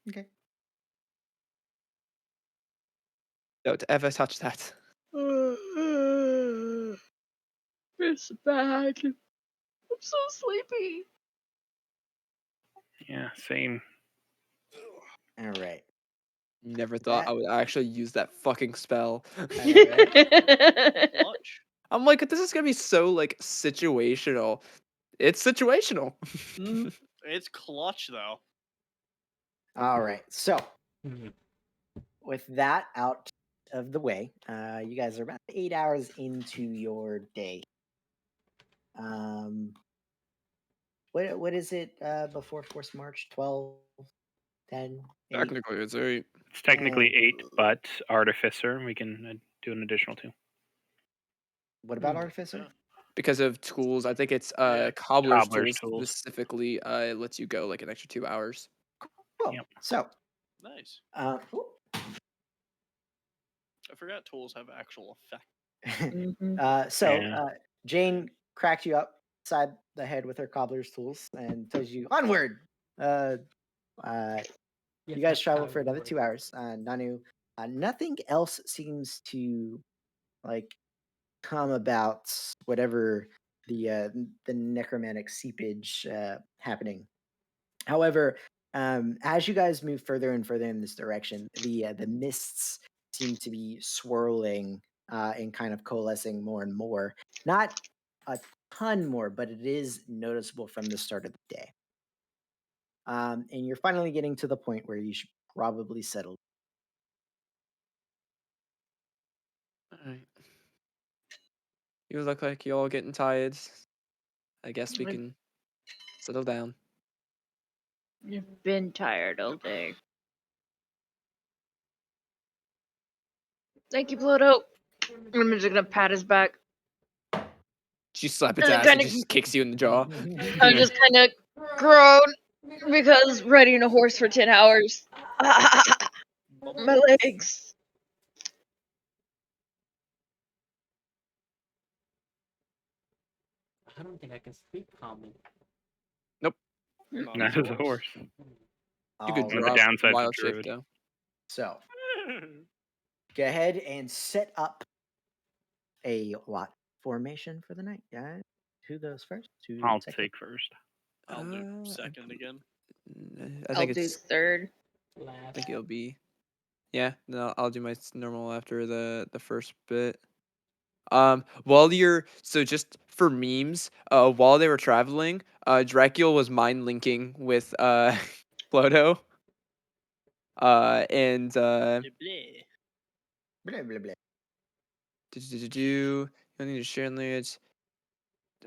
Okay. Don't ever touch that. It's bad. I'm so sleepy. Yeah, same. All right. Never thought That- I would actually use that fucking spell. I know, right? Clutch. I'm like, this is gonna be so like situational. It's situational. It's clutch though. All right. So, Mhm. with that out of the way, you guys are about 8 hours into your day. What is it before Forced March? 12, 10, 8? Technically, it's 8. It's technically 8, but Artificer, we can do an additional 2. What about Hmm. Artificer? Yeah. Because of tools, I think it's Yeah, cobbler's Cobbler's tools tools. specifically lets you go like an extra 2 hours. Cool. Yep. So, Nice. oop. I forgot tools have actual effect. Yeah. Jane cracked you up side the head with her cobbler's tools and tells you onward. You Yes, guys that's travel how for it another works. 2 hours. Nanu, nothing else seems to like come about whatever the necromantic seepage happening. However, as you guys move further and further in this direction, the mists seem to be swirling and kind of coalescing more and more. Not a ton more, but it is noticeable from the start of the day. And you're finally getting to the point where you should probably settle. Alright. You look like you're all getting tired. I guess we can settle down. I've been tired all day. Thank you, Ploto. I'm just gonna pat his back. She slap its And ass and kinda- just kicks you in the jaw. I just kind of groan because riding a horse for 10 hours. My legs. I don't think I can speak common. Nope. Not Not as a horse. You All could right. One of the drop downsides of wild shape druid. though. So go ahead and set up a lot formation for the night, guys. Who goes first? Who I'll second? take first. I'll do I second again. I I'll think do it's. third. I Last. think it'll be. Yeah. No, I'll do my normal after the first bit. While you're so just for memes, while they were traveling, Dracula was mind linking with Ploto. And Bleh. Blah, blah, blah. you need to share language.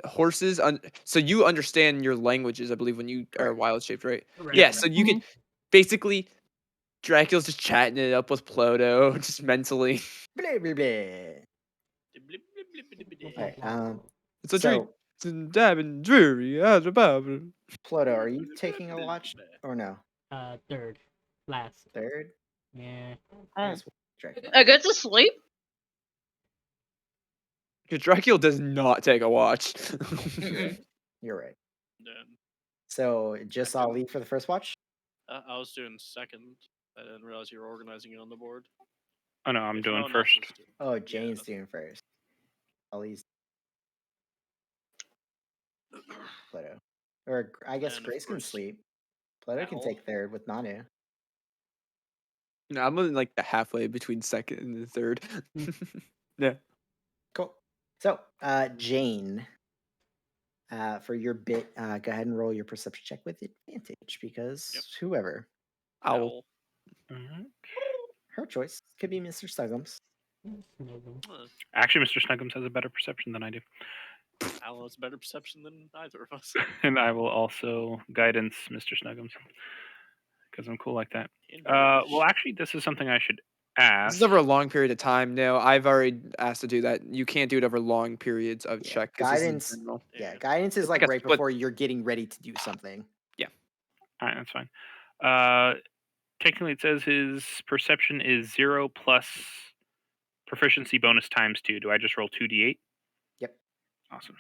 Horses. So you understand your languages, I believe, when you are Correct. wild shaped, right? Correct. Yeah. So you could basically Dracula's just chatting it up with Ploto, just mentally. Blah, blah, blah. All right. It's a dream. So, It's a dab and dreary. Ploto, are you taking a watch or no? Third. Last. Third? Yeah. Oh. Guess we'll Dracula. I get to sleep? Dracula does not take a watch. You're right. Then So, just Second. Ali for the first watch? I was doing second. I didn't realize you were organizing it on the board. Oh no, I'm If doing no one first. else is doing- Oh, Yeah. Jane's doing first. Ali's Ploto. Or I guess And of Grace can course, sleep. Ploto can Owl. take third with Nanu. No, I'm in like the halfway between second and the third. Yeah. Cool. So, Jane, for your bit, go ahead and roll your perception check with advantage because Yep. whoever, Owl. Alright. her choice could be Mr. Snuggums. Actually, Mr. Snuggums has a better perception than I do. Owl has better perception than either of us. And I will also guidance Mr. Snuggums because I'm cool like that. Indeed. Well, actually, this is something I should This ask. is over a long period of time. No, I've already asked to do that. You can't do it over long periods of Yeah, check. 'Cause this is guidance. general. Yeah, Yeah. guidance is It's like like a right split- before you're getting ready to do something. All right, that's fine. Technically, it says his perception is 0 plus proficiency bonus times 2. Do I just roll 2d8? Yep. Awesome.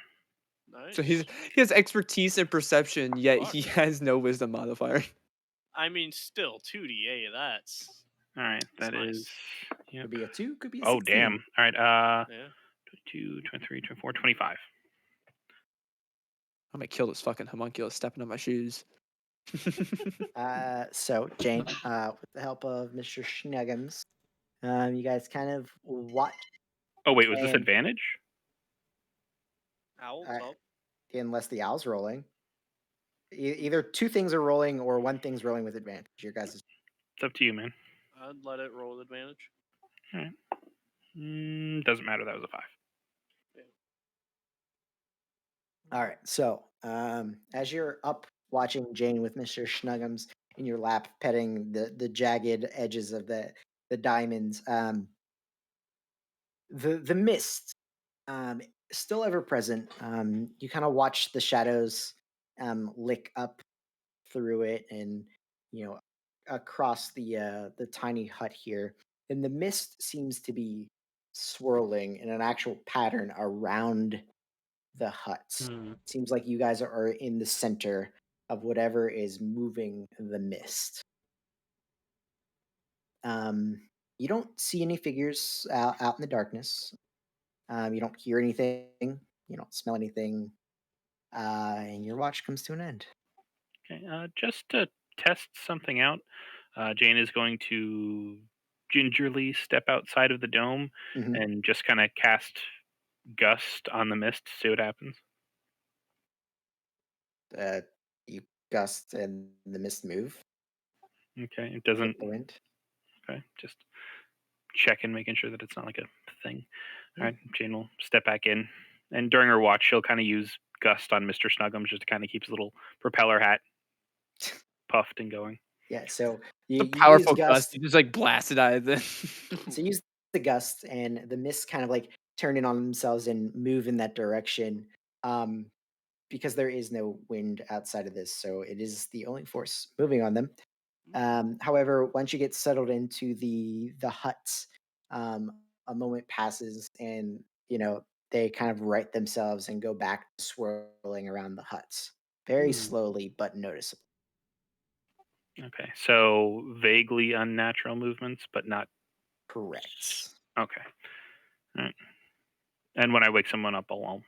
Nice. So he has expertise in perception, yet Fuck. he has no wisdom modifier. I mean, still 2d8. That's All right, that nice. is. Yep. Could be a 2, could be a Oh, 16. damn. All right, Yeah. 22, 23, 24, 25. I'm gonna kill this fucking homunculus stepping on my shoes. So Jane, with the help of Mr. Snuggums, you guys kind of watch. Oh, wait, was this And- advantage? Owl's Uh, up. Unless the owl's rolling. Either two things are rolling or one thing's rolling with advantage. Your guys' It's up to you, man. I'd let it roll with advantage. Doesn't matter. That was a 5. All right. So, as you're up watching Jane with Mr. Snuggums in your lap, petting the jagged edges of the diamonds, the mist, still ever present. You kind of watch the shadows lick up through it, and across the tiny hut here, and the mist seems to be swirling in an actual pattern around the huts. Seems like you guys are in the center of whatever is moving the mist. You don't see any figures out in the darkness. You don't hear anything. You don't smell anything. And your watch comes to an end. Okay, just to test something out, Jane is going to gingerly step outside of the dome Mhm. and just kind of cast Gust on the mist, see what happens. You gust and the mist move. Okay, it with doesn't. the wind. Okay, just checking, making sure that it's not like a thing. Yeah. All right, Jane will step back in, and during her watch, she'll kind of use Gust on Mr. Snuggums just to kind of keep his little propeller hat puffed and going. Yeah, so The you powerful use gust. gust. You just like blasted out of it. So use the gust, and the mists kind of like turn in on themselves and move in that direction. Because there is no wind outside of this, so it is the only force moving on them. However, once you get settled into the huts, um, a moment passes, and they kind of right themselves and go back to swirling around the huts, very Hmm. slowly but noticeable. Okay, so vaguely unnatural movements, but not Correct. okay. All right. And when I wake someone up, I'll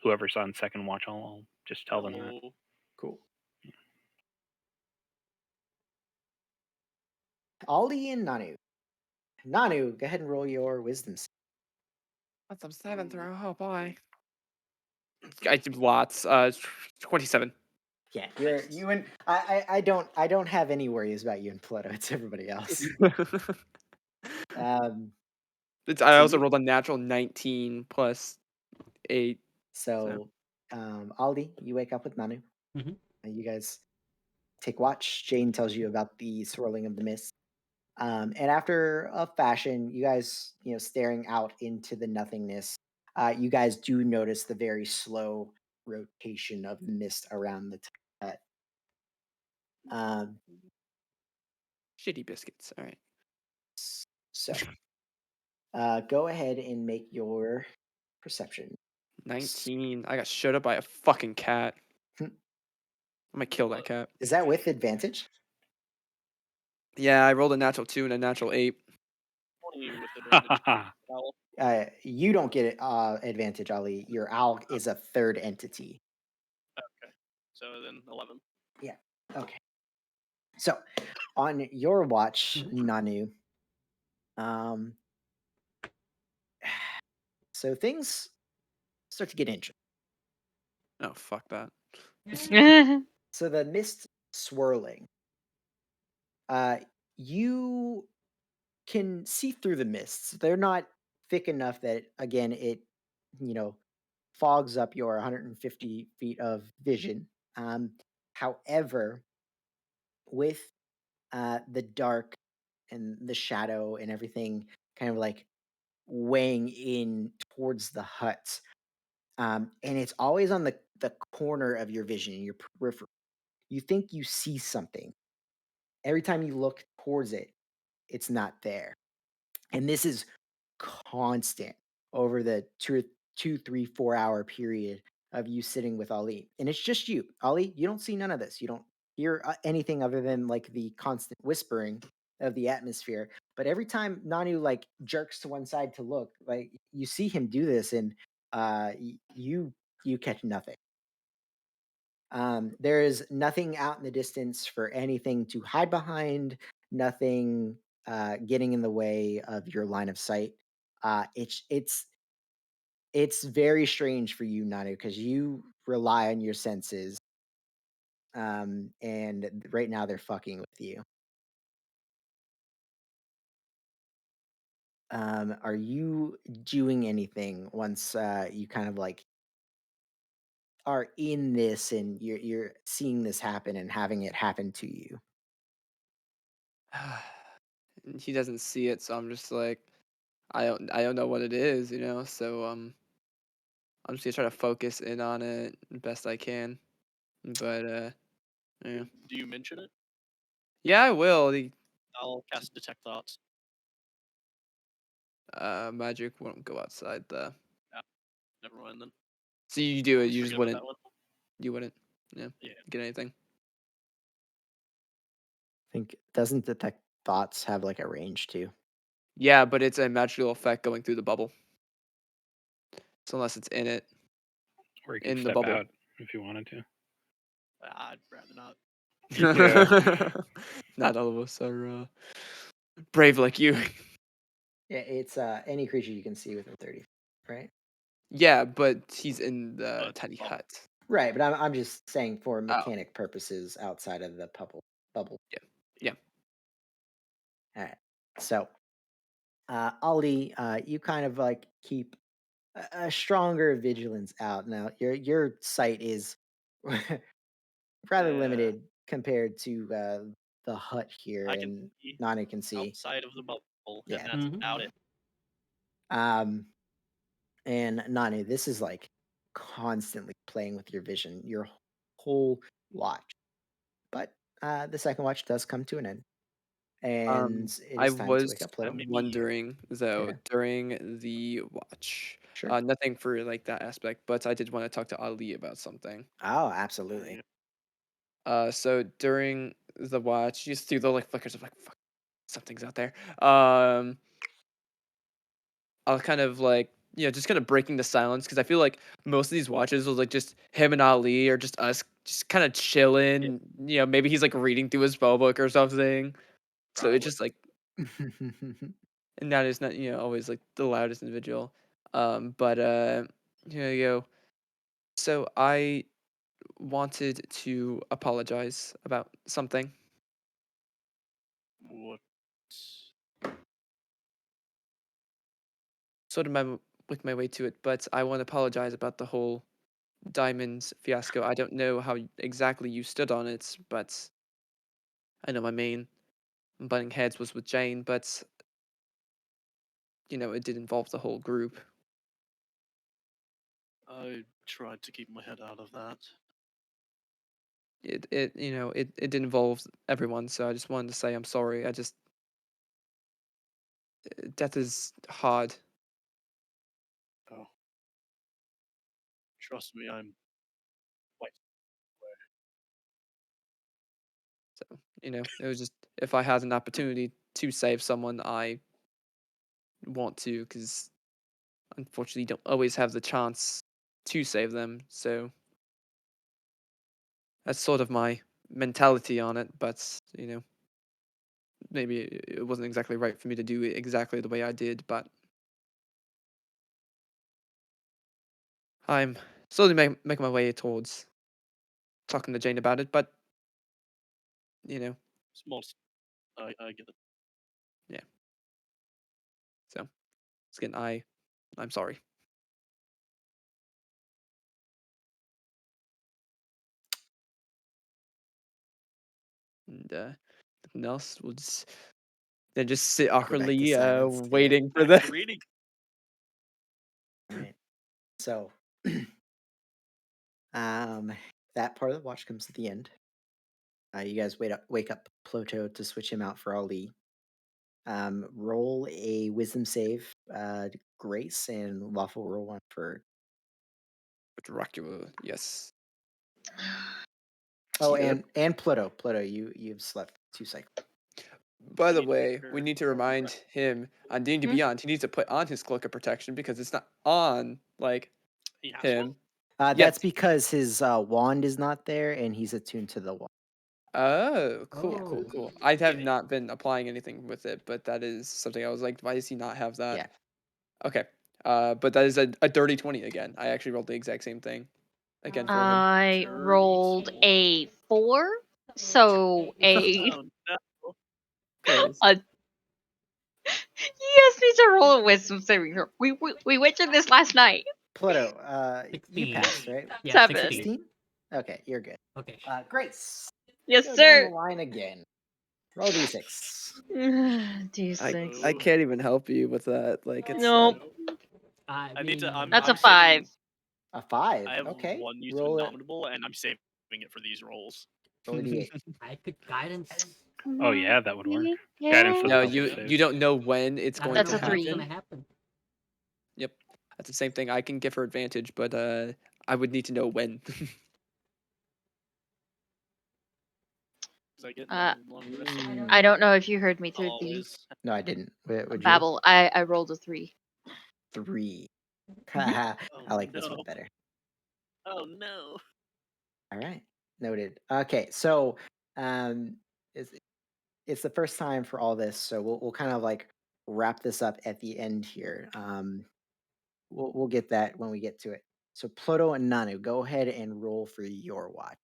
whoever's on second watch, I'll just tell them that. Hello. Cool. Aldi and Nanu. Nanu, go ahead and roll your wisdom. That's some 7 throw. Oh boy. I did lots. 27. Yeah, Nice. you and I don't have any worries about you and Ploto. It's everybody else. Um, I so also you rolled a natural 19 plus 8. so Aldi, you wake up with Nanu. Mhm. You guys take watch. Jane tells you about the swirling of the mist. And after a fashion, you guys, staring out into the nothingness, you guys do notice the very slow rotation of the mist around the hut. Um, Shitty biscuits. All right. so go ahead and make your perception. 19. I got showed up by a fucking cat. I'm gonna kill that cat. Is that with advantage? Yeah, I rolled a natural 2 and a natural 8. 20 with advantage. Owl. You don't get advantage, Ali. Your owl is a third entity. Okay. So then 11. Yeah. Okay. So on your watch, Mhm. Nanu, um, so things start to get interesting. Oh, fuck that. So the mist swirling, uh, you can see through the mists. They're not thick enough that, again, it, you know, fogs up your 150 feet of vision. However, with the dark and the shadow and everything kind of like weighing in towards the huts, and it's always on the corner of your vision, your periphery. You think you see something. Every time you look towards it, it's not there. And this is constant over the 2, 3, 4 hour period of you sitting with Ali. And it's just you. Ali, you don't see none of this. You don't hear anything other than like the constant whispering of the atmosphere. But every time Nanu like jerks to one side to look, like you see him do this, and you catch nothing. There is nothing out in the distance for anything to hide behind, nothing getting in the way of your line of sight. It's very strange for you, Nanu, because you rely on your senses, and right now they're fucking with you. Are you doing anything once you kind of like are in this, and you're seeing this happen and having it happen to you? And he doesn't see it, so I'm just like, I don't know what it is, So I'm just gonna try to focus in on it best I can. But yeah, Do you mention it? yeah, I will. The I'll cast Detect Thoughts. magic won't go outside the. Yeah, never mind then. So you do it. I You just forget about wouldn't. that one. You wouldn't. Yeah. Yeah. Get anything. Think doesn't detect thoughts have like a range too? Yeah, but it's a magical effect going through the bubble. So unless it's in it, Or you could in the step bubble. out if you wanted to. I'd rather not. Yeah. Not all of us are brave like you. Yeah, it's any creature you can see within 30, right? Yeah, but he's in the But tiny oh, hut. Right, but I'm just saying for Oh, mechanic purposes outside of the bubble. yeah. All right. So, Ali, you kind of like keep a stronger vigilance out. Now, your sight is rather yeah, limited compared to the hut here, I can and see Nana can see. outside of the bubble, Yeah. and that's Mhm. about it. Um, and Nanu, this is like constantly playing with your vision, your whole watch. But the second watch does come to an end, and it I is time to was wake up Pluto. maybe wondering though Yeah. during the watch, Sure. nothing for like that aspect, but I did want to talk to Ali about something. Oh, absolutely. So during the watch, you just do the like flickers of like fuck, something's out there. Um, I'll kind of like just kind of breaking the silence because I feel like most of these watches was like just him and Ali or just us just kind of chilling. Maybe he's like reading through his spell book or something. So it's Probably. just like, and that is not always like the loudest individual. But yo. So I wanted to apologize about something. What? Sort of with my way to it, but I want to apologize about the whole diamonds fiasco. I don't know how exactly you stood on it, but I know my main butting heads was with Jane, but it did involve the whole group. I tried to keep my head out of that. It did involve everyone, so I just wanted to say I'm sorry. Death is hard. Oh, trust me, I'm quite So, it was just if I had an opportunity to save someone, I want to, because unfortunately, you don't always have the chance to save them. So that's sort of my mentality on it. But maybe it wasn't exactly right for me to do it exactly the way I did. But I'm slowly making my way towards talking to Jane about it. But small. I get it. yeah. So again, I'm sorry. And nothing else. We'll just then just sit Go back to awkwardly silence. Yeah. waiting for Back the to reading. All right. So, um, that part of the watch comes to the end. You guys wake up Ploto to switch him out for Ali. Roll a wisdom save, Grace, and Lawful roll one for. Dracula. Yes. Oh, Yep. and Pluto, you've slept 2 cycles. By We the need to make way, we sure need to Roman remind rest. him on D&D Hmm? Beyond, he needs to put on his cloak of protection because it's not on like He has one. him. That's Yes. because his wand is not there, and he's attuned to the wand. Oh, cool, Oh. cool, cool. I have Okay. not been applying anything with it, but that is something I was like, why does he not have that? Yeah. Okay. But that is a dirty 20 again. I actually rolled the exact same thing again for him. I Dirty rolled 20. a 4, so a Oh, no. Cause a. You guys need to roll a wisdom saving throw. We went through this last night. Pluto, you 16. passed, right? Yeah, 7. 16. 16? Okay, you're good. Okay. Grace, Yes, go down sir. the line again. Roll d6. D6. I can't even help you with that. Like it's Nope. I I need to. mean, That's a I'm saving. 5. A 5. I have Okay. one use of Roll it. Indomitable, and I'm saving it for these rolls. Roll a d8. I could guidance. Oh yeah, that would work. Guidance with No, wisdom you save. you don't know when it's I don't going That's know to a when it's 3. gonna happen. happen. Yep. That's the same thing. I can give her advantage, but I would need to know when. 'Cause I get Uh, no long rest. I don't know if you heard me through I'll the always. No, I didn't. Would you? babble. I rolled a 3. 3. Mhm. Oh, I like this no. one better. Oh no. All right. Noted. Okay, so it's it's the first time for all this, so we'll kind of like wrap this up at the end here. We'll get that when we get to it. So Pluto and Nanu, go ahead and roll for your watch.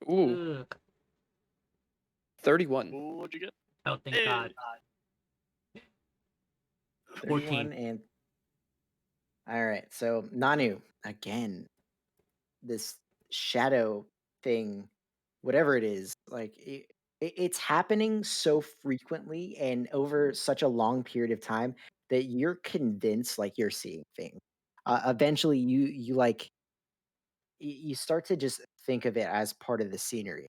Ooh, Ugh. 31. What'd you get? Oh, thank God. 14. 31 and all right. So Nanu, again, this shadow thing, whatever it is, like it's happening so frequently and over such a long period of time that you're convinced like you're seeing things. Eventually, you like you start to just think of it as part of the scenery,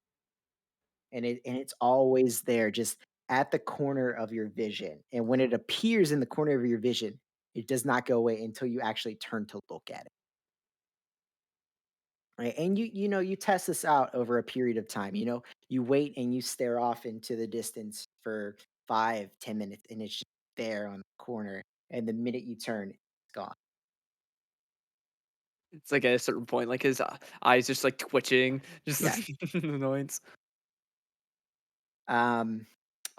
and it's always there, just at the corner of your vision. And when it appears in the corner of your vision, it does not go away until you actually turn to look at it. Right. And you test this out over a period of time. You wait and you stare off into the distance for 5, 10 minutes, and it's just there on the corner. And the minute you turn, it's gone. It's like at a certain point, like his eyes just like twitching, just Yeah. annoyance. Um,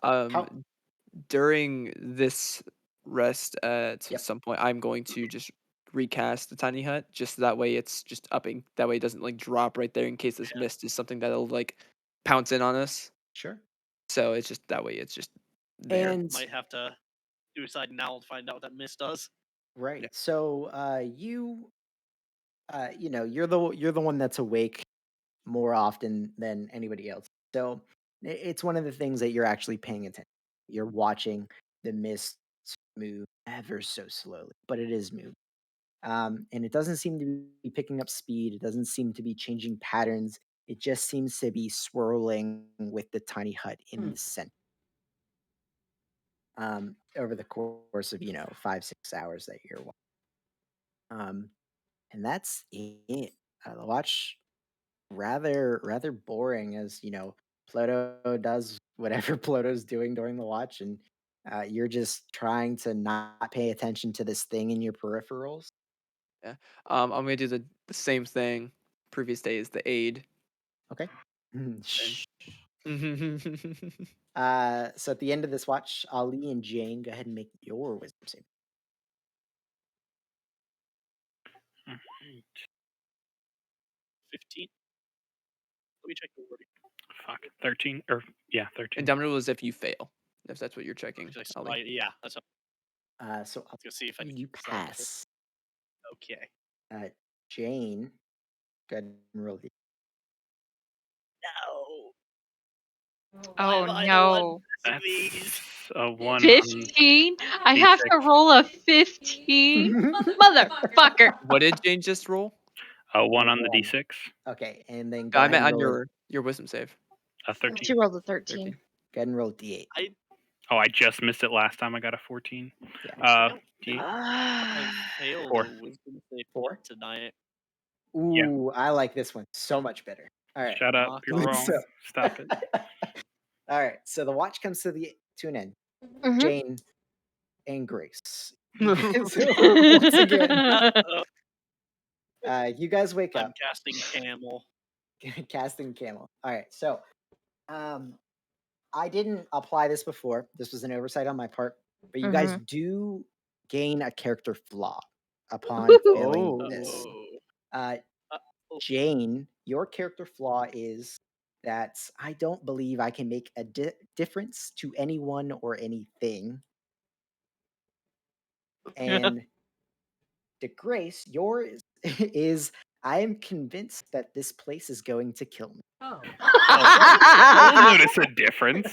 Um, how during this rest, at Yep. some point, I'm going to just recast the tiny hut, just so that way it's just upping. That way it doesn't like drop right there in case this Yeah. mist is something that'll like pounce in on us. Sure. So it's just that way it's just there. And Might have to suicide now to find out what that mist does. right. Yeah. So you're the one that's awake more often than anybody else. So it's one of the things that you're actually paying attention. You're watching the mist move ever so slowly, but it is moving. And it doesn't seem to be picking up speed. It doesn't seem to be changing patterns. It just seems to be swirling with the tiny hut in Hmm. the center. Over the course of 5, 6 hours that you're watching. And that's it. The watch rather boring, as Ploto does whatever Ploto's doing during the watch, and you're just trying to not pay attention to this thing in your peripherals. Yeah. I'm gonna do the same thing previous day as the aid. Okay. Shh. And So at the end of this watch, Ali and Jane, go ahead and make your wisdom save. Alright. 15. Let me check the wording. Fuck. 13 or yeah, 13. Indomitable is if you fail, if that's what you're checking, Because Ali. yeah, that's what So I was gonna see if I Ali, could you use that before. pass. Okay. Jane, go ahead and roll the. No. Why Oh am I the one no. missing That's these? a 1 on 15? I have to D6. roll a 15? Motherfucker. What did Jane just roll? A 1 on the One. D6. Okay, and then go I ahead meant and on roll. your wisdom save. A 13. She rolled a 13. 13. Go ahead and roll D8. Oh, I just missed it last time. I got a 14. Yeah. I don't D8. think I've failed 4. a wisdom save 4. tonight. Ooh, I like this one so much better. All right. Shut up. Knock You're wrong. So, Stop it. all right. So the watch comes to an end. Mhm. Jane and Grace. So once again, you guys wake I'm up. casting camel. Casting camel. All right. So, I didn't apply this before. This was an oversight on my part, but you guys do gain a character flaw upon failing this. Oh. Oh. Uh, Oh. Jane, your character flaw is that I don't believe I can make a difference to anyone or anything. And to Grace, yours is I am convinced that this place is going to kill me. Oh. We'll notice a difference.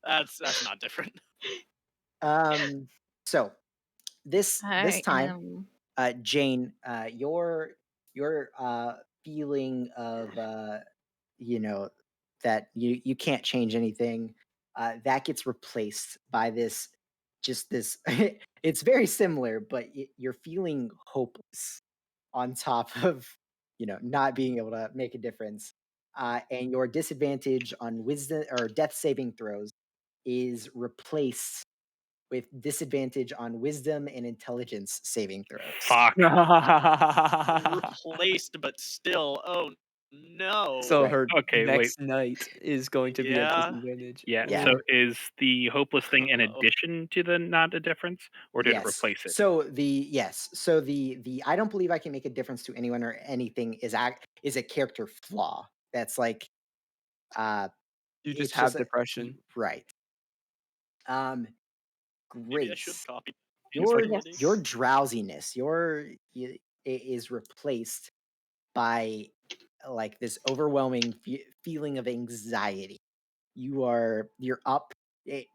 That's not different. So this I time, am. Jane, your feeling of that you can't change anything, that gets replaced by this. It's very similar, but you're feeling hopeless on top of not being able to make a difference, and your disadvantage on wisdom or death saving throws is replaced with disadvantage on wisdom and intelligence saving throws. Fuck. Replaced, but still. Oh no. So Right. her Okay, wait. next night is going to be at Yeah. disadvantage. Yeah. Yeah. So is the hopeless thing in Uh-oh. addition to the not a difference, or did it replace it? So the I don't believe I can make a difference to anyone or anything is a character flaw. That's like You just it's have a- depression. right. Maybe I should Grace, copy. It's like- your drowsiness, is replaced by like this overwhelming feeling of anxiety. You're up,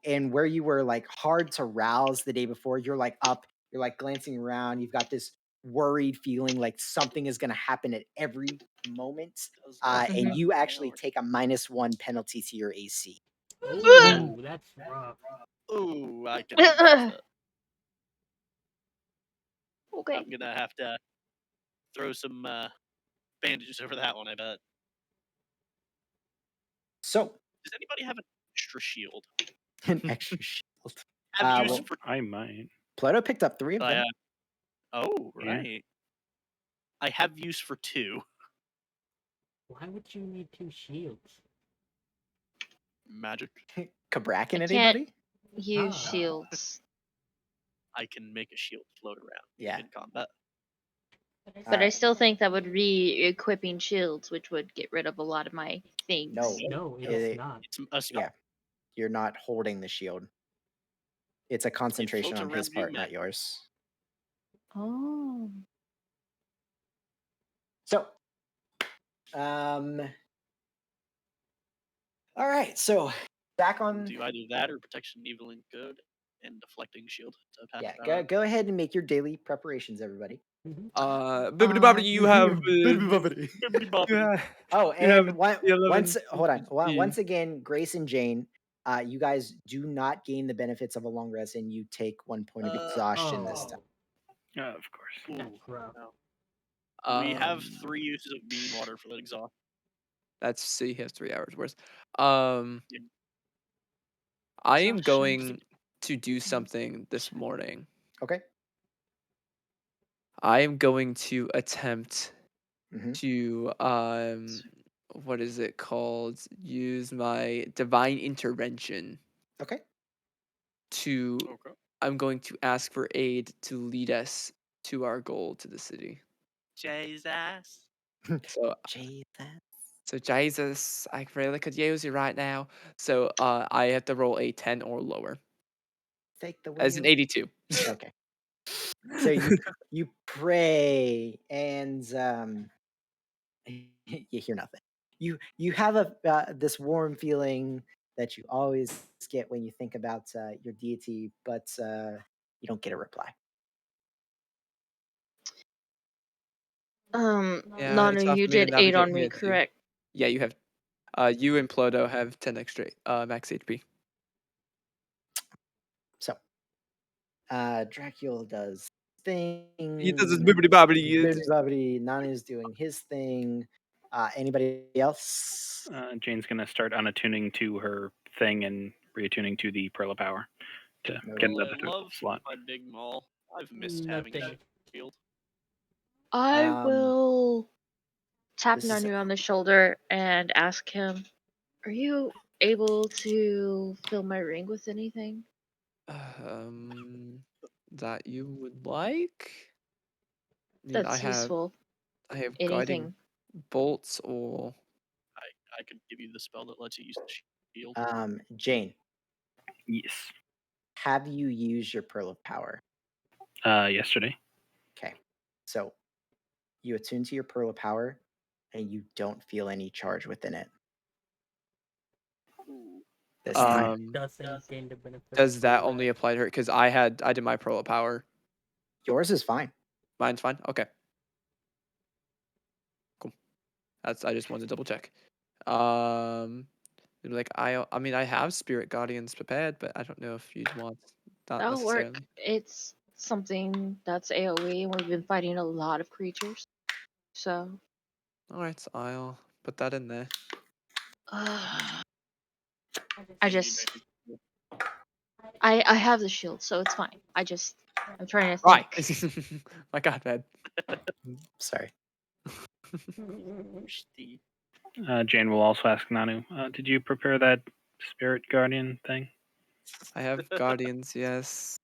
and where you were like hard to rouse the day before, you're like up, you're like glancing around, you've got this worried feeling like something is going to happen at every moment. And Mhm. you actually take a -1 penalty to your AC. Ooh, that's rough. Ooh, I can fix that. Okay. I'm gonna have to throw some bandages over that one, I bet. So, Does anybody have an extra shield? an extra shield. Have use Well, for I might. Ploto picked up 3 of I them. oh, Yeah. right. I have use for 2. Why would you need 2 shields? Magic. Kabrakin, I can't anybody? use Ah. shields. I can make a shield float around Yeah. in combat. But I Alright. still think that would re-equipping shields, which would get rid of a lot of my things. No. No, it It- is not. It's a spell. Yeah. You're not holding the shield. It's a concentration floats on his around you, part, not man. yours. Oh. So, all right. So back on. Do either that or protection, evil, and good, and deflecting shield. So pass Yeah, that on. go ahead and make your daily preparations, everybody. Mhm. Bibbidi bobbidi, you have. Bibbidi bobbidi. Yeah. Oh, You have and the 11 once hold on. HP. Once again, Grace and Jane, you guys do not gain the benefits of a long rest, and you take 1 point of exhaustion this time. Oh, Of course. Ooh, that's rough. no. We have Um, 3 uses of bean water for that exhaust. That's so he has 3 hours worth. I am Exhaustion. going to do something this morning. Okay. I am going to attempt Mhm. to what is it called? Use my divine intervention Okay. to Okay. I'm going to ask for aid to lead us to our goal to the city. Jesus. So Jesus. so Jesus, I really could use you right now. So I have to roll a 10 or lower. Take the As an wheel. 82. Okay. So you pray and you hear nothing. You have a this warm feeling that you always get when you think about your deity, but you don't get a reply. Yeah, Nana, it's tough you for me to did 8 navigate on me, here too. correct? Yeah, you have you and Ploto have 10 extra max HP. So Dracula does thing. He does his bibbidi bobbidi. Bibbidi Nana's doing his thing. Anybody else? Jane's gonna start unattuning to her thing and reattuning to the Pearl of Power to get Noted. the I other love slot. my big maul. I've missed having a Nothing. shield. I Um, will tap this is Nanu on the shoulder and ask him, "Are you able to fill my ring with anything That you would like? I mean, that's useful? I have guiding Anything?" bolts or I could give you the spell that lets you use the shield. Jane, Yes. have you used your Pearl of Power? Yesterday. Okay. So you attune to your Pearl of Power and you don't feel any charge within it Ooh. this time. Doesn't gain the benefit. does that from only apply to her? Because I did my Pearl of Power. Yours is fine. Mine's fine. Okay. Cool. I just wanted to double check. Like I mean I have Spirit Guardians prepared, but I don't know if you'd want that That'll necessarily. work. It's something that's AoE, and we've been fighting a lot of creatures. So, All right, I'll put that in there. I You just, need I have the shield, so it's fine. I'm trying to Right. think. My God, man. Sorry. Steve. Jane will also ask Nanu, did you prepare that Spirit Guardian thing? I have Guardians, yes.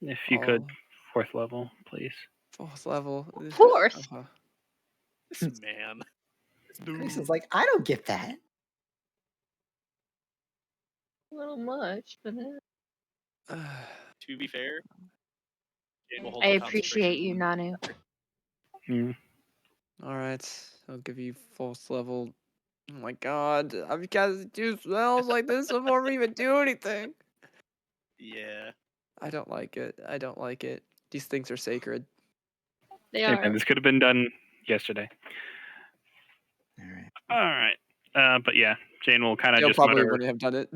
If you could, All 4th level, please. 4th level. Fourth. This man. This Grace dude. is like, I don't get that. A little much, but To be fair, Jane will hold I the appreciate you, concentration. Nanu. Mm. All right, I'll give you 4th level. Oh my God, I've got to do spells like this before we even do anything. Yeah. I don't like it. I don't like it. These things are sacred. They Hey, man, are. this could have been done yesterday. All right. All right. But yeah, Jane will kind of Joe just probably mutter. wouldn't have done it.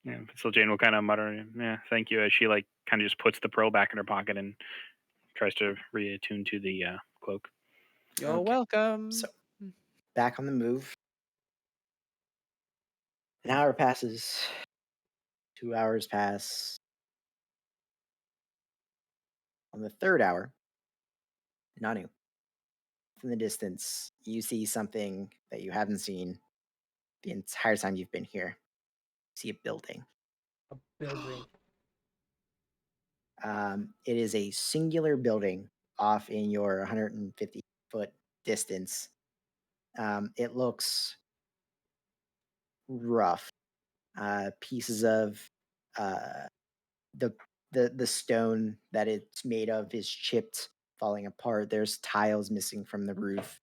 Yeah, so Jane will kind of mutter, "Yeah, thank you," as she like kind of just puts the pearl back in her pocket and tries to reattune to the cloak. You're Okay. welcome. So back on the move. An hour passes. 2 hours pass. On the third hour, Nanu, from the distance, you see something that you haven't seen the entire time you've been here. You see a building. A building. It is a singular building off in your 150-foot distance. It looks rough. Pieces of uh, the the stone that it's made of is chipped, falling apart. There's tiles missing from the roof.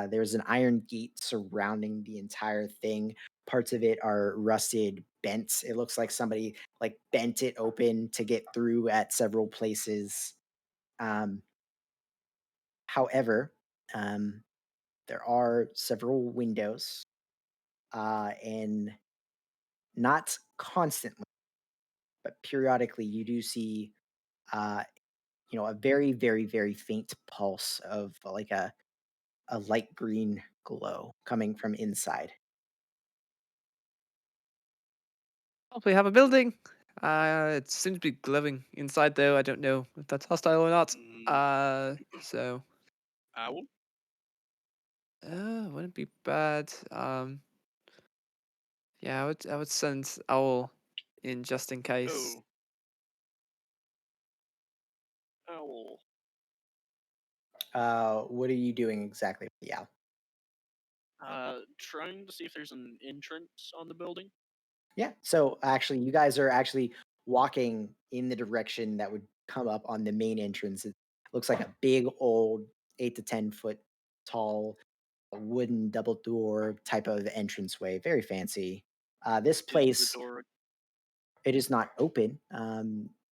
There's an iron gate surrounding the entire thing. Parts of it are rusted, bent. It looks like somebody like bent it open to get through at several places. Um, however, um, there are several windows, and not constantly, but periodically, you do see, uh, a very, very, very faint pulse of like a light green glow coming from inside. We have a building. It seems to be glowing inside, though. I don't know if that's hostile or not. So Owl? wouldn't be bad. Yeah, I would send Owl in just in case. Oh, owl. What are you doing exactly with the owl? Trying to see if there's an entrance on the building. Yeah. So actually, you guys are actually walking in the direction that would come up on the main entrance. It looks like a big old 8 to 10 foot tall wooden double door type of entranceway. Very fancy. This Is the place, door? it is not open.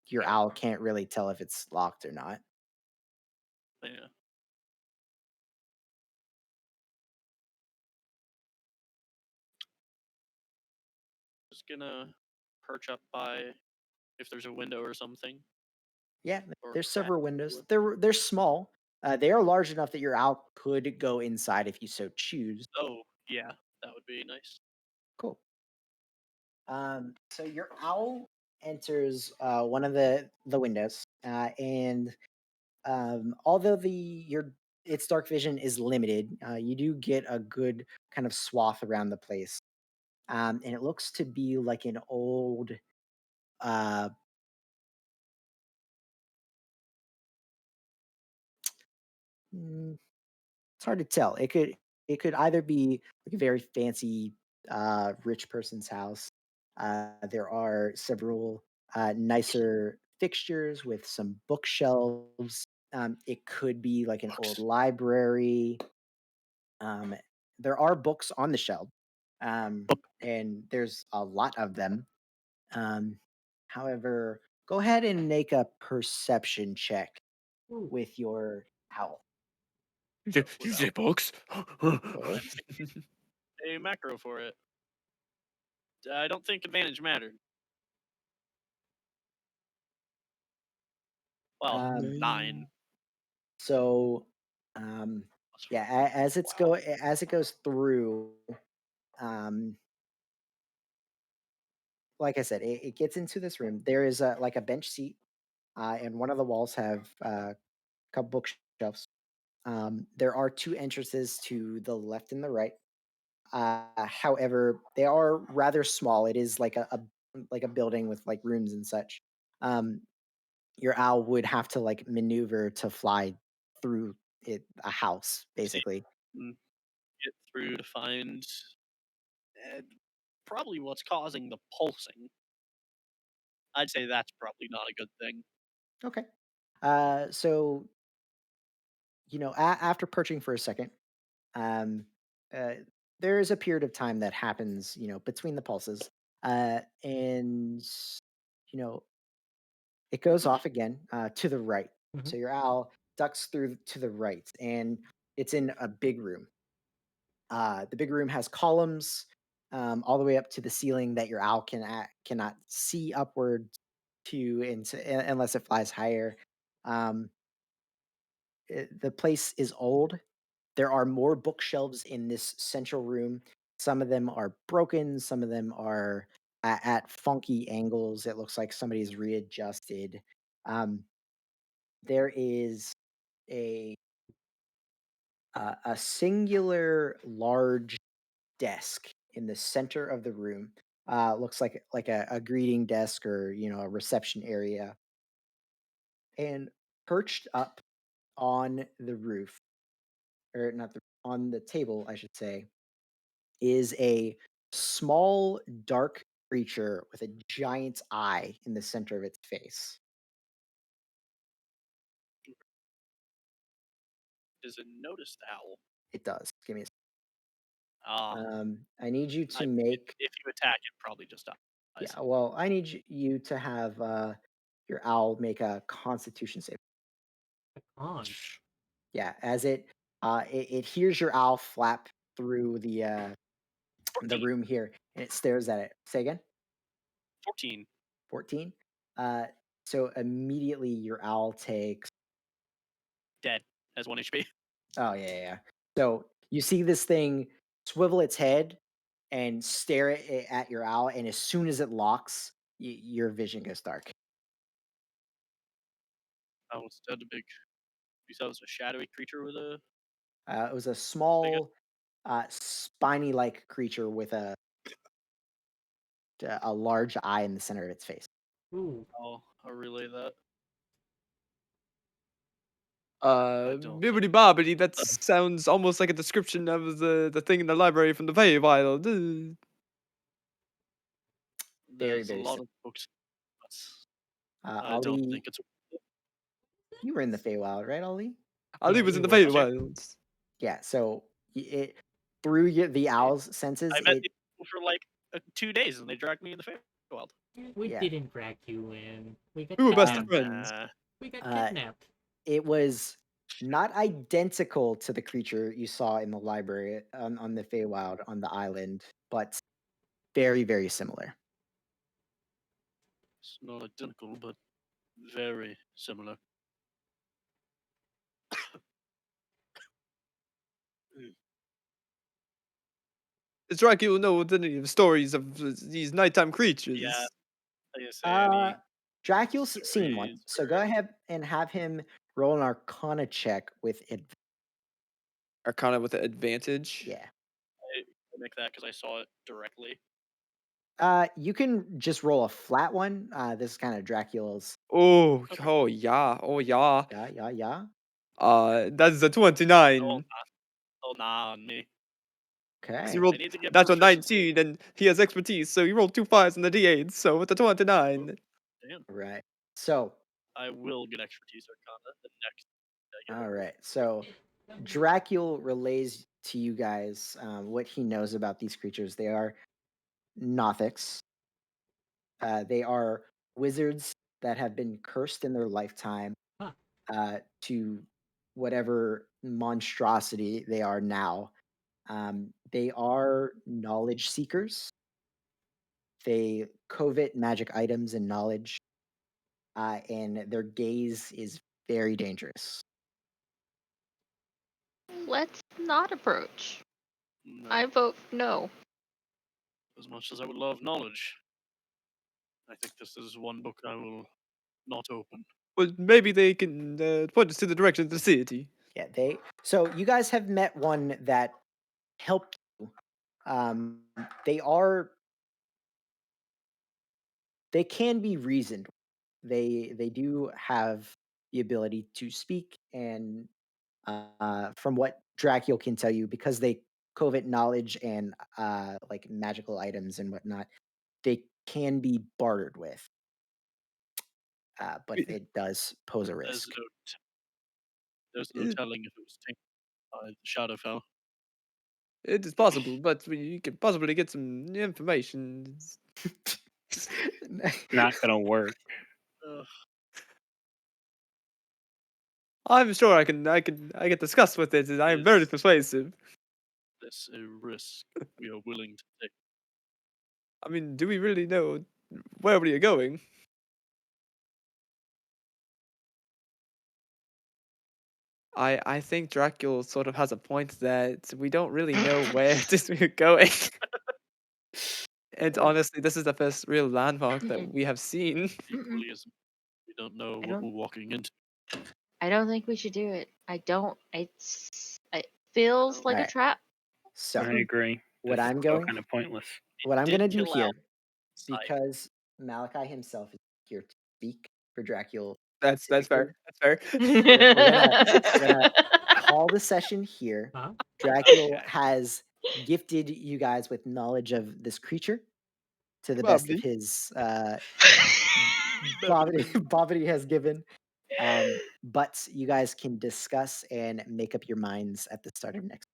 Your Okay. owl can't really tell if it's locked or not. Yeah. Just gonna perch up by if there's a window or something Yeah, or there's crack. several windows. They're small. They are large enough that your owl could go inside if you so choose. Oh, yeah, that would be nice. Cool. So your owl enters one of the windows, and although the your its dark vision is limited, you do get a good kind of swath around the place, and it looks to be like an old. Uh, mm, it's hard to tell. It could either be like a very fancy rich person's house. There are several nicer fixtures with some bookshelves. It could be like an old Books. library. Um, there are books on the shelf, and there's a lot of them. Um, however, go ahead and make a perception check Ooh. with your owl. You say books? A macro for it. I don't think advantage mattered. Well, Um, 9 so, um, plus yeah, 4. Wow. as it goes through, um, like I said, it gets into this room. There is a like a bench seat, and one of the walls have a couple bookshelves. There are two entrances to the left and the right. However, they are rather small. It is like a building with like rooms and such. Um, your owl would have to like maneuver to fly through a house, See, basically. get through to find uh, probably what's causing the pulsing. I'd say that's probably not a good thing. Okay. So after perching for a second, um, uh, there is a period of time that happens, between the pulses, and you know, it goes off again to the right. Mhm. So your owl ducks through to the right, and it's in a big room. The big room has columns all the way up to the ceiling that your owl cannot see upward to unless it flies higher. Um, the place is old. There are more bookshelves in this central room. Some of them are broken. Some of them are at funky angles. It looks like somebody's readjusted. Um, there is a a singular large desk in the center of the room. Looks like a greeting desk or a reception area, and perched up on the roof, or not on the table, I should say, is a small dark creature with a giant eye in the center of its face. Does it notice the owl? It does. Give me a Ah, I need you to if make you attack, it probably just yeah. dies. Well, I need you to have your owl make a Constitution save. On. Yeah, as it hears your owl flap through the 14. room here, and it stares at it. Say again. 14. 14. Uh, so immediately your owl takes. Dead. Has 1 HP. Oh yeah. So you see this thing swivel its head and stare at your owl, and as soon as it locks, your vision goes dark. Oh, was that a big. You said it was a shadowy creature with a. It was a big. small, spiny-like creature with a large eye in the center of its face. Ooh. I'll relay that. I don't think. Bibbidi bobbidi. That sounds almost like a description of the thing in the library from the Feywild. Very, There's a very lot simple. of books, but I don't Ali, think it's. you were in the Feywild, right, Ali? Ali Yeah, was we in the were. Feywilds. Yeah. So it through the owl's senses, I met these people for like 2 days, and they dragged me in the Feywild. We Yeah. didn't drag you in. We got We were best of kidnapped. friends. We got Uh, kidnapped. it was not identical to the creature you saw in the library on the Feywild on the island, but very, very similar. It's not identical, but very similar. It's like you'll know any of the stories of these nighttime creatures. Yeah, I didn't say Uh, any Dracula's seen one, stories. so go ahead and have him roll an Arcana check with Arcana with an advantage. yeah. I make that because I saw it directly. You can just roll a flat one. This is kind of Dracula's. Oh, Okay. oh yeah, oh yeah. Yeah. That is a Oh, 29. nah on me. 'Cause he Okay. I rolled need to get that's a proficiency. 19, and he has expertise, so he rolled 2 5s and the D8, so with a 29. Damn, Right. So, I will get expertise Arcana the next. I get all it. right. So, Dracula relays to you guys what he knows about these creatures. They are Nothics. They are wizards that have been cursed in their lifetime Huh. to whatever monstrosity they are now. They are knowledge seekers. They covet magic items and knowledge, and their gaze is very dangerous. Let's not approach. No, I vote no. as much as I would love knowledge, I think this is one book I will not open. Well, maybe they can point us to the direction of the city. Yeah, they. So you guys have met one that helped you. Um, they are. They can be reasoned. They do have the ability to speak, and from what Dracula can tell you, because they covet knowledge and like magical items and whatnot, they can be bartered with. But it does pose a There's risk. there's no It, telling if it was taken by the Shadowfell. it is possible, but we can possibly get some information. Not gonna work. Ugh. I'm sure I can discuss with it, and I am very Is- persuasive. This a risk we are willing to take. I mean, do we really know where we are going? I think Dracula sort of has a point that we don't really know where this we're going. And honestly, this is the first real landmark that we have seen. Equally as we don't know I what don't- we're walking into. I don't think we should do it. I don't. It feels like a Alright. trap. So I agree. what This I'm is all going kind of pointless. what I'm did gonna do kill here, Al- Psych. because Malachi himself is here to speak for Dracula. That's specifically, fair. That's fair. we're gonna call the session here. Huh? Dracula has gifted you guys with knowledge of this creature to the best of Probably. his Bobby has given. But you guys can discuss and make up your minds at the start of next.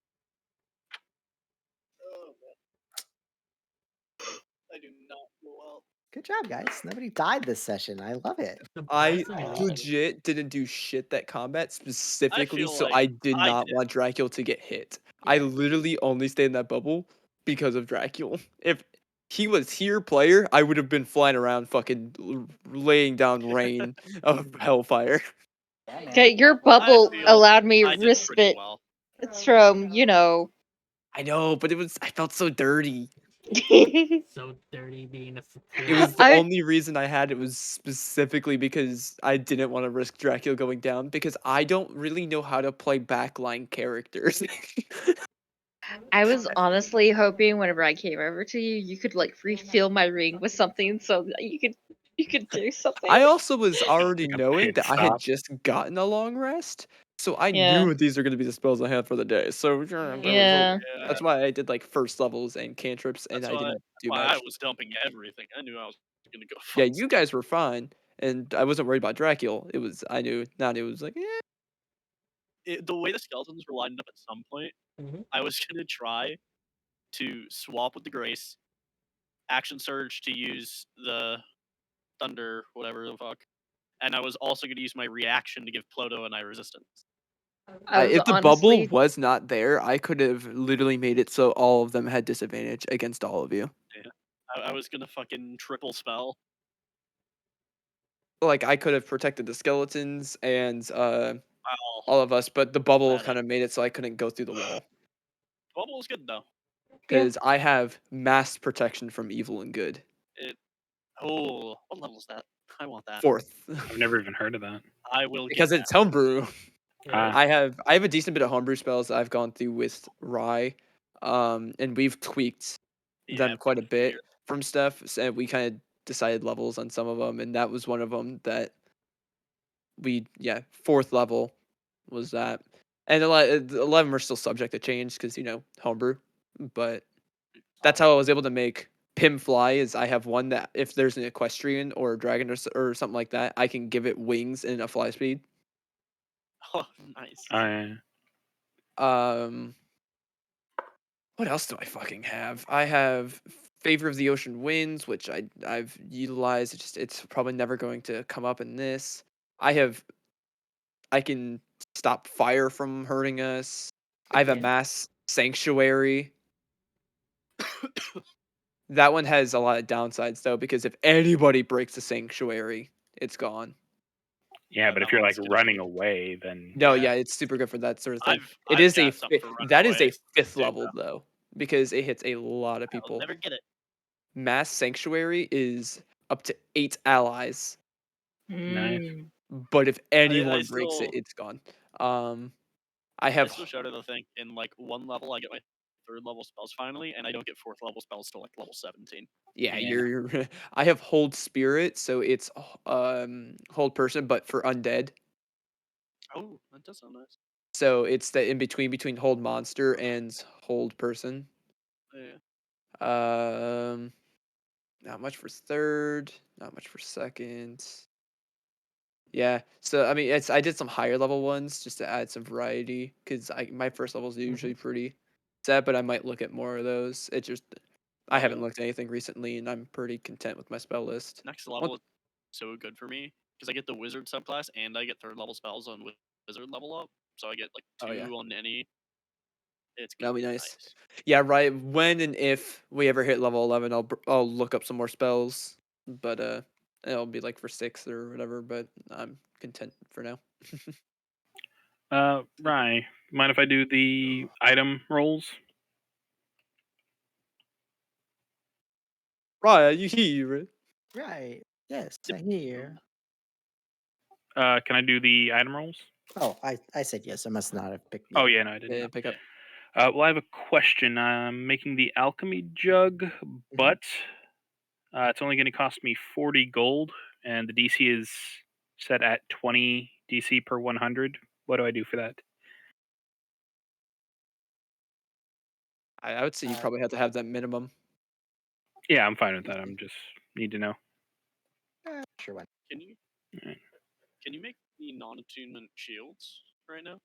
Oh, man. I do not know well. Good job, guys. Nobody died this session. I love it. I Surprisingly. legit didn't do shit that combat specifically, feel so like I did I not did. want Dracula to get hit. I Yeah. literally only stayed in that bubble because of Dracula. If he was here, player, I would have been flying around, fucking laying down rain of hellfire. Yeah, man. Okay, your I bubble feel allowed me I did pretty respite well. from, you know. I know, but I felt so dirty. So dirty being a It was security. the I only reason I had it was specifically because I didn't want to risk Dracula going down because I don't really know how to play backline characters. I was honestly hoping whenever I came over to you, you could like refill my ring with something so that you could do something. I also was already Like a knowing pit that I had stop. just gotten a long rest, so I Yeah. knew these are going to be the spells I had for the day. So yeah, Yeah. Yeah, that's why I did like first levels and cantrips, and that's I why, didn't do I magic. was dumping everything. I knew I was gonna go. Yeah, Fuck you guys were fine, and I wasn't worried about Dracula. It was I knew now it was like the way the skeletons were lined up at some point, Mhm. I was gonna try to swap with the Grace, action surge to use the thunder, whatever the fuck, and I was also gonna use my reaction to give Ploto and I resistance. I was if the bubble honestly was not there, I could have literally made it so all of them had disadvantage against all of you. I was gonna fucking triple spell. Like I could have protected the skeletons and Well, all of us, but the bubble that kind of made it so I couldn't go through the wall bubble was good though. Yeah. because I have mass protection from evil and good. It. Oh, what level is that? I want that. Fourth, I've never even heard of that. I will because get it's homebrew. Ah. I have a decent bit of homebrew spells that I've gone through with Rye, and we've tweaked that. them Yeah, quite a bit figure. from stuff. So we kind of decided levels on some of them, and that was one of them that fourth level was that, and 11 are still subject to change because homebrew, but that's how I was able to make Pim fly. Is I have one that if there's an equestrian or a dragon or something like that, I can give it wings and a fly speed. Oh, nice. Um, what else do I fucking have? I have Favor of the Ocean Winds, which I've utilized. It's probably never going to come up in this. I can stop fire from hurting us. I have a Yeah. mass sanctuary. That one has a lot of downsides though, because if anybody breaks the sanctuary, it's gone. Yeah, but that if you're like one's gonna running be- away, then No, Yeah. yeah, it's super good for that sort of thing. It I've is a got something for running that is away. a fifth Dude, level though, because it hits a lot of I'll people. never get it. Mass sanctuary is up to 8 allies, nice. Mm. but if I anyone breaks it, still it's gone. I I have still shouted the thing in like one level. I get my third level spells finally, and I don't get fourth level spells till like level 17. yeah, Yeah. you're I have hold spirit, so it's hold person, but for undead. Oh, that does sound nice. So it's the in between hold monster and hold person. Yeah. Um, not much for third, not much for second. Yeah, so I mean, I did some higher level ones just to add some variety because my first levels are usually pretty set, but I might look at more of those. I haven't The looked at anything recently, and I'm pretty content with my spell list. next level is so good for me because I get the wizard subclass and I get third level spells on wizard level up, so I get like 2 Oh, yeah. on any. It's That'll gonna be be nice. Yeah, right. When and if we ever hit level 11, I'll look up some more spells, but it'll be like for 6 or whatever. But I'm content for now. Rye, mind if I do the item rolls? Right, you hear? Right. Yes, I hear. Can I do the item rolls? Oh, I said yes. I must not have picked. Oh yeah, no, I didn't. Yeah, pick up. Well, I have a question. I'm making the alchemy jug, but it's only going to cost me 40 gold, and the DC is set at 20 DC per 100. What do I do for that? I would say you Uh, probably have to have that minimum. Yeah, I'm fine with that. I'm just need to know. Sure one. Can you Alright. can you make the non-attunement shields right now?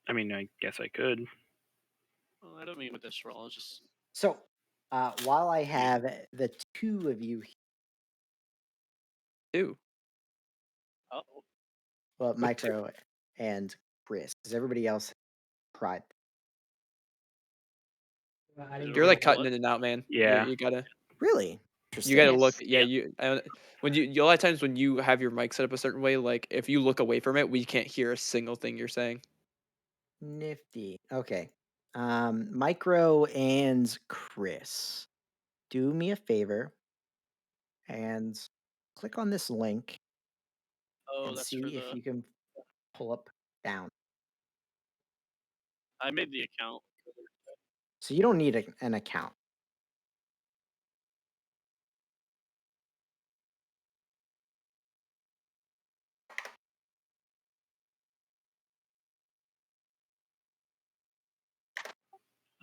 I mean, I guess I could. Well, I don't mean with this roll. It's just So, while I have the two of you, Ew. oh, well, What two? Micro and Chris, because everybody else tried. I didn't You're get like it. cutting in and out, man. Yeah. You gotta Really? you gotta Yes. look. Yeah, Yeah. when you a lot of times when you have your mic set up a certain way, like if you look away from it, we can't hear a single thing you're saying. Nifty. Okay. Micro and Chris, do me a favor and click on this link oh, and that's for see if the. you can pull up down. I made the account. So you don't need an account.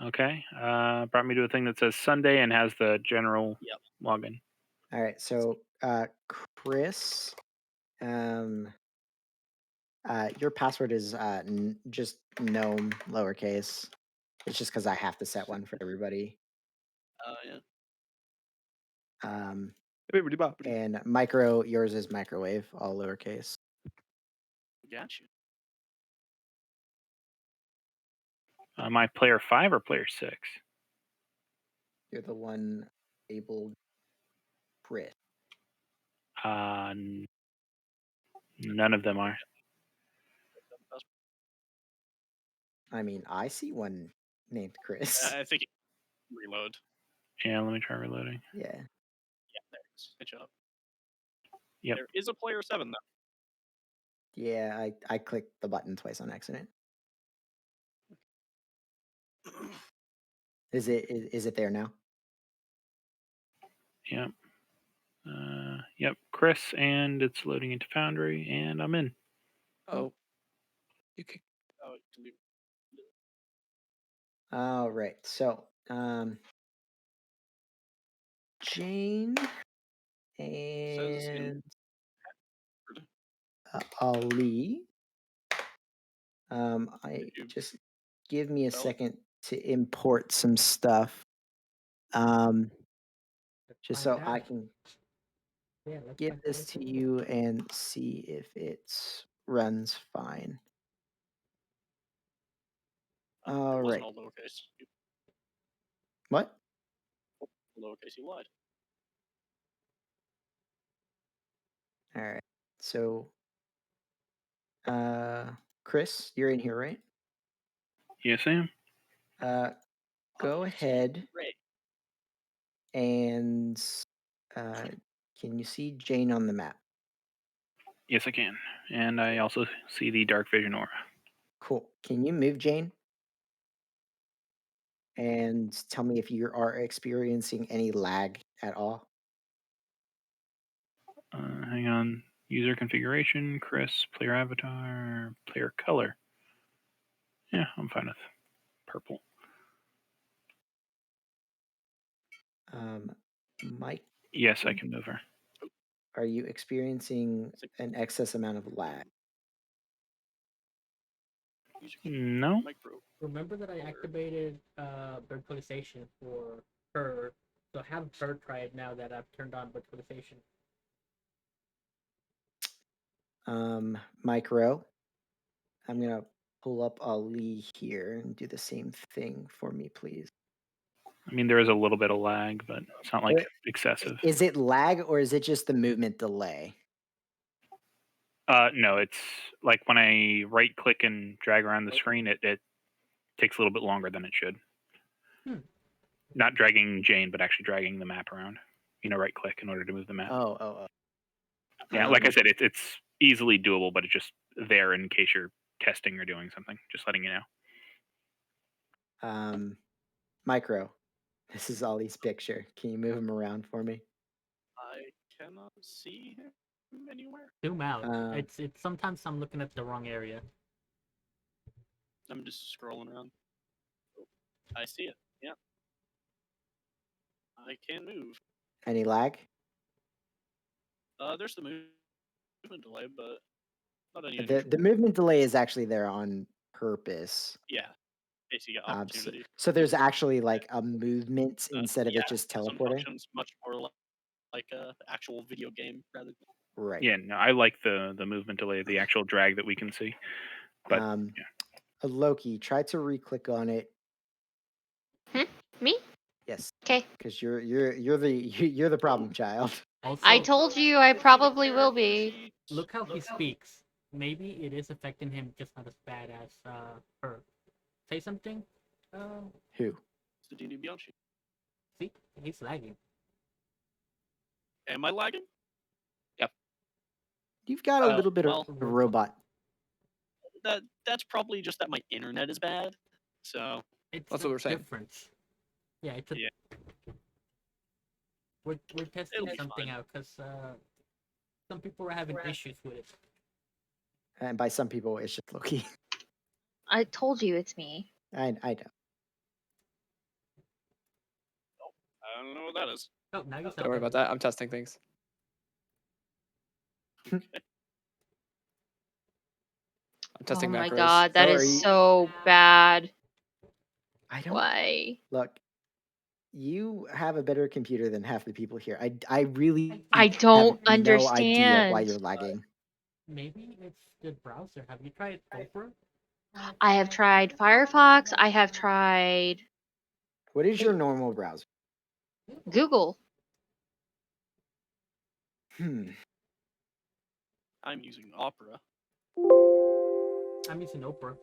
Okay. Brought me to a thing that says Sunday and has the general Yep. login. All right. So, Chris, um, your password is just gnome lowercase. It's just because I have to set one for everybody. Yeah. And Micro, yours is microwave, all lowercase. Got you. Am I player 5 or player 6? You're the one labeled Chris. None of them are. I mean, I see one named Chris. I think reload. Yeah, let me try reloading. Yeah. Yeah, there it is. Good job. Yep. There is a player 7 though. Yeah, I clicked the button twice on accident. Is it there now? Yep. Yep. Chris, and it's loading into Foundry, and I'm in. Oh. You can Oh, it can be. All right. So, Jane Says in. and Ali. I you just give me a spell it? second to import some stuff. Just Find so I out. can Yeah, let's give find this out. to you and see if it runs fine. It All wasn't right. all lowercase. What? Lowercase, you lied. All right. So, Chris, you're in here, right? Yes, I am. Go ahead Great. and can you see Jane on the map? Yes, I can. And I also see the dark vision aura. Cool. Can you move Jane? And tell me if you are experiencing any lag at all. Hang on. User configuration, Chris, player avatar, player color. Yeah, I'm fine with purple. Mike, Yes, I can move her. are you experiencing an excess amount of lag? No. Micro. Remember that I activated virtualization for her, so have her try it now that I've turned on virtualization. Micro, I'm gonna pull up Ali here and do the same thing for me, please. I mean, there is a little bit of lag, but it's not like Wait, excessive. Is it lag or is it just the movement delay? No, it's like when I right click and drag around the screen, it takes a little bit longer than it should. Hmm. Not dragging Jane, but actually dragging the map around. Right click in order to move the map. Oh. Yeah, like I said, it's easily doable, but it's just there in case you're testing or doing something. Just letting you know. Micro. This is Ali's picture. Can you move him around for me? I cannot see him anywhere. Zoom out. Uh, It's sometimes I'm looking at the wrong area. I'm just scrolling around. Oh, I see it. Yeah. I can move. Any lag? There's the movement delay, but not any The unusual. movement delay is actually there on purpose. Yeah. Basically, So, opportunity. so there's actually like a movement instead of Yeah, it just some teleporting. functions much more like a actual video game rather than. Right. Yeah, no, I like the movement delay, the actual drag that we can see. But Loki, try to re-click on it. Me? Yes. Okay. Because you're the problem child. Also, I told you I probably will be. look how he speaks. Maybe it is affecting him just not as bad as her. Say something. Who? It's the D&D Beyond sheet. See, he's lagging. Am I lagging? You've got a little bit well, of robot. That's probably just that my internet is bad. So It's That's what we're saying. difference. Yeah, it's a. Yeah. We're testing It'll be something fine. out because some people are having issues with it. And by some people, it's just Loki. I told you it's me. I know. I don't know what that is. Oh, now you sound Don't worry about that. I'm testing things. I'm testing Oh my macros. god, that Sorry. is so bad. I don't Why? look. You have a better computer than half the people here. I really I don't have no idea why understand. you're lagging. Maybe it's the browser. Have you tried Opera? I have tried Firefox. I have tried What is your normal browser? Google. I'm using Opera. I'm using Opera.